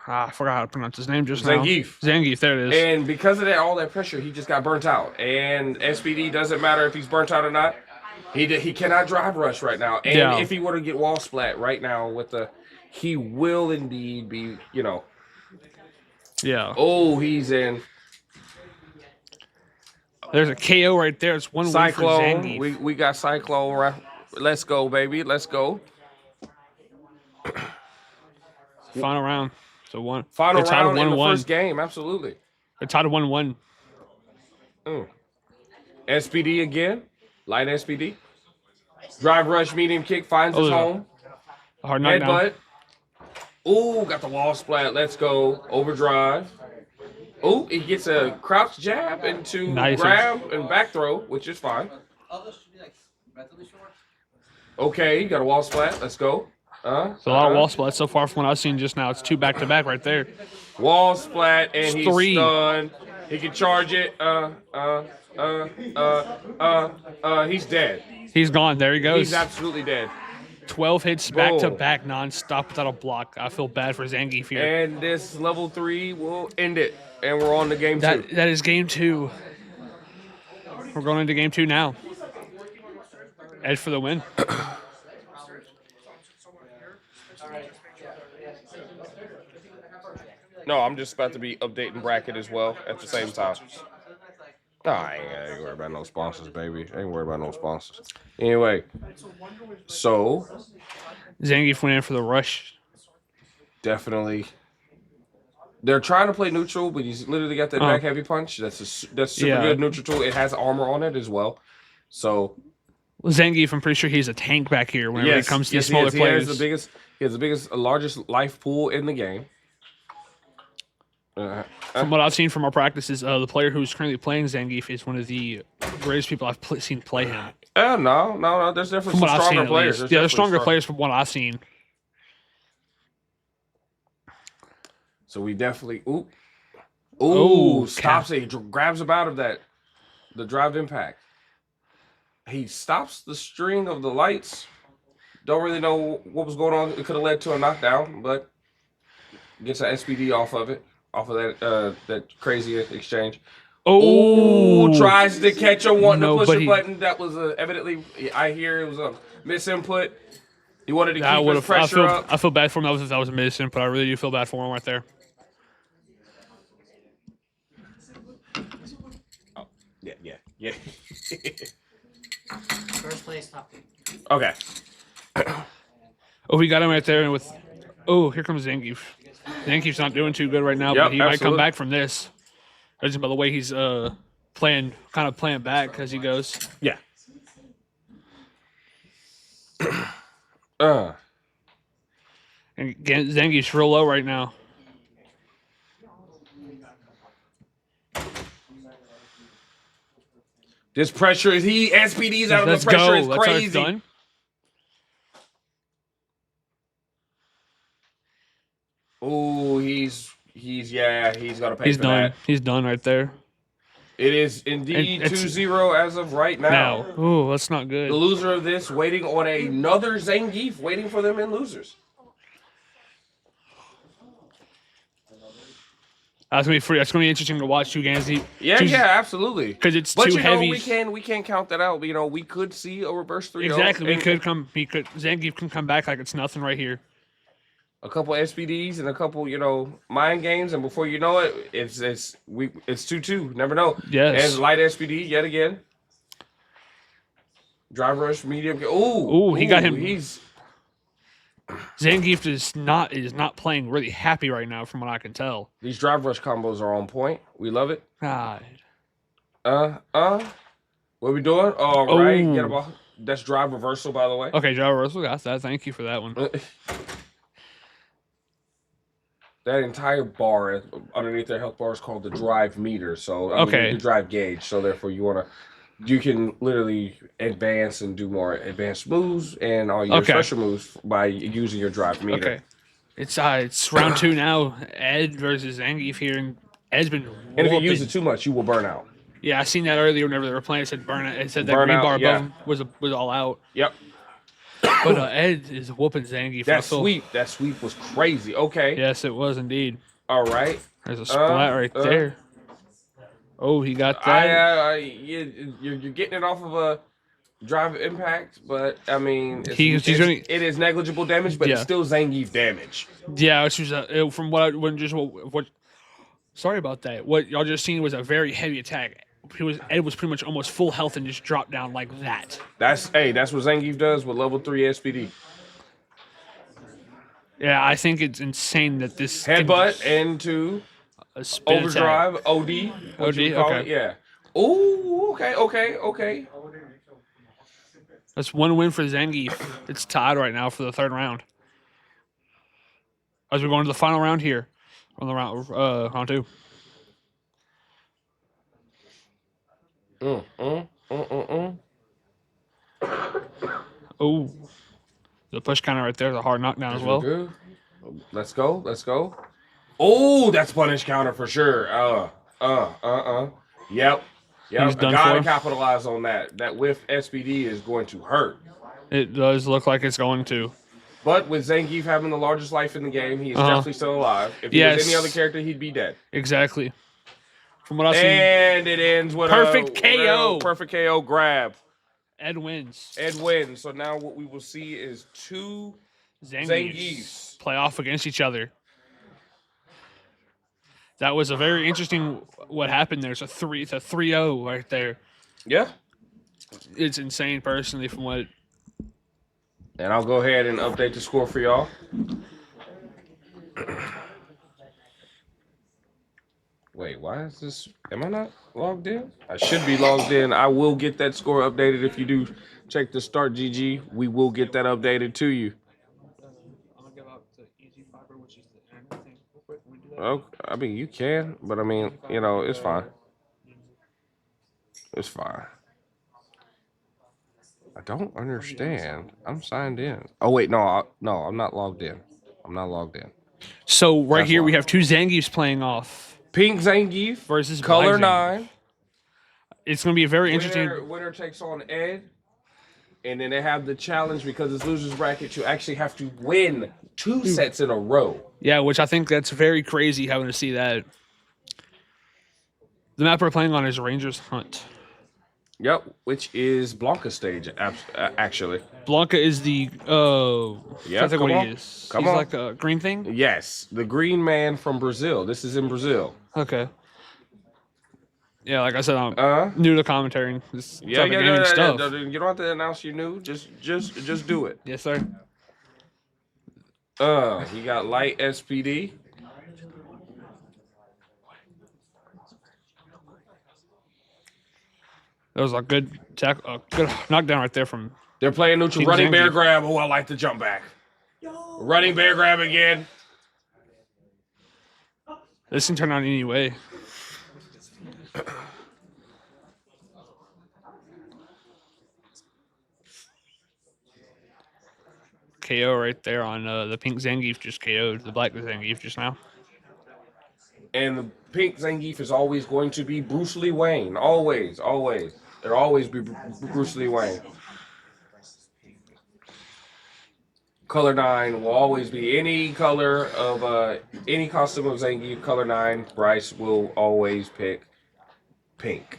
Speaker 18: I forgot how to pronounce his name just now. Zangief, there it is.
Speaker 17: And because of all that pressure, he just got burnt out. And SPD doesn't matter if he's burnt out or not. He cannot drive rush right now. And if he were to get wall splat right now he will indeed be,
Speaker 18: Yeah.
Speaker 17: He's in.
Speaker 18: There's a KO right there. It's one
Speaker 17: Cyclone.
Speaker 18: win for Zangief.
Speaker 17: We got Cyclone. Right. Let's go, baby. Let's go.
Speaker 18: Final round. So one.
Speaker 17: Final
Speaker 18: it's
Speaker 17: round in the
Speaker 18: 1-1.
Speaker 17: first game. Absolutely.
Speaker 18: It's tied 1-1.
Speaker 17: SPD again. Light SPD. Drive rush medium kick finds his home.
Speaker 18: Hard knockdown.
Speaker 17: Headbutt. Got the wall splat. Let's go. Overdrive. He gets a crouch jab into grab and back throw, which is fine. Okay, got a wall splat. Let's go.
Speaker 18: It's a lot of wall splats so far from what I've seen just now. It's 2 back-to-back right there.
Speaker 17: Wall splat, and he's
Speaker 18: 3.
Speaker 17: stunned. He can charge it. He's dead.
Speaker 18: He's gone. There he goes.
Speaker 17: He's absolutely dead.
Speaker 18: 12 hits back-to-back non-stop without a block. I feel bad for Zangief here.
Speaker 17: And this level 3 will end it. And we're on to game 2.
Speaker 18: That is game 2. We're going into game 2 now. Edge for the win.
Speaker 17: No, I'm just about to be updating bracket as well at the same time. I ain't worried about no sponsors, baby. I ain't worried about no sponsors. Anyway, so
Speaker 18: Zangief went in for the rush.
Speaker 17: Definitely. They're trying to play neutral, but he's literally got that back heavy punch. That's super good neutral tool. It has armor on it as well. So
Speaker 18: Zangief, I'm pretty sure he's a tank back here whenever it comes to these smaller players.
Speaker 17: He has the biggest, largest life pool in the game.
Speaker 18: From what I've seen from our practices, the player who's currently playing Zangief is one of the greatest people I've seen play him.
Speaker 17: No. There's definitely some stronger players.
Speaker 18: There's stronger players from what I've seen.
Speaker 17: So we definitely stops it. He grabs him out of that. The drive impact. He stops the string of the lights. Don't really know what was going on. It could have led to a knockdown, but gets an SPD off of it. Off of that crazy exchange. Tries to catch him, wanting to push a button. That was evidently, I hear it was a misinput. He wanted to keep his pressure up.
Speaker 18: I feel bad for him. That was a misinput. I really do feel bad for him right there.
Speaker 17: Oh, yeah.
Speaker 12: First place, top 2.
Speaker 17: Okay.
Speaker 18: Oh, he got him right there with. Oh, here comes Zangief. Zangief's not doing too good right now,
Speaker 17: Yep,
Speaker 18: but he might come
Speaker 17: absolutely.
Speaker 18: back from this. Judging by the way he's playing back as he goes.
Speaker 17: Yeah.
Speaker 18: And again, Zangief's real low right now.
Speaker 17: This pressure is SPD's out of the pressure
Speaker 18: go.
Speaker 17: is
Speaker 18: That's how it's
Speaker 17: crazy.
Speaker 18: done.
Speaker 17: Oh, he's gonna pay
Speaker 18: He's
Speaker 17: for
Speaker 18: done.
Speaker 17: that.
Speaker 18: He's done right there.
Speaker 17: It is indeed
Speaker 18: It's-
Speaker 17: 2-0 as of right now.
Speaker 18: Oh, that's not good.
Speaker 17: The loser of this waiting on another Zangief, waiting for them in losers.
Speaker 18: That's gonna be free. That's gonna be interesting to watch two games.
Speaker 17: Yeah, absolutely.
Speaker 18: Because it's
Speaker 17: but
Speaker 18: too
Speaker 17: you know,
Speaker 18: heavy.
Speaker 17: we can't count that out. You know, we could see a reverse 3-0.
Speaker 18: Exactly. Zangief can come back like it's nothing right here.
Speaker 17: A couple SPDs and a couple, mind games, and before you know it, it's 2-2. Never know.
Speaker 18: Yes.
Speaker 17: And light SPD yet again. Drive rush medium.
Speaker 18: Ooh, he got him.
Speaker 17: He's
Speaker 18: Zangief is not playing really happy right now, from what I can tell.
Speaker 17: These drive rush combos are on point. We love it.
Speaker 18: God.
Speaker 17: What we doing? All right.
Speaker 18: Ooh.
Speaker 17: Get a ball. That's drive reversal, by the way.
Speaker 18: Okay, Joe Russell got that. Thank you for that one.
Speaker 17: That entire bar underneath their health bar is called the drive meter. So
Speaker 18: Okay.
Speaker 17: the drive gauge. So therefore, you can literally advance and do more advanced moves and all your special moves by using your drive meter.
Speaker 18: Okay. It's round 2 now. Ed versus Zangief here, and Ed's been.
Speaker 17: And if you
Speaker 18: whooping.
Speaker 17: use it too much, you will burn out.
Speaker 18: Yeah, I seen that earlier whenever they were playing. It said burn it. It said that
Speaker 17: Burn
Speaker 18: green
Speaker 17: out,
Speaker 18: bar
Speaker 17: yeah.
Speaker 18: above him was all out.
Speaker 17: Yep.
Speaker 18: But Ed is whooping Zangief.
Speaker 17: That sweep was crazy. Okay.
Speaker 18: Yes, it was indeed.
Speaker 17: All right.
Speaker 18: There's a splat right there. Oh, he got that.
Speaker 17: You're getting it off of a drive impact, but I mean, it is negligible damage, but it's still Zangief damage.
Speaker 18: Yeah, which was from what sorry about that. What y'all just seen was a very heavy attack. Ed was pretty much almost full health and just dropped down like that.
Speaker 17: That's what Zangief does with level 3 SPD.
Speaker 18: Yeah, I think it's insane that this
Speaker 17: headbutt into
Speaker 18: a spin
Speaker 17: overdrive
Speaker 18: attack.
Speaker 17: OD.
Speaker 18: Okay.
Speaker 17: Yeah. Oh, okay.
Speaker 18: That's one win for Zangief. It's tied right now for the third round. As we go into the final round here, on the round 2. Oh, the push counter right there, the hard knockdown as well.
Speaker 17: Good. Let's go. Oh, that's punish counter for sure. Yep.
Speaker 18: He's done
Speaker 17: Gotta
Speaker 18: for.
Speaker 17: capitalize on that. That whiff SPD is going to hurt.
Speaker 18: It does look like it's going to.
Speaker 17: But with Zangief having the largest life in the game, he is definitely still alive. If he was any other character, he'd be dead.
Speaker 18: Exactly. From what I've seen.
Speaker 17: And it ends with
Speaker 18: perfect KO.
Speaker 17: Perfect KO grab.
Speaker 18: Ed wins.
Speaker 17: So now what we will see is two Zangiefs
Speaker 18: play off against each other. That was a very interesting what happened there. It's a 3-0 right there.
Speaker 17: Yeah.
Speaker 18: It's insane personally from what.
Speaker 17: And I'll go ahead and update the score for y'all. Wait, why is this? Am I not logged in? I should be logged in. I will get that score updated if you do check the start GG. We will get that updated to you. Oh, I mean, you can, but I mean, it's fine. It's fine. I don't understand. I'm signed in. Oh, wait, no, I'm not logged in.
Speaker 18: So right here we have two Zangiefs playing off.
Speaker 17: Pink Zangief
Speaker 18: versus
Speaker 17: Color
Speaker 18: Black
Speaker 17: 9.
Speaker 18: Zangief. It's going to be a very interesting.
Speaker 17: Winner takes on Ed. And then they have the challenge because it's losers bracket. You actually have to win 2 sets in a row.
Speaker 18: Yeah, which I think that's very crazy having to see that. The map we're playing on is Ranger's Hunt.
Speaker 17: Yep, which is Blanca's stage, actually.
Speaker 18: Blanca is the
Speaker 17: yeah,
Speaker 18: what he is.
Speaker 17: Come
Speaker 18: He's
Speaker 17: on.
Speaker 18: like a green thing?
Speaker 17: Yes, the green man from Brazil. This is in Brazil.
Speaker 18: Okay. Yeah, like I said, I'm new to the commentary. This type of gaming stuff.
Speaker 17: You don't have to announce you're new. Just do it.
Speaker 18: Yes, sir.
Speaker 17: He got light SPD.
Speaker 18: That was a good good knockdown right there from.
Speaker 17: They're playing neutral.
Speaker 18: Team
Speaker 17: Running bear
Speaker 18: Zangief.
Speaker 17: grab. Oh, I like the jump back. Running bear grab again.
Speaker 18: This can turn out any way. KO right there on the pink Zangief just KO'd the black Zangief just now.
Speaker 17: And the pink Zangief is always going to be Bruce Lee Wayne. Always, always. There'll always be Bruce Lee Wayne. Color 9 will always be any color of any costume of Zangief. Color 9, Bryce will always pick pink.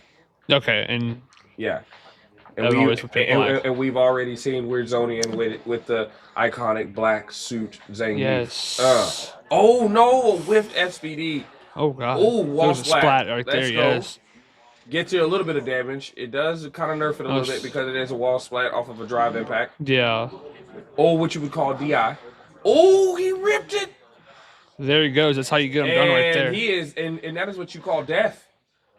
Speaker 18: Okay, and
Speaker 17: yeah,
Speaker 18: and
Speaker 17: we've already seen Weird Zonian with the iconic black suit Zangief.
Speaker 18: Yes.
Speaker 17: Oh no, whiffed SPD.
Speaker 18: Oh god.
Speaker 17: Oh, wall
Speaker 18: splat right
Speaker 17: Let's
Speaker 18: there.
Speaker 17: go.
Speaker 18: Yes.
Speaker 17: Gets you a little bit of damage. It does kind of nerf it a little bit because it is a wall splat off of a drive impact.
Speaker 18: Yeah.
Speaker 17: Or what you would call DI. Oh, he ripped it.
Speaker 18: There he goes. That's how you get him done right there.
Speaker 17: And he is, and that is what you call death.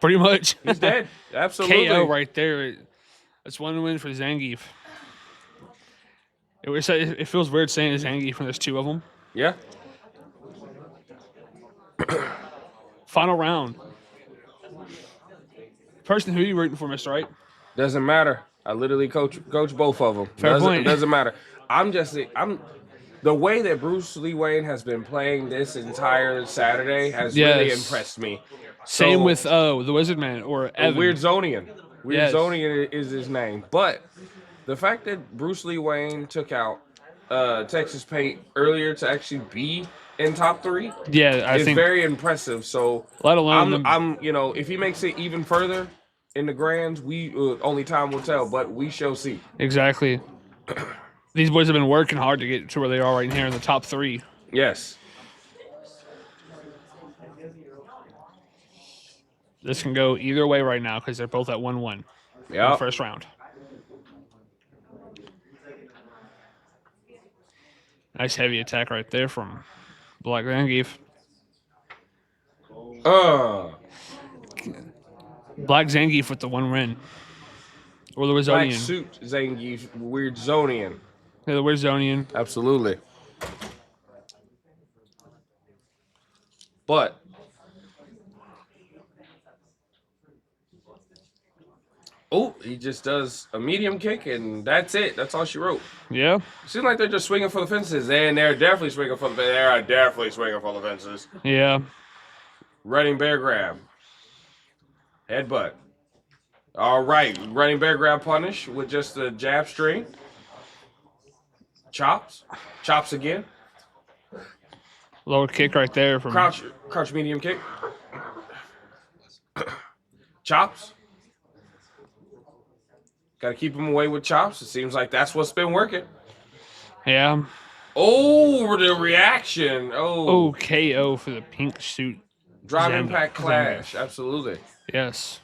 Speaker 18: Pretty much.
Speaker 17: He's dead. Absolutely.
Speaker 18: KO right there. That's one win for Zangief. It feels weird saying Zangief when there's two of them.
Speaker 17: Yeah.
Speaker 18: Final round. Person, who are you rooting for, Mr. Wright?
Speaker 17: Doesn't matter. I literally coach both of them.
Speaker 18: Fair point.
Speaker 17: Doesn't matter. I'm the way that Bruce Lee Wayne has been playing this entire Saturday has really impressed me.
Speaker 18: Same with the Wizard Man or Evan.
Speaker 17: Weird Zonian. Weird Zonian is his name. But the fact that Bruce Lee Wayne took out Texas Paint earlier to actually be in top 3,
Speaker 18: I think
Speaker 17: very impressive. So
Speaker 18: let alone
Speaker 17: I'm if he makes it even further in the grands, we only time will tell, but we shall see.
Speaker 18: Exactly. These boys have been working hard to get to where they are right here in the top 3.
Speaker 17: Yes.
Speaker 18: This can go either way right now because they're both at 1-1 in the first round. Nice heavy attack right there from Black Zangief. Black Zangief with the 1 win. Or the Wizonian.
Speaker 17: Black suit Zangief, Weird Zonian.
Speaker 18: Yeah, the Weird Zonian.
Speaker 17: Absolutely. But he just does a medium kick, and that's it. That's all she wrote.
Speaker 18: Yeah.
Speaker 17: Seems like they're just swinging for the fences, and they're definitely swinging for the fences.
Speaker 18: Yeah.
Speaker 17: Running bear grab. Headbutt. All right. Running bear grab punish with just the jab string. Chops. Chops again.
Speaker 18: Lower kick right there from
Speaker 17: crouch medium kick. Chops. Got to keep him away with chops. It seems like that's what's been working.
Speaker 18: Yeah.
Speaker 17: Oh, the reaction. Oh,
Speaker 18: KO for the pink suit.
Speaker 17: Drive impact clash. Absolutely.
Speaker 18: Yes.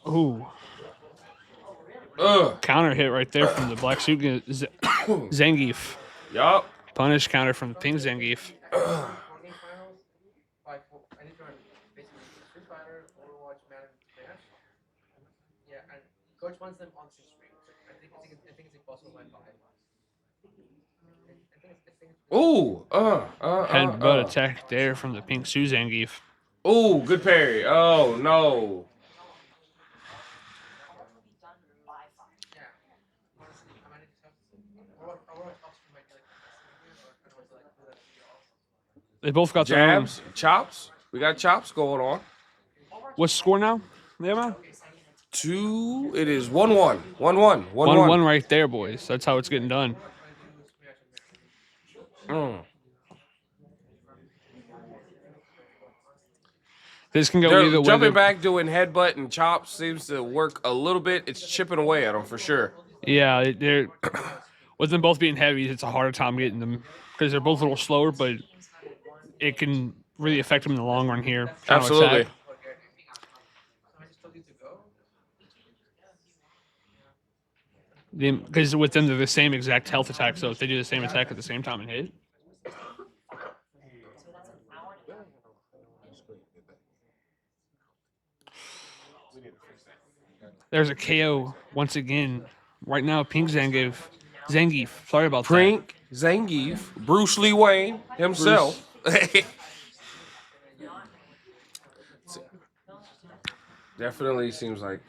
Speaker 18: Ooh. Counter hit right there from the black suit Zangief.
Speaker 17: Yup.
Speaker 18: Punish counter from the pink Zangief.
Speaker 6: Coach wants them on stream. I think it's impossible by 5.
Speaker 17: Ooh,
Speaker 18: Headbutt attack there from the pink Sue Zangief.
Speaker 17: Ooh, good parry. Oh no.
Speaker 18: They both got
Speaker 17: jabs, chops. We got chops going on.
Speaker 18: What's the score now? Yeah,
Speaker 17: 2. It is 1-1. 1-1.
Speaker 18: 1-1 right there, boys. That's how it's getting done. This can go either way.
Speaker 17: Jumping back, doing headbutt and chops seems to work a little bit. It's chipping away at them for sure.
Speaker 18: Yeah, they're with them both being heavy, it's a harder time getting them because they're both a little slower, but it can really affect them in the long run here.
Speaker 17: Absolutely.
Speaker 18: Because with them, they're the same exact health attack. So if they do the same attack at the same time and hit. There's a KO once again. Right now, Pink Zangief. Sorry about
Speaker 17: Pink Zangief, Bruce Lee Wayne himself. Definitely seems like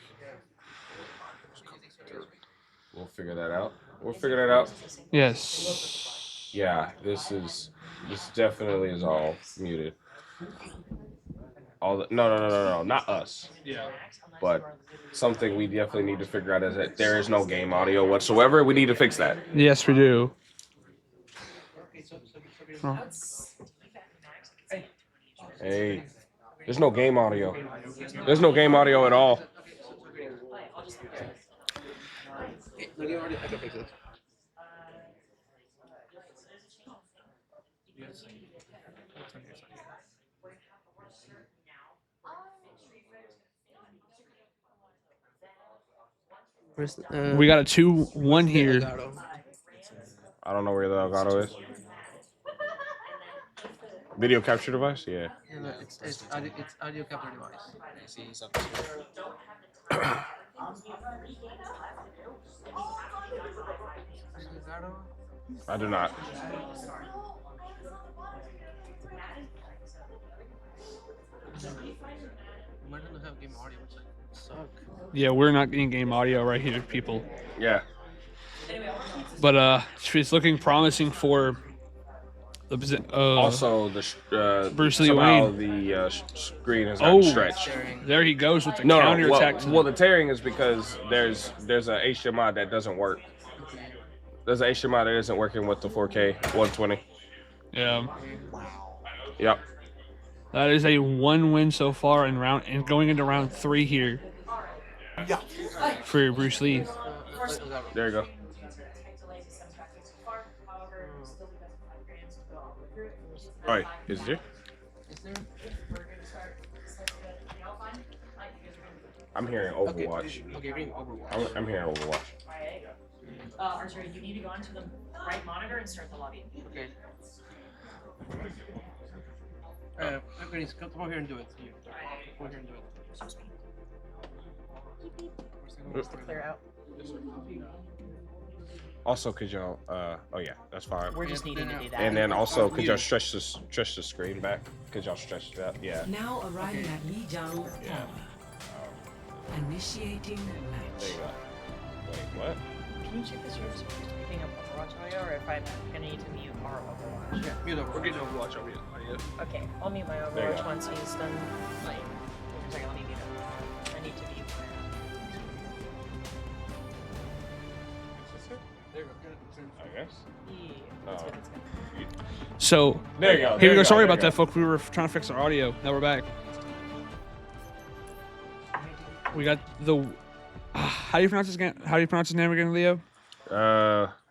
Speaker 17: we'll figure that out. We'll figure that out.
Speaker 18: Yes.
Speaker 17: Yeah, this definitely is all muted. No, not us.
Speaker 18: Yeah.
Speaker 17: But something we definitely need to figure out is that there is no game audio whatsoever. We need to fix that.
Speaker 18: Yes, we do. Oh.
Speaker 17: Hey, there's no game audio. There's no game audio at all.
Speaker 18: We got a 2-1 here.
Speaker 17: I don't know where the Elgato is. Video capture device? Yeah.
Speaker 6: Yeah, it's audio capture device. See, it's up
Speaker 17: I do not.
Speaker 6: Why don't have game audio? Which suck.
Speaker 18: Yeah, we're not getting game audio right here, people.
Speaker 17: Yeah.
Speaker 18: But it's looking promising for the
Speaker 17: also the
Speaker 18: Bruce Lee
Speaker 17: somehow
Speaker 18: Wayne.
Speaker 17: The screen has gotten stretched.
Speaker 18: There he goes with the
Speaker 17: No,
Speaker 18: counter attack.
Speaker 17: well, the tearing is because there's a HDMI that doesn't work. There's an HDMI that isn't working with the 4K 120.
Speaker 18: Yeah.
Speaker 17: Yep.
Speaker 18: That is a 1 win so far in round and going into round 3 here.
Speaker 17: Yeah.
Speaker 18: For Bruce Lee.
Speaker 17: There you go. All right, is there? I'm hearing Overwatch.
Speaker 6: Okay, Overwatch.
Speaker 17: I'm hearing Overwatch.
Speaker 2: Archer, you need to go onto the right monitor and start the lobby.
Speaker 6: Okay. Everybody's come over here and do it. Come over here and do it.
Speaker 2: Just to clear out.
Speaker 17: Also, could y'all? Oh yeah, that's fine.
Speaker 2: We're just needing to do that.
Speaker 17: And then also, could y'all stretch the screen back? Could y'all stretch that? Yeah.
Speaker 3: Now arriving at Lijiang
Speaker 17: Yeah.
Speaker 3: Tower. Initiating match.
Speaker 17: There you go. Wait, what?
Speaker 2: Can you check this room so we're just picking up Overwatch audio, or if I'm gonna need to mute our Overwatch?
Speaker 6: Yeah, mute Overwatch.
Speaker 18: We're getting Overwatch audio.
Speaker 2: Okay, I'll mute my
Speaker 17: There you
Speaker 2: Overwatch
Speaker 17: go.
Speaker 2: once he's done. Like, wait a second, let me mute him. I need to mute my.
Speaker 6: There you go.
Speaker 17: I guess.
Speaker 2: Yeah, that's good, that's good.
Speaker 18: So
Speaker 17: There you go.
Speaker 18: Here we go. Sorry
Speaker 17: there
Speaker 18: about
Speaker 17: you
Speaker 18: that,
Speaker 17: go.
Speaker 18: folks. We were trying to fix our audio. Now we're back. We got the. How do you pronounce his name? How do you pronounce his name again, Leo?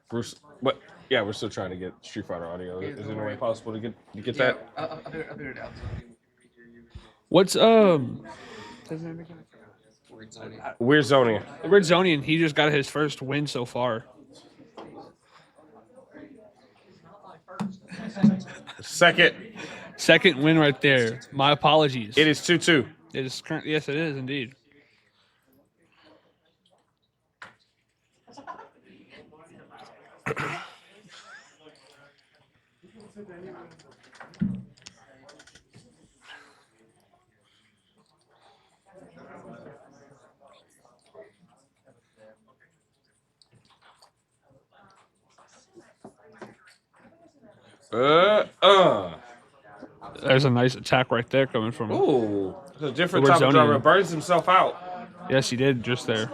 Speaker 17: Bruce. What? Yeah, we're still trying to get Street Fighter audio. Is there any way possible to get that?
Speaker 6: I'll figure it out.
Speaker 18: What's
Speaker 17: Weird Zonian.
Speaker 18: Red Zonian? He just got his first win so far. Second win right there. My apologies.
Speaker 17: It is 2-2.
Speaker 18: It is current. Yes, it is indeed. There's a nice attack right there coming from him.
Speaker 17: Ooh, it's a different
Speaker 18: Red
Speaker 17: type of drummer.
Speaker 18: Zonian.
Speaker 17: Burns himself out.
Speaker 18: Yes, he did just there.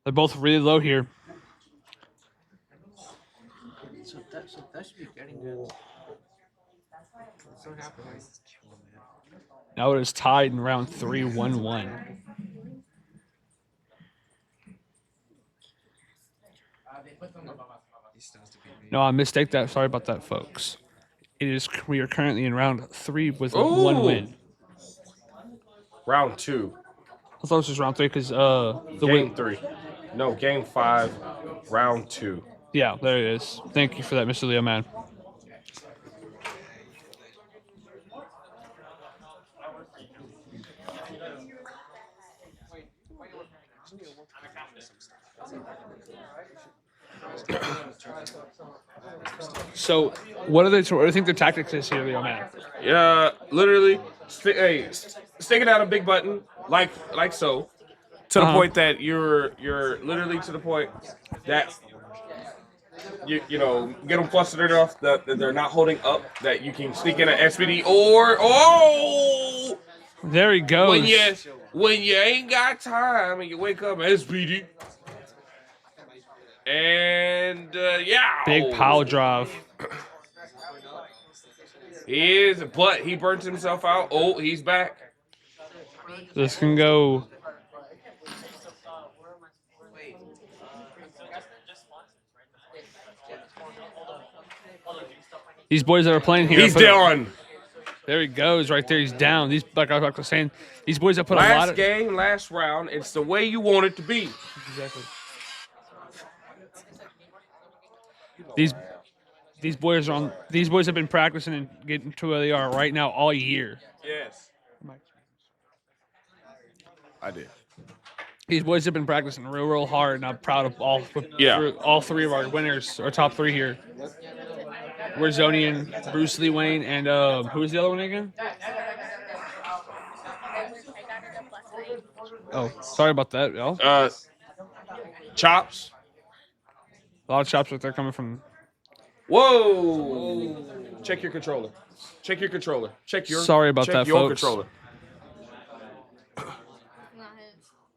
Speaker 18: They're both really low here.
Speaker 6: So that should be getting good. So happy.
Speaker 18: Now it is tied in round 3, 1-1. No, I mistake that. Sorry about that, folks. We are currently in round 3 with 1 win.
Speaker 17: Round 2.
Speaker 18: I thought it was just round 3 because
Speaker 17: Game 3. No, game 5, round 2.
Speaker 18: Yeah, there it is. Thank you for that, Mr. Leo Man. So, what do you think the tactics is here, Leo Man?
Speaker 17: Yeah, literally, sticking out a big button like so, to the point that you're literally to the point that you know get them flustered enough that they're not holding up, that you can sneak in an SPD or
Speaker 18: there he goes.
Speaker 17: When you ain't got time and you wake up SPD and
Speaker 18: Big power drive.
Speaker 17: He is, but he burnt himself out. Oh, he's back.
Speaker 18: This can go. These boys that are playing here.
Speaker 17: He's down.
Speaker 18: There he goes, right there. He's down. These, like I was saying, these boys that put a lot
Speaker 17: Last
Speaker 18: of
Speaker 17: game, last round. It's the way you want it to be.
Speaker 18: Exactly. These boys have been practicing and getting to where they are right now all year.
Speaker 17: Yes. I did.
Speaker 18: These boys have been practicing real hard, and I'm proud of all 3 of our winners, our top 3 here. We're Zonian, Bruce Lee Wayne, and who was the other one again? Oh, sorry about that, y'all.
Speaker 17: Chops.
Speaker 18: A lot of chops right there coming from.
Speaker 17: Whoa! Check your controller. Check your controller.
Speaker 18: Sorry about that,
Speaker 17: your
Speaker 18: folks.
Speaker 17: Controller.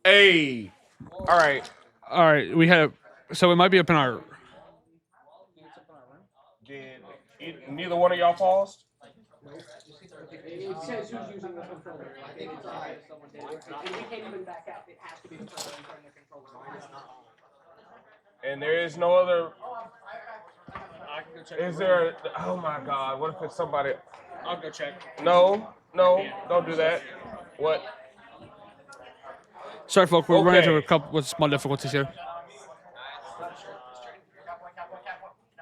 Speaker 17: Hey. All right.
Speaker 18: We had so it might be up in our.
Speaker 17: Did neither one of y'all paused?
Speaker 12: It says who's using the controller. I think it's someone did. And we can't even back out. It has to be the person turning the controller.
Speaker 17: And there is no other. Is there? Oh my God! What if it's somebody?
Speaker 12: I'll go check.
Speaker 17: No, don't do that. What?
Speaker 18: Sorry, folks. We're running into a couple with small difficulties here.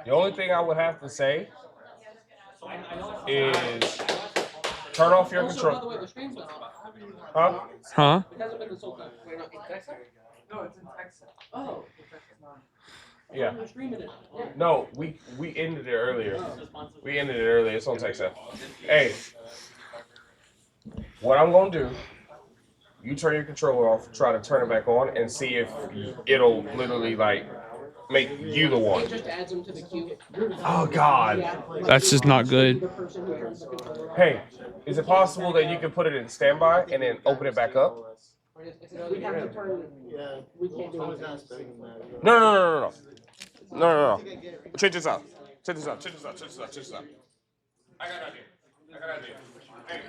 Speaker 17: The only thing I would have to say is turn off your control. Huh?
Speaker 18: Huh?
Speaker 12: It hasn't been this whole time. Wait, in Texas? No, it's in Texas. Oh.
Speaker 17: Yeah. No, we ended it earlier. We ended it earlier. It's on Texas. Hey, what I'm gonna do? You turn your controller off, try to turn it back on, and see if it'll literally like make you the one.
Speaker 12: It just adds them to the queue.
Speaker 17: Oh God.
Speaker 18: That's just not good.
Speaker 17: Hey, is it possible that you can put it in standby and then open it back up?
Speaker 12: We have to turn. We can't do it.
Speaker 17: No. Check this out. I got an idea. Hey.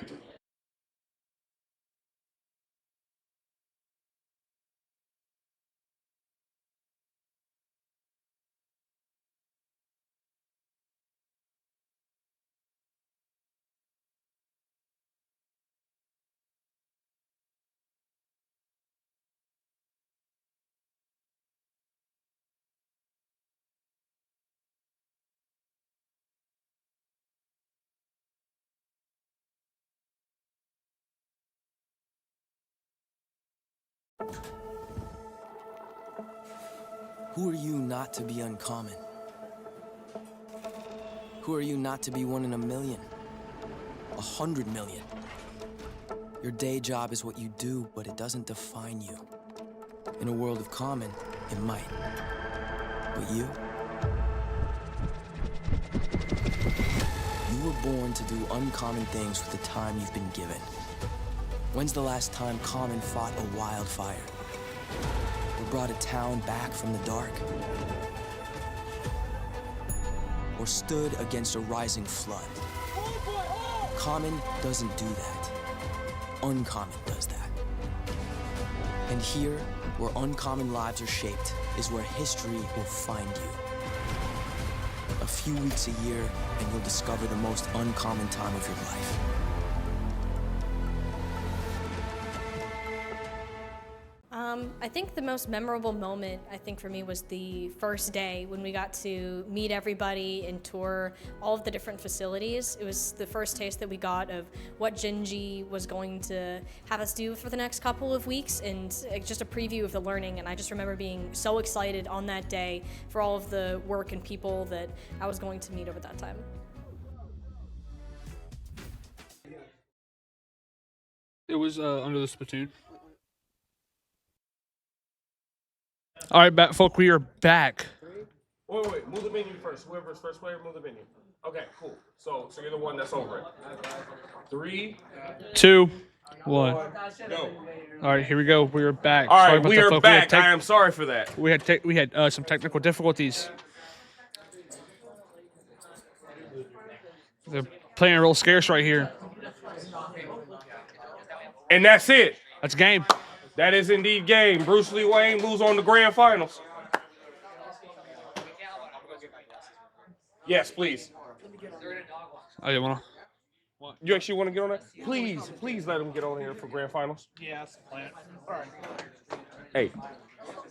Speaker 10: Who are you not to be uncommon? Who are you not to be 1 in a million? 100 million? Your day job is what you do, but it doesn't define you. In a world of common, it might. But you? You were born to do uncommon things with the time you've been given. When's the last time Common fought a wildfire? Or brought a town back from the dark? Or stood against a rising flood? Common doesn't do that. Uncommon does that. And here, where uncommon lives are shaped, is where history will find you. A few weeks a year, and you'll discover the most uncommon time of your life.
Speaker 11: I think the most memorable moment, I think for me, was the first day when we got to meet everybody and tour all of the different facilities. It was the first taste that we got of what Gingy was going to have us do for the next couple of weeks, and just a preview of the learning. And I just remember being so excited on that day for all of the work and people that I was going to meet over that time.
Speaker 18: It was under the spittoon. All right, folk, we are back.
Speaker 17: Wait. Move the menu first. Whoever's first player, move the menu. Okay, cool. So you're the one that's over it. 3,
Speaker 18: 2, 1.
Speaker 17: Go.
Speaker 18: All right, here we go. We are back.
Speaker 17: All
Speaker 18: Sorry
Speaker 17: right,
Speaker 18: about
Speaker 17: we
Speaker 18: that,
Speaker 17: are
Speaker 18: folk.
Speaker 17: back. I am sorry for that.
Speaker 18: We had some technical difficulties. They're playing real scarce right here.
Speaker 17: And that's it.
Speaker 18: That's game.
Speaker 17: That is indeed game. Bruce Lee Wayne moves on to grand finals. Yes, please.
Speaker 18: Oh, you wanna?
Speaker 17: You actually want to get on that? Please let him get on here for grand finals.
Speaker 12: Yeah, that's the plan. All right.
Speaker 17: Hey,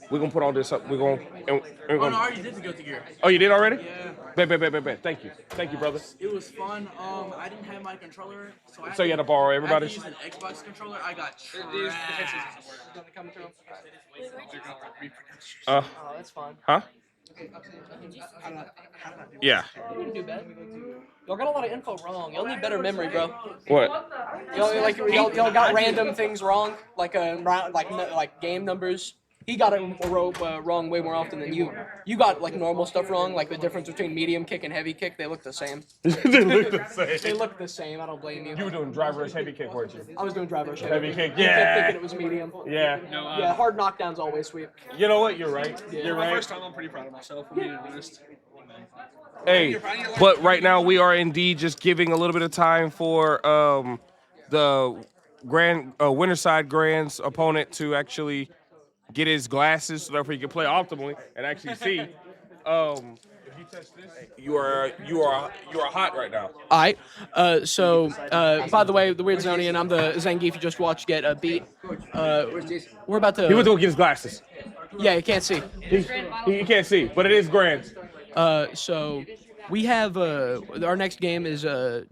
Speaker 17: we're gonna put all this up. We're gonna.
Speaker 12: Oh, no, I already did the Guilty Gear.
Speaker 17: Oh, you did already?
Speaker 12: Yeah.
Speaker 17: Bet. Thank you, brother.
Speaker 12: It was fun. I didn't have my controller,
Speaker 17: So you had to borrow everybody's?
Speaker 12: I had to use an Xbox controller. I got trashed.
Speaker 6: Oh, that's fine.
Speaker 17: Huh? Yeah.
Speaker 6: You didn't do bad. Y'all got a lot of info wrong. Y'all need better memory, bro.
Speaker 17: What?
Speaker 6: Y'all got random things wrong, like game numbers. He got it wrong way more often than you. You got like normal stuff wrong, like the difference between medium kick and heavy kick. They look the same.
Speaker 17: They look the same.
Speaker 6: They look the same. I don't blame you.
Speaker 17: You were doing drive rush heavy kick, weren't you?
Speaker 6: I was doing drive rush
Speaker 17: Heavy kick,
Speaker 6: You
Speaker 17: yeah.
Speaker 6: kept thinking it was medium.
Speaker 17: Yeah.
Speaker 6: Yeah, hard knockdowns always sweep.
Speaker 17: You know what? You're right.
Speaker 6: Yeah.
Speaker 17: You're
Speaker 18: My
Speaker 17: right.
Speaker 18: first time, I'm pretty proud of myself. I'm being honest.
Speaker 17: Hey, but right now we are indeed just giving a little bit of time for the grand Winterside Grand's opponent to actually get his glasses so therefore he can play optimally and actually see. If you touch this, you are hot right now.
Speaker 6: All right. By the way, the Weird Zonian, I'm the Zangief you just watched get beat. We're about to.
Speaker 17: He went to go get his glasses.
Speaker 6: Yeah, you can't see.
Speaker 17: He can't see, but it is grand.
Speaker 6: So we have our next game is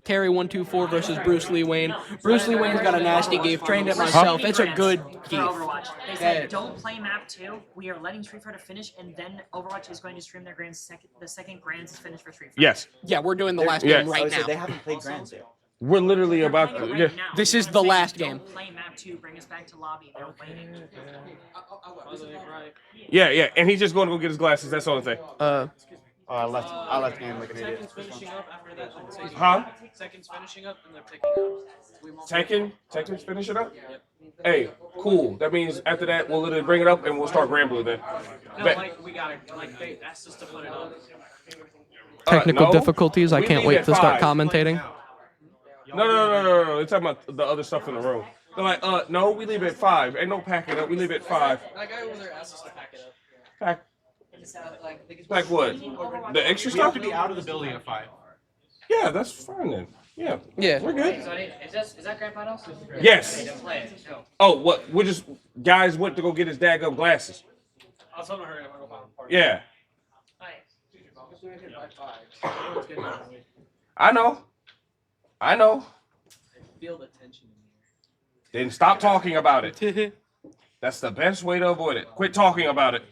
Speaker 6: Terry 124 versus Bruce Lee Wayne. Bruce Lee Wayne's got a nasty geef. Trained it myself. It's a good
Speaker 2: For
Speaker 6: geef.
Speaker 2: Overwatch. They said don't play map 2. We are letting Street Fighter finish, and then Overwatch is going to stream their the second Grands is finished for Street Fighter.
Speaker 17: Yes.
Speaker 6: Yeah, we're doing the last
Speaker 17: Yeah.
Speaker 6: game right now.
Speaker 8: They haven't played Grands yet.
Speaker 17: We're literally about to. Yeah.
Speaker 6: This is the last game.
Speaker 2: Don't play map 2. Bring us back to lobby. They're waiting.
Speaker 17: Yeah, and he's just going to go get his glasses. That's all I'm saying.
Speaker 8: I left him like an idiot.
Speaker 12: Seconds finishing up after that.
Speaker 17: Huh?
Speaker 12: Seconds finishing up and they're picking up.
Speaker 17: Tekken's finishing up? Hey, cool. That means after that, we'll literally bring it up and we'll start Grand Blue then.
Speaker 12: No, like we got it. Like they asked us to put it up.
Speaker 6: Technical
Speaker 17: no.
Speaker 6: difficulties. I
Speaker 17: We
Speaker 6: can't
Speaker 17: leave
Speaker 6: wait
Speaker 17: at
Speaker 6: to start
Speaker 17: 5.
Speaker 6: commentating.
Speaker 17: No. They're talking about the other stuff in the room. They're like, no, we leave at 5. Ain't no packing up. We leave at 5.
Speaker 12: That guy over there asked us to pack it up.
Speaker 17: Pack what? The extra
Speaker 12: We have
Speaker 17: stuff?
Speaker 12: to be out of the building at 5.
Speaker 17: Yeah, that's fine then. Yeah.
Speaker 6: Yeah.
Speaker 17: We're good.
Speaker 12: Is that Grand Finals?
Speaker 17: Yes. Oh, what? We're just guys went to go get his daggum glasses.
Speaker 12: I was hoping to hurry up and go find a party.
Speaker 17: Yeah. I know.
Speaker 12: Feel the tension in
Speaker 17: Then stop talking about it. That's the best way to avoid it. Quit talking about it.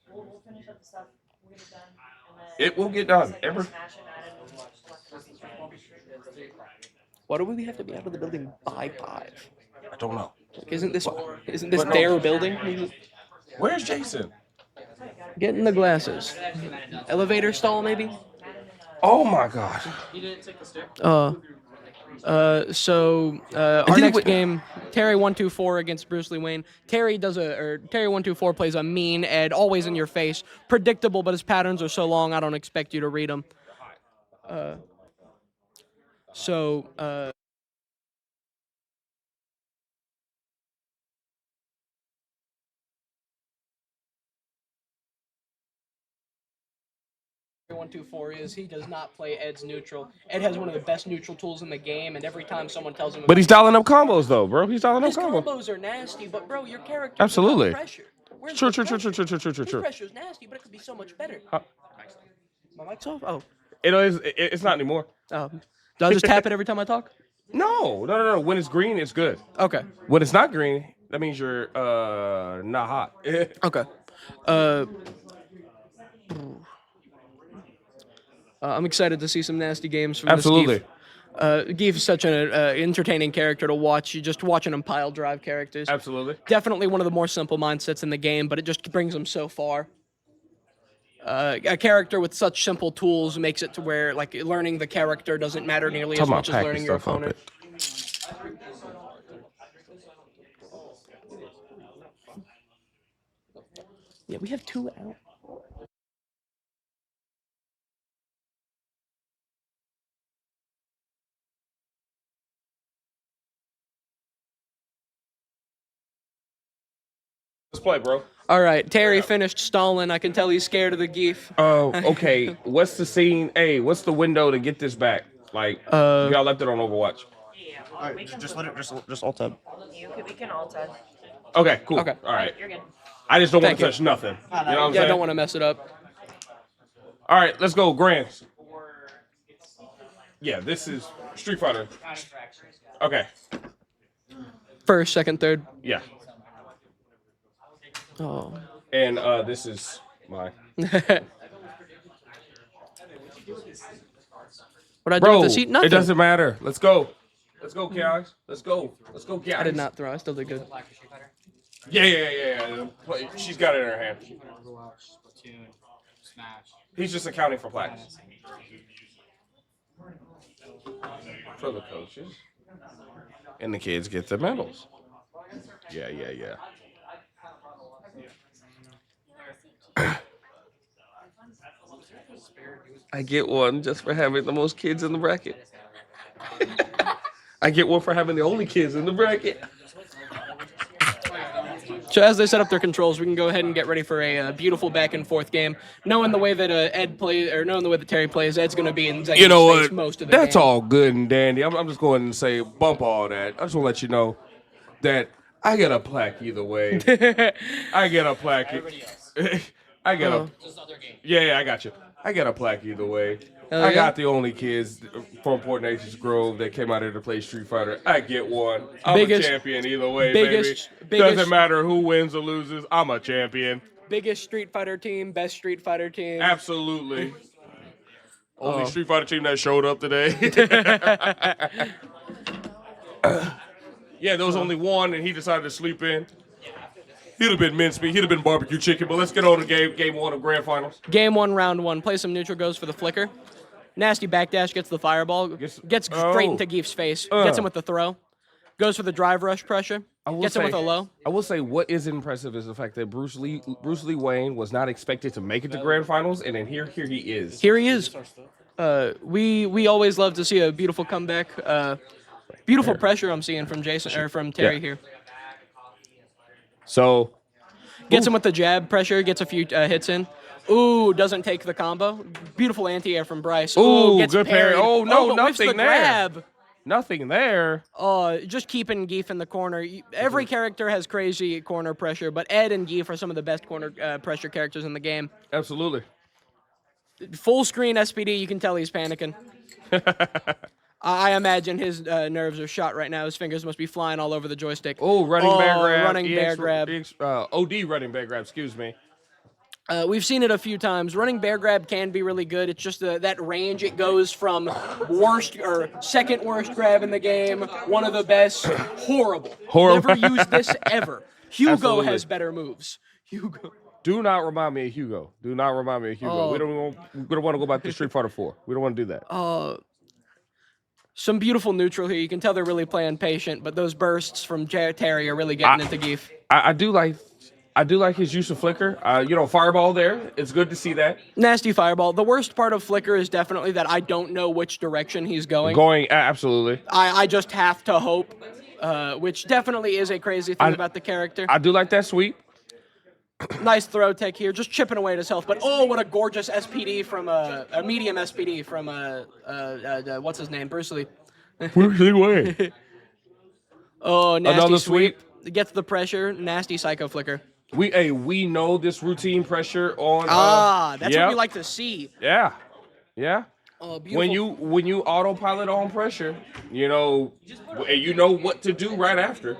Speaker 2: We'll finish up the stuff. We'll get it done.
Speaker 17: It will get done.
Speaker 6: Why do we have to be out of the building by 5?
Speaker 17: I don't know.
Speaker 6: Like, isn't this their building?
Speaker 17: Where's Jason?
Speaker 6: Getting the glasses. Elevator stall, maybe?
Speaker 17: Oh my god.
Speaker 12: You didn't take the stick?
Speaker 6: Our next game, Terry 124 against Bruce Lee Wayne. Terry 124 plays a mean Ed, always in your face, predictable, but his patterns are so long I don't expect you to read them. 124 is he does not play Ed's neutral. Ed has one of the best neutral tools in the game, and every time someone tells him,
Speaker 17: But he's dialing up combos though, bro. He's dialing up
Speaker 6: his
Speaker 17: combos.
Speaker 6: combos are nasty, but bro, your character
Speaker 17: Absolutely.
Speaker 6: pressure. Where's
Speaker 17: True.
Speaker 6: His pressure is nasty, but it could be so much better. My mic's off. Oh,
Speaker 17: it's not anymore.
Speaker 6: Oh, do I just tap it every time I talk?
Speaker 17: No. When it's green, it's good.
Speaker 6: Okay.
Speaker 17: When it's not green, that means you're not hot.
Speaker 6: Okay. I'm excited to see some nasty games from
Speaker 17: Absolutely.
Speaker 6: this Geef. Geef is such an entertaining character to watch. You're just watching him pile drive characters.
Speaker 17: Absolutely.
Speaker 6: Definitely one of the more simple mindsets in the game, but it just brings him so far. A character with such simple tools makes it to where like learning the character doesn't matter nearly as much as learning your opponent. Yeah, we have 2 out.
Speaker 17: Let's play, bro.
Speaker 6: All right, Terry finished stalling. I can tell he's scared of the Geef.
Speaker 17: Oh, okay. What's the scene? Hey, what's the window to get this back? Like, y'all left it on Overwatch.
Speaker 1: Alright, just let it, just alt tab.
Speaker 2: We can alt tab.
Speaker 17: Okay, cool.
Speaker 6: Okay.
Speaker 17: All right.
Speaker 2: You're good.
Speaker 17: I just don't want
Speaker 6: Thank
Speaker 17: to
Speaker 6: you.
Speaker 17: touch nothing. You know what I'm
Speaker 6: Yeah, I
Speaker 17: saying?
Speaker 6: don't want to mess it up.
Speaker 17: All right, let's go, Grands. Yeah, this is Street Fighter. Okay.
Speaker 6: First, second, third.
Speaker 17: Yeah.
Speaker 6: Oh.
Speaker 17: And this is mine.
Speaker 6: What I do
Speaker 17: Bro,
Speaker 6: with the seat? Nothing.
Speaker 17: it doesn't matter. Let's go. Let's go, guys. Let's go. Let's go, guys.
Speaker 6: I did not throw. I still did good.
Speaker 17: Yeah. She's got it in her hand. He's just accounting for plaques. For the coaches. And the kids get the medals. Yeah. I get one just for having the most kids in the bracket. I get one for having the only kids in the bracket.
Speaker 6: So as they set up their controls, we can go ahead and get ready for a beautiful back and forth game. Knowing the way that Ed plays, or knowing the way that Terry plays, Ed's going to be in
Speaker 17: You know
Speaker 6: space
Speaker 17: what?
Speaker 6: most of the
Speaker 17: That's
Speaker 6: game.
Speaker 17: all good and dandy. I'm just going to say bump all that. I just want to let you know that I get a plaque either way. I get a plaque. I get a. Yeah, I got you. I get a plaque either way.
Speaker 6: Hell
Speaker 17: I
Speaker 6: yeah.
Speaker 17: got the only kids from Port Neches Grove that came out here to play Street Fighter. I get one. I'm a champion either way, baby. Doesn't matter who wins or loses. I'm a champion.
Speaker 6: Biggest Street Fighter team, best Street Fighter team.
Speaker 17: Absolutely. Only Street Fighter team that showed up today. Yeah, there was only one, and he decided to sleep in. He'd have been mincemeat. He'd have been barbecue chicken. But let's get on to game one of Grand Finals.
Speaker 6: Game 1, round 1. Play some neutral, goes for the flicker. Nasty backdash, gets the fireball. Gets straight into Geef's face. Gets him with the throw. Goes for the drive rush pressure. Gets him with a low.
Speaker 17: I will say what is impressive is the fact that Bruce Lee Wayne was not expected to make it to Grand Finals, and then here he is.
Speaker 6: Here he is. We always love to see a beautiful comeback. Beautiful pressure I'm seeing from Jason or from Terry here.
Speaker 17: So
Speaker 6: gets him with the jab pressure. Gets a few hits in. Ooh, doesn't take the combo. Beautiful anti-air from Bryce.
Speaker 17: Ooh,
Speaker 6: gets
Speaker 17: good parry. Oh, no,
Speaker 6: but whiffs
Speaker 17: nothing
Speaker 6: the
Speaker 17: there.
Speaker 6: grab.
Speaker 17: Nothing there.
Speaker 6: Just keeping Geef in the corner. Every character has crazy corner pressure, but Ed and Geef are some of the best corner pressure characters in the game.
Speaker 17: Absolutely.
Speaker 6: Full screen SPD, you can tell he's panicking. I imagine his nerves are shot right now. His fingers must be flying all over the joystick.
Speaker 17: Oh, running bear grab.
Speaker 6: Running bear grab.
Speaker 17: OD running bear grab, excuse me.
Speaker 6: We've seen it a few times. Running bear grab can be really good. It's just that range. It goes from worst or second worst grab in the game, one of the best, horrible. Never used this ever. Hugo
Speaker 17: Absolutely.
Speaker 6: has better moves. Hugo.
Speaker 17: Do not remind me of Hugo. Do not remind me of Hugo. We don't want to go back to Street Fighter 4. We don't want to do that.
Speaker 6: Some beautiful neutral here. You can tell they're really playing patient, but those bursts from Terry are really getting into Geef.
Speaker 17: I do like his use of flicker. Fireball there. It's good to see that.
Speaker 6: Nasty fireball. The worst part of flicker is definitely that I don't know which direction he's going.
Speaker 17: Absolutely.
Speaker 6: I just have to hope, which definitely is a crazy thing about the character.
Speaker 17: I do like that sweep.
Speaker 6: Nice throw tech here, just chipping away at his health. But oh, what a gorgeous SPD from a medium SPD from what's his name, Bruce Lee.
Speaker 17: Bruce Lee Wayne.
Speaker 6: Oh, nasty
Speaker 17: Another
Speaker 6: sweep. Gets the pressure. Nasty psycho flicker.
Speaker 17: We know this routine pressure on.
Speaker 6: That's what we like to see.
Speaker 17: Yeah, yeah.
Speaker 6: Oh, beautiful.
Speaker 17: When you autopilot on pressure, you know what to do right after.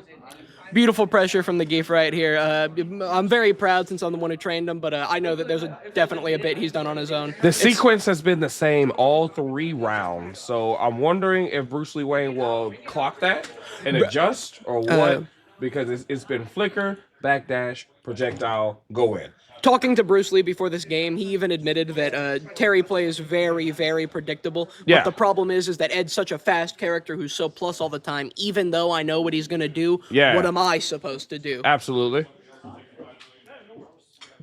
Speaker 6: Beautiful pressure from the Geef right here. I'm very proud since I'm the one who trained him, but I know that there's definitely a bit he's done on his own.
Speaker 17: The sequence has been the same all 3 rounds, so I'm wondering if Bruce Lee Wayne will clock that and adjust or what, because it's been flicker, backdash, projectile, go in.
Speaker 6: Talking to Bruce Lee before this game, he even admitted that Terry play is very, very predictable.
Speaker 17: Yeah.
Speaker 6: But the problem is that Ed's such a fast character who's so plus all the time. Even though I know what he's going to do, what am I supposed to do?
Speaker 17: Absolutely.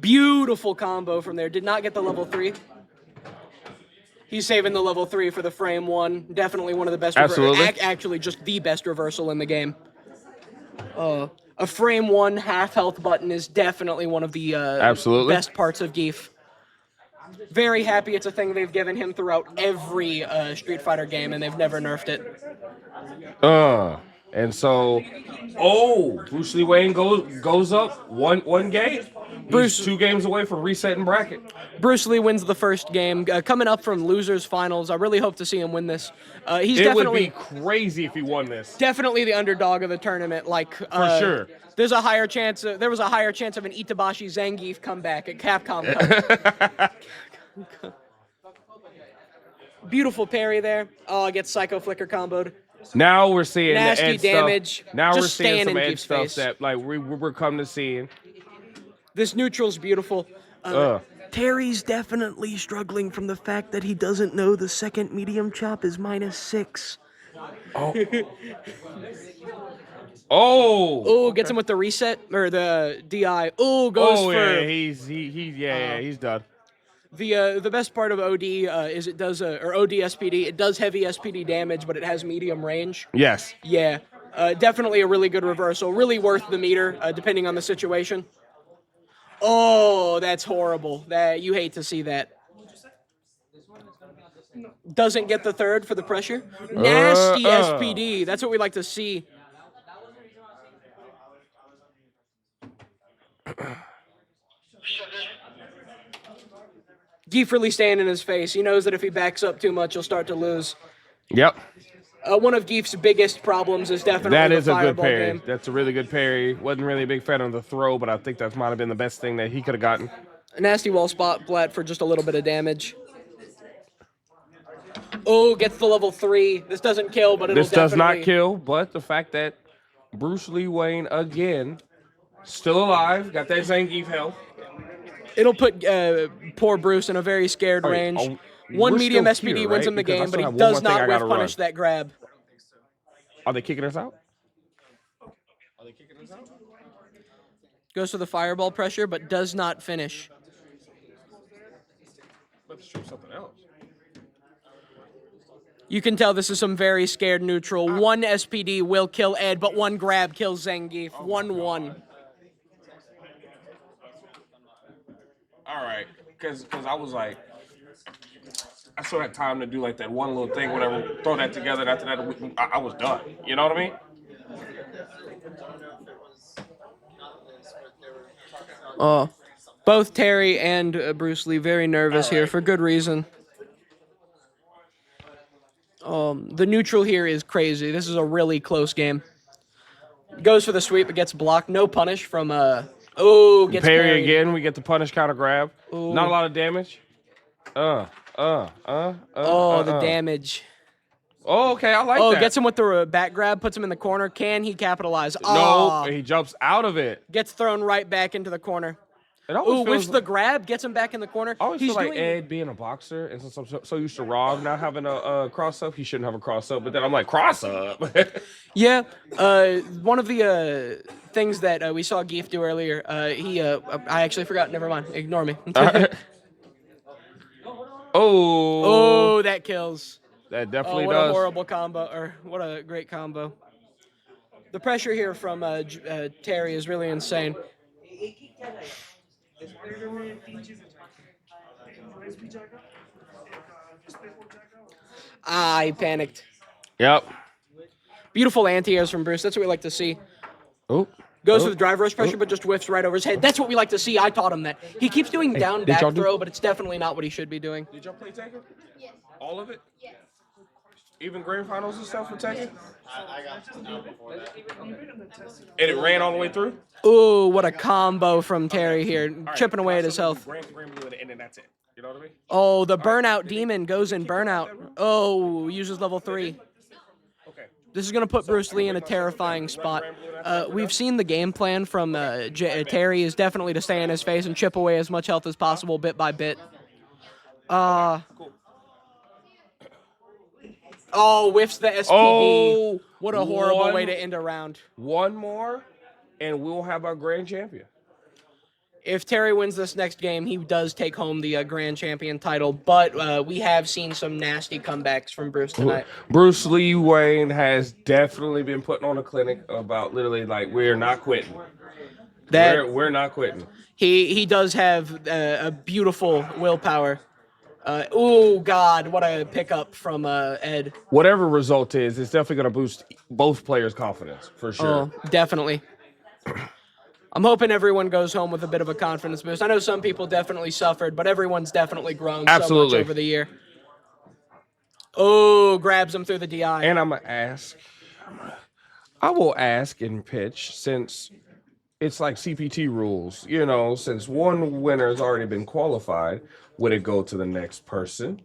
Speaker 6: Beautiful combo from there. Did not get the level 3. He's saving the level 3 for the frame 1. Definitely one of the best.
Speaker 17: Absolutely.
Speaker 6: Actually, just the best reversal in the game. A frame 1 half health button is definitely one of the best parts of Geef. Very happy it's a thing they've given him throughout every Street Fighter game, and they've never nerfed it.
Speaker 17: And so, Bruce Lee Wayne goes up one game. He's 2 games away from resetting bracket.
Speaker 6: Bruce Lee wins the first game. Coming up from losers finals, I really hope to see him win this.
Speaker 17: It would be crazy if he won this.
Speaker 6: Definitely the underdog of the tournament.
Speaker 17: For sure.
Speaker 6: There's a higher chance. There was a higher chance of an Itabashi Zangief comeback at Capcom. Beautiful parry there. Oh, gets Psycho Flicker comboed.
Speaker 17: Now we're seeing
Speaker 6: nasty
Speaker 17: the Ed
Speaker 6: damage.
Speaker 17: Stuff. Now
Speaker 6: Just
Speaker 17: we're seeing some Ed
Speaker 6: Geef's
Speaker 17: stuff
Speaker 6: face.
Speaker 17: that we're coming to see.
Speaker 6: This neutral's beautiful. Terry's definitely struggling from the fact that he doesn't know the second medium chop is -6. Oh, gets him with the reset or the DI. Oh, goes for.
Speaker 17: Yeah, he's done.
Speaker 6: The best part of OD is it does or OD SPD. It does heavy SPD damage, but it has medium range.
Speaker 17: Yes.
Speaker 6: Yeah, definitely a really good reversal. Really worth the meter, depending on the situation. Oh, that's horrible. That you hate to see that. Doesn't get the third for the pressure. Nasty SPD. That's what we like to see. Geef really staying in his face. He knows that if he backs up too much, he'll start to lose.
Speaker 17: Yep.
Speaker 6: One of Geef's biggest problems is definitely
Speaker 17: that
Speaker 6: the
Speaker 17: is a good
Speaker 6: fireball
Speaker 17: parry.
Speaker 6: game.
Speaker 17: That's a really good parry. Wasn't really a big fan of the throw, but I think that might have been the best thing that he could have gotten.
Speaker 6: A nasty wall spot flat for just a little bit of damage. Oh, gets the level 3. This doesn't kill, but it'll
Speaker 17: This does not
Speaker 6: definitely-
Speaker 17: kill, but the fact that Bruce Lee Wayne again, still alive, got that Zangief health.
Speaker 6: It'll put poor Bruce in a very scared range. One
Speaker 17: we're
Speaker 6: medium
Speaker 17: still
Speaker 6: SPD
Speaker 17: here,
Speaker 6: wins
Speaker 17: right?
Speaker 6: him the
Speaker 17: Because I
Speaker 6: game,
Speaker 17: still
Speaker 6: but he
Speaker 17: have one
Speaker 6: does
Speaker 17: more thing I
Speaker 6: not
Speaker 17: gotta
Speaker 6: whiff punish
Speaker 17: run.
Speaker 6: that grab.
Speaker 17: Are they kicking us out?
Speaker 6: Goes for the fireball pressure, but does not finish.
Speaker 17: Let's shoot something else.
Speaker 6: You can tell this is some very scared neutral. One SPD will kill Ed, but one grab kills Zangief. 1-1.
Speaker 17: All right, because I was like, I still had time to do like that one little thing, whatever, throw that together, and after that, I was done. You know what I mean?
Speaker 6: Both Terry and Bruce Lee very nervous here for good reason. The neutral here is crazy. This is a really close game. Goes for the sweep, but gets blocked. No punish from gets
Speaker 17: parry
Speaker 6: parried.
Speaker 17: again. We get the punish counter grab.
Speaker 6: Ooh.
Speaker 17: Not a lot of damage. The
Speaker 6: damage.
Speaker 17: Oh, okay, I like that.
Speaker 6: Gets him with the back grab, puts him in the corner. Can he capitalize?
Speaker 17: No, he jumps out of it.
Speaker 6: Gets thrown right back into the corner.
Speaker 17: It always
Speaker 6: whiffs
Speaker 17: feels
Speaker 6: the grab, gets him back in the corner.
Speaker 17: I always
Speaker 6: He's
Speaker 17: feel like
Speaker 6: doing-
Speaker 17: Ed being a boxer and so used to Rob not having a cross up. He shouldn't have a cross up, but then I'm like, cross up.
Speaker 6: Yeah, one of the things that we saw Geef do earlier, I actually forgot. Never mind. Ignore me. Oh, that kills.
Speaker 17: That definitely
Speaker 6: what
Speaker 17: does.
Speaker 6: a horrible combo, or what a great combo. The pressure here from Terry is really insane. I panicked.
Speaker 17: Yep.
Speaker 6: Beautiful anti-airs from Bruce. That's what we like to see.
Speaker 17: Oh.
Speaker 6: Goes for the drive rush pressure, but just whiffs right over his head. That's what we like to see. I taught him that. He keeps doing down back throw, but it's definitely not what he should be doing.
Speaker 17: Did y'all play Tekken? Yes. All of it? Yes. Even grand finals and stuff for Tekken? I got before that. And it ran all the way through?
Speaker 6: Ooh, what a combo from Terry here, chipping away at his health.
Speaker 17: Grand blue and then that's it. You know what I mean?
Speaker 6: Oh, the burnout demon goes in burnout. Oh, uses level 3. This is going to put Bruce Lee in a terrifying spot. We've seen the game plan from Terry is definitely to stay in his face and chip away as much health as possible bit by bit. Oh, whiffs the SPD.
Speaker 17: Oh,
Speaker 6: what a horrible way to end a round.
Speaker 17: One more, and we'll have our grand champion.
Speaker 6: If Terry wins this next game, he does take home the grand champion title, but we have seen some nasty comebacks from Bruce tonight.
Speaker 17: Bruce Lee Wayne has definitely been putting on a clinic about literally like we're not quitting. We're not quitting.
Speaker 6: He does have a beautiful willpower. Oh God, what a pickup from Ed.
Speaker 17: Whatever result is, it's definitely going to boost both players' confidence for sure.
Speaker 6: Oh, definitely. I'm hoping everyone goes home with a bit of a confidence boost. I know some people definitely suffered, but everyone's definitely grown so much over the year. Oh, grabs him through the DI.
Speaker 17: And I'm going to ask, I will ask and pitch, since it's like CPT rules, you know, since one winner's already been qualified, would it go to the next person?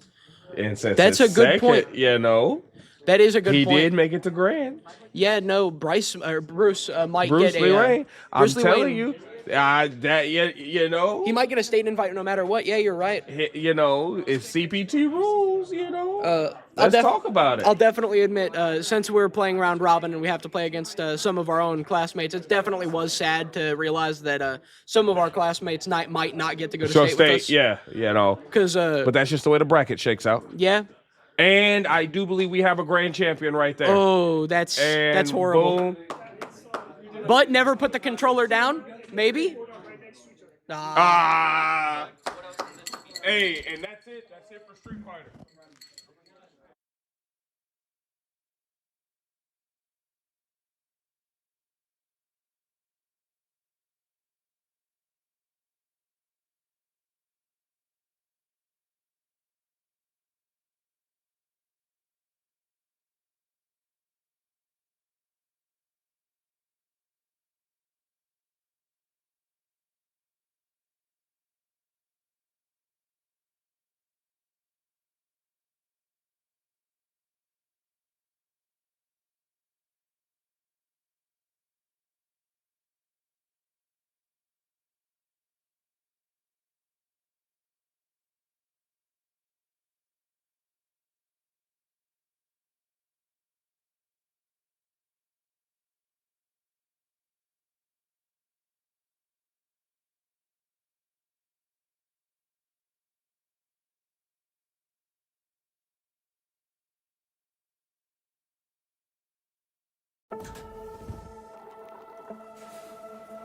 Speaker 17: And since
Speaker 6: that's a good point.
Speaker 17: You know,
Speaker 6: that is a good point.
Speaker 17: He did make it to grand.
Speaker 6: Yeah, no, Bruce might
Speaker 17: Bruce
Speaker 6: get
Speaker 17: Lee
Speaker 6: a.
Speaker 17: Wayne. I'm
Speaker 6: Lee
Speaker 17: telling
Speaker 6: Wayne,
Speaker 17: you, that you know,
Speaker 6: he might get a state invite no matter what. Yeah, you're right.
Speaker 17: You know, it's CPT rules. You know, let's talk about it.
Speaker 6: I'll definitely admit, since we're playing round robin and we have to play against some of our own classmates, it definitely was sad to realize that some of our classmates might not get to go to state with us.
Speaker 17: Yeah, you know, but that's just the way the bracket shakes out.
Speaker 6: Yeah.
Speaker 17: And I do believe we have a grand champion right there.
Speaker 6: Oh, that's horrible.
Speaker 17: Boom.
Speaker 6: But never put the controller down, maybe?
Speaker 17: Hey, and that's it. That's it for Street Fighter.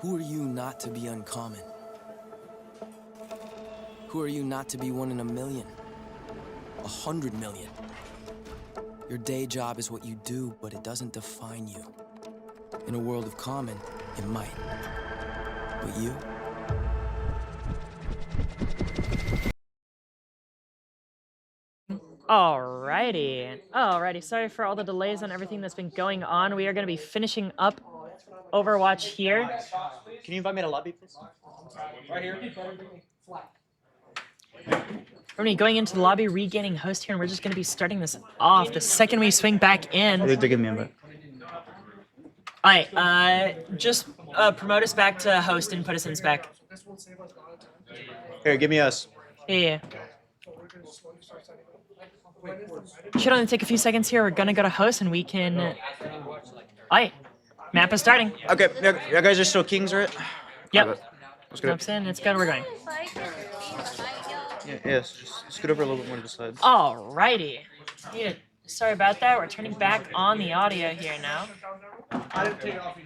Speaker 10: Who are you not to be uncommon? Who are you not to be 1 in a million? 100 million? Your day job is what you do, but it doesn't define you. In a world of common, it might. But you?
Speaker 2: Alrighty. Sorry for all the delays on everything that's been going on. We are going to be finishing up Overwatch here.
Speaker 8: Can you invite me to lobby, please?
Speaker 6: Right here.
Speaker 2: We're going to be going into the lobby, regaining host here, and we're just going to be starting this off the second we swing back in.
Speaker 1: They're giving me a invite.
Speaker 2: Alright, just promote us back to host and put us in spec.
Speaker 8: Here, give me us.
Speaker 2: Yeah. Should only take a few seconds here. We're gonna go to host and we can. Alright, map is starting.
Speaker 8: Okay, you guys are still kings, right?
Speaker 2: Yep.
Speaker 8: Let's go.
Speaker 2: Maps in. It's good. We're going.
Speaker 1: Yes, just scoot over a little bit more to the sides.
Speaker 2: Alrighty. Yeah, sorry about that. We're turning back on the audio here now.
Speaker 12: I didn't take it off.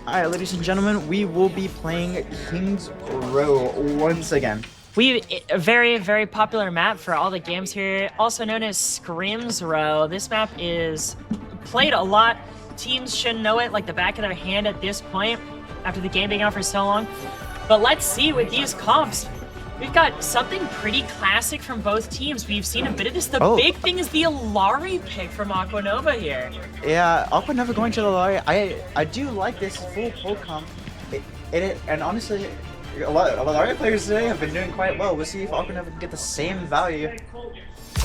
Speaker 1: Alright, ladies and gentlemen, we will be playing King's Row once again.
Speaker 2: A very, very popular map for all the games here, also known as Scream's Row. This map is played a lot. Teams should know it like the back of their hand at this point, after the game being out for so long. But let's see with these comps. We've got something pretty classic from both teams. We've seen a bit of this. The big thing is the Alari pick from Aquanova here.
Speaker 1: Yeah, Aquanova going to the Alari. I do like this full poke comp. And honestly, a lot of Alari players today have been doing quite well. We'll see if Aquanova can get the same value.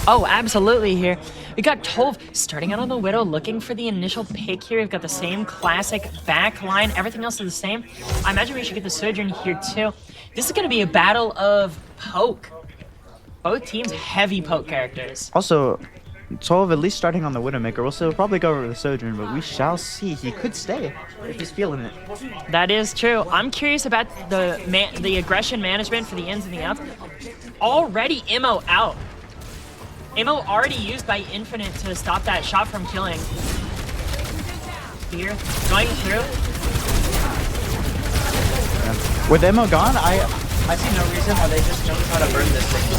Speaker 2: Oh, absolutely here. We got Tolv starting out on the Widow, looking for the initial pick here. We've got the same classic back line. Everything else is the same. I imagine we should get the Sojourn here too. This is going to be a battle of poke. Both teams heavy poke characters.
Speaker 1: Also, Tolv at least starting on the Widowmaker. We'll probably go over the Sojourn, but we shall see. He could stay if he's feeling it.
Speaker 2: That is true. I'm curious about the aggression management for the ins and the outs. Already Immo out. Immo already used by Infinite to stop that shot from killing. Here, going through.
Speaker 1: With Immo gone, I see no reason why they just don't try to burn this thing.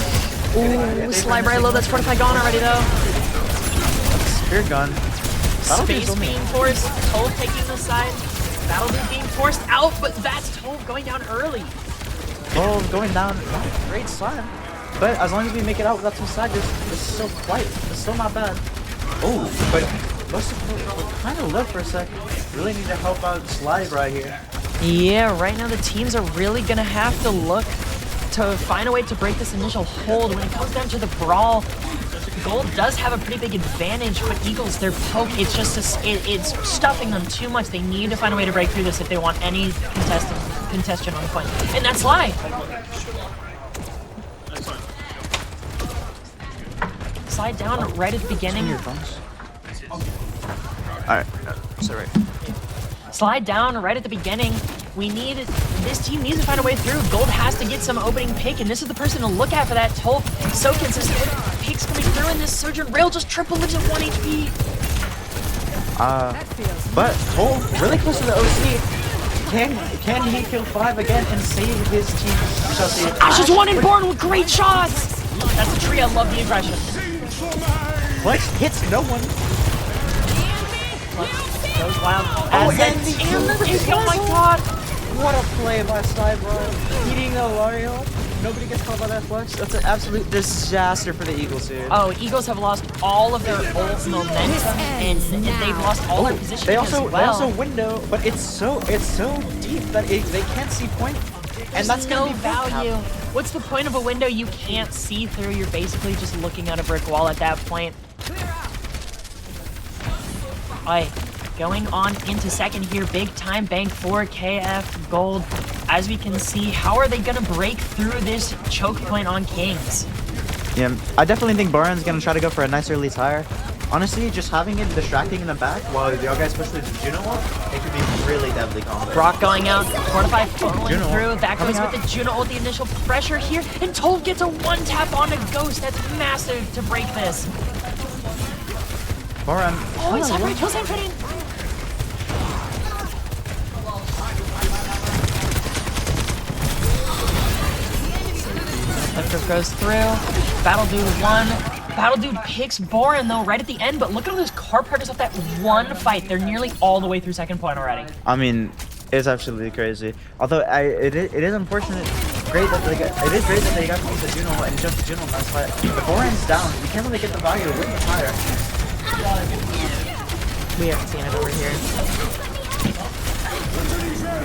Speaker 2: Ooh, slide right low. That's Fortify gone already though.
Speaker 1: Spirit gun.
Speaker 2: Space being forced. Tolv taking the side. Battle Dude being forced out, but that's Tolv going down early.
Speaker 1: Tolv going down. Not a great slide. But as long as we make it out without some saggers, it's still it's still not bad. Oh, but most of kind of low for a sec. Really need to help out Slide right here.
Speaker 2: Yeah, right now the teams are really gonna have to look to find a way to break this initial hold. When it comes down to the brawl, Gold does have a pretty big advantage, but Eagles, their poke, it's just it's stuffing them too much. They need to find a way to break through this if they want any contestant on the point. And that's Slide. Slide down right at the beginning.
Speaker 1: Alright, sorry.
Speaker 2: Slide down right at the beginning. This team needs to find a way through. Gold has to get some opening pick, and this is the person to look at for that. Tolv so consistent with picks coming through, and this Sojourn Rail just triple lives at 1 HP.
Speaker 1: But Tolv really close to the OC. Can he kill 5 again and save his team? We shall see.
Speaker 2: Ashes 1 and Born with great shots. That's a tree. I love the aggression.
Speaker 1: Flex hits no one.
Speaker 2: Goes wild.
Speaker 1: Oh my god! What a play by Cyber. Eating the Lario. Nobody gets caught by that flex. That's an absolute disaster for the Eagles here.
Speaker 2: Oh, Eagles have lost all of their old momentum, and they've lost all their positioning
Speaker 1: They
Speaker 2: as
Speaker 1: also window, but it's so deep that they can't see point. And that's
Speaker 2: no
Speaker 1: gonna be
Speaker 2: value. What's the point of a window you can't see through? You're basically just looking at a brick wall at that point. Alright, going on into second here. Big time bank for KF Gold. As we can see, how are they going to break through this choke point on Kings?
Speaker 1: Yeah, I definitely think Baron's going to try to go for a nice early tire. Honestly, just having it distracting in the back while the other guys push the Juno ult, it could be really deadly combo.
Speaker 2: Brock going out, Fortify falling
Speaker 1: Juno
Speaker 2: through.
Speaker 1: ult.
Speaker 2: That goes
Speaker 1: Coming
Speaker 2: with
Speaker 1: out.
Speaker 2: the Juno ult, the initial pressure here. And Tolv gets a one-tap on a Ghost. That's massive to break this.
Speaker 1: Baron.
Speaker 2: Oh, it's Cyber kills Infinite. Lifter goes through. Battle Dude 1. Battle Dude picks Borin though right at the end, but look at all those car partners off that one fight. They're nearly all the way through second point already.
Speaker 1: I mean, it's absolutely crazy. Although it is unfortunate. It is great that they got to use the Juno and jump the Juno last fight. The Borin's down. You can't really get the value to win the fire.
Speaker 2: We haven't seen it over here.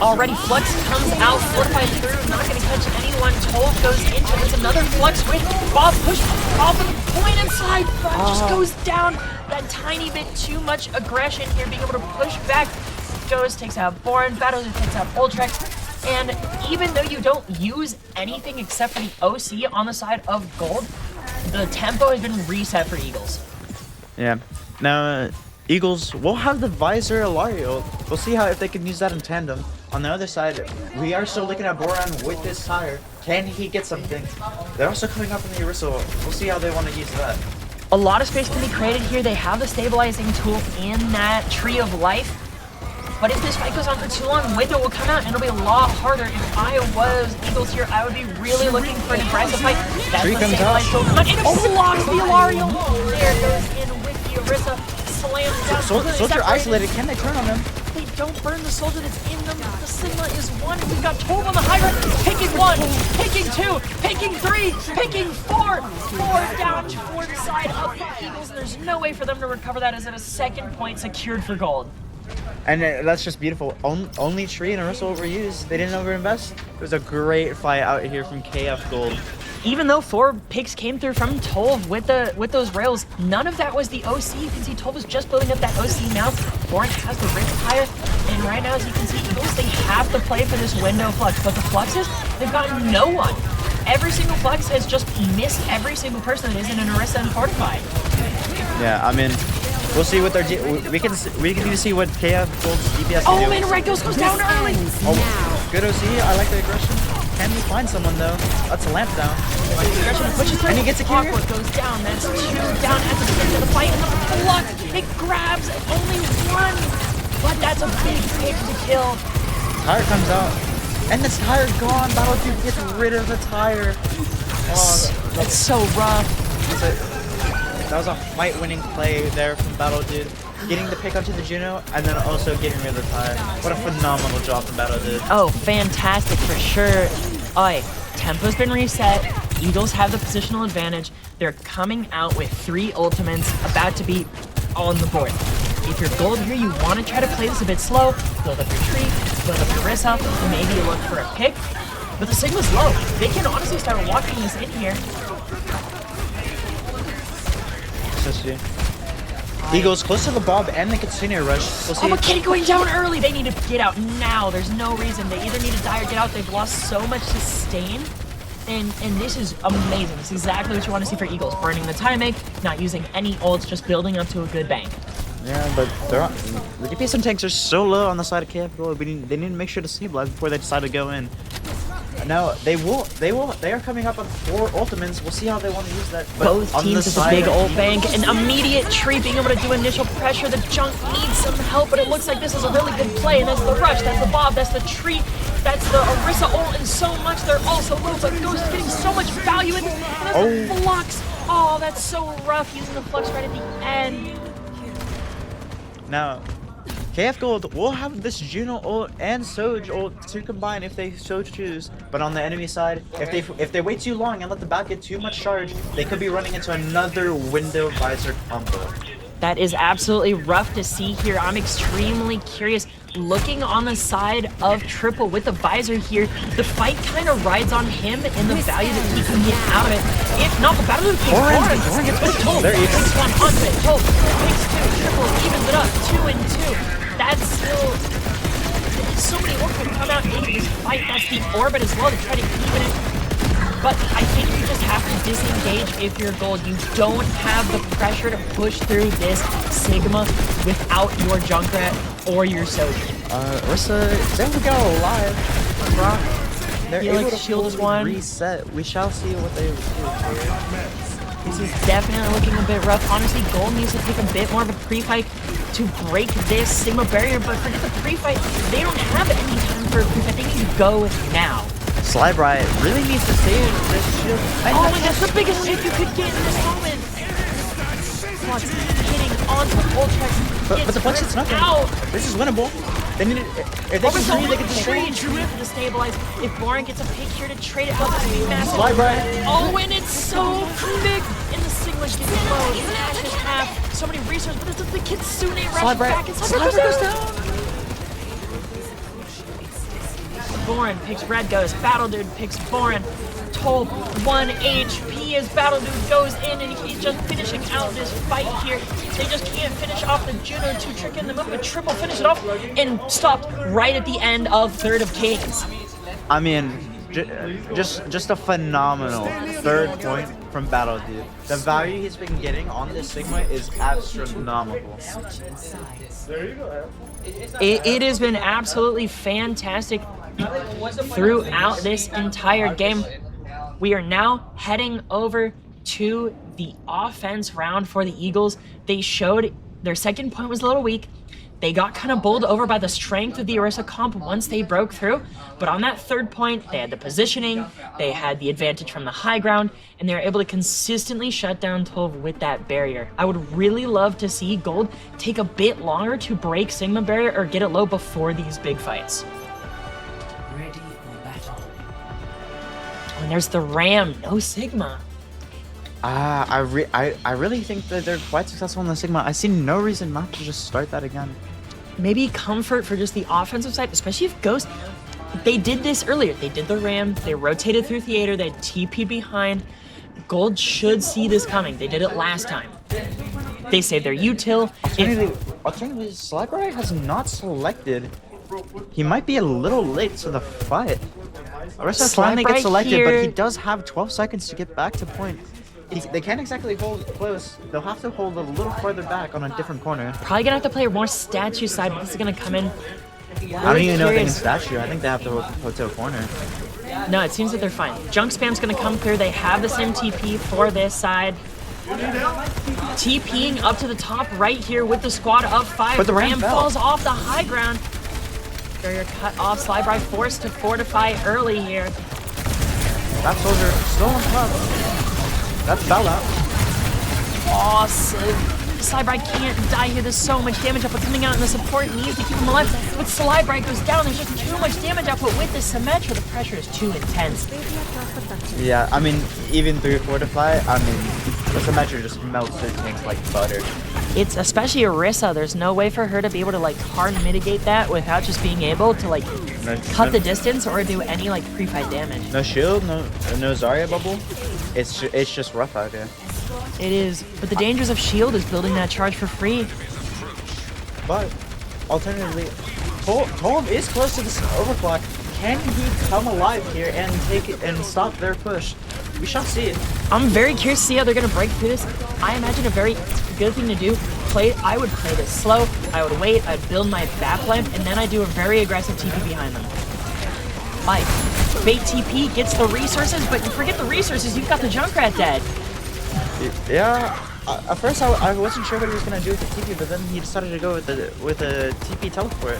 Speaker 2: Already Flux comes out, fortified through, not going to catch anyone. Tolv goes into it. There's another Flux with Bob push off of the point inside. Bob just goes down that tiny bit too much aggression here, being able to push back. Goes, takes out Borin, Battle takes out Ultrex. And even though you don't use anything except for the OC on the side of Gold, the tempo has been reset for Eagles.
Speaker 1: Yeah. Now, Eagles will have the Visor Alario. We'll see if they can use that in tandem. On the other side, we are still looking at Boran with this tire. Can he get something? They're also coming up in the Orisa. We'll see how they want to use that.
Speaker 2: A lot of space can be created here. They have the stabilizing tool in that Tree of Life. But if this fight goes on for too long, Window will come out and it'll be a lot harder. If I was Eagles here, I would be really looking for an aggressive fight. That's
Speaker 1: Tree
Speaker 2: when
Speaker 1: comes out.
Speaker 2: Stabilize will come out. And it blocks the Ilario. There goes in with the Orisa. Slams down.
Speaker 1: Soldier isolated. Can they turn on him?
Speaker 2: They don't burn the soldier that's in them. The Sigma is one. We've got 12 on the high ground. Picking one, picking two, picking three, picking four. Four down toward the side of the Eagles. There's no way for them to recover that as it a second point secured for gold.
Speaker 1: And that's just beautiful. Only Tree and Orisa overused. They didn't overinvest. It was a great fight out here from KF Gold.
Speaker 2: Even though 4 picks came through from Tolv with those rails, none of that was the OC. You can see Tolv was just building up that OC now. Boring has the Rift higher, and right now, as you can see, Eagles, they have to play for this window Flux, but the Fluxes, they've got no one. Every single Flux has just missed every single person that isn't an Orisa and Fortified.
Speaker 1: Yeah, I mean, we'll see what we can even see what KF Gold's DPS can do.
Speaker 2: Oh, and Rekos goes down early.
Speaker 1: Oh, good OC. I like the aggression. Can we find someone though? That's a lamp down. And he gets a kill.
Speaker 2: Awkward goes down. That's 2 down at the beginning of the fight, and the Flux, it grabs only 1, but that's a big pick to kill.
Speaker 1: Tire comes out, and this tire gone. Battle Dude gets rid of the tire. Oh,
Speaker 2: that's so rough.
Speaker 1: That was a fight-winning play there from Battle Dude. Getting the pick onto the Juno, and then also getting rid of the tire. What a phenomenal job from Battle Dude.
Speaker 2: Oh, fantastic for sure. Alright, tempo's been reset. Eagles have the positional advantage. They're coming out with 3 ultimates about to be on the board. If you're gold here, you want to try to play this a bit slow. Build up your tree, build up your Orisa, maybe look for a pick. But the Sigma's low. They can honestly start walking this in here.
Speaker 1: Eagles close to the Bob and the Katsune rush. We'll see.
Speaker 2: Oh, but Kitty going down early. They need to get out now. There's no reason. They either need to die or get out. They've lost so much sustain. And this is amazing. This is exactly what you want to see for Eagles. Burning the time egg, not using any ults, just building up to a good bank.
Speaker 1: Yeah, but the DPS and tanks are so low on the side of KF Gold. They need to make sure to stabilize before they decide to go in. No, they are coming up on 4 ultimates. We'll see how they want to use that. But
Speaker 2: both teams have a big ult bank. An immediate tree being able to do initial pressure. The Junk needs some help, but it looks like this is a really good play. And that's the rush, that's the Bob, that's the tree, that's the Orisa ult, and so much. They're also low, but Ghost is getting so much value in this. And there's the Flux. Oh, that's so rough using the Flux right at the end.
Speaker 1: Now, KF Gold will have this Juno ult and Soj ult to combine if they so choose. But on the enemy side, if they wait too long and let the back get too much charge, they could be running into another window visor combo.
Speaker 2: That is absolutely rough to see here. I'm extremely curious. Looking on the side of Triple with the visor here, the fight kind of rides on him and the value that he can get out of it. If not, the battle of the
Speaker 1: Boring gets pushed. They're even.
Speaker 2: Takes 1 onto it. Tolv takes 2. Triple evens it up. 2 and 2. That's still so many orcs will come out in this fight. That's the orbit as well to try to even it. But I think you just have to disengage if you're gold. You don't have the pressure to push through this Sigma without your Junkrat or your Soji.
Speaker 1: Orisa, they will go alive. Brock, they're able to
Speaker 2: shield one.
Speaker 1: Reset. We shall see what they do.
Speaker 2: This is definitely looking a bit rough. Honestly, gold needs to take a bit more of a pre-fight to break this Sigma barrier, but forget the pre-fight. They don't have any time for a pre-fight. They need to go now.
Speaker 1: Slide Riot really needs to save this shield.
Speaker 2: Oh my gosh, the biggest hit you could get in this moment. Flux hitting onto Ultra.
Speaker 1: But the Flux hits nothing.
Speaker 2: Out.
Speaker 1: This is winnable. They need if they can tree, they can
Speaker 2: trade Drift to stabilize. If Boring gets a pick here to trade it, this would be massive.
Speaker 1: Slide Riot.
Speaker 2: Oh, and it's so big. And the Sigma's getting low. Nash is half. So many resources, but it's the Kitsune rushing back. And Slide Riot goes down. Boren picks Red Ghost. Battle Dude picks Boren. Tolv 1 HP as Battle Dude goes in and he's just finishing out this fight here. They just can't finish off the Juno to trick in the move, but Triple finished it off and stopped right at the end of Third of Kings.
Speaker 1: I mean, just a phenomenal 3rd point from Battle Dude. The value he's been getting on this Sigma is astronomical.
Speaker 2: It has been absolutely fantastic throughout this entire game. We are now heading over to the offense round for the Eagles. They showed their second point was a little weak. They got kind of bowled over by the strength of the Orisa comp once they broke through, but on that third point, they had the positioning, they had the advantage from the high ground, and they were able to consistently shut down Tove with that barrier. I would really love to see Gold take a bit longer to break Sigma barrier or get it low before these big fights.
Speaker 3: Ready for battle.
Speaker 2: And there's the Ram, no Sigma.
Speaker 1: I really think that they're quite successful in the Sigma. I see no reason not to just start that again.
Speaker 2: Maybe comfort for just the offensive side, especially if Ghost, they did this earlier. They did the Ram, they rotated through Theater, they TP'd behind. Gold should see this coming. They did it last time. They saved their util.
Speaker 1: Alternatively, Slibrite has not selected. He might be a little late to the fight. Orisa finally gets selected, but he does have 12 seconds to get back to point. They can't exactly hold close. They'll have to hold a little farther back on a different corner.
Speaker 2: Probably gonna have to play more statue side, but this is gonna come in.
Speaker 1: I don't even know if they can statue. I think they have to hold hotel corner.
Speaker 2: No, it seems that they're fine. Junk spam's gonna come through. They have the same TP for this side. TPing up to the top right here with the squad of 5.
Speaker 1: But the Ram
Speaker 2: falls off the high ground. Barrier cut off. Slibrite forced to fortify early here.
Speaker 1: That soldier still on top. That's Bella.
Speaker 2: Awesome. Slibrite can't die here. There's so much damage output coming out, and the support needs to keep him alive. But Slibrite goes down. There's just too much damage output with the Symmetra. The pressure is too intense.
Speaker 1: Yeah, I mean, even through Fortify, I mean, the Symmetra just melts their tanks like butter.
Speaker 2: It's especially Orisa. There's no way for her to be able to like hard mitigate that without just being able to like cut the distance or do any like pre-fight damage.
Speaker 1: No shield, no Zarya bubble. It's just rough out here.
Speaker 2: It is, but the dangers of shield is building that charge for free.
Speaker 1: But alternatively, Tolv is close to this overclock. Can he come alive here and take it and stop their push? We shall see.
Speaker 2: I'm very curious to see how they're gonna break through this. I imagine a very good thing to do. I would play this slow. I would wait. I'd build my backline, and then I do a very aggressive TP behind them. Like, bait TP gets the resources, but you forget the resources. You've got the Junkrat dead.
Speaker 1: Yeah. At first, I wasn't sure what he was gonna do with the TP, but then he decided to go with the TP teleport,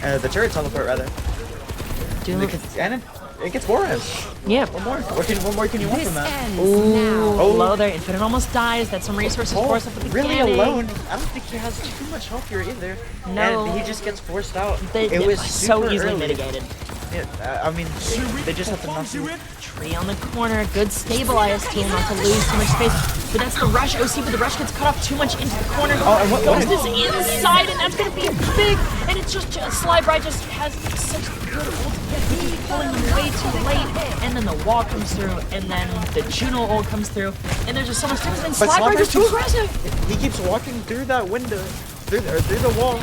Speaker 1: the turret teleport rather. And it gets Boris.
Speaker 2: Yeah.
Speaker 1: What more can you want from that?
Speaker 2: Ooh, low there. Infinite almost dies. That's some resources forced up with the
Speaker 1: really
Speaker 2: cannon.
Speaker 1: alone. I don't think he has too much help here either.
Speaker 2: No.
Speaker 1: And he just gets forced out.
Speaker 2: It was so easily
Speaker 1: early.
Speaker 2: mitigated.
Speaker 1: Yeah, I mean, they just have to knock through.
Speaker 2: Tree on the corner, good stabilize tool not to lose too much space. But that's the rush OC, but the rush gets cut off too much into the corner.
Speaker 1: And
Speaker 2: Ghost is inside, and that's gonna be big. And it's just Slibrite just has such good ult. He's pulling them way too late, and then the wall comes through, and then the Juno ult comes through, and there's just so much damage. And Slibrite is too aggressive.
Speaker 1: He keeps walking through that window, through the wall,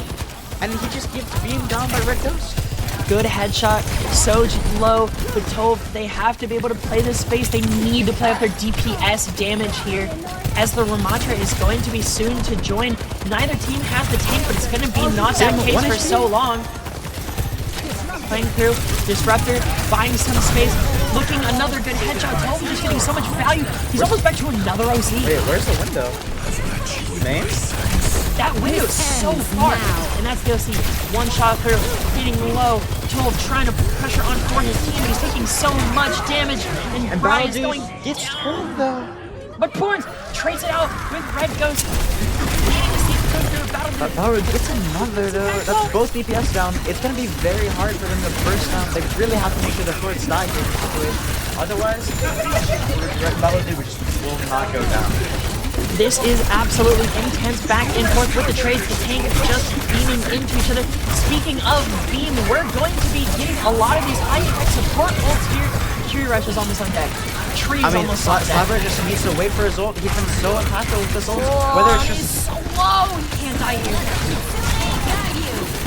Speaker 1: and he just keeps being down by Red Ghost.
Speaker 2: Good headshot, Soj low, but Tove, they have to be able to play this space. They need to play up their DPS damage here, as the Ramatra is going to be soon to join. Neither team has the tank, but it's going to be not that case for so long. Playing through, Disruptor, buying some space, looking another good headshot. Tove just getting so much value. He's almost back to another OC.
Speaker 1: Wait, where's the window? Name?
Speaker 2: That window is so far, and that's the OC. One shot through, hitting low. Tove trying to pressure on for his team. He's taking so much damage, and Brian is going.
Speaker 1: Gets Tove though.
Speaker 2: But Porns trades it out with Red Ghost.
Speaker 1: Battle gets another though. That's both DPS down. It's gonna be very hard for them to burst down. They really have to make sure the forts die here in this situation. Otherwise, Battle just will not go down.
Speaker 2: This is absolutely intense back and forth with the trades. The tank just beaming into each other. Speaking of beam, we're going to be getting a lot of these high-tech support ults here. Curie Rush is almost on deck. Tree's almost on deck.
Speaker 1: Slibrite just needs to wait for his ult. He's been so impactful with this ult. Whether it's just...
Speaker 2: He's so low. He can't die here.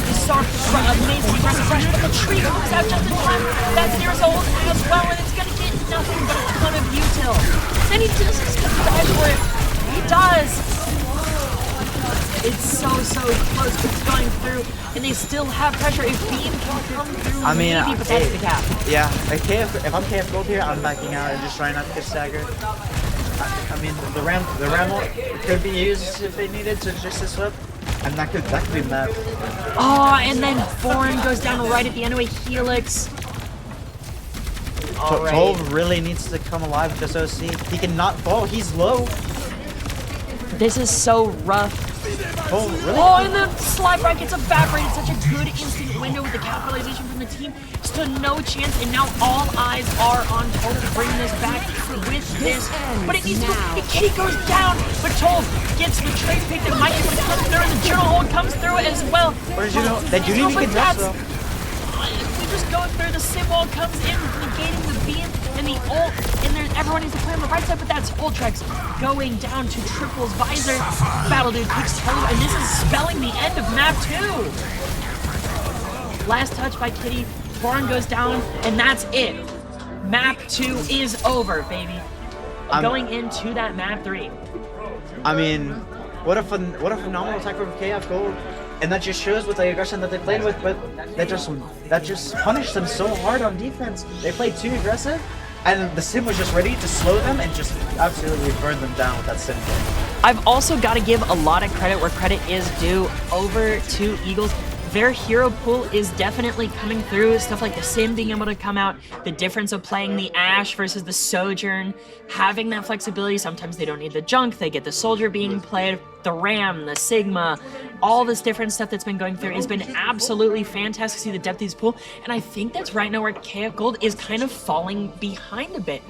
Speaker 2: This saw amazing aggressive rush, but the tree comes out just in time. That's Near's ult as well, and it's going to get nothing but a ton of util. Then he just dies for it. He does! It's so close to going through, and they still have pressure. If Beam can come through,
Speaker 1: I mean,
Speaker 2: maybe, but that's the cap.
Speaker 1: Yeah, if I'm KF Gold here, I'm backing out and just trying not to get staggered. I mean, the Ram ult could be used if they needed to just disrupt.
Speaker 8: And that could be mad.
Speaker 2: Oh, and then Bourne goes down right at the end of a Helix. All right.
Speaker 8: Tolv really needs to come alive with this OC. He cannot fall. He's low.
Speaker 2: This is so rough.
Speaker 8: Tolv really.
Speaker 2: Oh, and the slide right gets evaporated. Such a good instant window with the capitalization from the team. Stood no chance, and now all eyes are on Tolv to bring this back with this. But it needs to go. Kitty goes down, but Tolv gets the trade pick that might be able to come through, and the journal hold comes through as well.
Speaker 8: What did you know? That you didn't even dress though.
Speaker 2: We just go through, the sim wall comes in, negating the beam and the ult, and then everyone needs to play on the right side, but that's Ultrex going down to Triple's visor. Battle Dude takes Tolv, and this is spelling the end of map 2. Last touch by Kitty, Bourne goes down, and that's it. Map 2 is over, baby. Going into that map 3.
Speaker 8: I mean, what a phenomenal attack from KF Gold. And that just shows with the aggression that they played with, but that just punished them so hard on defense. They played too aggressive, and the sim was just ready to slow them and just absolutely burn them down with that sim game.
Speaker 2: I've also got to give a lot of credit where credit is due over to Eagles. Their hero pool is definitely coming through. Stuff like the sim being able to come out, the difference of playing the Ashe versus the Sojourn, having that flexibility. Sometimes they don't need the junk, they get the soldier being played, the Ram, the Sigma, all this different stuff that's been going through has been absolutely fantastic to see the depth of this pool. And I think that's right now where KF Gold is kind of falling behind a bit.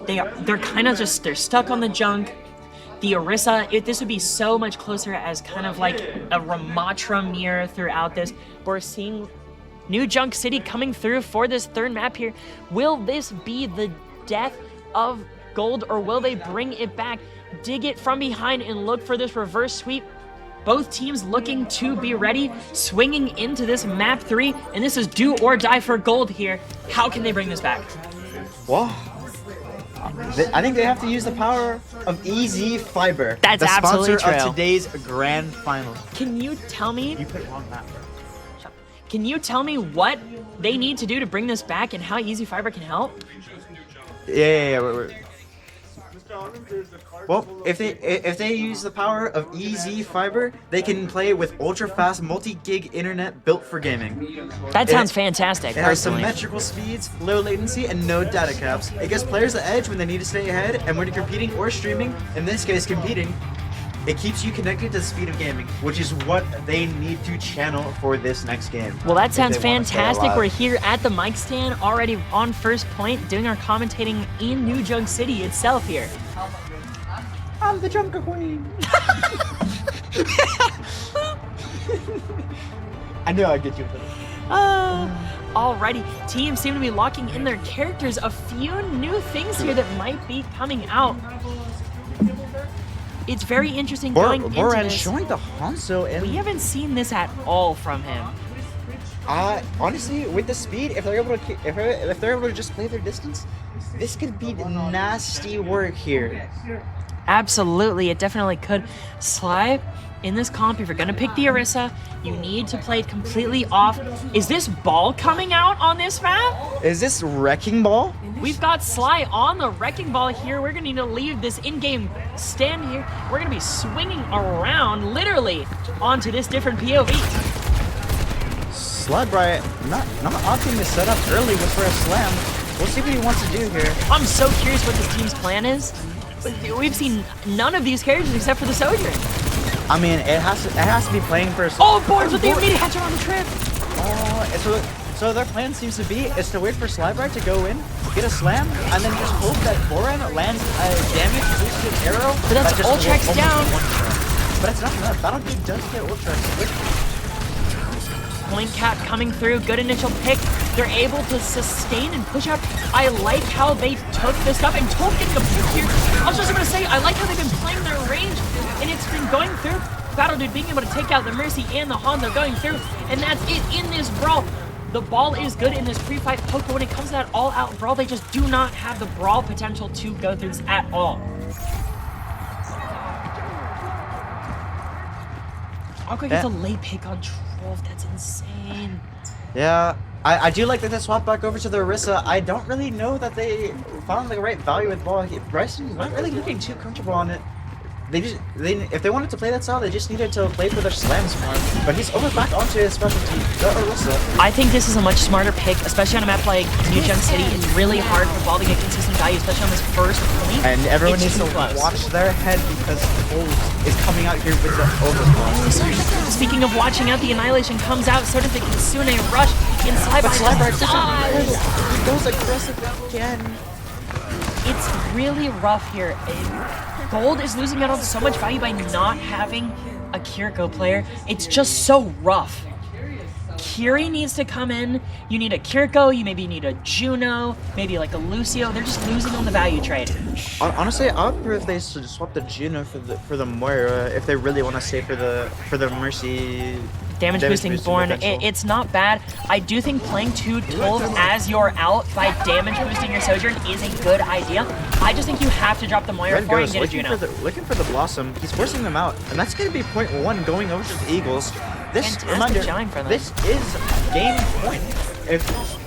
Speaker 2: They're kind of just, they're stuck on the junk. The Orisa, this would be so much closer as kind of like a Ramatra mirror throughout this. We're seeing New Junk City coming through for this third map here. Will this be the death of Gold, or will they bring it back, dig it from behind, and look for this reverse sweep? Both teams looking to be ready, swinging into this map 3, and this is do or die for Gold here. How can they bring this back?
Speaker 8: Well, I think they have to use the power of EZ Fiber.
Speaker 2: That's
Speaker 8: the
Speaker 2: absolutely
Speaker 8: sponsor
Speaker 2: true.
Speaker 8: of today's grand finals.
Speaker 2: Can you tell me?
Speaker 8: You put it wrong map.
Speaker 2: Can you tell me what they need to do to bring this back and how EZ Fiber can help?
Speaker 8: Yeah. Wait. Well, if they use the power of EZ Fiber, they can play with ultra-fast multi-gig internet built for gaming.
Speaker 2: That sounds fantastic.
Speaker 8: It has symmetrical speeds, low latency, and no data caps. It gives players the edge when they need to stay ahead, and when you're competing or streaming, in this case competing, it keeps you connected to the speed of gaming, which is what they need to channel for this next game.
Speaker 2: Well, that sounds fantastic. We're here at the mic stand, already on first point, doing our commentating in New Junk City itself here.
Speaker 8: I'm the Junker Queen. I knew I'd get you.
Speaker 2: Alrighty, teams seem to be locking in their characters. A few new things here that might be coming out. It's very interesting going into
Speaker 8: Boran
Speaker 2: this.
Speaker 8: showing the Hanzo, and
Speaker 2: we haven't seen this at all from him.
Speaker 8: Honestly, with the speed, if they're able to just play their distance, this could be nasty work here.
Speaker 2: Absolutely, it definitely could. Sly, in this comp, if you're gonna pick the Orisa, you need to play it completely off. Is this ball coming out on this map?
Speaker 8: Is this Wrecking Ball?
Speaker 2: We've got Sly on the Wrecking Ball here. We're gonna need to leave this in-game stand here. We're gonna be swinging around, literally, onto this different POV.
Speaker 8: Sly Bright, not opting to set up early for a slam. We'll see what he wants to do here.
Speaker 2: I'm so curious what this team's plan is. We've seen none of these characters except for the Sojourn.
Speaker 8: I mean, it has to be playing for.
Speaker 2: Oh, Boards with the immediate headshot on the trip.
Speaker 8: Oh, so their plan seems to be is to wait for Slybright to go in, get a slam, and then just hope that Boran lands a damage boosted arrow.
Speaker 2: But that's Ultrex down.
Speaker 8: But it's not enough. Battle Dude does get Ultrex.
Speaker 2: Point cap coming through, good initial pick. They're able to sustain and push out. I like how they took this stuff, and Tolv getting a pick here. I was just gonna say, I like how they've been playing their range, and it's been going through. Battle Dude being able to take out the Mercy and the Hanzo going through, and that's it in this brawl. The ball is good in this pre-fight poke, but when it comes to that all-out brawl, they just do not have the brawl potential to go through this at all. Alco gets a late pick on Troll. That's insane.
Speaker 8: Yeah, I do like that they swapped back over to the Orisa. I don't really know that they found the right value with the ball. Bryson's not really looking too comfortable on it. if they wanted to play that style, they just needed to play for their slams more. But he's over back onto his specialty, the Orisa.
Speaker 9: I think this is a much smarter pick, especially on a map like New Jump City. It's really hard for ball to get consistent value, especially on this first point.
Speaker 8: And everyone
Speaker 9: It's
Speaker 8: needs to
Speaker 9: too close.
Speaker 8: watch their head because Cold is coming out here with the overcross.
Speaker 9: Speaking of watching out, the Annihilation comes out, so does the Kitsune rush inside by
Speaker 8: He goes aggressive again.
Speaker 9: It's really rough here. Gold is losing out on so much value by not having a Kiriko player. It's just so rough. Kiri needs to come in. You need a Kiriko, you maybe need a Juno, maybe like a Lucio. They're just losing on the value trade.
Speaker 8: Honestly, I would prefer if they swap the Juno for the Moira if they really want to stay for the Mercy.
Speaker 9: Damage boosting Born, it's not bad. I do think playing 2 Tolv as your out by damage boosting your Sojourn is a good idea. I just think you have to drop the Moira
Speaker 8: Red
Speaker 9: for it
Speaker 8: goes
Speaker 9: and get a Juno.
Speaker 8: looking for the Blossom. He's forcing them out, and that's going to be point 1 going over to the Eagles. This reminder, this is game point.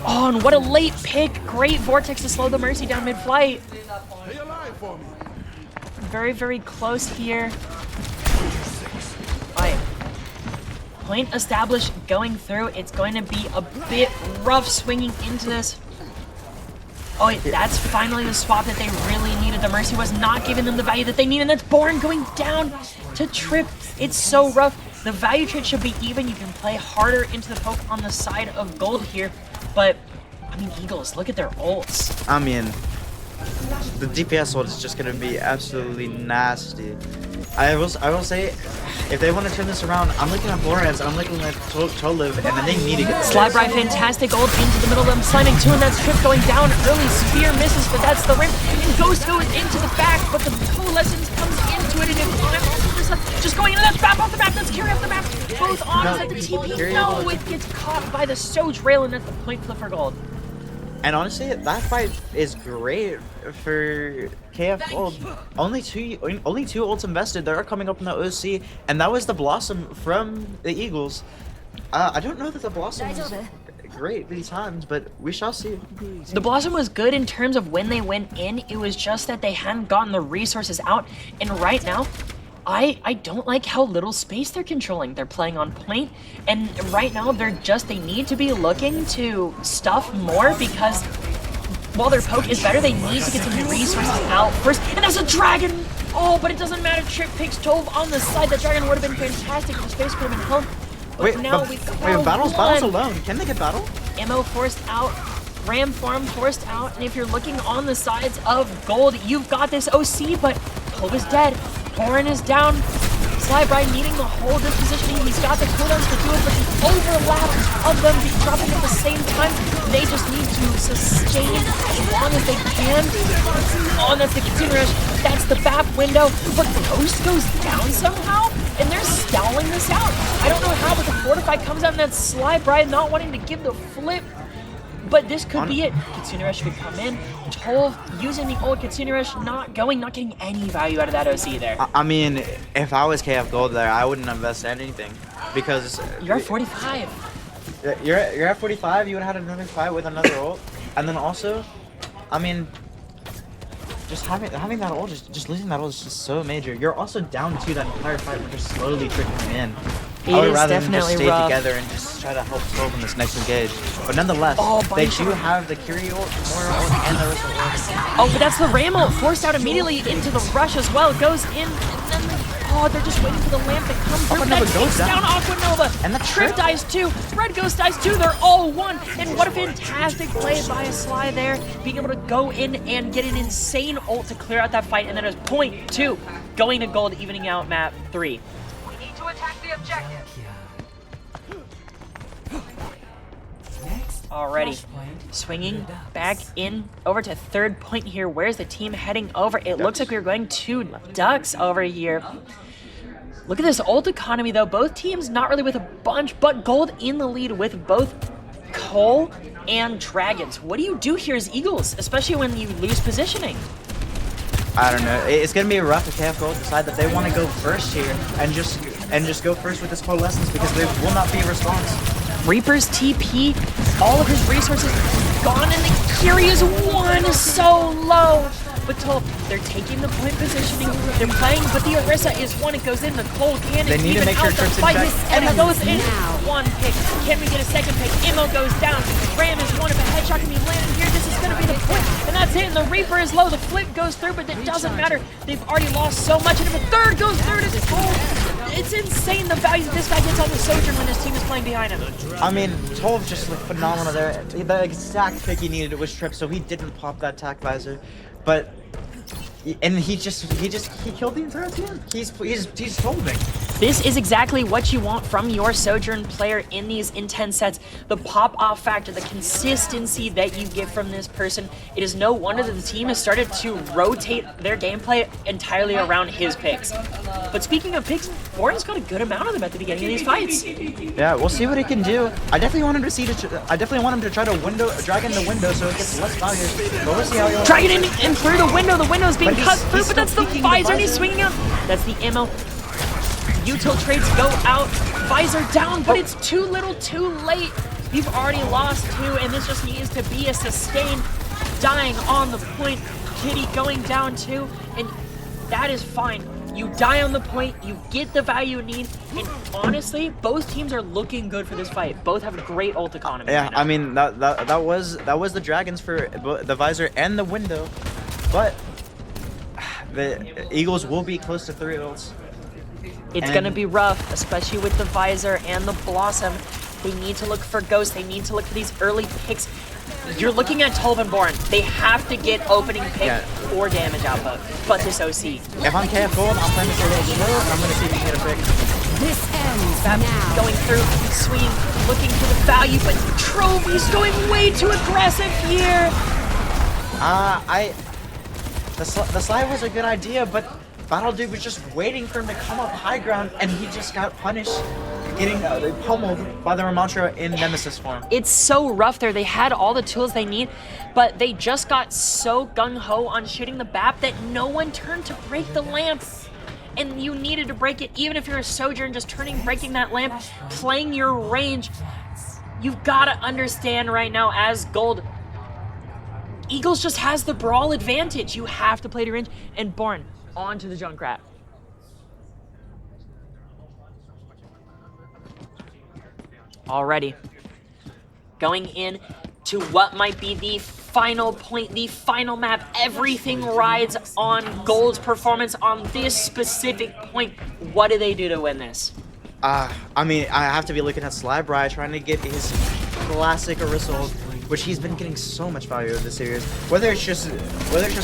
Speaker 9: Oh, and what a late pick. Great Vortex to slow the Mercy down mid-flight. Very, very close here. All right. Point established going through. It's going to be a bit rough swinging into this. Oh, that's finally the swap that they really needed. The Mercy was not giving them the value that they need, and that's Born going down to trip. It's so rough. The value trade should be even. You can play harder into the poke on the side of Gold here, but I mean, Eagles, look at their ults.
Speaker 8: I mean, the DPS ult is just going to be absolutely nasty. I will say, if they want to turn this around, I'm looking at Flores, I'm looking at Toliv, and then they need to get
Speaker 9: Slide right, fantastic ult into the middle of them, slamming 2, and that's Trip going down. Early spear misses, but that's the rim. And Ghost goes into the back, but the Coalescence comes into it, and if just going into that map off the map, that's Kiri off the map. Both on at the TP. No, it gets caught by the Soj rail, and that's the point flip for Gold.
Speaker 8: And honestly, that fight is great for KF Gold. Only two ults invested. They are coming up in the OC, and that was the Blossom from the Eagles. I don't know that the Blossom was great these times, but we shall see.
Speaker 9: The Blossom was good in terms of when they went in. It was just that they hadn't gotten the resources out, and right now, I don't like how little space they're controlling. They're playing on point, and right now they need to be looking to stuff more because while their poke is better, they need to get some resources out first. And there's a dragon! Oh, but it doesn't matter. Trip picks Tolv on the side. The dragon would have been fantastic. The space could have been held. But now
Speaker 8: Battle's alone. Can they get Battle?
Speaker 9: Ammo forced out. Ram farm forced out. And if you're looking on the sides of Gold, you've got this OC, but Tolv is dead. Borin is down. Slybright needing the whole dispositioning. He's got the cooldowns to do it, but the overlap of them dropping at the same time, they just need to sustain as long as they can. Oh, and that's the Kitsune Rush. That's the back window. But Ghost goes down somehow, and they're stalling this out. I don't know how, but the Fortify comes out, and that's Slybright not wanting to give the flip. But this could be it. Kitsune Rush could come in. Tolv using the old Kitsune Rush, not getting any value out of that OC there.
Speaker 8: I mean, if I was KF Gold there, I wouldn't invest anything because
Speaker 9: you're at 45.
Speaker 8: You're at 45. You would have had another fight with another ult, and then also, I mean, just having that ult, just losing that ult is just so major. You're also down to that entire fight, but just slowly trickling in. I would rather them just stay together and just try to help Tolv in this next engage. But nonetheless, they do have the Kiri ult, Moira ult, and the Orisa ult.
Speaker 9: Oh, but that's the Ram ult forced out immediately into the rush as well. It goes in, and then they're just waiting for the lamp to come through. That takes down Aquanova.
Speaker 8: And the
Speaker 9: Trip dies too. Red Ghost dies too. They're all one. And what a fantastic play by a Sly there, being able to go in and get an insane ult to clear out that fight. And then there's point 2 going to Gold, evening out map 3.
Speaker 5: Attack the objective.
Speaker 9: Already swinging back in over to third point here. Where's the team heading over? It looks like we're going to Ducks over here. Look at this ult economy though. Both teams not really with a bunch, but Gold in the lead with both Cole and Dragons. What do you do here as Eagles, especially when you lose positioning?
Speaker 8: I don't know. It's gonna be rough if KF Gold decide that they want to go first here and just go first with this Coalescence because there will not be a response.
Speaker 9: Reaper's TP, all of his resources gone, and the Kiri is one so low. But Tolv
Speaker 2: They're taking the point positioning. They're playing, but the Orisa is one. It goes in. The Cole can't
Speaker 1: They need to
Speaker 2: even
Speaker 1: make sure
Speaker 2: out the
Speaker 1: Trip's in
Speaker 2: fight.
Speaker 1: check.
Speaker 2: And it goes in. One pick. Can we get a second pick? Immo goes down. Ram is one. If a headshot can be landing here, this is going to be the point. And that's it. And the Reaper is low. The flip goes through, but it doesn't matter. They've already lost so much. And if a third goes through, it's Cole. It's insane the value that this guy gets on the Sojourn when his team is playing behind him.
Speaker 1: I mean, Tolv just looked phenomenal there. The exact pick he needed was Trip, so he didn't pop that tac visor. But and he killed the entire team. He's Tolving.
Speaker 2: This is exactly what you want from your Sojourn player in these intense sets. The pop-off factor, the consistency that you get from this person. It is no wonder that the team has started to rotate their gameplay entirely around his picks. But speaking of picks, Boren's got a good amount of them at the beginning of these fights.
Speaker 1: Yeah, we'll see what he can do. I definitely want him to try to drag in the window so it gets less value. But we'll see how he
Speaker 2: Drag it in through the window. The window's being cut through, but that's the visor, and he's swinging out. That's the ammo. Util trades go out, visor down, but it's too little too late. We've already lost 2, and this just needs to be a sustained dying on the point. Kitty going down 2, and that is fine. You die on the point, you get the value you need, and honestly, both teams are looking good for this fight. Both have a great ult economy.
Speaker 1: Yeah,
Speaker 2: right now.
Speaker 1: I mean that was the Dragons for the visor and the window, but the Eagles will be close to 3 ults.
Speaker 2: It's going to be rough, especially with the visor and the Blossom. They need to look for Ghost. They need to look for these early picks. You're looking at Tolv and Boren. They have to get opening pick or damage output. But this OC.
Speaker 1: If I'm KF Gold, I'm planning to go slow, and I'm going to see if he can get a pick.
Speaker 5: This ends now.
Speaker 2: Going through, swinging, looking for the value, but Trophy's going way too aggressive here.
Speaker 1: The slide was a good idea, but Battle Dude was just waiting for him to come up high ground, and he just got punished, getting pummeled by the Ramantra in Nemesis form.
Speaker 2: It's so rough there. They had all the tools they need, but they just got so gung-ho on shooting the BAP that no one turned to break the lamp. And you needed to break it, even if you're a Sojourn, just breaking that lamp, playing your range. You've got to understand right now as Gold, Eagles just has the brawl advantage. You have to play to range. And Boren, on to the Junkrat. Already. Going in to what might be the final point, the final map. Everything rides on Gold's performance on this specific point. What do they do to win this?
Speaker 1: I mean, I have to be looking at Slybry trying to get his classic Orisa, which he's been getting so much value of this series. Whether it's just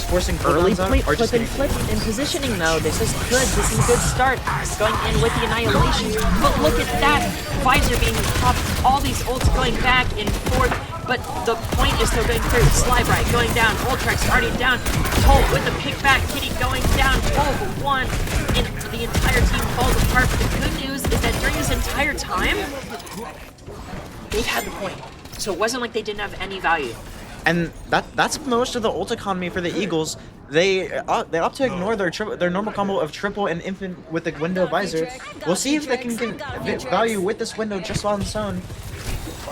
Speaker 1: forcing
Speaker 2: early
Speaker 1: cooldowns
Speaker 2: play,
Speaker 1: or just getting
Speaker 2: flip and positioning though. This is good. This is a good start. Going in with the annihilation. But look at that visor being popped. All these ults going back and forth. But the point is still going through. Slybry going down. Ultrex already down. Tolv with the pick back. Kitty going down. Tolv one. And the entire team falls apart. But the good news is that during this entire time, they've had the point. So it wasn't like they didn't have any value.
Speaker 1: And that's most of the ult economy for the Eagles. They opt to ignore their normal combo of triple and infant with the window visor. We'll see if they can get value with this window just on its own.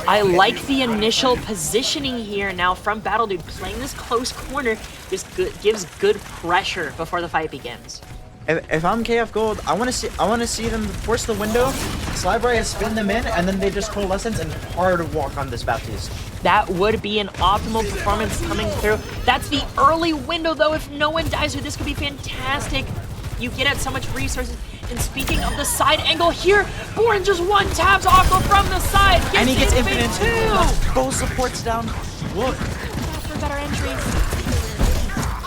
Speaker 2: I like the initial positioning here now from Battle Dude. Playing this close corner just gives good pressure before the fight begins.
Speaker 1: If I'm KF Gold, I want to see them force the window, Slybry and spin them in, and then they just coalescence and hard walk on this Baptiste.
Speaker 2: That would be an optimal performance coming through. That's the early window though. If no one dies here, this could be fantastic. You get at so much resources. And speaking of the side angle here, Boren just one taps Aqua from the side.
Speaker 1: And he gets
Speaker 2: infinite
Speaker 1: infinite
Speaker 2: too.
Speaker 1: Both supports down. Look.
Speaker 2: For better entry.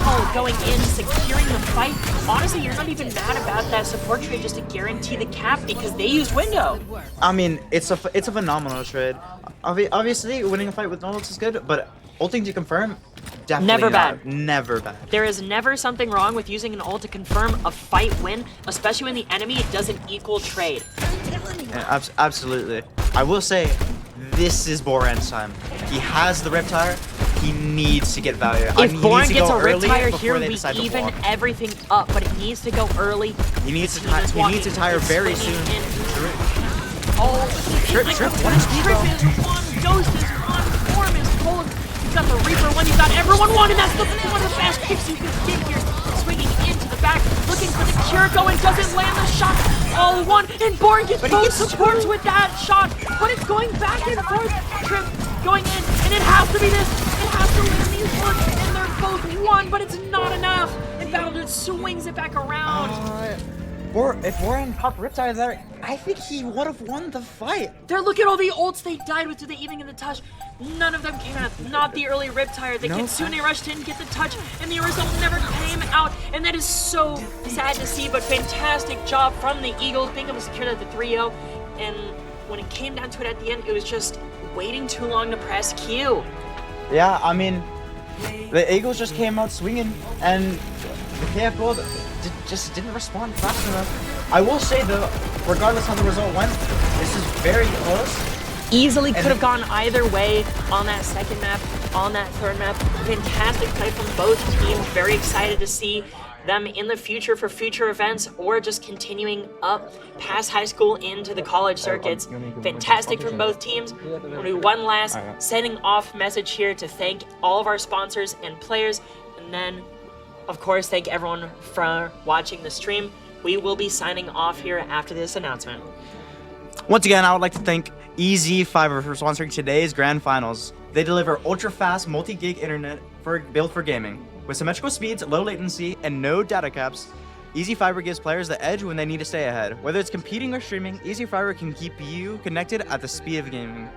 Speaker 2: Oh, going in, securing the fight. Honestly, you're not even mad about that support trade just to guarantee the cap because they used window.
Speaker 1: I mean, it's a phenomenal trade. Obviously, winning a fight with no ults is good, but ulting to confirm, definitely
Speaker 2: never
Speaker 1: not.
Speaker 2: bad.
Speaker 1: Never bad.
Speaker 2: There is never something wrong with using an ult to confirm a fight win, especially when the enemy doesn't equal trade.
Speaker 1: Yeah, absolutely. I will say, this is Boren's time. He has the Riptire. He needs to get value.
Speaker 2: If Boren gets a Riptire here, we
Speaker 1: even
Speaker 2: even everything up, but it needs to go early.
Speaker 1: He needs to tire very soon.
Speaker 2: Oh,
Speaker 1: Trip
Speaker 2: is one, Ghost is one, Form is cold. You've got the Reaper one, you've got everyone one, and that's one of the best picks you can get here. swinging into the back, looking for the Kiriko and doesn't land the shot. All one, and Born gets both supports with that shot, but it's going back and forth. Trip going in, and it has to be this. It has to land these ones, and they're both one, but it's not enough. And Battledude swings it back around.
Speaker 8: If Warren popped Riptide there, I think he would have won the fight.
Speaker 2: There, look at all the ults they died with through the evening and the touch. None of them came out. Not the early Riptide. The Kitsune rushed in, get the touch, and the result never came out. And that is so sad to see, but fantastic job from the Eagles being able to secure that to 3-0. And when it came down to it at the end, it was just waiting too long to press Q.
Speaker 8: Yeah, I mean, the Eagles just came out swinging, and the KF Gold just didn't respond fast enough. I will say though, regardless how the result went, this is very close.
Speaker 2: Easily could have gone either way on that second map, on that third map. Fantastic play from both teams. Very excited to see them in the future for future events or just continuing up past high school into the college circuits. Fantastic from both teams. We'll do one last sending off message here to thank all of our sponsors and players, and then of course, thank everyone for watching the stream. We will be signing off here after this announcement.
Speaker 1: Once again, I would like to thank EZ Fiber for sponsoring today's grand finals. They deliver ultra-fast multi-gig internet built for gaming. With symmetrical speeds, low latency, and no data caps, EZ Fiber gives players the edge when they need to stay ahead. Whether it's competing or streaming, EZ Fiber can keep you connected at the speed of gaming.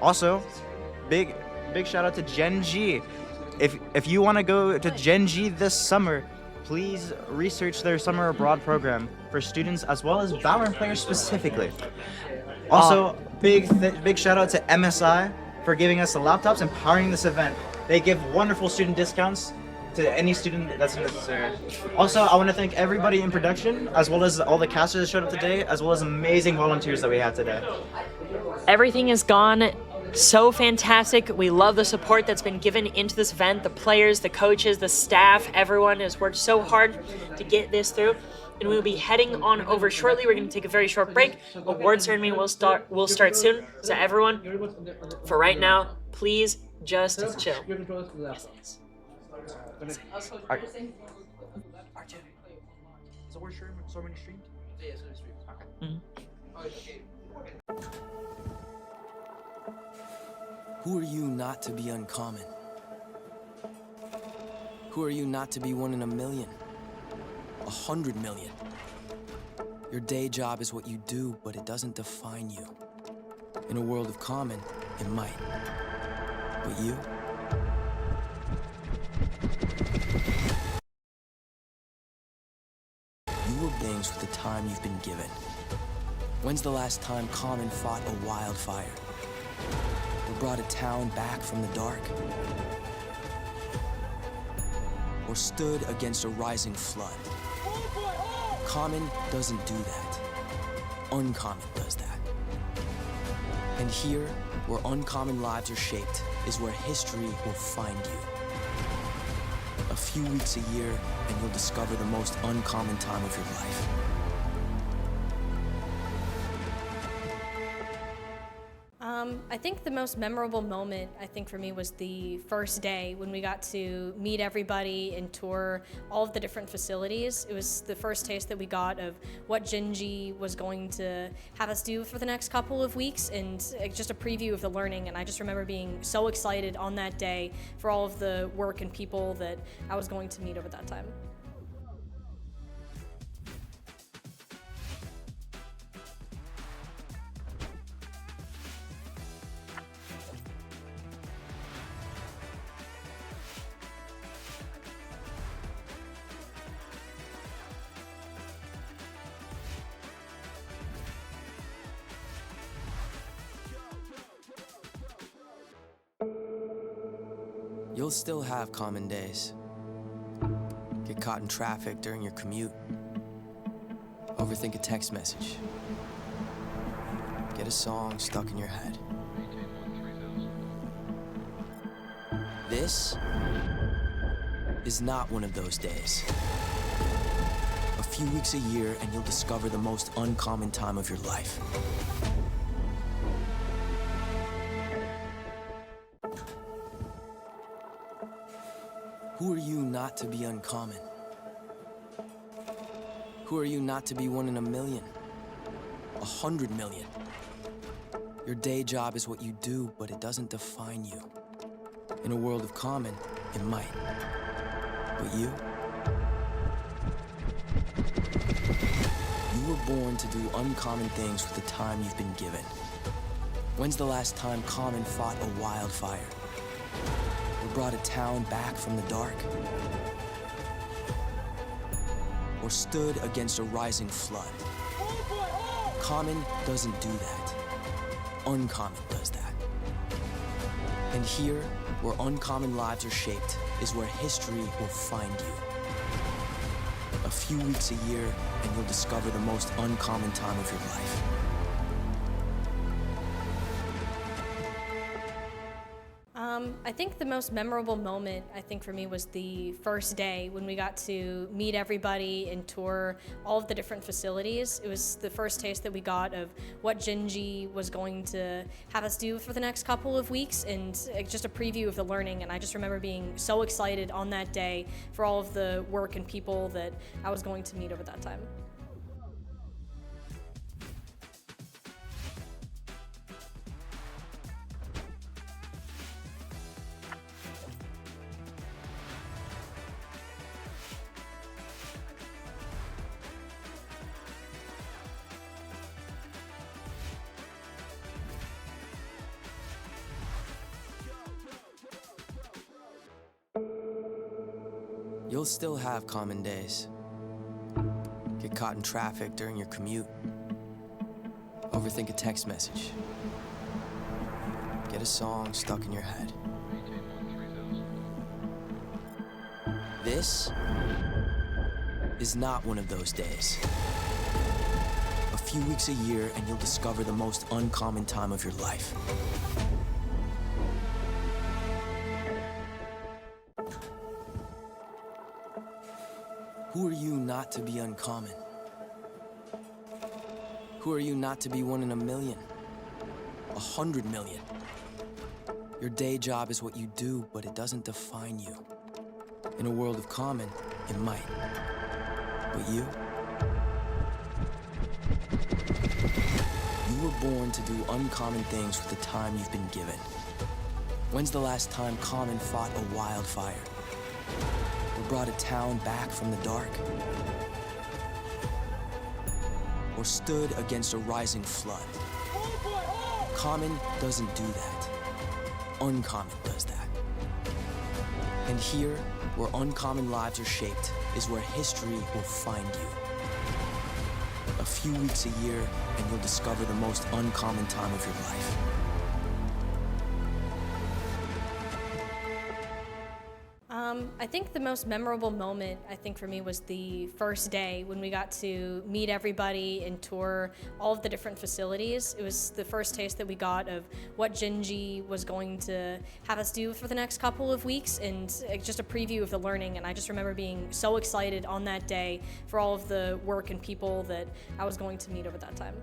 Speaker 1: Also, big shout out to Gen G. If you want to go to Gen G this summer, please research their summer abroad program for students as well as Valorant players specifically. Also, big shout out to MSI for giving us the laptops and powering this event. They give wonderful student discounts to any student that's necessary. Also, I want to thank everybody in production as well as all the casters that showed up today, as well as amazing volunteers that we had today.
Speaker 2: Everything is gone so fantastic. We love the support that's been given into this event. The players, the coaches, the staff, everyone has worked so hard to get this through. And we'll be heading on over shortly. We're going to take a very short break. Award ceremony will start soon. So everyone, for right now, please just chill. Yes, it is. Yes, it is.
Speaker 1: So we're ceremony streamed?
Speaker 12: Yeah, so streamed. Okay.
Speaker 10: Who are you not to be uncommon? Who are you not to be one in a million? 100 million. Your day job is what you do, but it doesn't define you. In a world of common, it might. But you? You were things with the time you've been given. When's the last time Common fought a wildfire? Or brought a town back from the dark? Or stood against a rising flood? Common doesn't do that. Uncommon does that. And here, where uncommon lives are shaped, is where history will find you. A few weeks a year, and you'll discover the most uncommon time of your life.
Speaker 11: I think the most memorable moment, for me, was the first day when we got to meet everybody and tour all of the different facilities. It was the first taste that we got of what Gen G was going to have us do for the next couple of weeks, and just a preview of the learning. And I just remember being so excited on that day for all of the work and people that I was going to meet over that time.
Speaker 10: You'll still have common days. Get caught in traffic during your commute. Overthink a text message. Get a song stuck in your head. This is not one of those days. A few weeks a year and you'll discover the most uncommon time of your life. Who Who are you not to be uncommon? Who are you not to be one in a million? 100 million? Your day job is what you do, but it doesn't define you. In a world of common, it might. But you? You were born to do uncommon things with the time you've been given. When's the last time Common fought a wildfire? Or brought a town back from the dark? Or stood against a rising flood? Common doesn't do that. Uncommon does that. And here, where uncommon lives are shaped, is where history will find you. A few weeks a year, and you'll discover the most uncommon time of your life.
Speaker 11: I think the most memorable moment, I think for me, was the first day when we got to meet everybody and tour all of the different facilities. It was the first taste that we got of what Gingy was going to have us do for the next couple of weeks, and just a preview of the learning. And I just remember being so excited on that day for all of the work and people that I was going to meet over that time.
Speaker 10: You'll still have common days. Get caught in traffic during your commute. Overthink a text message. Get a song stuck in your head. This is not one of those days. A few weeks a year and you'll discover the most uncommon time of your life. Who are you not to be uncommon? Who are you not to be one in a million? 100 million? Your day job is what you do, but it doesn't define you. In a world of common, it might. But you? You were born to do uncommon things with the time you've been given. When's the last time Common fought a wildfire? Or brought a town back from the dark? Or stood against a rising flood? Common doesn't do that. Uncommon does that. And here, where uncommon lives are shaped, is where history will find you. A few weeks a year, and you'll discover the most uncommon time of your life.
Speaker 11: I think the most memorable moment, I think for me, was the first day when we got to meet everybody and tour all of the different facilities. It was the first taste that we got of what Gingy was going to have us do for the next couple of weeks, and just a preview of the learning. And I just remember being so excited on that day for all of the work and people that I was going to meet over that time.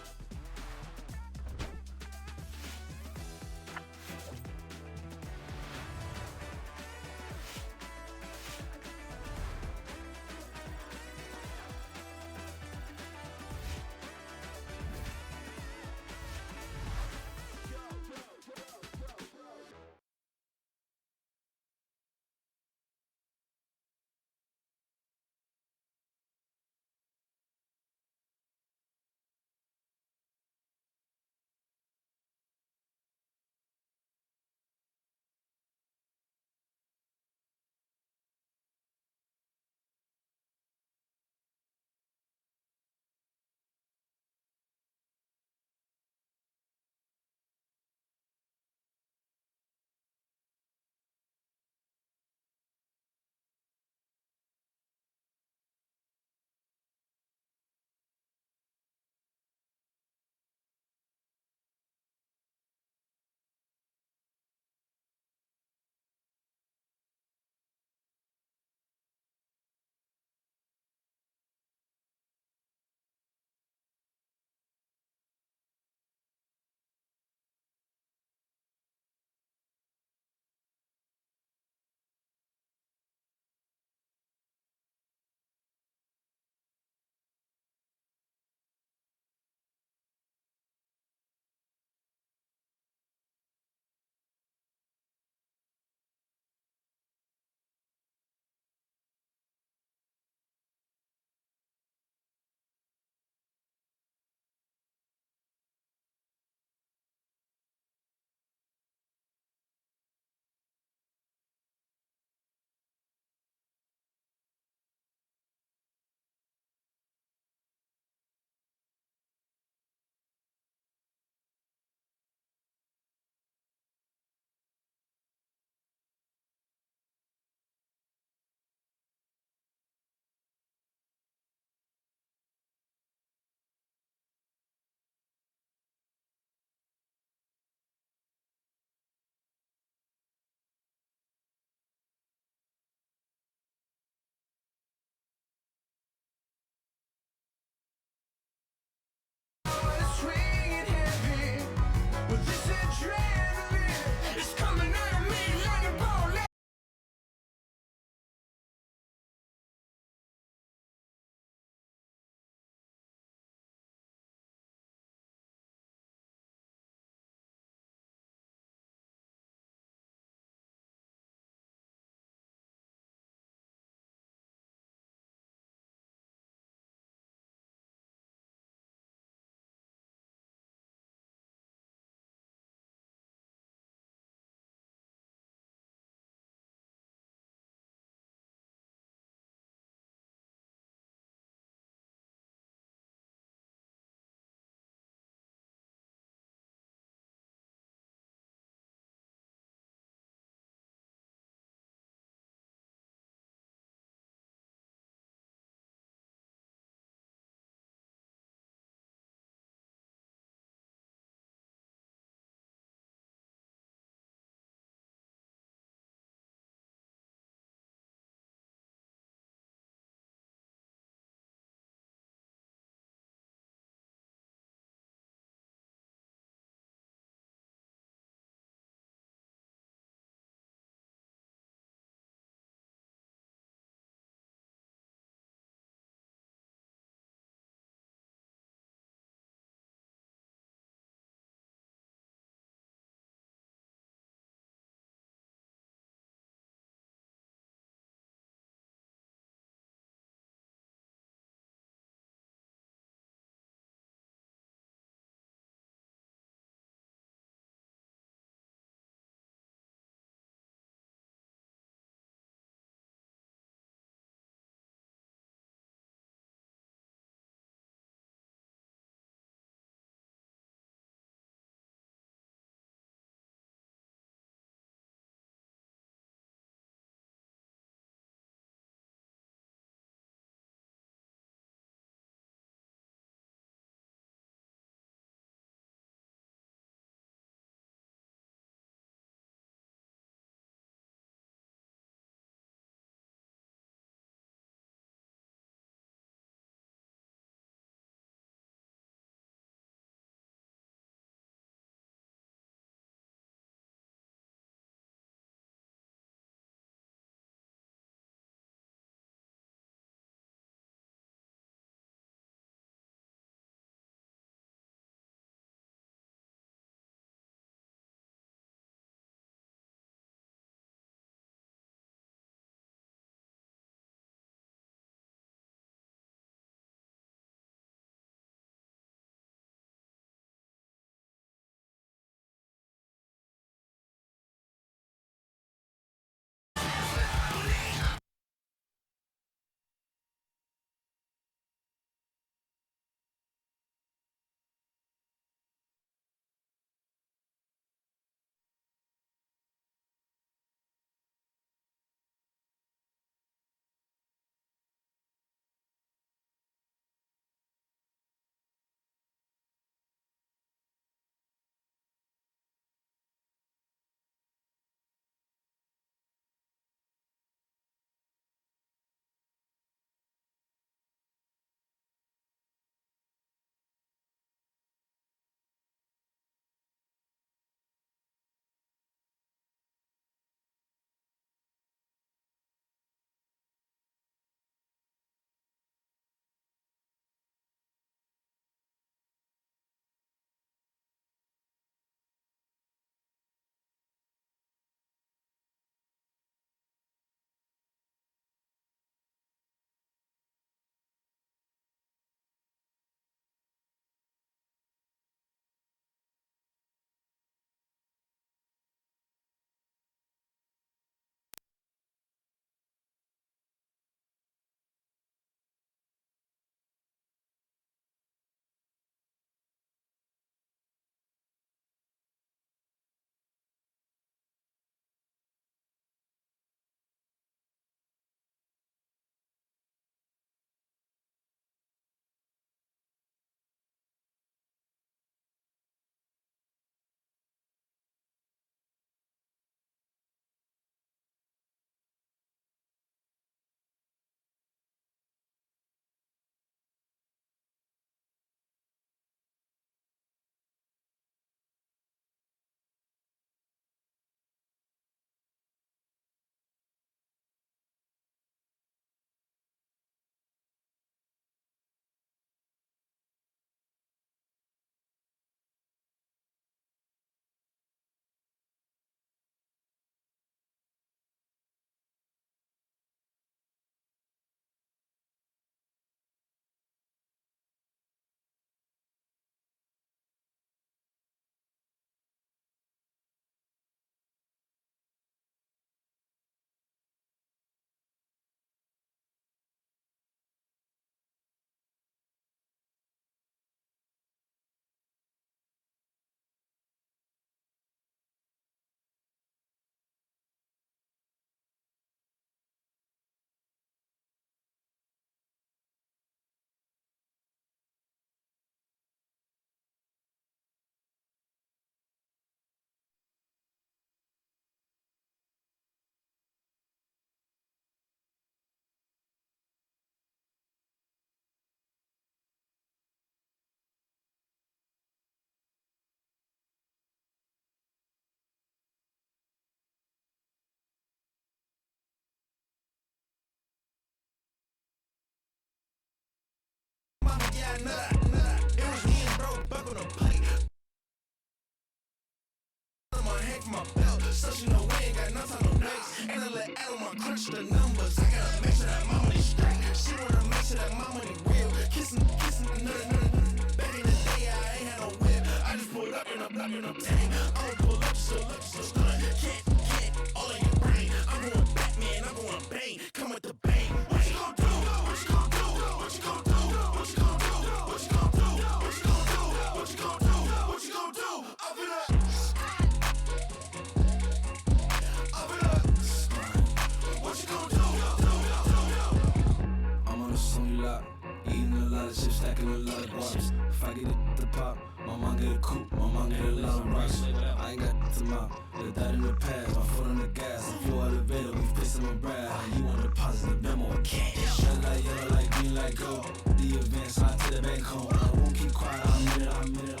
Speaker 19: I'm on a Sony lot, eating a lot of chips, stacking a lot of guaps. If I get it the pop, my mom get a coupe, my mom get a lot of rocks. I ain't got to mouth, let that in the past, my foot on the gas, I flow elevator, we facing my brad. You want to deposit the memo, cash. Red like yellow, like green, like gold. The event, slide to the bank home. I won't keep quiet, I'm in it.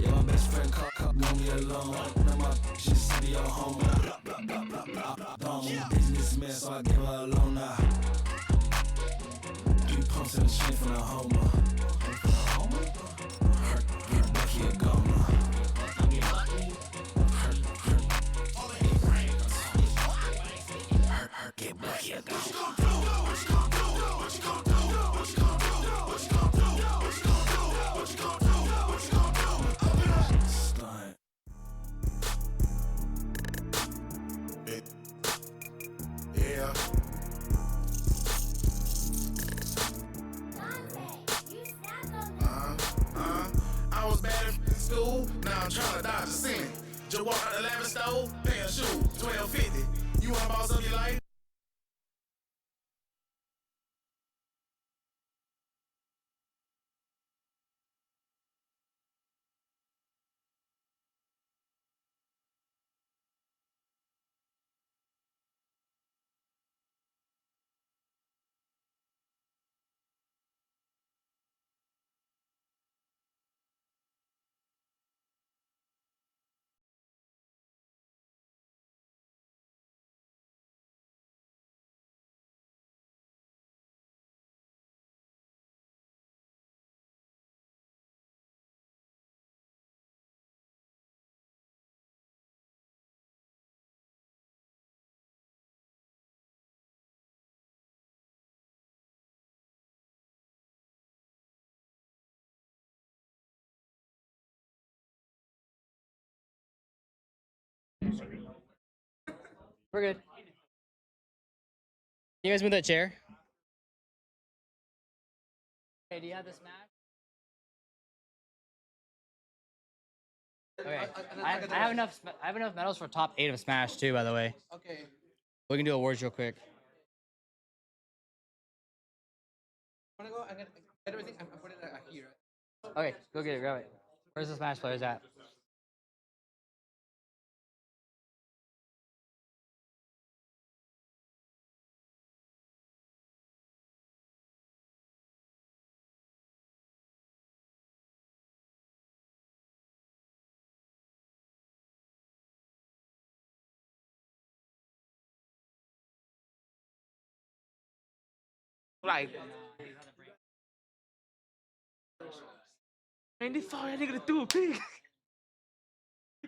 Speaker 19: Yeah, my best friend called, won't be alone. Now my just be your home. Businessman, so I give her a loan now. 3 pumps in the chain from the homer. Get Bucky a goner. Get Bucky a goner.
Speaker 20: Yeah. I was bad in school, now I'm trying to dodge a sin. Just walk out the lavish stove, pay a shoe, $12.50. You want boss up your life?
Speaker 13: We're good. Can you guys move that chair? Okay, do you have the smash? Okay, I have enough. I have enough medals for top 8 of Smash too. By the way,
Speaker 6: Okay.
Speaker 13: we can do awards real quick.
Speaker 6: Wanna go? I'm gonna get everything. I'm putting it here.
Speaker 13: Okay, go get it. Grab it. Where's the Smash players at?
Speaker 18: Right. Man, this all that nigga to do a pig.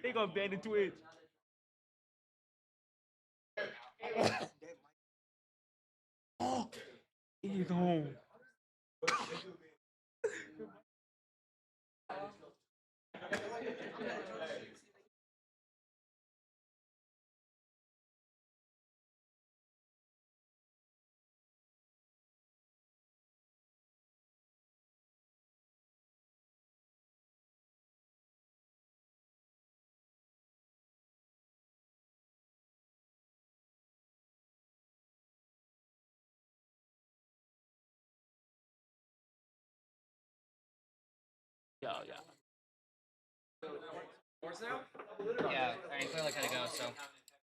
Speaker 18: They gonna ban the Twitch. Oh, he's home. Yo.
Speaker 6: Horse now?
Speaker 13: Yeah, I mean, clearly gotta go. So,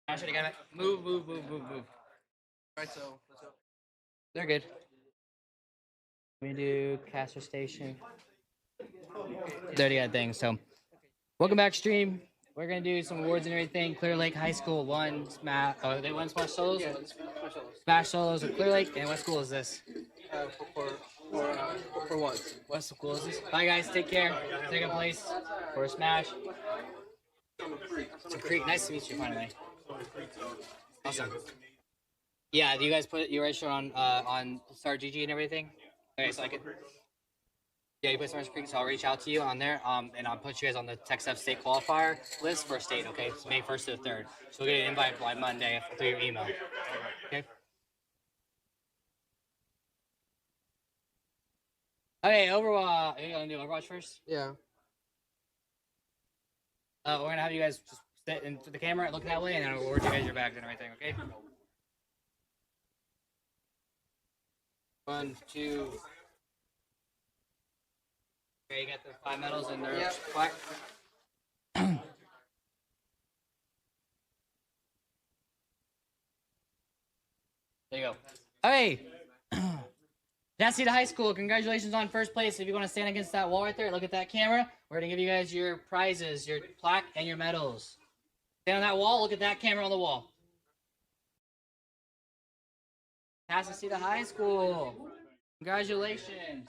Speaker 13: actually, gotta move.
Speaker 6: Alright, so let's go.
Speaker 13: They're good. We do caster station. They already got things. So, welcome back, stream. We're gonna do some awards and everything. Clear Lake High School won Smash. Oh, they won Smash Solos.
Speaker 6: Yeah, Smash Solos.
Speaker 13: Smash Solos with Clear Lake. And what school is this?
Speaker 12: For what? What's the closest? Bye guys, take care. Second place for a smash. It's a Creek. Nice to meet you finally. Awesome. Yeah, do you guys put your register on Star GG and everything? Okay, so I can. Yeah, you put Star Creek, so I'll reach out to you on there. And I'll put you guys on the TechSF state qualifier list for state. Okay, so May 1st to the 3rd. So we'll get an invite by Monday through your email. Okay. Okay, Overwatch. Are you gonna do Overwatch first?
Speaker 6: Yeah.
Speaker 12: We're gonna have you guys just sit into the camera and look that way, and then we'll work you guys your bags and everything. Okay. 1, 2. Okay, you got the 5 medals and they're black. There you go. Okay. Jesse to high school. Congratulations on first place. If you want to stand against that wall right there, look at that camera. We're gonna give you guys your prizes, your plaque, and your medals. Stand on that wall. Look at that camera on the wall. Jesse to high school. Congratulations.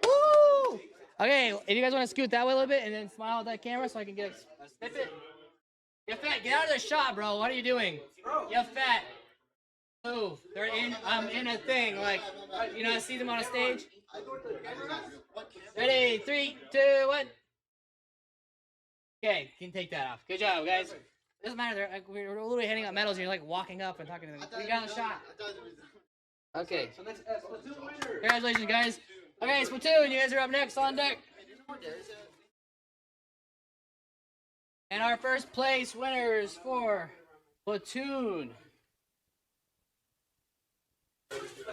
Speaker 12: Woo! Okay, if you guys want to scoot that way a little bit and then smile at that camera so I can get a snippet. You fat, get out of the shot, bro. What are you doing? You fat. Move. They're in. I'm in a thing. Like, you know, I see them on a stage. Ready? 3, 2, 1. Okay, you can take that off. Good job, guys. It doesn't matter. We're literally handing out medals and you're like walking up and talking to them. We got a shot. Okay. Congratulations, guys. Okay, Splatoon, you guys are up next on deck. And our first place winners for Platoon.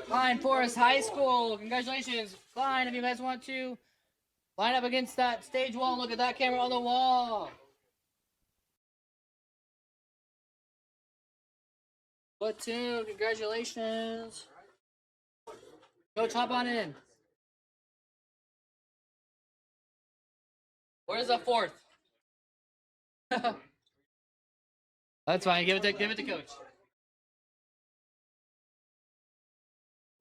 Speaker 12: Klein Forest High School. Congratulations. Klein, if you guys want to line up against that stage wall and look at that camera on the wall. Platoon, congratulations. Coach, hop on in. Where's the 4th? That's fine. Give it to Coach. I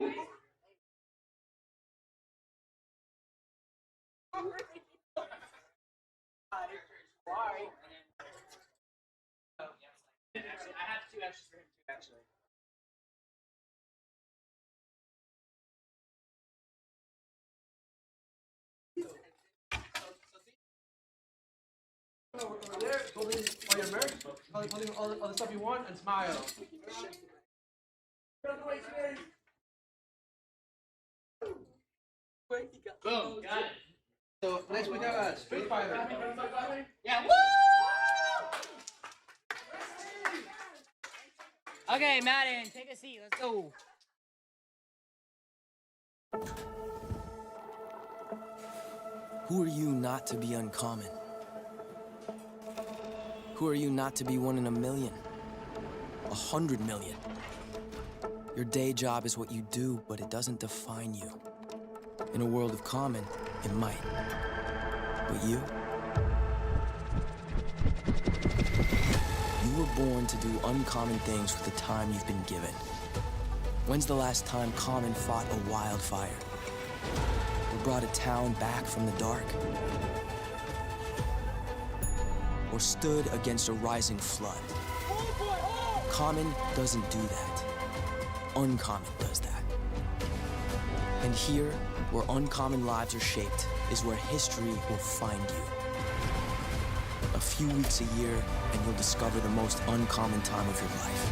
Speaker 12: have 2 extras for him too, actually. Over there, holding all your merch, holding all the stuff you want, and smile.
Speaker 2: Boom, got it.
Speaker 12: So next we got Street Fighter.
Speaker 2: Yeah, woo!
Speaker 12: Okay, Madden, take a seat. Let's go.
Speaker 10: Who are you not to be uncommon? Who are you not to be 1 in a million? 100 million? Your day job is what you do, but it doesn't define you. In a world of common, it might. But you? You were born to do uncommon things with the time you've been given. When's the last time Common fought a wildfire? Or brought a town back from the dark? Or stood against a rising flood? Common doesn't do that. Uncommon does that. And here, where uncommon lives are shaped, is where history will find you. A few weeks a year, and you'll discover the most uncommon time of your life.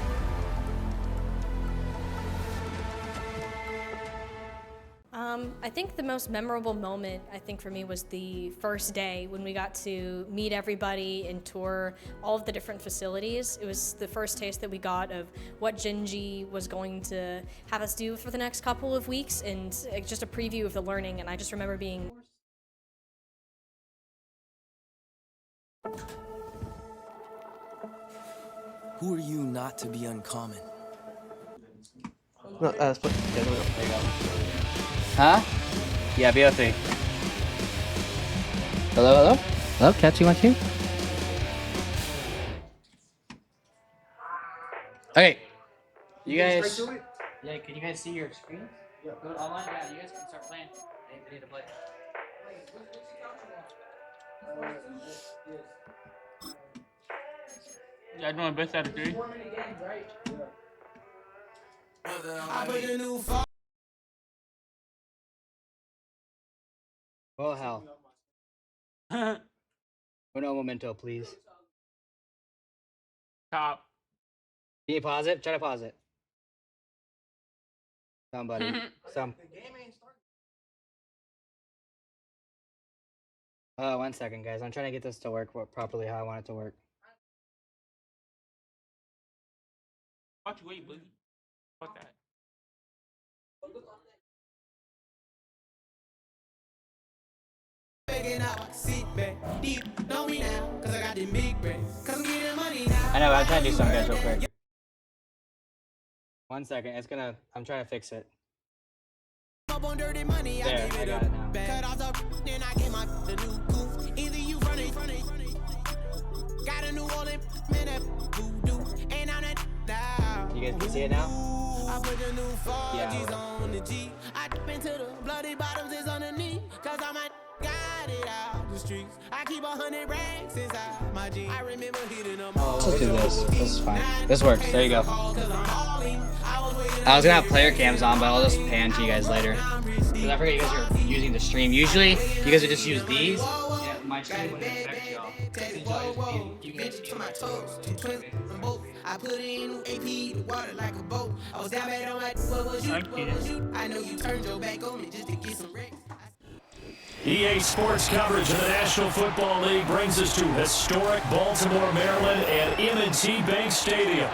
Speaker 11: I think the most memorable moment, I think for me, was the first day when we got to meet everybody and tour all of the different facilities. It was the first taste that we got of what Genji was going to have us do for the next couple of weeks, and just a preview of the learning, and I just remember being
Speaker 10: Who are you not to be uncommon?
Speaker 6: No, split. Yeah, there we go.
Speaker 12: There you go. Huh? Yeah, BO3. Hello, hello?
Speaker 13: Hello, Cat 212.
Speaker 12: Okay. You guys. Yeah, can you guys see your screen? Go to online. Yeah, you guys can start playing. I need to play.
Speaker 18: Yeah, I'm doing best out of 3.
Speaker 12: Oh, hell. Uno momento, please.
Speaker 18: Top.
Speaker 12: Can you pause it? Try to pause it. Somebody. One second, guys. I'm trying to get this to work properly how I want it to work.
Speaker 18: Watch you wait, Boogie. Fuck that.
Speaker 12: I know, I'm trying to do something, guys, real quick. 1 second. It's gonna. I'm trying to fix it. There, I got it now. You guys can see it now? Yeah. Let's do this. This is fine. This works. There you go. I was gonna have player cams on, but I'll just pan to you guys later. Because I forget you guys are using the stream. Usually, you guys would just use these. Yeah, my stream wouldn't affect y'all. You guys see
Speaker 7: I put in AP, the water like a boat. I was down bad on my what was you? I know you turned your back on me just to get some wrecks.
Speaker 21: EA Sports coverage of the National Football League brings us to historic Baltimore, Maryland and M&T Bank Stadium.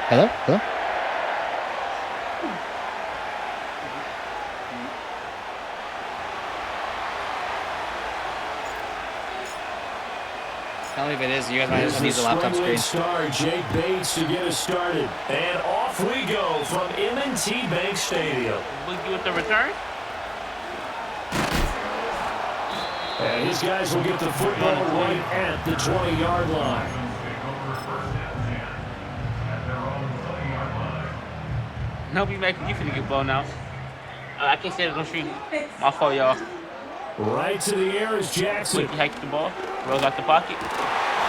Speaker 13: Hello? Hello?
Speaker 12: Tell me if it is. You guys might just need the laptop screen.
Speaker 21: Star Jake Bates to get us started. And off we go from M&T Bank Stadium.
Speaker 18: Boogie with the return.
Speaker 21: And these guys will get the football right at the 20-yard line.
Speaker 18: Nope, you finna get blown out. I can't say no stream. My fault, y'all.
Speaker 21: Right to the air is Jackson.
Speaker 18: Quick, he hiked the ball. Rolls out the pocket.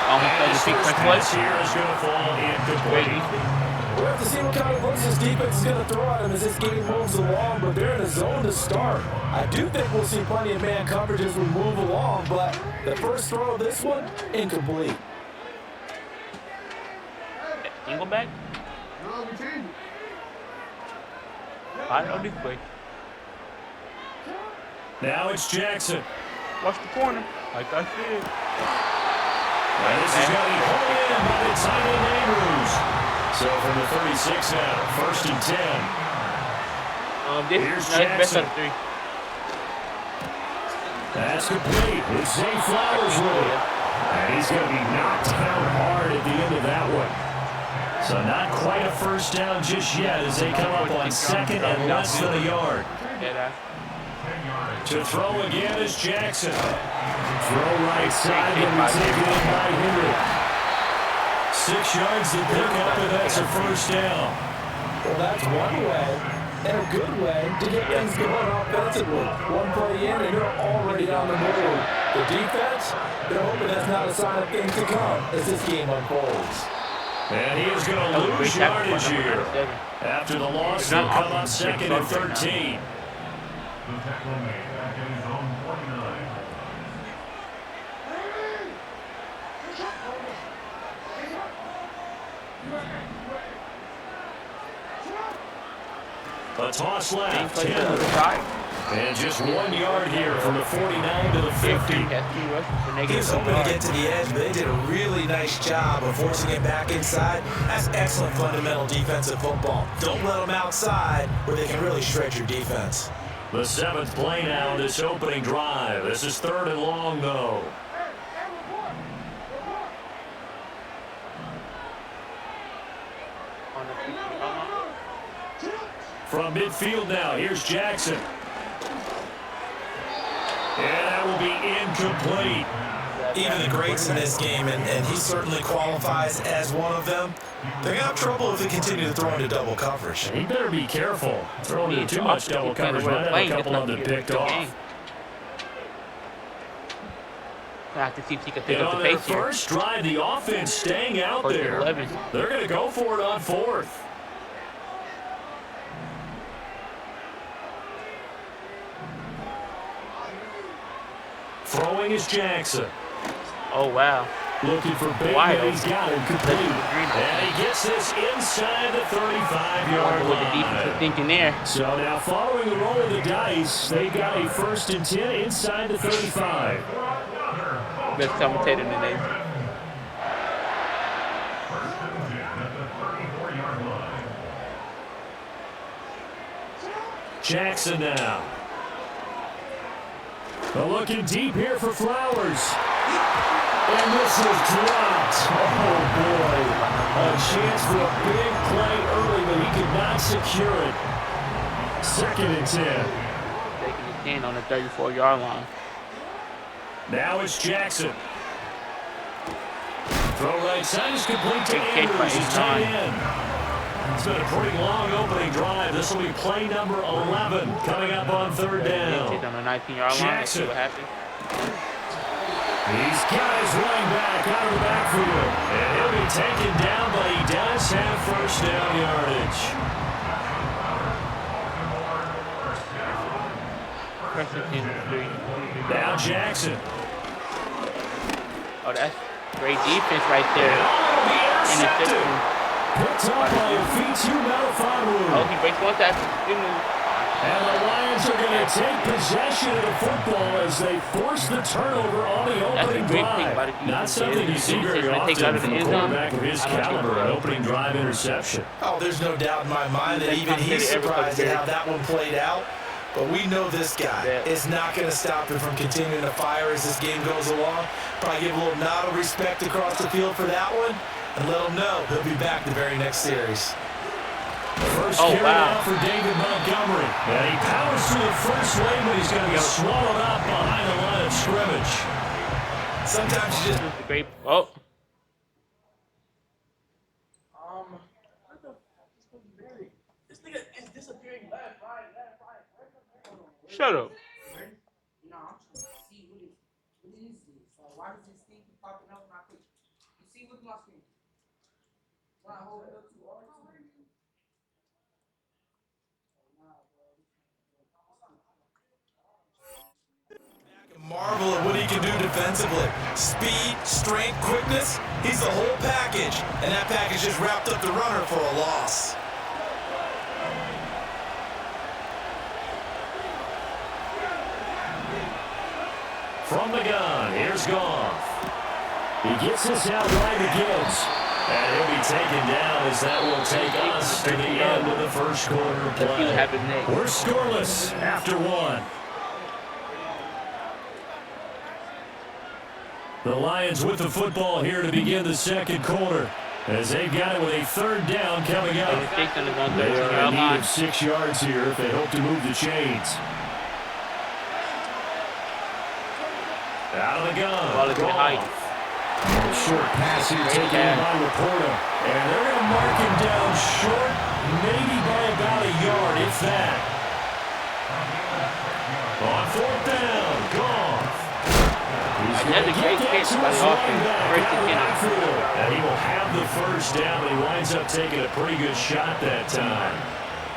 Speaker 18: Almost fell to feet. First place.
Speaker 21: Here is going to fall incomplete.
Speaker 19: We'll have to see what kind of looks this defense is going to throw at him as this game moves along, but they're in a zone to start. I do think we'll see plenty of man coverage as we move along, but the first throw of this one, incomplete.
Speaker 18: Engelbeck? I don't do quick.
Speaker 21: Now it's Jackson.
Speaker 18: Watch the corner, like I said.
Speaker 21: And this is going to be pulled in by the tight end Andrews. So from the 36 now, 1st and 10. Here's Jackson. That's complete with Zay Flowers with it. And he's going to be knocked down hard at the end of that one. So not quite a first down just yet as they come up on 2nd and less than a yard. To throw again is Jackson. Throw right side and we take it in by Henry. 6 yards to pick up, and that's a first down.
Speaker 19: Well, that's one way, and a good way, to get things going offensively. One play in, and you're already on the move. The defense, they're hoping that's not a sign of things to come as this game unfolds.
Speaker 21: And he is going to lose yardage here. After the loss, they'll come up 2nd and 13. A toss left, 10 and just 1 yard here from the 49 to the 50.
Speaker 22: He was hoping to get to the edge, but they did a really nice job of forcing it back inside. That's excellent fundamental defensive football. Don't let them outside where they can really stretch your defense.
Speaker 21: The 7th play now, this opening drive. This is 3rd and long, though. From midfield now, here's Jackson. And that will be incomplete.
Speaker 22: Even the greats in this game, and he certainly qualifies as one of them, they're going to have trouble if they continue to throw into double coverage.
Speaker 21: He better be careful. Throwing into too much double coverage might have a couple of them picked off.
Speaker 4: I have to see if he can pick
Speaker 21: And
Speaker 4: up
Speaker 21: on
Speaker 4: the
Speaker 21: their
Speaker 4: pace here.
Speaker 21: first drive, the offense staying out
Speaker 4: 4th and
Speaker 21: there.
Speaker 4: 11.
Speaker 21: They're going to go for it on 4th. Throwing is Jackson.
Speaker 4: Oh, wow.
Speaker 21: Looking for big, but he's got him complete. And he gets this inside the 35-yard line.
Speaker 4: What the defense is thinking there.
Speaker 21: So now following the roll of the dice, they got a 1st and 10 inside the 35.
Speaker 4: Best commentator today.
Speaker 21: Jackson now. Looking deep here for Flowers. And this is dropped. Oh, boy. A chance for a big play early, but he could not secure it. 2nd and 10.
Speaker 4: Taking the 10 on the 34-yard line.
Speaker 21: Now it's Jackson. Throw right side is complete to Andrews. He's tight end. It's been a pretty long opening drive. This will be play number 11 coming up on 3rd down.
Speaker 4: On the 19-yard line. Let's see
Speaker 21: Jackson.
Speaker 4: what happens.
Speaker 21: He's got his running back out of the backfield. And he'll be taken down, but he does have 1st down yardage. Now Jackson.
Speaker 4: Oh, that's great defense right there. Interception.
Speaker 21: Picked up by Fitu Melifonwu.
Speaker 4: Oh, he breaks one tackle.
Speaker 21: And the Lions are going to take possession of the football as they force the turnover on the opening drive. Not something you see very often from a quarterback of his caliber, an opening drive interception.
Speaker 22: Oh, there's no doubt in my mind that even he's surprised at how that one played out. But we know this guy is not going to stop him from continuing to fire as this game goes along. Probably give a little nod of respect across the field for that one, and let him know he'll be back the very next series.
Speaker 21: First carry out for David Montgomery. And he powers through the first lane, but he's going to be swallowed up behind the line of scrimmage.
Speaker 22: Sometimes you just...
Speaker 4: Great. Oh.
Speaker 6: This nigga is disappearing left, right.
Speaker 4: Shut up.
Speaker 5: No, I'm trying to see what is this? Like, why does this thing keep popping up in my picture? You see, look at my screen. When I hold it up too hard.
Speaker 22: Marvel at what he can do defensively. Speed, strength, quickness, he's the whole package. And that package just wrapped up the runner for a loss.
Speaker 21: From the gun, here's Goff. He gets this out right to Gibbs. And he'll be taken down as that will take us to the end of the first quarter of play. We're scoreless after one. The Lions with the football here to begin the second quarter. As they've got it with a 3rd down coming up. They are in need of 6 yards here if they hope to move the chains. Out of the gun. Short pass here taken in by Laporta. And they're going to mark him down short, maybe by about a yard, if that. On 4th down, Goff.
Speaker 4: Another great catch by the offense.
Speaker 21: And he will have the 1st down, but he winds up taking a pretty good shot that time.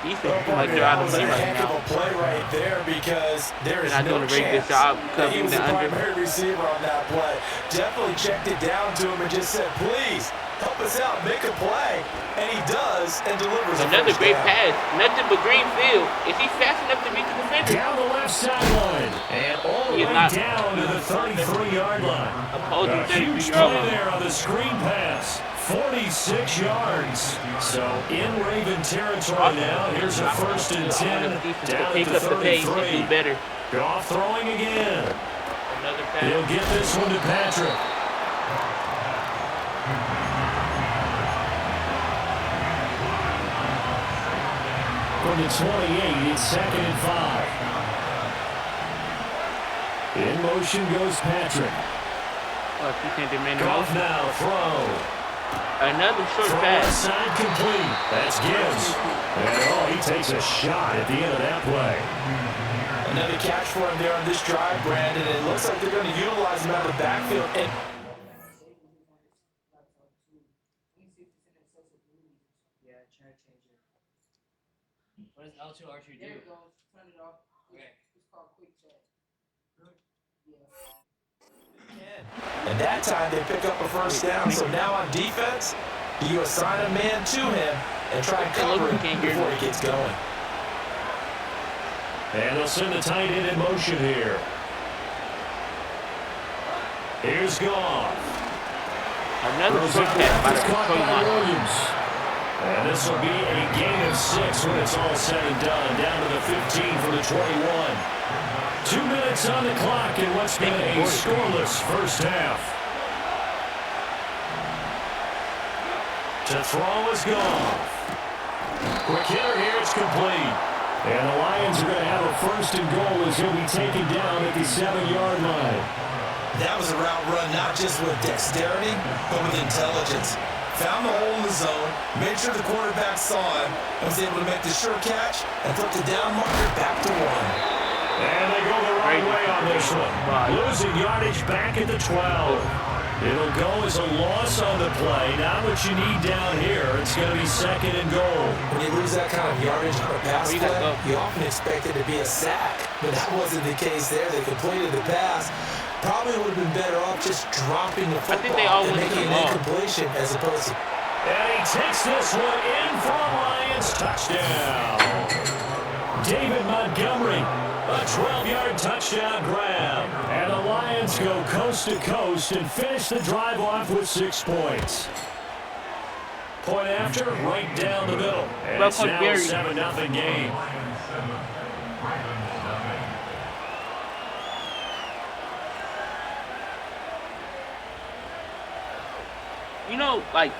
Speaker 22: That was a heck of a play right there because there is no chance that he was the primary receiver on that play. Definitely checked it down to him and just said, please, help us out, make a play. And he does and delivers
Speaker 4: another great pass. Nothing but green field. Is he fast enough to reach the defender?
Speaker 21: Down the left sideline. And all the way down to the 33-yard line.
Speaker 4: Opposing
Speaker 21: a huge
Speaker 4: 33-yard
Speaker 21: play
Speaker 4: line.
Speaker 21: there on the screen pass. 46 yards. So in Raven territory now. Here's a 1st and 10 down at the 33.
Speaker 4: Better.
Speaker 21: Goff throwing again.
Speaker 4: Another pass.
Speaker 21: He'll get this one to Patrick. From the 28, it's 2nd and 5. In motion goes Patrick. Goff now throw.
Speaker 4: Another short
Speaker 21: Throw
Speaker 4: pass.
Speaker 21: Side complete. That's Gibbs. And he takes a shot at the end of that play.
Speaker 22: Another catch for him there on this drive, Brandon. It looks like they're going to utilize him out of the backfield. And
Speaker 12: What does L2 R2 do?
Speaker 5: There it goes. Turn it off.
Speaker 12: Okay.
Speaker 5: It's called quick check.
Speaker 22: And that time they pick up a 1st down. So now on defense, you assign a man to him and try and cover him before he gets going.
Speaker 21: And they'll send the tight end in motion here. Here's Goff.
Speaker 4: Another short pass by the
Speaker 21: Williams. And this will be a gain of 6 when it's all said and done. Down to the 15 from the 21. 2 minutes on the clock in what's been a scoreless first half. To throw is Goff. Quick hitter here, it's complete. And the Lions are going to have a 1st and goal as he'll be taken down at the 7-yard line.
Speaker 22: That was a route run not just with dexterity, but with intelligence. Found the hole in the zone, made sure the quarterback saw him, and was able to make the sure catch and flip the down marker back to 1.
Speaker 21: And they go the wrong way on this one. Losing yardage back at the 12. It'll go as a loss on the play. Not what you need down here. It's going to be 2nd and goal.
Speaker 22: When you lose that kind of yardage on a pass play, you often expect it to be a sack. But that wasn't the case there. They completed the pass. Probably would have been better off just dropping the football and making an incompletion as opposed to...
Speaker 21: And he takes this one in for a Lions touchdown. David Montgomery, a 12-yard touchdown grab. And the Lions go coast to coast and finish the drive off with 6 points. Point after, right down the middle. And it's now a 7-0 game.
Speaker 4: You know, like,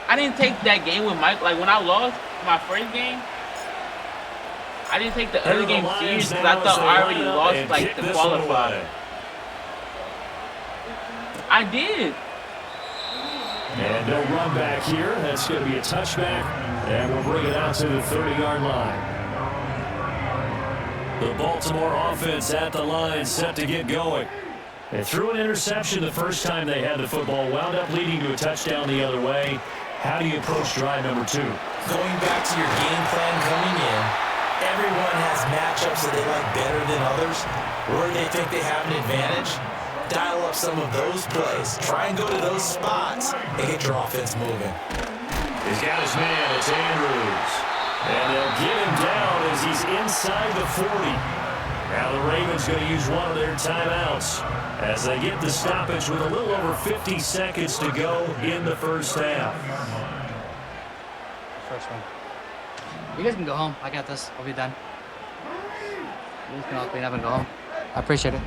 Speaker 4: I didn't take that game with Mike. Like, when I lost my first game, I didn't take the other game serious because I thought I already lost, like, the qualifier. I did.
Speaker 21: And no run back here. That's going to be a touchback. And we'll bring it out to the 30-yard line. The Baltimore offense at the line, set to get going. They threw an interception the first time they had the football, wound up leading to a touchdown the other way. How do you approach drive number 2?
Speaker 22: Going back to your game plan coming in, everyone has matchups that they like better than others. Where they think they have an advantage, dial up some of those plays. Try and go to those spots and get your offense moving.
Speaker 21: He's got his man, it's Andrews. And they'll get him down as he's inside the 40. Now the Ravens going to use one of their timeouts as they get the stoppage with a little over 50 seconds to go in the first half.
Speaker 12: First one. You guys can go home. I got this. I'll be done. You guys can all clean up and go home. I appreciate it.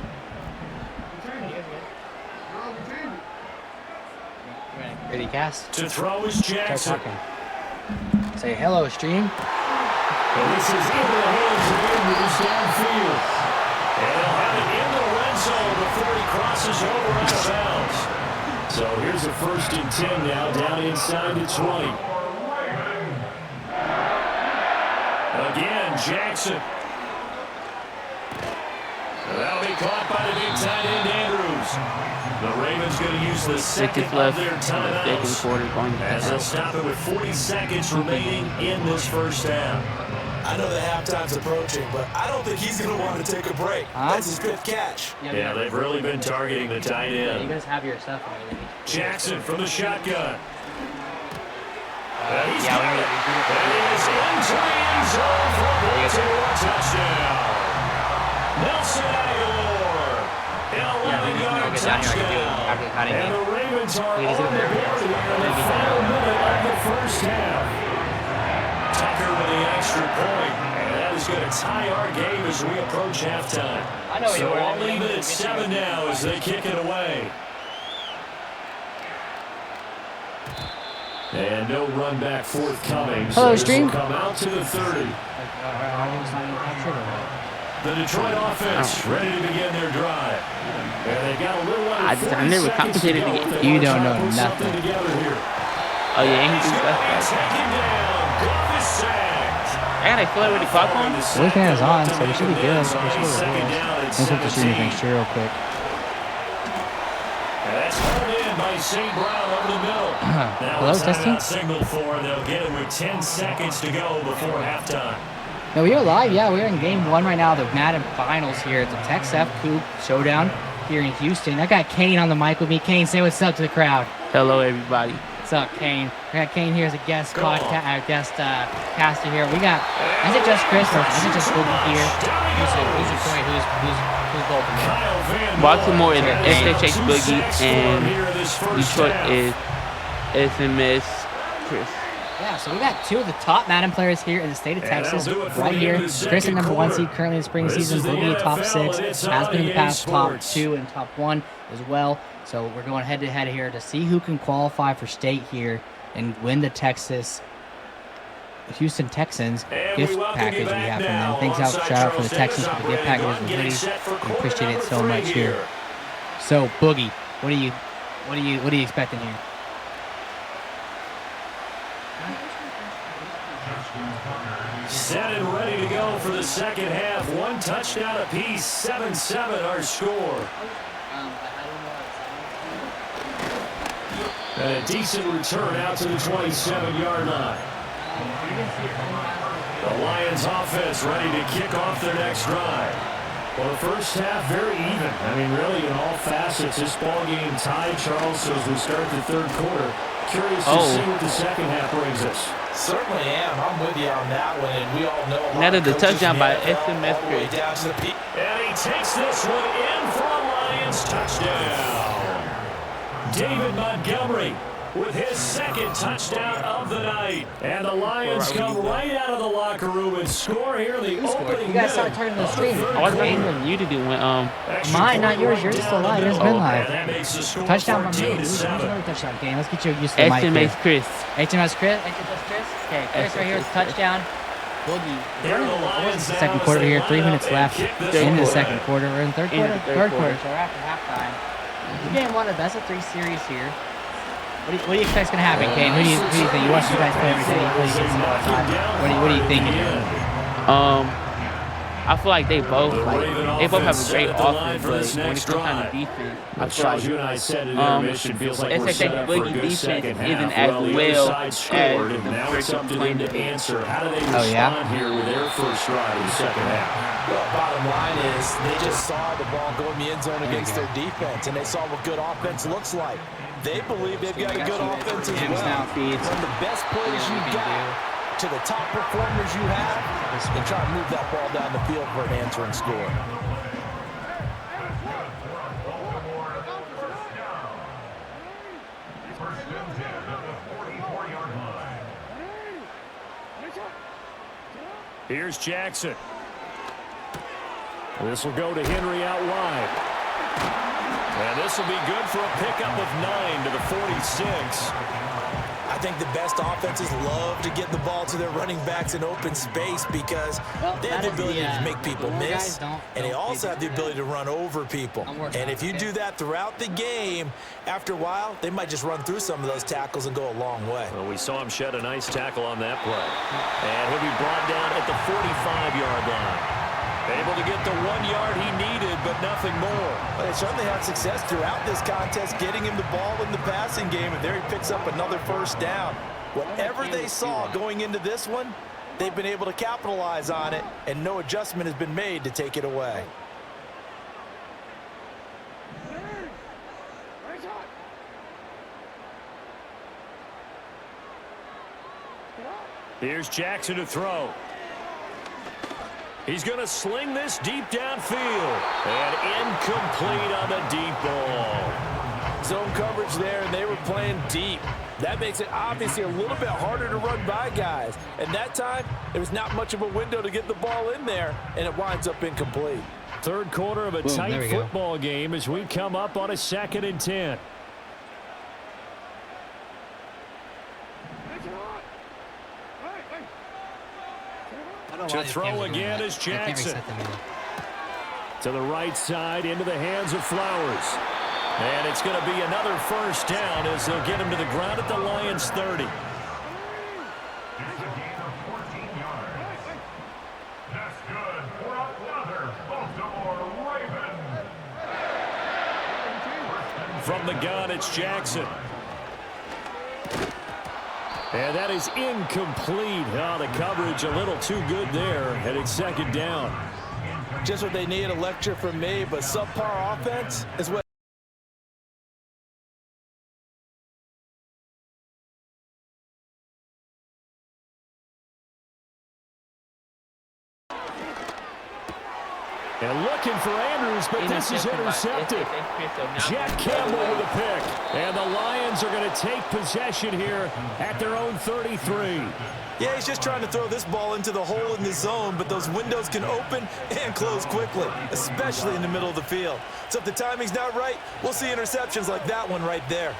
Speaker 12: Ready, cast?
Speaker 21: To throw is Jackson.
Speaker 12: Say hello, stream.
Speaker 21: And this is into the hands of Andrews downfield. And they'll have it in the red zone before he crosses over out of bounds. So here's a 1st and 10 now, down inside the 20. Again, Jackson. That'll be caught by the big tight end, Andrews. The Ravens going to use the second of their timeouts as they'll stop it with 40 seconds remaining in this first half.
Speaker 22: I know the halftime's approaching, but I don't think he's going to want to take a break. That's his 5th catch.
Speaker 21: Yeah, they've really been targeting the tight end.
Speaker 12: You guys have your stuff.
Speaker 21: Jackson from the shotgun. He's got it. That is into the end zone for a Baltimore touchdown. Nelson Aguilar, an 11-yard touchdown. And the Ravens are on the board here in the final minute of the first half. Tucker with the extra point, and that is going to tie our game as we approach halftime. So I'll leave it at 7 now as they kick it away. And no run back forthcoming.
Speaker 13: Hello,
Speaker 21: so
Speaker 13: stream.
Speaker 21: This will come out to the 30. The Detroit offense ready to begin their drive. And they got a little under 40
Speaker 4: I never
Speaker 21: seconds
Speaker 4: complicated
Speaker 21: to
Speaker 4: the
Speaker 21: go
Speaker 4: game.
Speaker 21: if they
Speaker 13: You
Speaker 21: want to
Speaker 13: don't
Speaker 21: try
Speaker 13: know
Speaker 21: to put
Speaker 13: nothing.
Speaker 21: something together here.
Speaker 4: Oh yeah, he can do stuff.
Speaker 21: Second down. Goff is sacked.
Speaker 4: I gotta feel like with the clock on.
Speaker 13: Voice command is on, so we should be good. We should be
Speaker 21: Second
Speaker 13: good.
Speaker 21: down and
Speaker 13: Let's put the streaming
Speaker 21: 17.
Speaker 13: thing straight real quick.
Speaker 21: And that's hauled in by St. Brown over the middle. Now
Speaker 13: Hello,
Speaker 21: a
Speaker 13: testing?
Speaker 21: timeout signal for them. They'll get it with 10 seconds to go before halftime.
Speaker 13: No, we are live. Yeah, we're in game 1 right now. The Madden Finals here. It's a TechSF Coop Showdown here in Houston. I got Kane on the mic with me. Kane, say what's up to the crowd.
Speaker 4: Hello, everybody.
Speaker 13: What's up, Kane? We got Kane here as a guest caster here. We got. Is it just Chris or is it just Boogie here? Who's the point? Who's both?
Speaker 4: Baltimore is SHH Boogie, and Detroit is SMS Chris.
Speaker 13: Yeah, so we got 2 of the top Madden players here in the state of Texas right here. Chris in number 1 seed currently in spring season. Boogie top 6, has been in the past top 2 and top 1 as well. So we're going head to head here to see who can qualify for state here and win the Houston Texans gift package we have from them. Thanks out, shout out for the Texans for the gift packages and hoodies. We appreciate it so much here. So Boogie, what are you expecting here?
Speaker 21: Set and ready to go for the second half. 1 touchdown apiece, 7-7 our score. And a decent return out to the 27-yard line. The Lions offense ready to kick off their next drive. Well, the first half very even. I mean, really, in all facets, this ball game tied, Charles. So as we start the third quarter, curious to see what the second half brings us.
Speaker 22: Certainly am. I'm with you on that one, and we all know.
Speaker 4: Another the touchdown by SMS Chris.
Speaker 21: And he takes this one in for a Lions touchdown. David Montgomery with his second touchdown of the night. And the Lions come right out of the locker room and score here in the opening.
Speaker 13: You guys started turning the stream.
Speaker 4: I was waiting for you to do when
Speaker 13: Mine, not yours. Yours is still live. Yours has been live. Touchdown from me.
Speaker 21: 14-7.
Speaker 13: Who's another touchdown game? Let's get you used to the mic.
Speaker 4: SMS
Speaker 13: here.
Speaker 4: Chris.
Speaker 13: HMS Chris. HMS Chris. Okay, Chris right here. Touchdown. Boogie.
Speaker 21: Here the Lions
Speaker 13: Second quarter here. 3 minutes left into the second quarter. We're in third quarter. Third quarter. So we're after halftime. We're getting one of the best of 3 series here. What do you expect is going to happen, Kane? Who do you think? You watch you guys play every day. What do you think?
Speaker 4: I feel like they both have a great offense, but when it comes down to defense, I feel like SHH Boogie defense isn't as well as the freaking playing defense.
Speaker 21: Oh yeah. Here with their first drive in the second half.
Speaker 22: Well, bottom line is they just saw the ball go in the end zone against their defense, and they saw what good offense looks like. They believe they've got a good offense as well. From the best players you've got to the top performers you have, and try to move that ball down the field for an answering score.
Speaker 21: Here's Jackson. This will go to Henry out wide. And this will be good for a pickup of 9 to the 46.
Speaker 22: I think the best offenses love to get the ball to their running backs in open space because they have the ability to make people miss, and they also have the ability to run over people. And if you do that throughout the game, after a while, they might just run through some of those tackles and go a long way.
Speaker 21: Well, we saw him shed a nice tackle on that play. And he'll be brought down at the 45-yard line. Able to get the 1 yard he needed, but nothing more.
Speaker 22: But they certainly had success throughout this contest, getting him the ball in the passing game, and there he picks up another first down. Whatever they saw going into this one, they've been able to capitalize on it, and no adjustment has been made to take it away.
Speaker 21: Here's Jackson to throw. He's going to sling this deep downfield. And incomplete on the deep ball.
Speaker 22: Zone coverage there, and they were playing deep. That makes it obviously a little bit harder to run by guys. And that time, there was not much of a window to get the ball in there, and it winds up incomplete.
Speaker 21: Third quarter of a tight football game as we come up on a 2nd and 10. To throw again is Jackson. To the right side, into the hands of Flowers. And it's going to be another first down as they'll get him to the ground at the Lions' 30. From the gun, it's Jackson. And that is incomplete. Oh, the coverage a little too good there, and it's 2nd down.
Speaker 22: Just what they need, a lecture from me, but subpar offense is what.
Speaker 21: And looking for Andrews, but this is intercepted. Jack Campbell with a pick. And the Lions are going to take possession here at their own 33.
Speaker 22: Yeah, he's just trying to throw this ball into the hole in the zone, but those windows can open and close quickly, especially in the middle of the field. So if the timing's not right, we'll see interceptions like that one right there.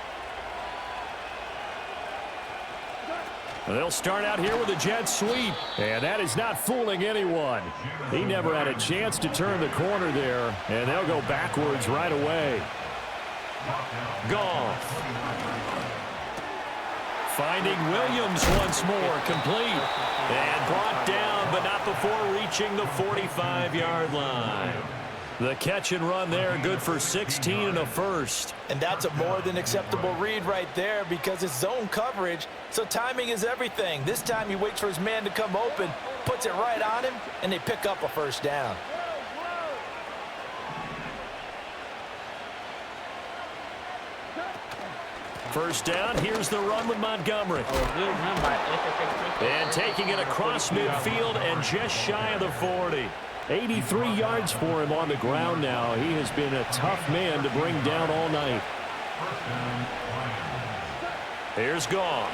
Speaker 21: They'll start out here with a jet sweep, and that is not fooling anyone. He never had a chance to turn the corner there, and they'll go backwards right away. Goff. Finding Williams once more, complete. And brought down, but not before reaching the 45-yard line. The catch and run there, good for 16 and a first.
Speaker 22: And that's a more than acceptable read right there because it's zone coverage, so timing is everything. This time he waits for his man to come open, puts it right on him, and they pick up a first down.
Speaker 21: First down, here's the run with Montgomery. And taking it across midfield and just shy of the 40. 83 yards for him on the ground now. He has been a tough man to bring down all night. Here's Goff.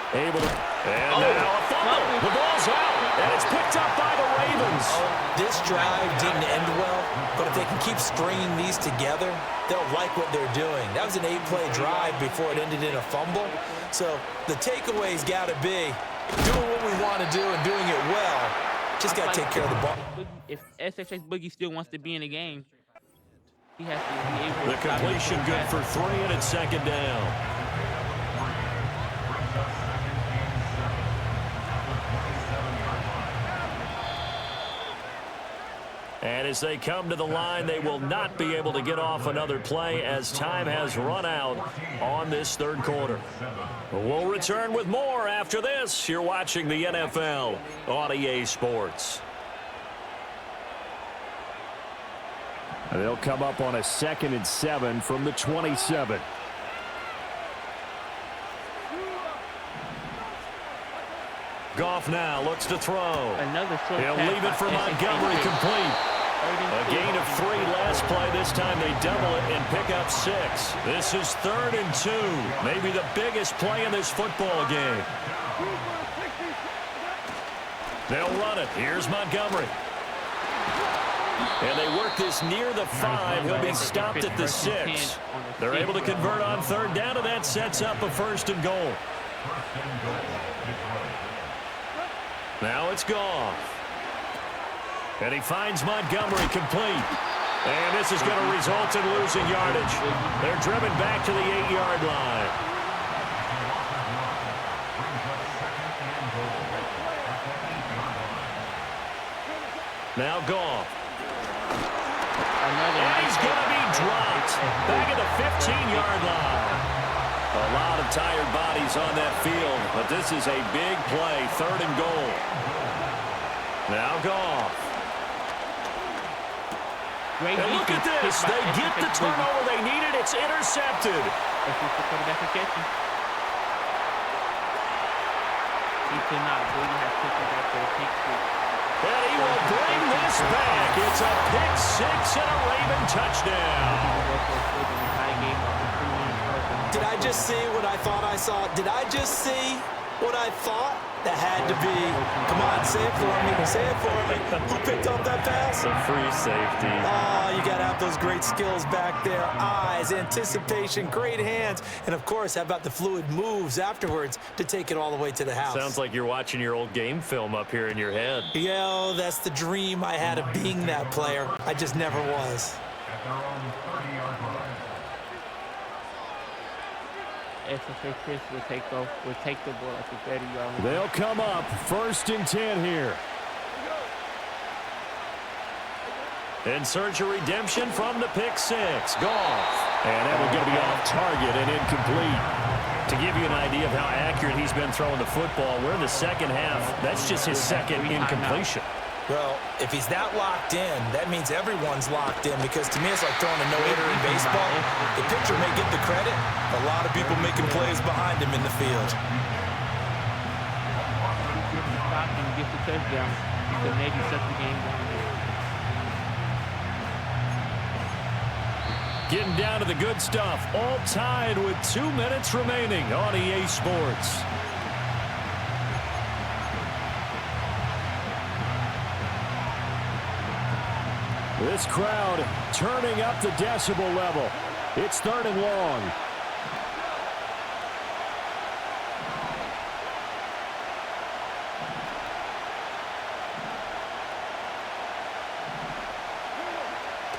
Speaker 21: Able to, and now a fumble. The ball's out, and it's picked up by the Ravens.
Speaker 22: This drive didn't end well, but if they can keep stringing these together, they'll like what they're doing. That was an 8-play drive before it ended in a fumble. So the takeaway's got to be doing what we want to do and doing it well. Just got to take care of the ball.
Speaker 4: If SFX Boogie still wants to be in the game, he has to be able to.
Speaker 21: The completion good for 3, and it's 2nd down. And as they come to the line, they will not be able to get off another play as time has run out on this third quarter. We'll return with more after this. You're watching the NFL on EA Sports. And they'll come up on a 2nd and 7 from the 27. Goff now looks to throw. He'll leave it for Montgomery, complete. A gain of 3 last play. This time they double it and pick up 6. This is 3rd and 2. Maybe the biggest play in this football game. They'll run it. Here's Montgomery. And they work this near the 5. He'll be stopped at the 6. They're able to convert on 3rd down, and that sets up a 1st and goal. Now it's Goff. And he finds Montgomery, complete. And this is going to result in losing yardage. They're driven back to the 8-yard line. Now Goff. And he's going to be dropped back at the 15-yard line. A lot of tired bodies on that field, but this is a big play, 3rd and goal. Now Goff. And look at this. They get the turnover they needed. It's intercepted.
Speaker 4: He could not. Boogie has put it back to the 6.
Speaker 21: And he will bring this back. It's a pick six and a Raven touchdown.
Speaker 22: Did I just see what I thought I saw? Did I just see what I thought? That had to be. Come on, say it for me. Say it for me. Who picked up that pass?
Speaker 21: The free safety.
Speaker 22: Oh, you got to have those great skills back there. Eyes, anticipation, great hands. And, of course, how about the fluid moves afterwards to take it all the way to the house?
Speaker 21: Sounds like you're watching your old game film up here in your head.
Speaker 22: Yo, that's the dream I had of being that player. I just never was.
Speaker 4: SFA Chris will take the ball at the 30-yard line.
Speaker 21: They'll come up 1st and 10 here. In search of redemption from the pick six. Goff. And that will going to be off target and incomplete. To give you an idea of how accurate he's been throwing the football, we're in the second half. That's just his second incompletion.
Speaker 22: Well, if he's that locked in, that means everyone's locked in, because to me it's like throwing a no-hitter in baseball. The pitcher may get the credit, but a lot of people making plays behind him in the field.
Speaker 4: Stop and get the touchdown. He could maybe shut the game down.
Speaker 21: Getting down to the good stuff. All tied with 2 minutes remaining on EA Sports. This crowd turning up the decibel level. It's 3rd and long.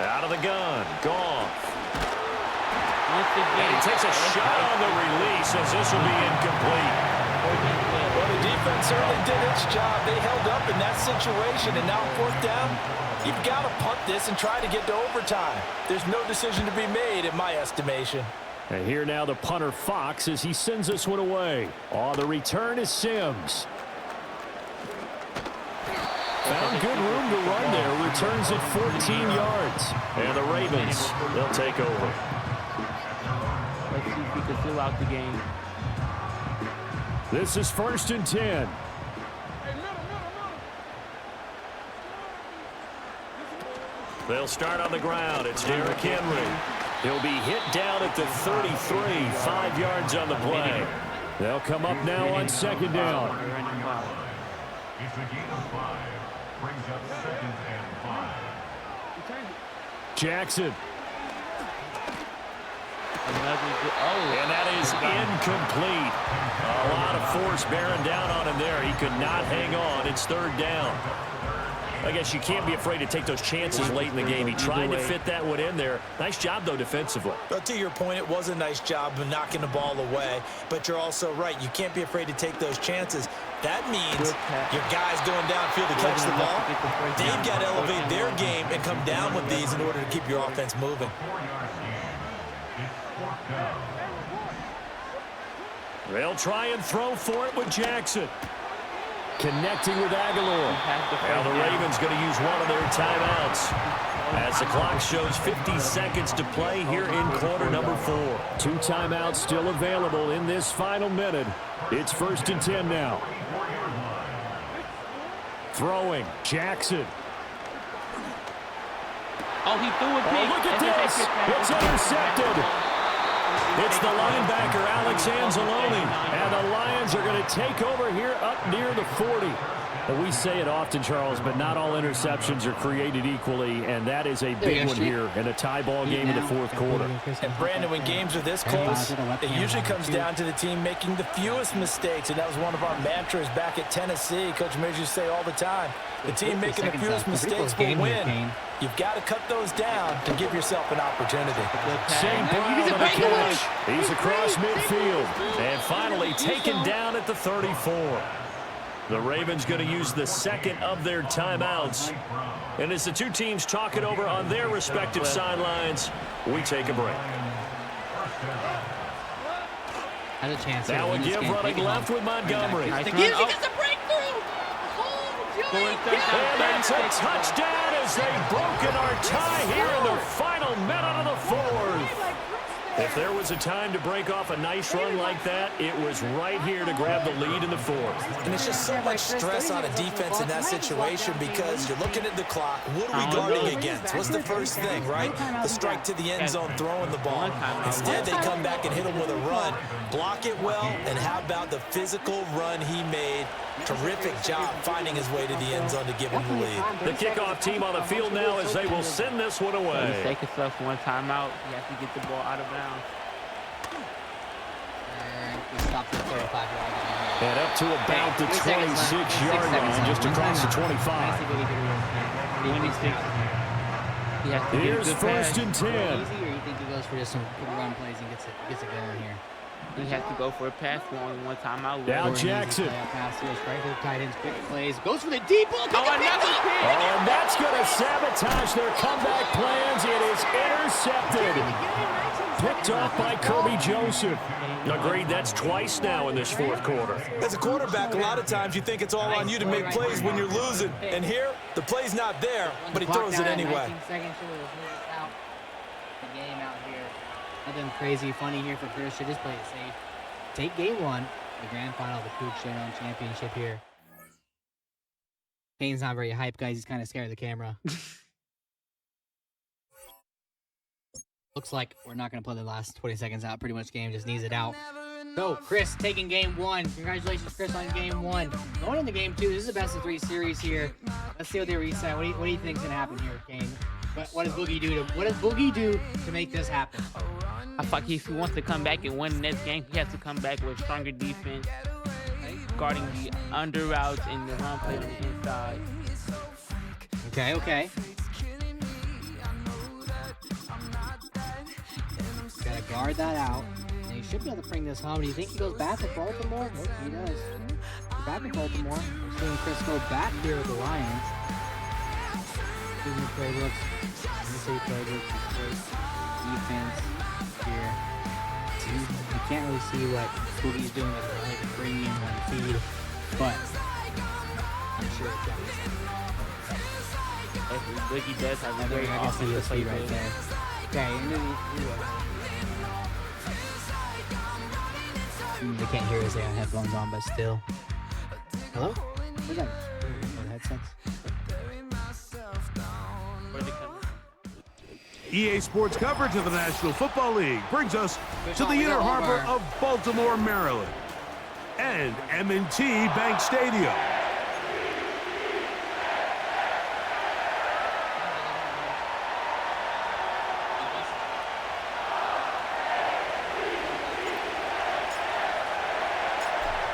Speaker 21: Out of the gun. Goff. And he takes a shot on the release as this will be incomplete.
Speaker 22: Well, the defense certainly did its job. They held up in that situation, and now 4th down, you've got to punt this and try to get to overtime. There's no decision to be made in my estimation.
Speaker 21: And here now the punter Fox as he sends this one away. On the return is Sims. Found good room to run there. Returns at 14 yards. And the Ravens, they'll take over.
Speaker 4: Let's see if we can fill out the game.
Speaker 21: This is 1st and 10. They'll start on the ground. It's Derrick Henry. He'll be hit down at the 33, 5 yards on the play. They'll come up now on 2nd down.
Speaker 14: It's a gain of 5. Brings up 2nd and 5.
Speaker 21: Jackson.
Speaker 4: And
Speaker 21: that is incomplete. A lot of force bearing down on him there. He could not hang on. It's 3rd down. I guess you can't be afraid to take those chances late in the game. He tried to fit that one in there. Nice job, though, defensively.
Speaker 22: But to your point, it was a nice job of knocking the ball away. But you're also right. You can't be afraid to take those chances. That means your guys going downfield to catch the ball, they've got to elevate their game and come down with these in order to keep your offense moving.
Speaker 21: They'll try and throw for it with Jackson. Connecting with Aguilar. Now the Ravens going to use one of their timeouts as the clock shows 50 seconds to play here in quarter number 4. 2 timeouts still available in this final minute. It's 1st and 10 now. Throwing. Jackson.
Speaker 4: Oh, he threw a pick.
Speaker 21: Oh, look at this. It's intercepted. It's the linebacker, Alex Anzalone, and the Lions are going to take over here up near the 40. And we say it often, Charles, but not all interceptions are created equally, and that is a big one here in a tie ball game in the 4th quarter.
Speaker 22: And, Brandon, when games are this close, it usually comes down to the team making the fewest mistakes, and that was one of our mantras back at Tennessee. Coach Mears used to say all the time, the team making the fewest mistakes will win. You've got to cut those down to give yourself an opportunity.
Speaker 21: St. Brown on the catch. He's across midfield. And finally taken down at the 34. The Ravens going to use the 2nd of their timeouts. And as the two teams talk it over on their respective sidelines, we take a break.
Speaker 12: Had a chance.
Speaker 21: Now a give running left with Montgomery.
Speaker 12: Nice
Speaker 21: And
Speaker 12: run.
Speaker 5: Gets a breakthrough!
Speaker 21: that's a touchdown as they've broken our tie here in the final minute of the 4th. If there was a time to break off a nice run like that, it was right here to grab the lead in the fourth.
Speaker 22: And it's just so much stress on a defense in that situation because you're looking at the clock. What are we guarding against? What's the first thing, right? The strike to the end zone, throwing the ball. Instead, they come back and hit him with a run. Block it well, and how about the physical run he made? Terrific job finding his way to the end zone to give him the lead.
Speaker 21: The kickoff team on the field now as they will send this one away.
Speaker 4: Take himself one timeout. He has to get the ball out of bounds.
Speaker 12: And we stopped at 35-yard line.
Speaker 21: And up to about the 26-yard line, just across the 25. Here's first and 10.
Speaker 12: Easy, or you think he goes for just some run plays and gets it going here?
Speaker 4: He has to go for a pass for only one timeout.
Speaker 21: Now Jackson.
Speaker 12: Pass goes right to the tight ends, quick plays, goes for the deep ball.
Speaker 21: And that's going to sabotage their comeback plans. It is intercepted. Picked off by Kirby Joseph. Agreed, that's twice now in this fourth quarter.
Speaker 22: As a quarterback, a lot of times you think it's all on you to make plays when you're losing. And here, the play's not there, but he throws it anyway.
Speaker 12: 19 seconds to out the game out here. Nothing crazy funny here for Christian. Just play it safe. Take game one, the grand final of the Coop Showdown Championship here. Kane's not very hyped, guys. He's kind of scared of the camera. Looks like we're not going to play the last 20 seconds out. Pretty much game just needs it out. So, Chris taking game one. Congratulations, Chris, on game one. Going into game two, this is the best of 3 series here. Let's see what they reset. What do you think's going to happen here, Kane? What does Boogie do to make this happen?
Speaker 4: I feel like if he wants to come back and win this game, he has to come back with stronger defense, guarding the under routes and the run play on the inside.
Speaker 12: Okay. Gotta guard that out. And he should be able to bring this home. Do you think he goes back with Baltimore? Nope, he does. He's back with Baltimore. We're seeing Chris go back here with the Lions. Giving the playbooks. Defense here. You can't really see what Boogie's doing with like a premium on feed, but I'm sure it's got
Speaker 4: Boogie does have a very offensive play right there.
Speaker 12: Okay, and then they can't hear us. They have headphones on, but still. Hello? What's that? Headsets.
Speaker 15: EA Sports coverage of the National Football League brings us to the Inner Harbor of Baltimore, Maryland, and M&T Bank Stadium.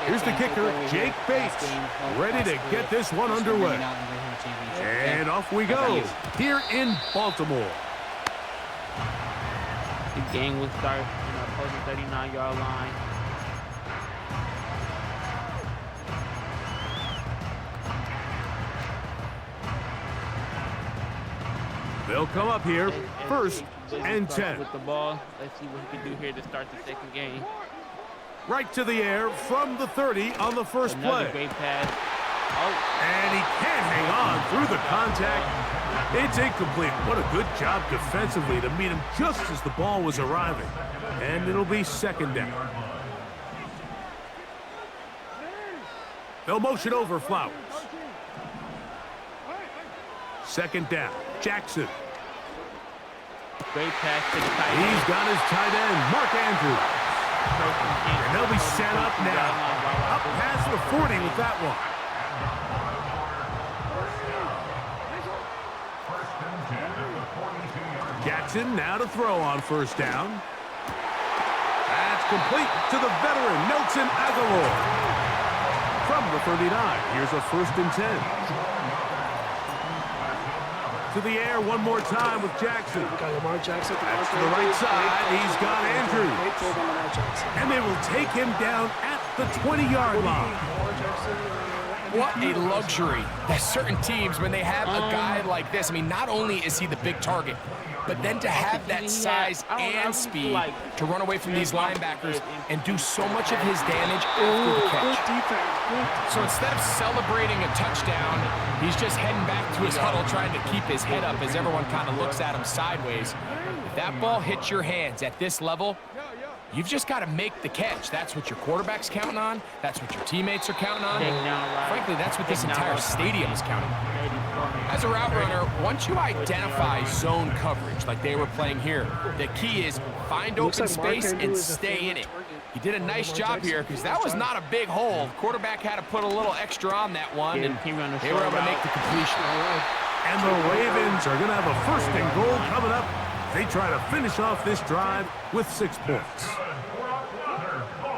Speaker 15: Here's the kicker, Jake Bates, ready to get this one underway. And off we go, here in Baltimore.
Speaker 4: The game will start in the opposing 39-yard line.
Speaker 15: They'll come up here, first and 10.
Speaker 4: With the ball, let's see what he can do here to start the second game.
Speaker 15: Right to the air from the 30 on the first
Speaker 4: Another
Speaker 15: play.
Speaker 4: great pass.
Speaker 15: And he can't hang on through the contact. It's incomplete. What a good job defensively to meet him just as the ball was arriving. And it'll be second down. They'll motion over Flowers. Second down, Jackson.
Speaker 4: Great pass to the tight end.
Speaker 15: He's got his tight end, Mark Andrews. And they'll be set up now. Up past the 40 with that one. Jackson now to throw on first down. That's complete to the veteran, Nelson Aguilar. From the 39, here's a first and 10. To the air one more time with Jackson. That's to the right side. He's got Andrews. And they will take him down at the 20-yard line.
Speaker 16: What a luxury that certain teams, when they have a guy like this, I mean, not only is he the big target,
Speaker 3: But then to have that size and speed to run away from these linebackers and do so much of his damage after the catch. So instead of celebrating a touchdown, he's just heading back to his huddle trying to keep his head up as everyone kind of looks at him sideways. If that ball hits your hands at this level, you've just got to make the catch. That's what your quarterback's counting on. That's what your teammates are counting on. Frankly, that's what this entire stadium is counting on. As a route runner, once you identify zone coverage like they were playing here, the key is find open space and stay in it. He did a nice job here because that was not a big hole. Quarterback had to put a little extra on that one, and they were able to make the completion.
Speaker 15: And the Ravens are going to have a 1st and goal coming up. They try to finish off this drive with 6 points.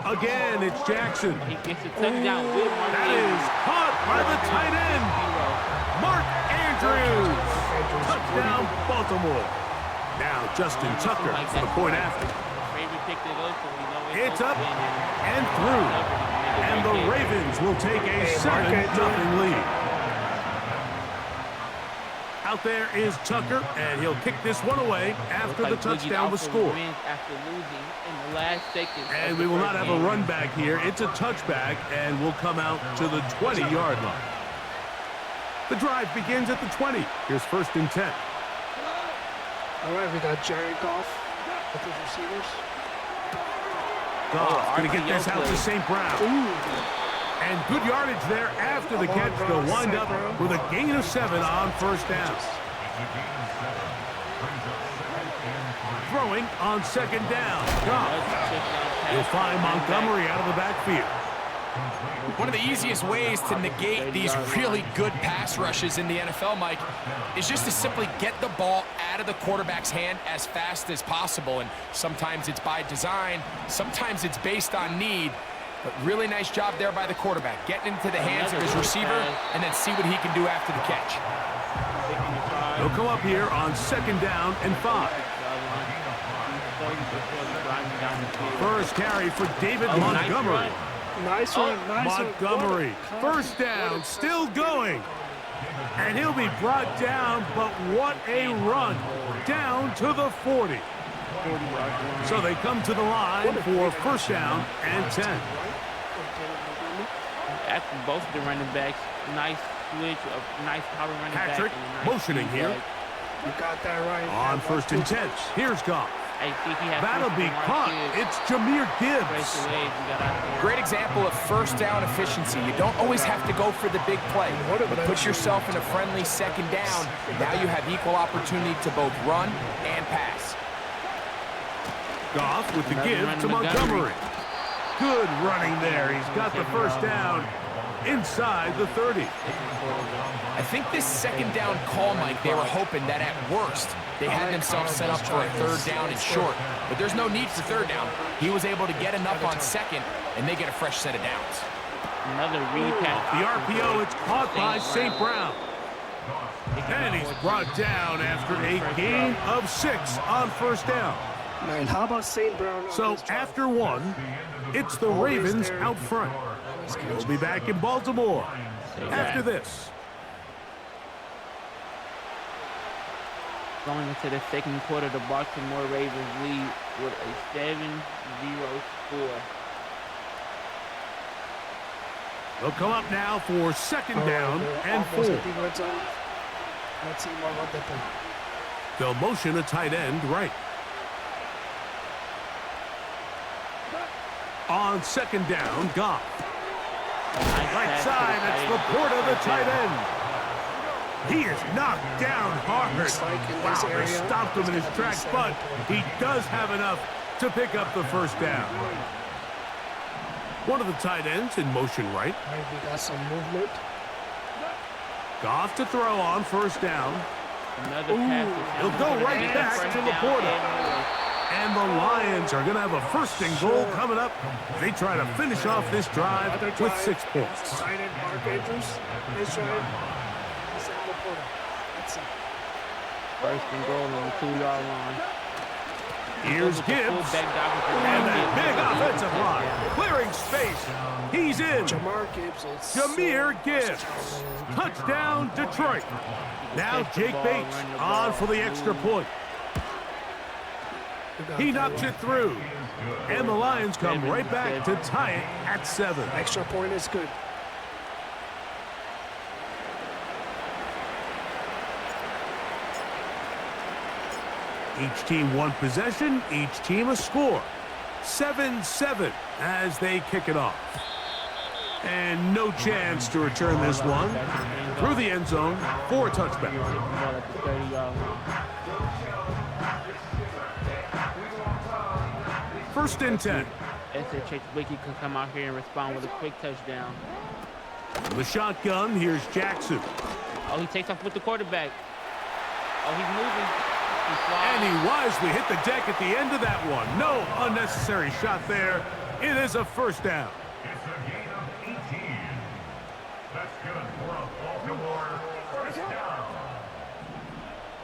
Speaker 15: Again, it's Jackson.
Speaker 4: He gets a touchdown with Mark
Speaker 15: That is caught by the tight end, Mark Andrews. Touchdown, Baltimore. Now Justin Tucker for the point after. It's up and through. And the Ravens will take a 7-0 lead. Out there is Tucker, and he'll kick this one away after the touchdown was scored.
Speaker 4: After losing in the last seconds.
Speaker 15: And we will not have a run back here. It's a touchback, and we'll come out to the 20-yard line. The drive begins at the 20. Here's 1st and 10.
Speaker 16: All right, we got Jared Goff with his receivers.
Speaker 15: Goff going to get this out to St. Brown. And good yardage there after the catch. They'll wind up with a gain of 7 on 1st down. Throwing on 2nd down. Goff. You'll find Montgomery out of the backfield.
Speaker 3: One of the easiest ways to negate these really good pass rushes in the NFL, Mike, is just to simply get the ball out of the quarterback's hand as fast as possible. And sometimes it's by design, sometimes it's based on need. But really nice job there by the quarterback, getting into the hands of his receiver and then see what he can do after the catch.
Speaker 15: They'll come up here on 2nd down and 5. First carry for David Montgomery.
Speaker 16: Nice one, nice
Speaker 15: Montgomery,
Speaker 16: one.
Speaker 15: 1st down, still going. And he'll be brought down, but what a run. Down to the 40. So they come to the line for 1st down and 10.
Speaker 4: After both of the running backs, nice switch, a nice power running
Speaker 15: Patrick
Speaker 4: back. And a nice
Speaker 15: motioning here.
Speaker 16: You got that right.
Speaker 15: On 1st and 10. Here's Goff.
Speaker 4: I think he has
Speaker 15: That'll be caught. It's Jahmyr Gibbs.
Speaker 3: Great example of 1st down efficiency. You don't always have to go for the big play, but put yourself in a friendly 2nd down. Now you have equal opportunity to both run and pass.
Speaker 15: Goff with the give to Montgomery. Good running there. He's got the 1st down inside the 30.
Speaker 3: I think this 2nd down call, Mike, they were hoping that at worst they had themselves set up for a 3rd down and short. But there's no need for 3rd down. He was able to get enough on 2nd, and they get a fresh set of downs.
Speaker 4: Another read pass.
Speaker 15: The RPO, it's caught by St. Brown. And he's brought down after a gain of 6 on 1st down.
Speaker 16: Man, how about St. Brown?
Speaker 15: So after 1, it's the Ravens out front. We'll be back in Baltimore after this.
Speaker 4: Going into the 2nd quarter, the Baltimore Ravens lead with a 7-0 score.
Speaker 15: They'll come up now for 2nd down and 4.
Speaker 16: Let's see more about that thing.
Speaker 15: They'll motion a tight end right. On 2nd down, Goff. Right side, that's Laporta, the tight end. He is knocked down hard. Wow, they stopped him in his tracks, but he does have enough to pick up the 1st down. One of the tight ends in motion right.
Speaker 16: We got some movement.
Speaker 15: Goff to throw on 1st down.
Speaker 4: Another pass.
Speaker 15: He'll go right back to Laporta. And the Lions are going to have a 1st and goal coming up. They try to finish off this drive with 6 points.
Speaker 16: Tight end Mark Andrews. Nice drive. That's it.
Speaker 4: 1st and goal on the 2-yard line.
Speaker 15: Here's Gibbs. And that big offensive line. Clearing space. He's in. Jahmyr Gibbs. Touchdown, Detroit. Now Jake Bates on for the extra point. He knocks it through. And the Lions come right back to tie it at 7.
Speaker 16: Extra point is good.
Speaker 15: Each team one possession, each team a score. 7-7 as they kick it off. And no chance to return this one through the end zone for a touchback. First and 10.
Speaker 4: SHH Wiki could come out here and respond with a quick touchdown.
Speaker 15: The shotgun, here's Jackson.
Speaker 4: Oh, he takes off with the quarterback. Oh, he's moving.
Speaker 15: And he wisely hit the deck at the end of that one. No unnecessary shot there. It is a first down.
Speaker 14: It's a gain of 18. That's good for a Baltimore first down.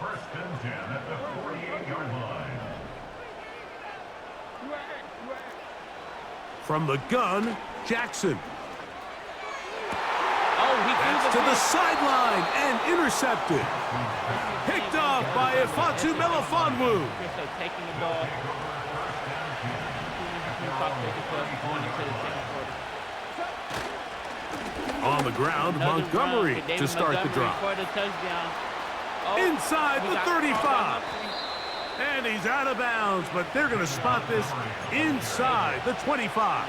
Speaker 14: First and 10 at the 48-yard line.
Speaker 15: From the gun, Jackson.
Speaker 4: Oh,
Speaker 15: That's to the sideline and intercepted. Picked off by Ifatu Melifonwu.
Speaker 4: Taking the ball.
Speaker 15: On the ground, Montgomery to start the drive. Inside the 35. And he's out of bounds, but they're going to spot this inside the 25.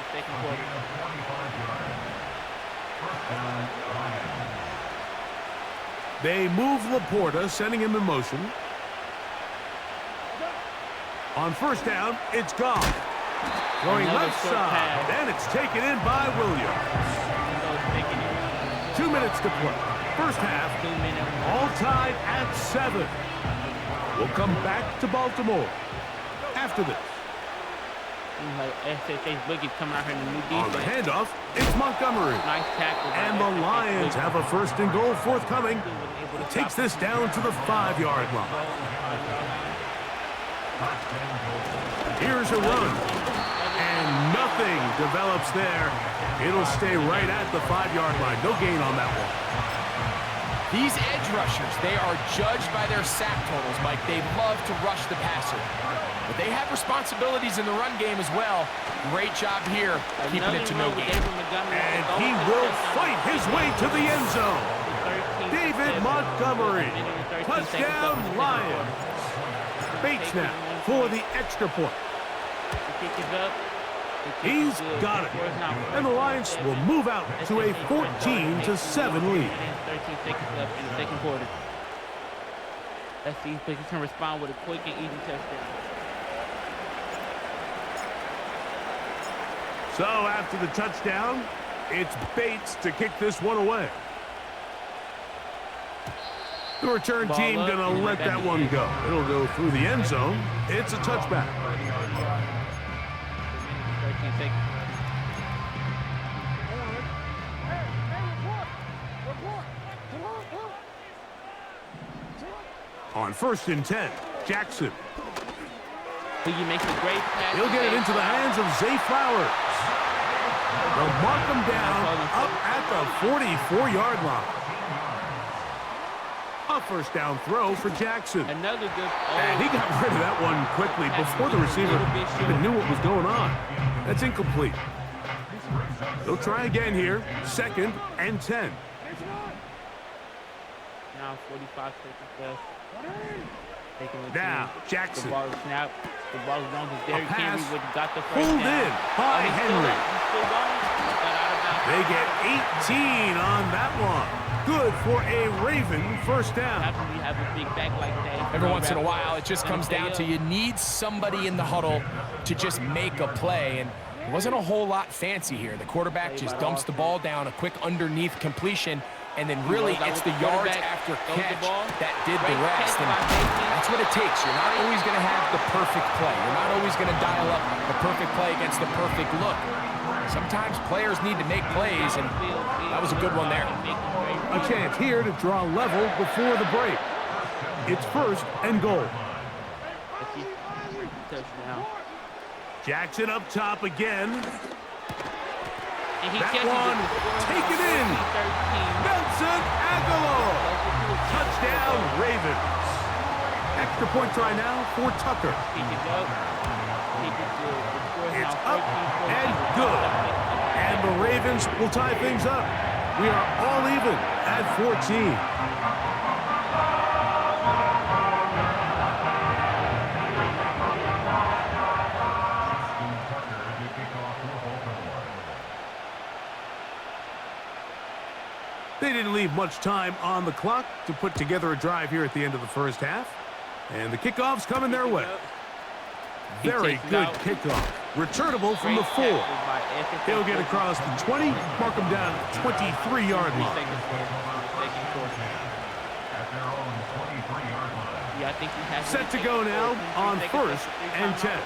Speaker 15: They move Laporta, sending him in motion. On first down, it's gone. Going left side, and it's taken in by Williams. 2 minutes to play. First half, all tied at 7. We'll come back to Baltimore after this.
Speaker 4: Coming out here in the new
Speaker 15: On the handoff, it's Montgomery.
Speaker 4: Nice tackle.
Speaker 15: And the Lions have a first and goal forthcoming. He takes this down to the 5-yard line. Here's a run. And nothing develops there. It'll stay right at the 5-yard line. No gain on that one.
Speaker 3: These edge rushers, they are judged by their sack totals, Mike. They love to rush the passer. But they have responsibilities in the run game as well. Great job here, keeping it to no gain.
Speaker 15: And he will fight his way to the end zone. David Montgomery. Touchdown, Lions. Bates now for the extra point. He's got it. And the Lions will move out to a 14-7 lead.
Speaker 4: 13 seconds left in the second quarter. Let's see if he can respond with a quick and easy touchdown.
Speaker 15: So after the touchdown, it's Bates to kick this one away. The return team gonna let that one go. It'll go through the end zone. It's a touchback.
Speaker 4: 13 seconds.
Speaker 15: On first and 10, Jackson.
Speaker 4: He makes a great pass.
Speaker 15: He'll get it into the hands of Zay Flowers. They'll mark him down up at the 44-yard line. A first down throw for Jackson.
Speaker 4: Another good.
Speaker 15: And he got rid of that one quickly before the receiver even knew what was going on. That's incomplete. They'll try again here. Second and 10.
Speaker 4: Now 45 seconds left.
Speaker 15: Now Jackson.
Speaker 4: The ball is snapped. The ball is on to Derrick Henry, which got the first
Speaker 15: pulled
Speaker 4: down.
Speaker 15: in by Henry.
Speaker 4: They
Speaker 15: get 18 on that one. Good for a Raven first down.
Speaker 4: You have a big back like that.
Speaker 3: Every once in a while, it just comes down to you need somebody in the huddle to just make a play. And it wasn't a whole lot fancy here. The quarterback just dumps the ball down, a quick underneath completion, and then really it's the yards after catch that did the rest. And that's what it takes. You're not always going to have the perfect play. You're not always going to dial up the perfect play against the perfect look. Sometimes players need to make plays, and that was a good one there.
Speaker 15: A chance here to draw level before the break. It's first and goal. Jackson up top again. That one taken in. Nelson Aguilar. Touchdown, Ravens. That extra point try now for Tucker. It's up and good. And the Ravens will tie things up. We are all even at 14. They didn't leave much time on the clock to put together a drive here at the end of the first half. And the kickoff's coming their way. Very good kickoff. Returnable from the 4. He'll get across the 20, mark him down at the 23-yard line. Set to go now on 1st and 10.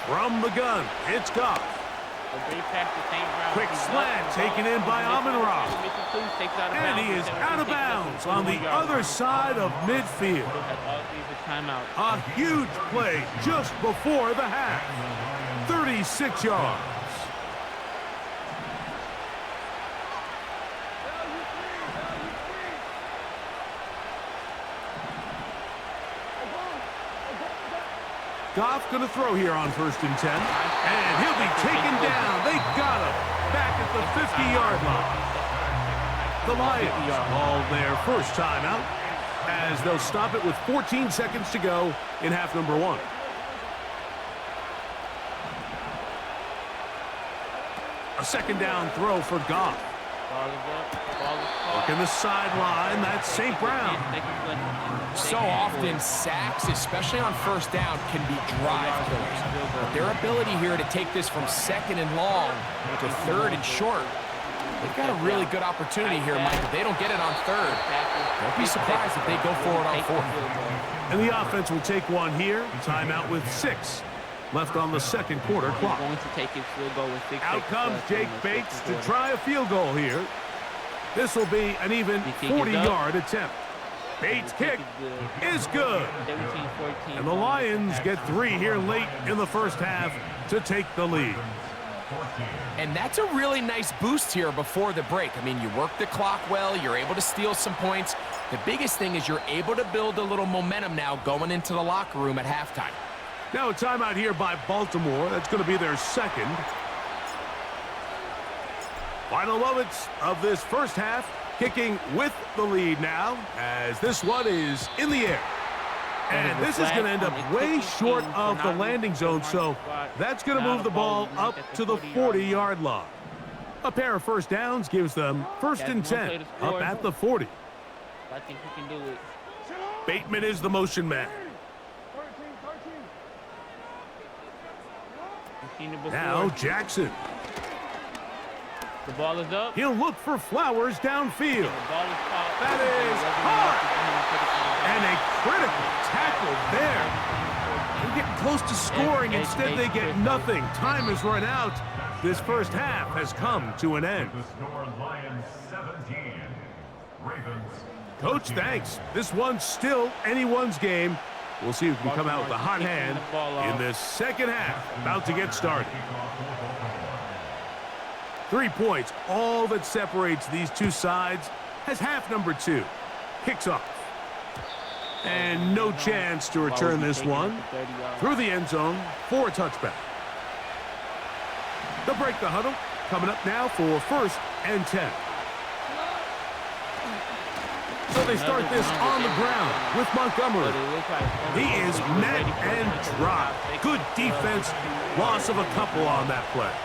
Speaker 15: From the gun, it's Goff. Quick slant taken in by Amon-Ra. And he is out of bounds on the other side of midfield. A huge play just before the half. 36 yards. Goff going to throw here on 1st and 10. And he'll be taken down. They got him back at the 50-yard line. The Lions call their first timeout as they'll stop it with 14 seconds to go in half number 1. A second down throw for Goff. Working the sideline, that's St. Brown.
Speaker 3: So often, sacks, especially on 1st down, can be drive killers. But their ability here to take this from 2nd and long to 3rd and short, they've got a really good opportunity here, Mike. If they don't get it on 3rd, don't be surprised if they go forward on 4th.
Speaker 15: And the offense will take one here. Timeout with 6 left on the 2nd quarter clock. Out comes Jake Bates to try a field goal here. This will be an even 40-yard attempt. Bates' kick is good. And the Lions get 3 here late in the first half to take the lead.
Speaker 3: And that's a really nice boost here before the break. I mean, you work the clock well, you're able to steal some points. The biggest thing is you're able to build a little momentum now going into the locker room at halftime.
Speaker 15: Now a timeout here by Baltimore. That's going to be their 2nd. Final moments of this first half. Kicking with the lead now as this one is in the air. And this is going to end up way short of the landing zone, so that's going to move the ball up to the 40-yard line. A pair of 1st downs gives them 1st and 10 up at the 40.
Speaker 4: I think he can do it.
Speaker 15: Bateman is the motion man. Now Jackson.
Speaker 4: The ball is up.
Speaker 15: He'll look for Flowers downfield. That is hard. And a critical tackle there. They're getting close to scoring. Instead, they get nothing. Time has run out. This first half has come to an end. Coach, thanks. This one's still anyone's game. We'll see who can come out with a hot hand in this second half. About to get started. 3 points, all that separates these two sides, as half number 2 kicks off. And no chance to return this one through the end zone for a touchback. They'll break the huddle, coming up now for 1st and 10. So they start this on the ground with Montgomery. He is met and dropped. Good defense, loss of a couple on that play.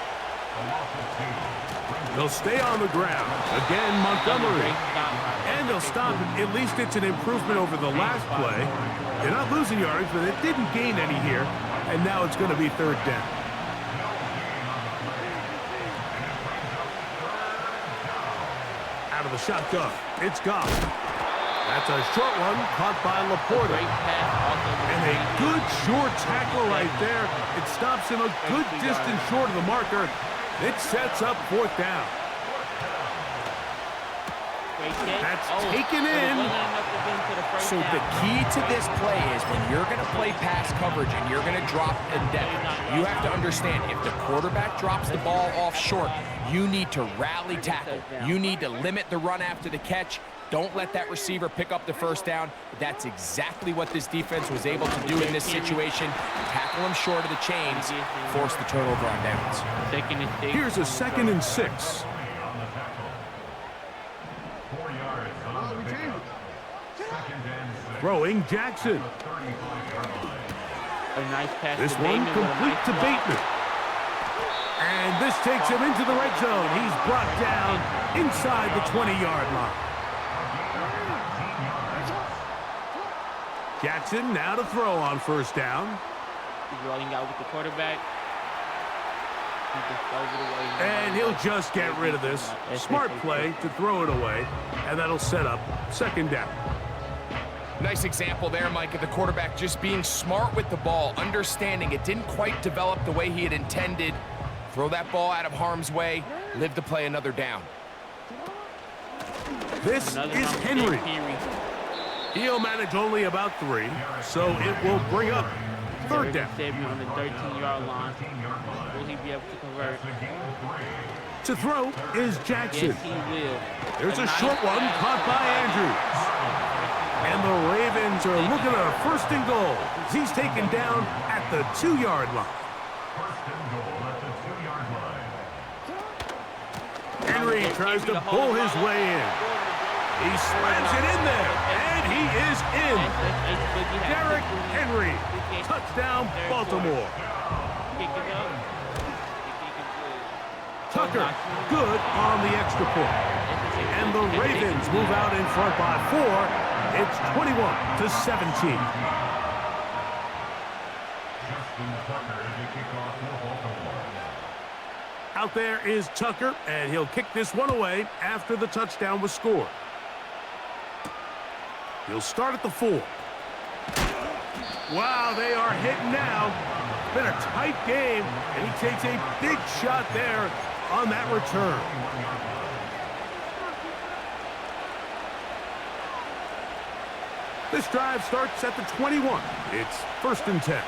Speaker 15: They'll stay on the ground. Again, Montgomery. And they'll stop it. At least it's an improvement over the last play. They're not losing yards, but it didn't gain any here. And now it's going to be 3rd down. Out of the shotgun, it's Goff. That's a short one caught by Laporta. And a good short tackle right there. It stops him a good distance short of the marker. It sets up 4th down. That's taken in.
Speaker 3: So the key to this play is when you're going to play pass coverage and you're going to drop in depth, you have to understand if the quarterback drops the ball off short, you need to rally tackle. You need to limit the run after the catch. Don't let that receiver pick up the first down. That's exactly what this defense was able to do in this situation. Tackle him short of the chains, force the turnover on downs.
Speaker 15: Here's a 2nd and 6. Throwing Jackson.
Speaker 4: A nice pass.
Speaker 15: This one complete to Bateman. And this takes him into the red zone. He's brought down inside the 20-yard line. Jackson now to throw on first down.
Speaker 4: He's rolling out with the quarterback.
Speaker 15: And he'll just get rid of this. Smart play to throw it away, and that'll set up 2nd down.
Speaker 3: Nice example there, Mike, of the quarterback just being smart with the ball, understanding it didn't quite develop the way he had intended. Throw that ball out of harm's way, live to play another down.
Speaker 15: This is Henry. He'll manage only about 3, so it will bring up 3rd down.
Speaker 4: On the 13-yard line. Will he be able to convert?
Speaker 15: To throw is Jackson.
Speaker 4: Yes, he will.
Speaker 15: There's a short one caught by Andrews. And the Ravens are looking at a 1st and goal. He's taken down at the 2-yard line. Henry tries to pull his way in. He slams it in there, and he is in. Derrick Henry, touchdown Baltimore. Tucker, good on the extra point. And the Ravens move out in front by 4. It's 21-17. Out there is Tucker, and he'll kick this one away after the touchdown was scored. He'll start at the 4. Wow, they are hitting now. It's been a tight game, and he takes a big shot there on that return. This drive starts at the 21. It's 1st and 10.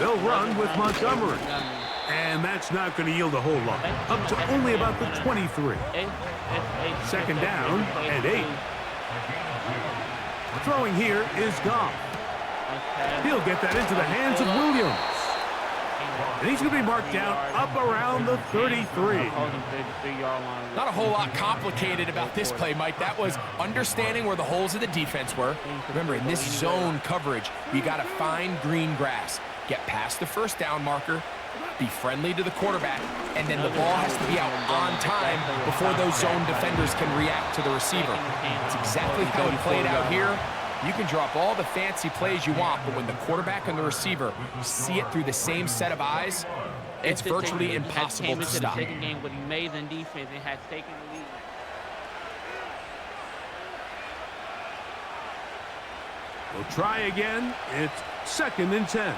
Speaker 15: They'll run with Montgomery. And that's not going to yield a whole lot. Up to only about the 23. 2nd down and 8. Throwing here is Goff. He'll get that into the hands of Williams. And he's going to be marked down up around the 33.
Speaker 3: Not a whole lot complicated about this play, Mike. That was understanding where the holes of the defense were. Remember, in this zone coverage, you got to find green grass. Get past the 1st down marker, be friendly to the quarterback, and then the ball has to be out on time before those zone defenders can react to the receiver. It's exactly how it played out here. You can drop all the fancy plays you want, but when the quarterback and the receiver see it through the same set of eyes, it's virtually impossible to stop.
Speaker 4: Second game with amazing defense and has taken the lead.
Speaker 15: We'll try again. It's 2nd and 10.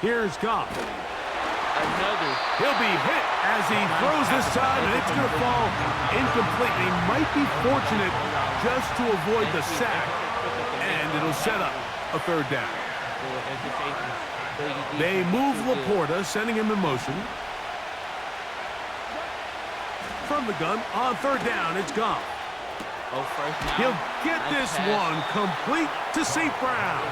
Speaker 15: Here's Goff. He'll be hit as he throws this time, and it's going to fall incomplete. He might be fortunate just to avoid the sack, and it'll set up a 3rd down. They move Laporta, sending him in motion. From the gun, on 3rd down, it's Goff. He'll get this one complete to St. Brown.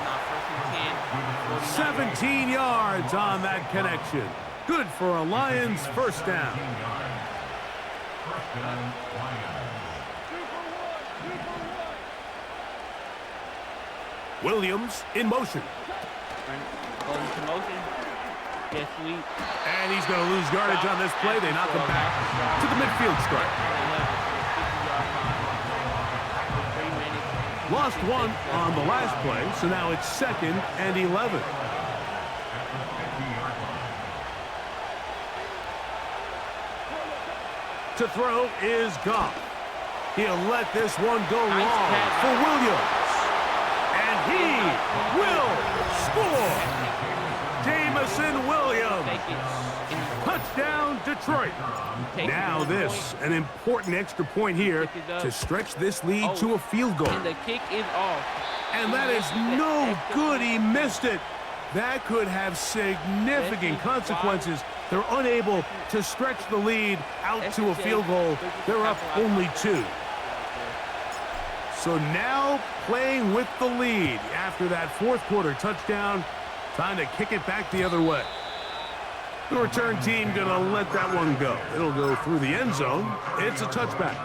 Speaker 15: 17 yards on that connection. Good for a Lions 1st down. Williams in motion. And he's going to lose yardage on this play. They knock him back to the midfield stripe. Lost 1 on the last play, so now it's 2nd and 11. To throw is Goff. He'll let this one go long for Williams. And he will score. Jamison Williams. Touchdown, Detroit. Now this, an important extra point here to stretch this lead to a field goal.
Speaker 4: And the kick is off.
Speaker 15: And that is no good. He missed it. That could have significant consequences. They're unable to stretch the lead out to a field goal. They're up only 2. So now playing with the lead after that fourth quarter touchdown, time to kick it back the other way. The return team gonna let that one go. It'll go through the end zone. It's a touchback.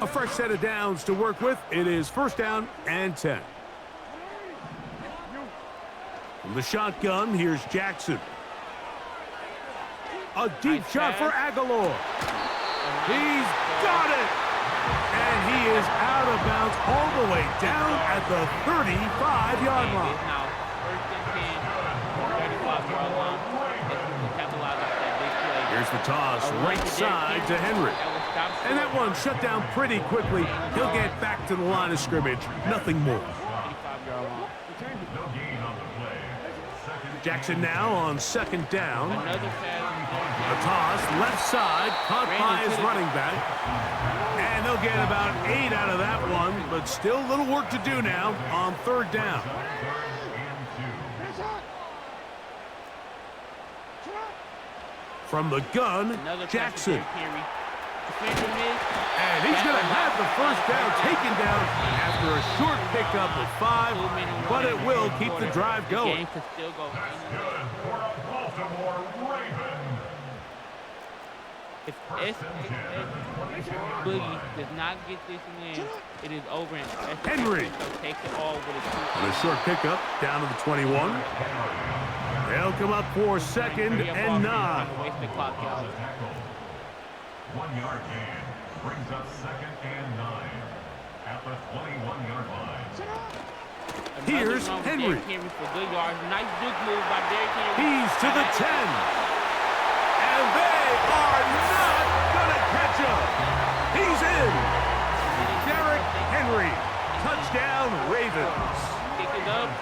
Speaker 15: A fresh set of downs to work with. It is first down and 10. From the shotgun, here's Jackson. A deep shot for Aguilar. He's got it! And he is out of bounds all the way down at the 35-yard line. Here's the toss, right side to Henry. And that one shut down pretty quickly. He'll get back to the line of scrimmage. Nothing more. Jackson now on second down. A toss, left side, caught by his running back. And they'll get about 8 out of that one, but still a little work to do now on third down. From the gun, Jackson. And he's going to have the first down taken down after a short pickup of 5, but it will keep the drive going.
Speaker 9: If Boogie does not get this in, it is over.
Speaker 15: Henry.
Speaker 9: Take it all with
Speaker 15: On a short pickup down to the 21. They'll come up for second and 9.
Speaker 14: 1 yard gain brings up second and 9 at the 21-yard line.
Speaker 15: Here's Henry.
Speaker 9: Nice big move by Derrick Henry.
Speaker 15: He's to the 10. And they are not going to catch him. He's in. Derrick Henry. Touchdown, Ravens.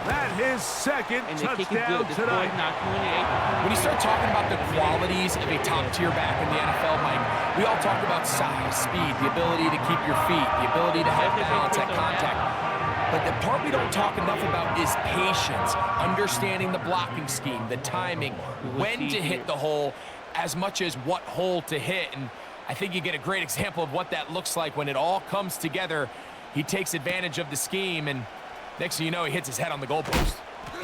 Speaker 15: That his second touchdown tonight.
Speaker 3: When you start talking about the qualities of a top-tier back in the NFL, Mike, we all talk about size, speed, the ability to keep your feet, the ability to have balance at contact. But the part we don't talk enough about is patience, understanding the blocking scheme, the timing, when to hit the hole, as much as what hole to hit. And I think you get a great example of what that looks like when it all comes together. He takes advantage of the scheme, and next thing you know, he hits his head on the goalpost.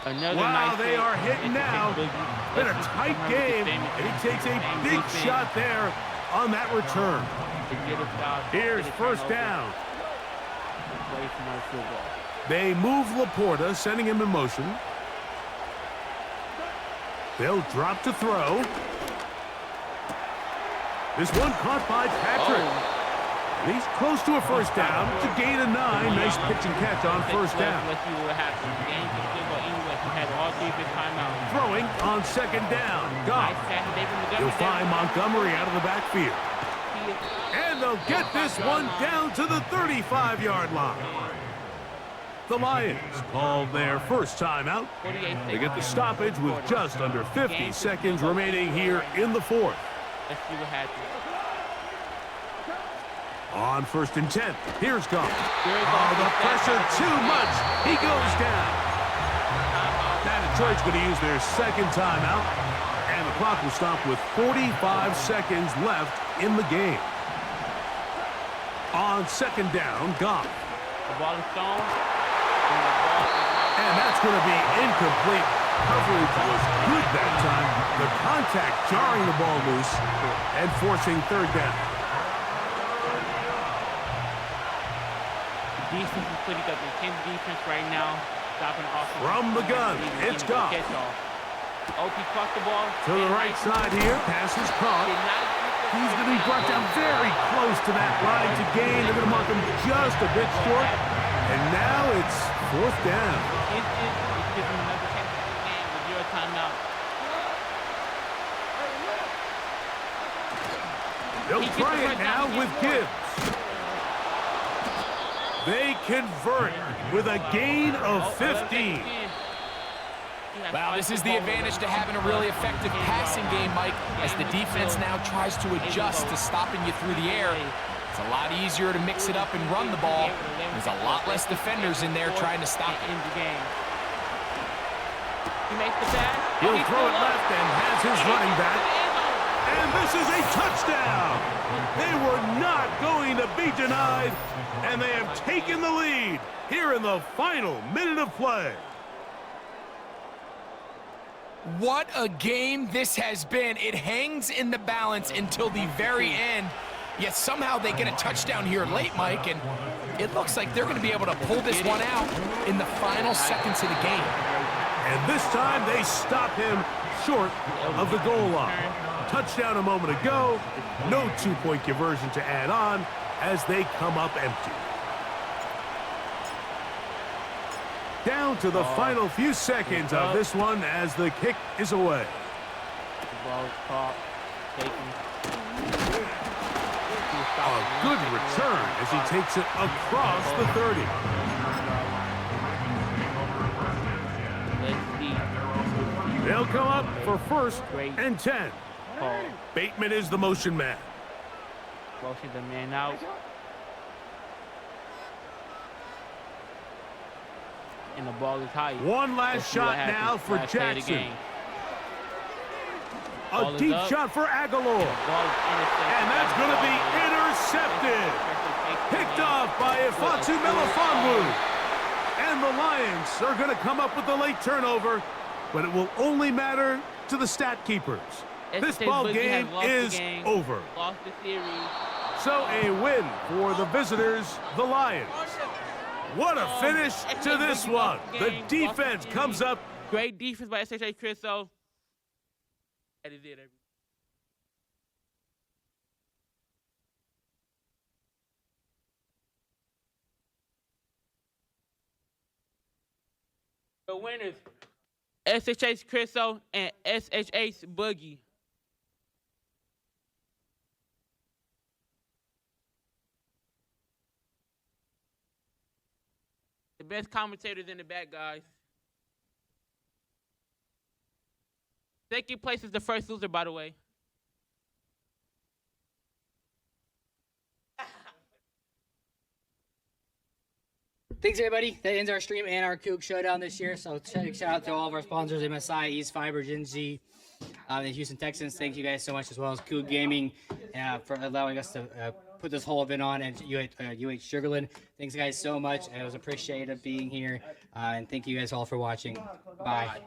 Speaker 15: Wow, they are hitting now. Been a tight game, and he takes a big shot there on that return. Here's first down. They move Laporta, sending him in motion. They'll drop to throw. This one caught by Patrick. He's close to a first down. It's a gain of 9. Nice pitch and catch on first down. Throwing on second down. Goff. You'll find Montgomery out of the backfield. And they'll get this one down to the 35-yard line. The Lions call their first timeout. They get the stoppage with just under 50 seconds remaining here in the fourth.
Speaker 9: Let's see what happens.
Speaker 15: On first and 10, here's Garland. Oh, the pressure too much. He goes down. Now Detroit's going to use their second timeout, and the clock will stop with 45 seconds left in the game. On second down, Goff.
Speaker 9: The ball is thrown.
Speaker 15: And that's going to be incomplete. Coverage was good that time. The contact jarring the ball loose and forcing third down.
Speaker 9: Defense is pretty good. Intense defense right now. Stopping offense.
Speaker 15: From the gun, it's Goff.
Speaker 9: OP caught the ball.
Speaker 15: To the right side here. Pass is caught. He's going to be brought down very close to that line to gain. They're going to mark him just a bit short. And now it's fourth down.
Speaker 9: It's giving him another chance to the game with your timeout.
Speaker 15: They'll try it now with Gibbs. They convert with a gain of 15.
Speaker 3: Wow, this is the advantage to having a really effective passing game, Mike, as the defense now tries to adjust to stopping you through the air. It's a lot easier to mix it up and run the ball. There's a lot less defenders in there trying to stop it.
Speaker 9: In the game. He makes the pass.
Speaker 15: He'll throw it left and has his running back. And this is a touchdown. They were not going to be denied, and they have taken the lead here in the final minute of play.
Speaker 3: What a game this has been. It hangs in the balance until the very end. Yet somehow they get a touchdown here late, Mike, and it looks like they're going to be able to pull this one out in the final seconds of the game.
Speaker 15: And this time they stop him short of the goal line. Touchdown a moment ago. No two-point conversion to add on as they come up empty. Down to the final few seconds of this one as the kick is away.
Speaker 9: The ball is caught.
Speaker 15: A good return as he takes it across the 30. They'll come up for 1st and 10. Bateman is the motion man.
Speaker 9: Motion the man out. And the ball is high.
Speaker 15: One last shot now for Jackson. A deep shot for Aguilar. And that's going to be intercepted. Picked off by Ifatsu Melifonwu. And the Lions are going to come up with the late turnover, but it will only matter to the stat keepers. This ball game is over.
Speaker 9: Lost the series.
Speaker 15: So a win for the visitors, the Lions. What a finish to this one. The defense comes up.
Speaker 9: Great defense by SHA Crisso. That is it. The winners, SHH Crisso and SHH Boogie. The best commentators in the back, guys. Second place is the first loser, by the way.
Speaker 12: Thanks, everybody. That ends our stream and our Kook Showdown this year. So shout out to all of our sponsors, MSI, East Fiber, Gen Z, the Houston Texans. Thank you guys so much, as well as Kook Gaming for allowing us to put this whole event on, and UH Sugarland. Thanks, guys, so much. It was appreciated being here. And thank you guys all for watching. Bye.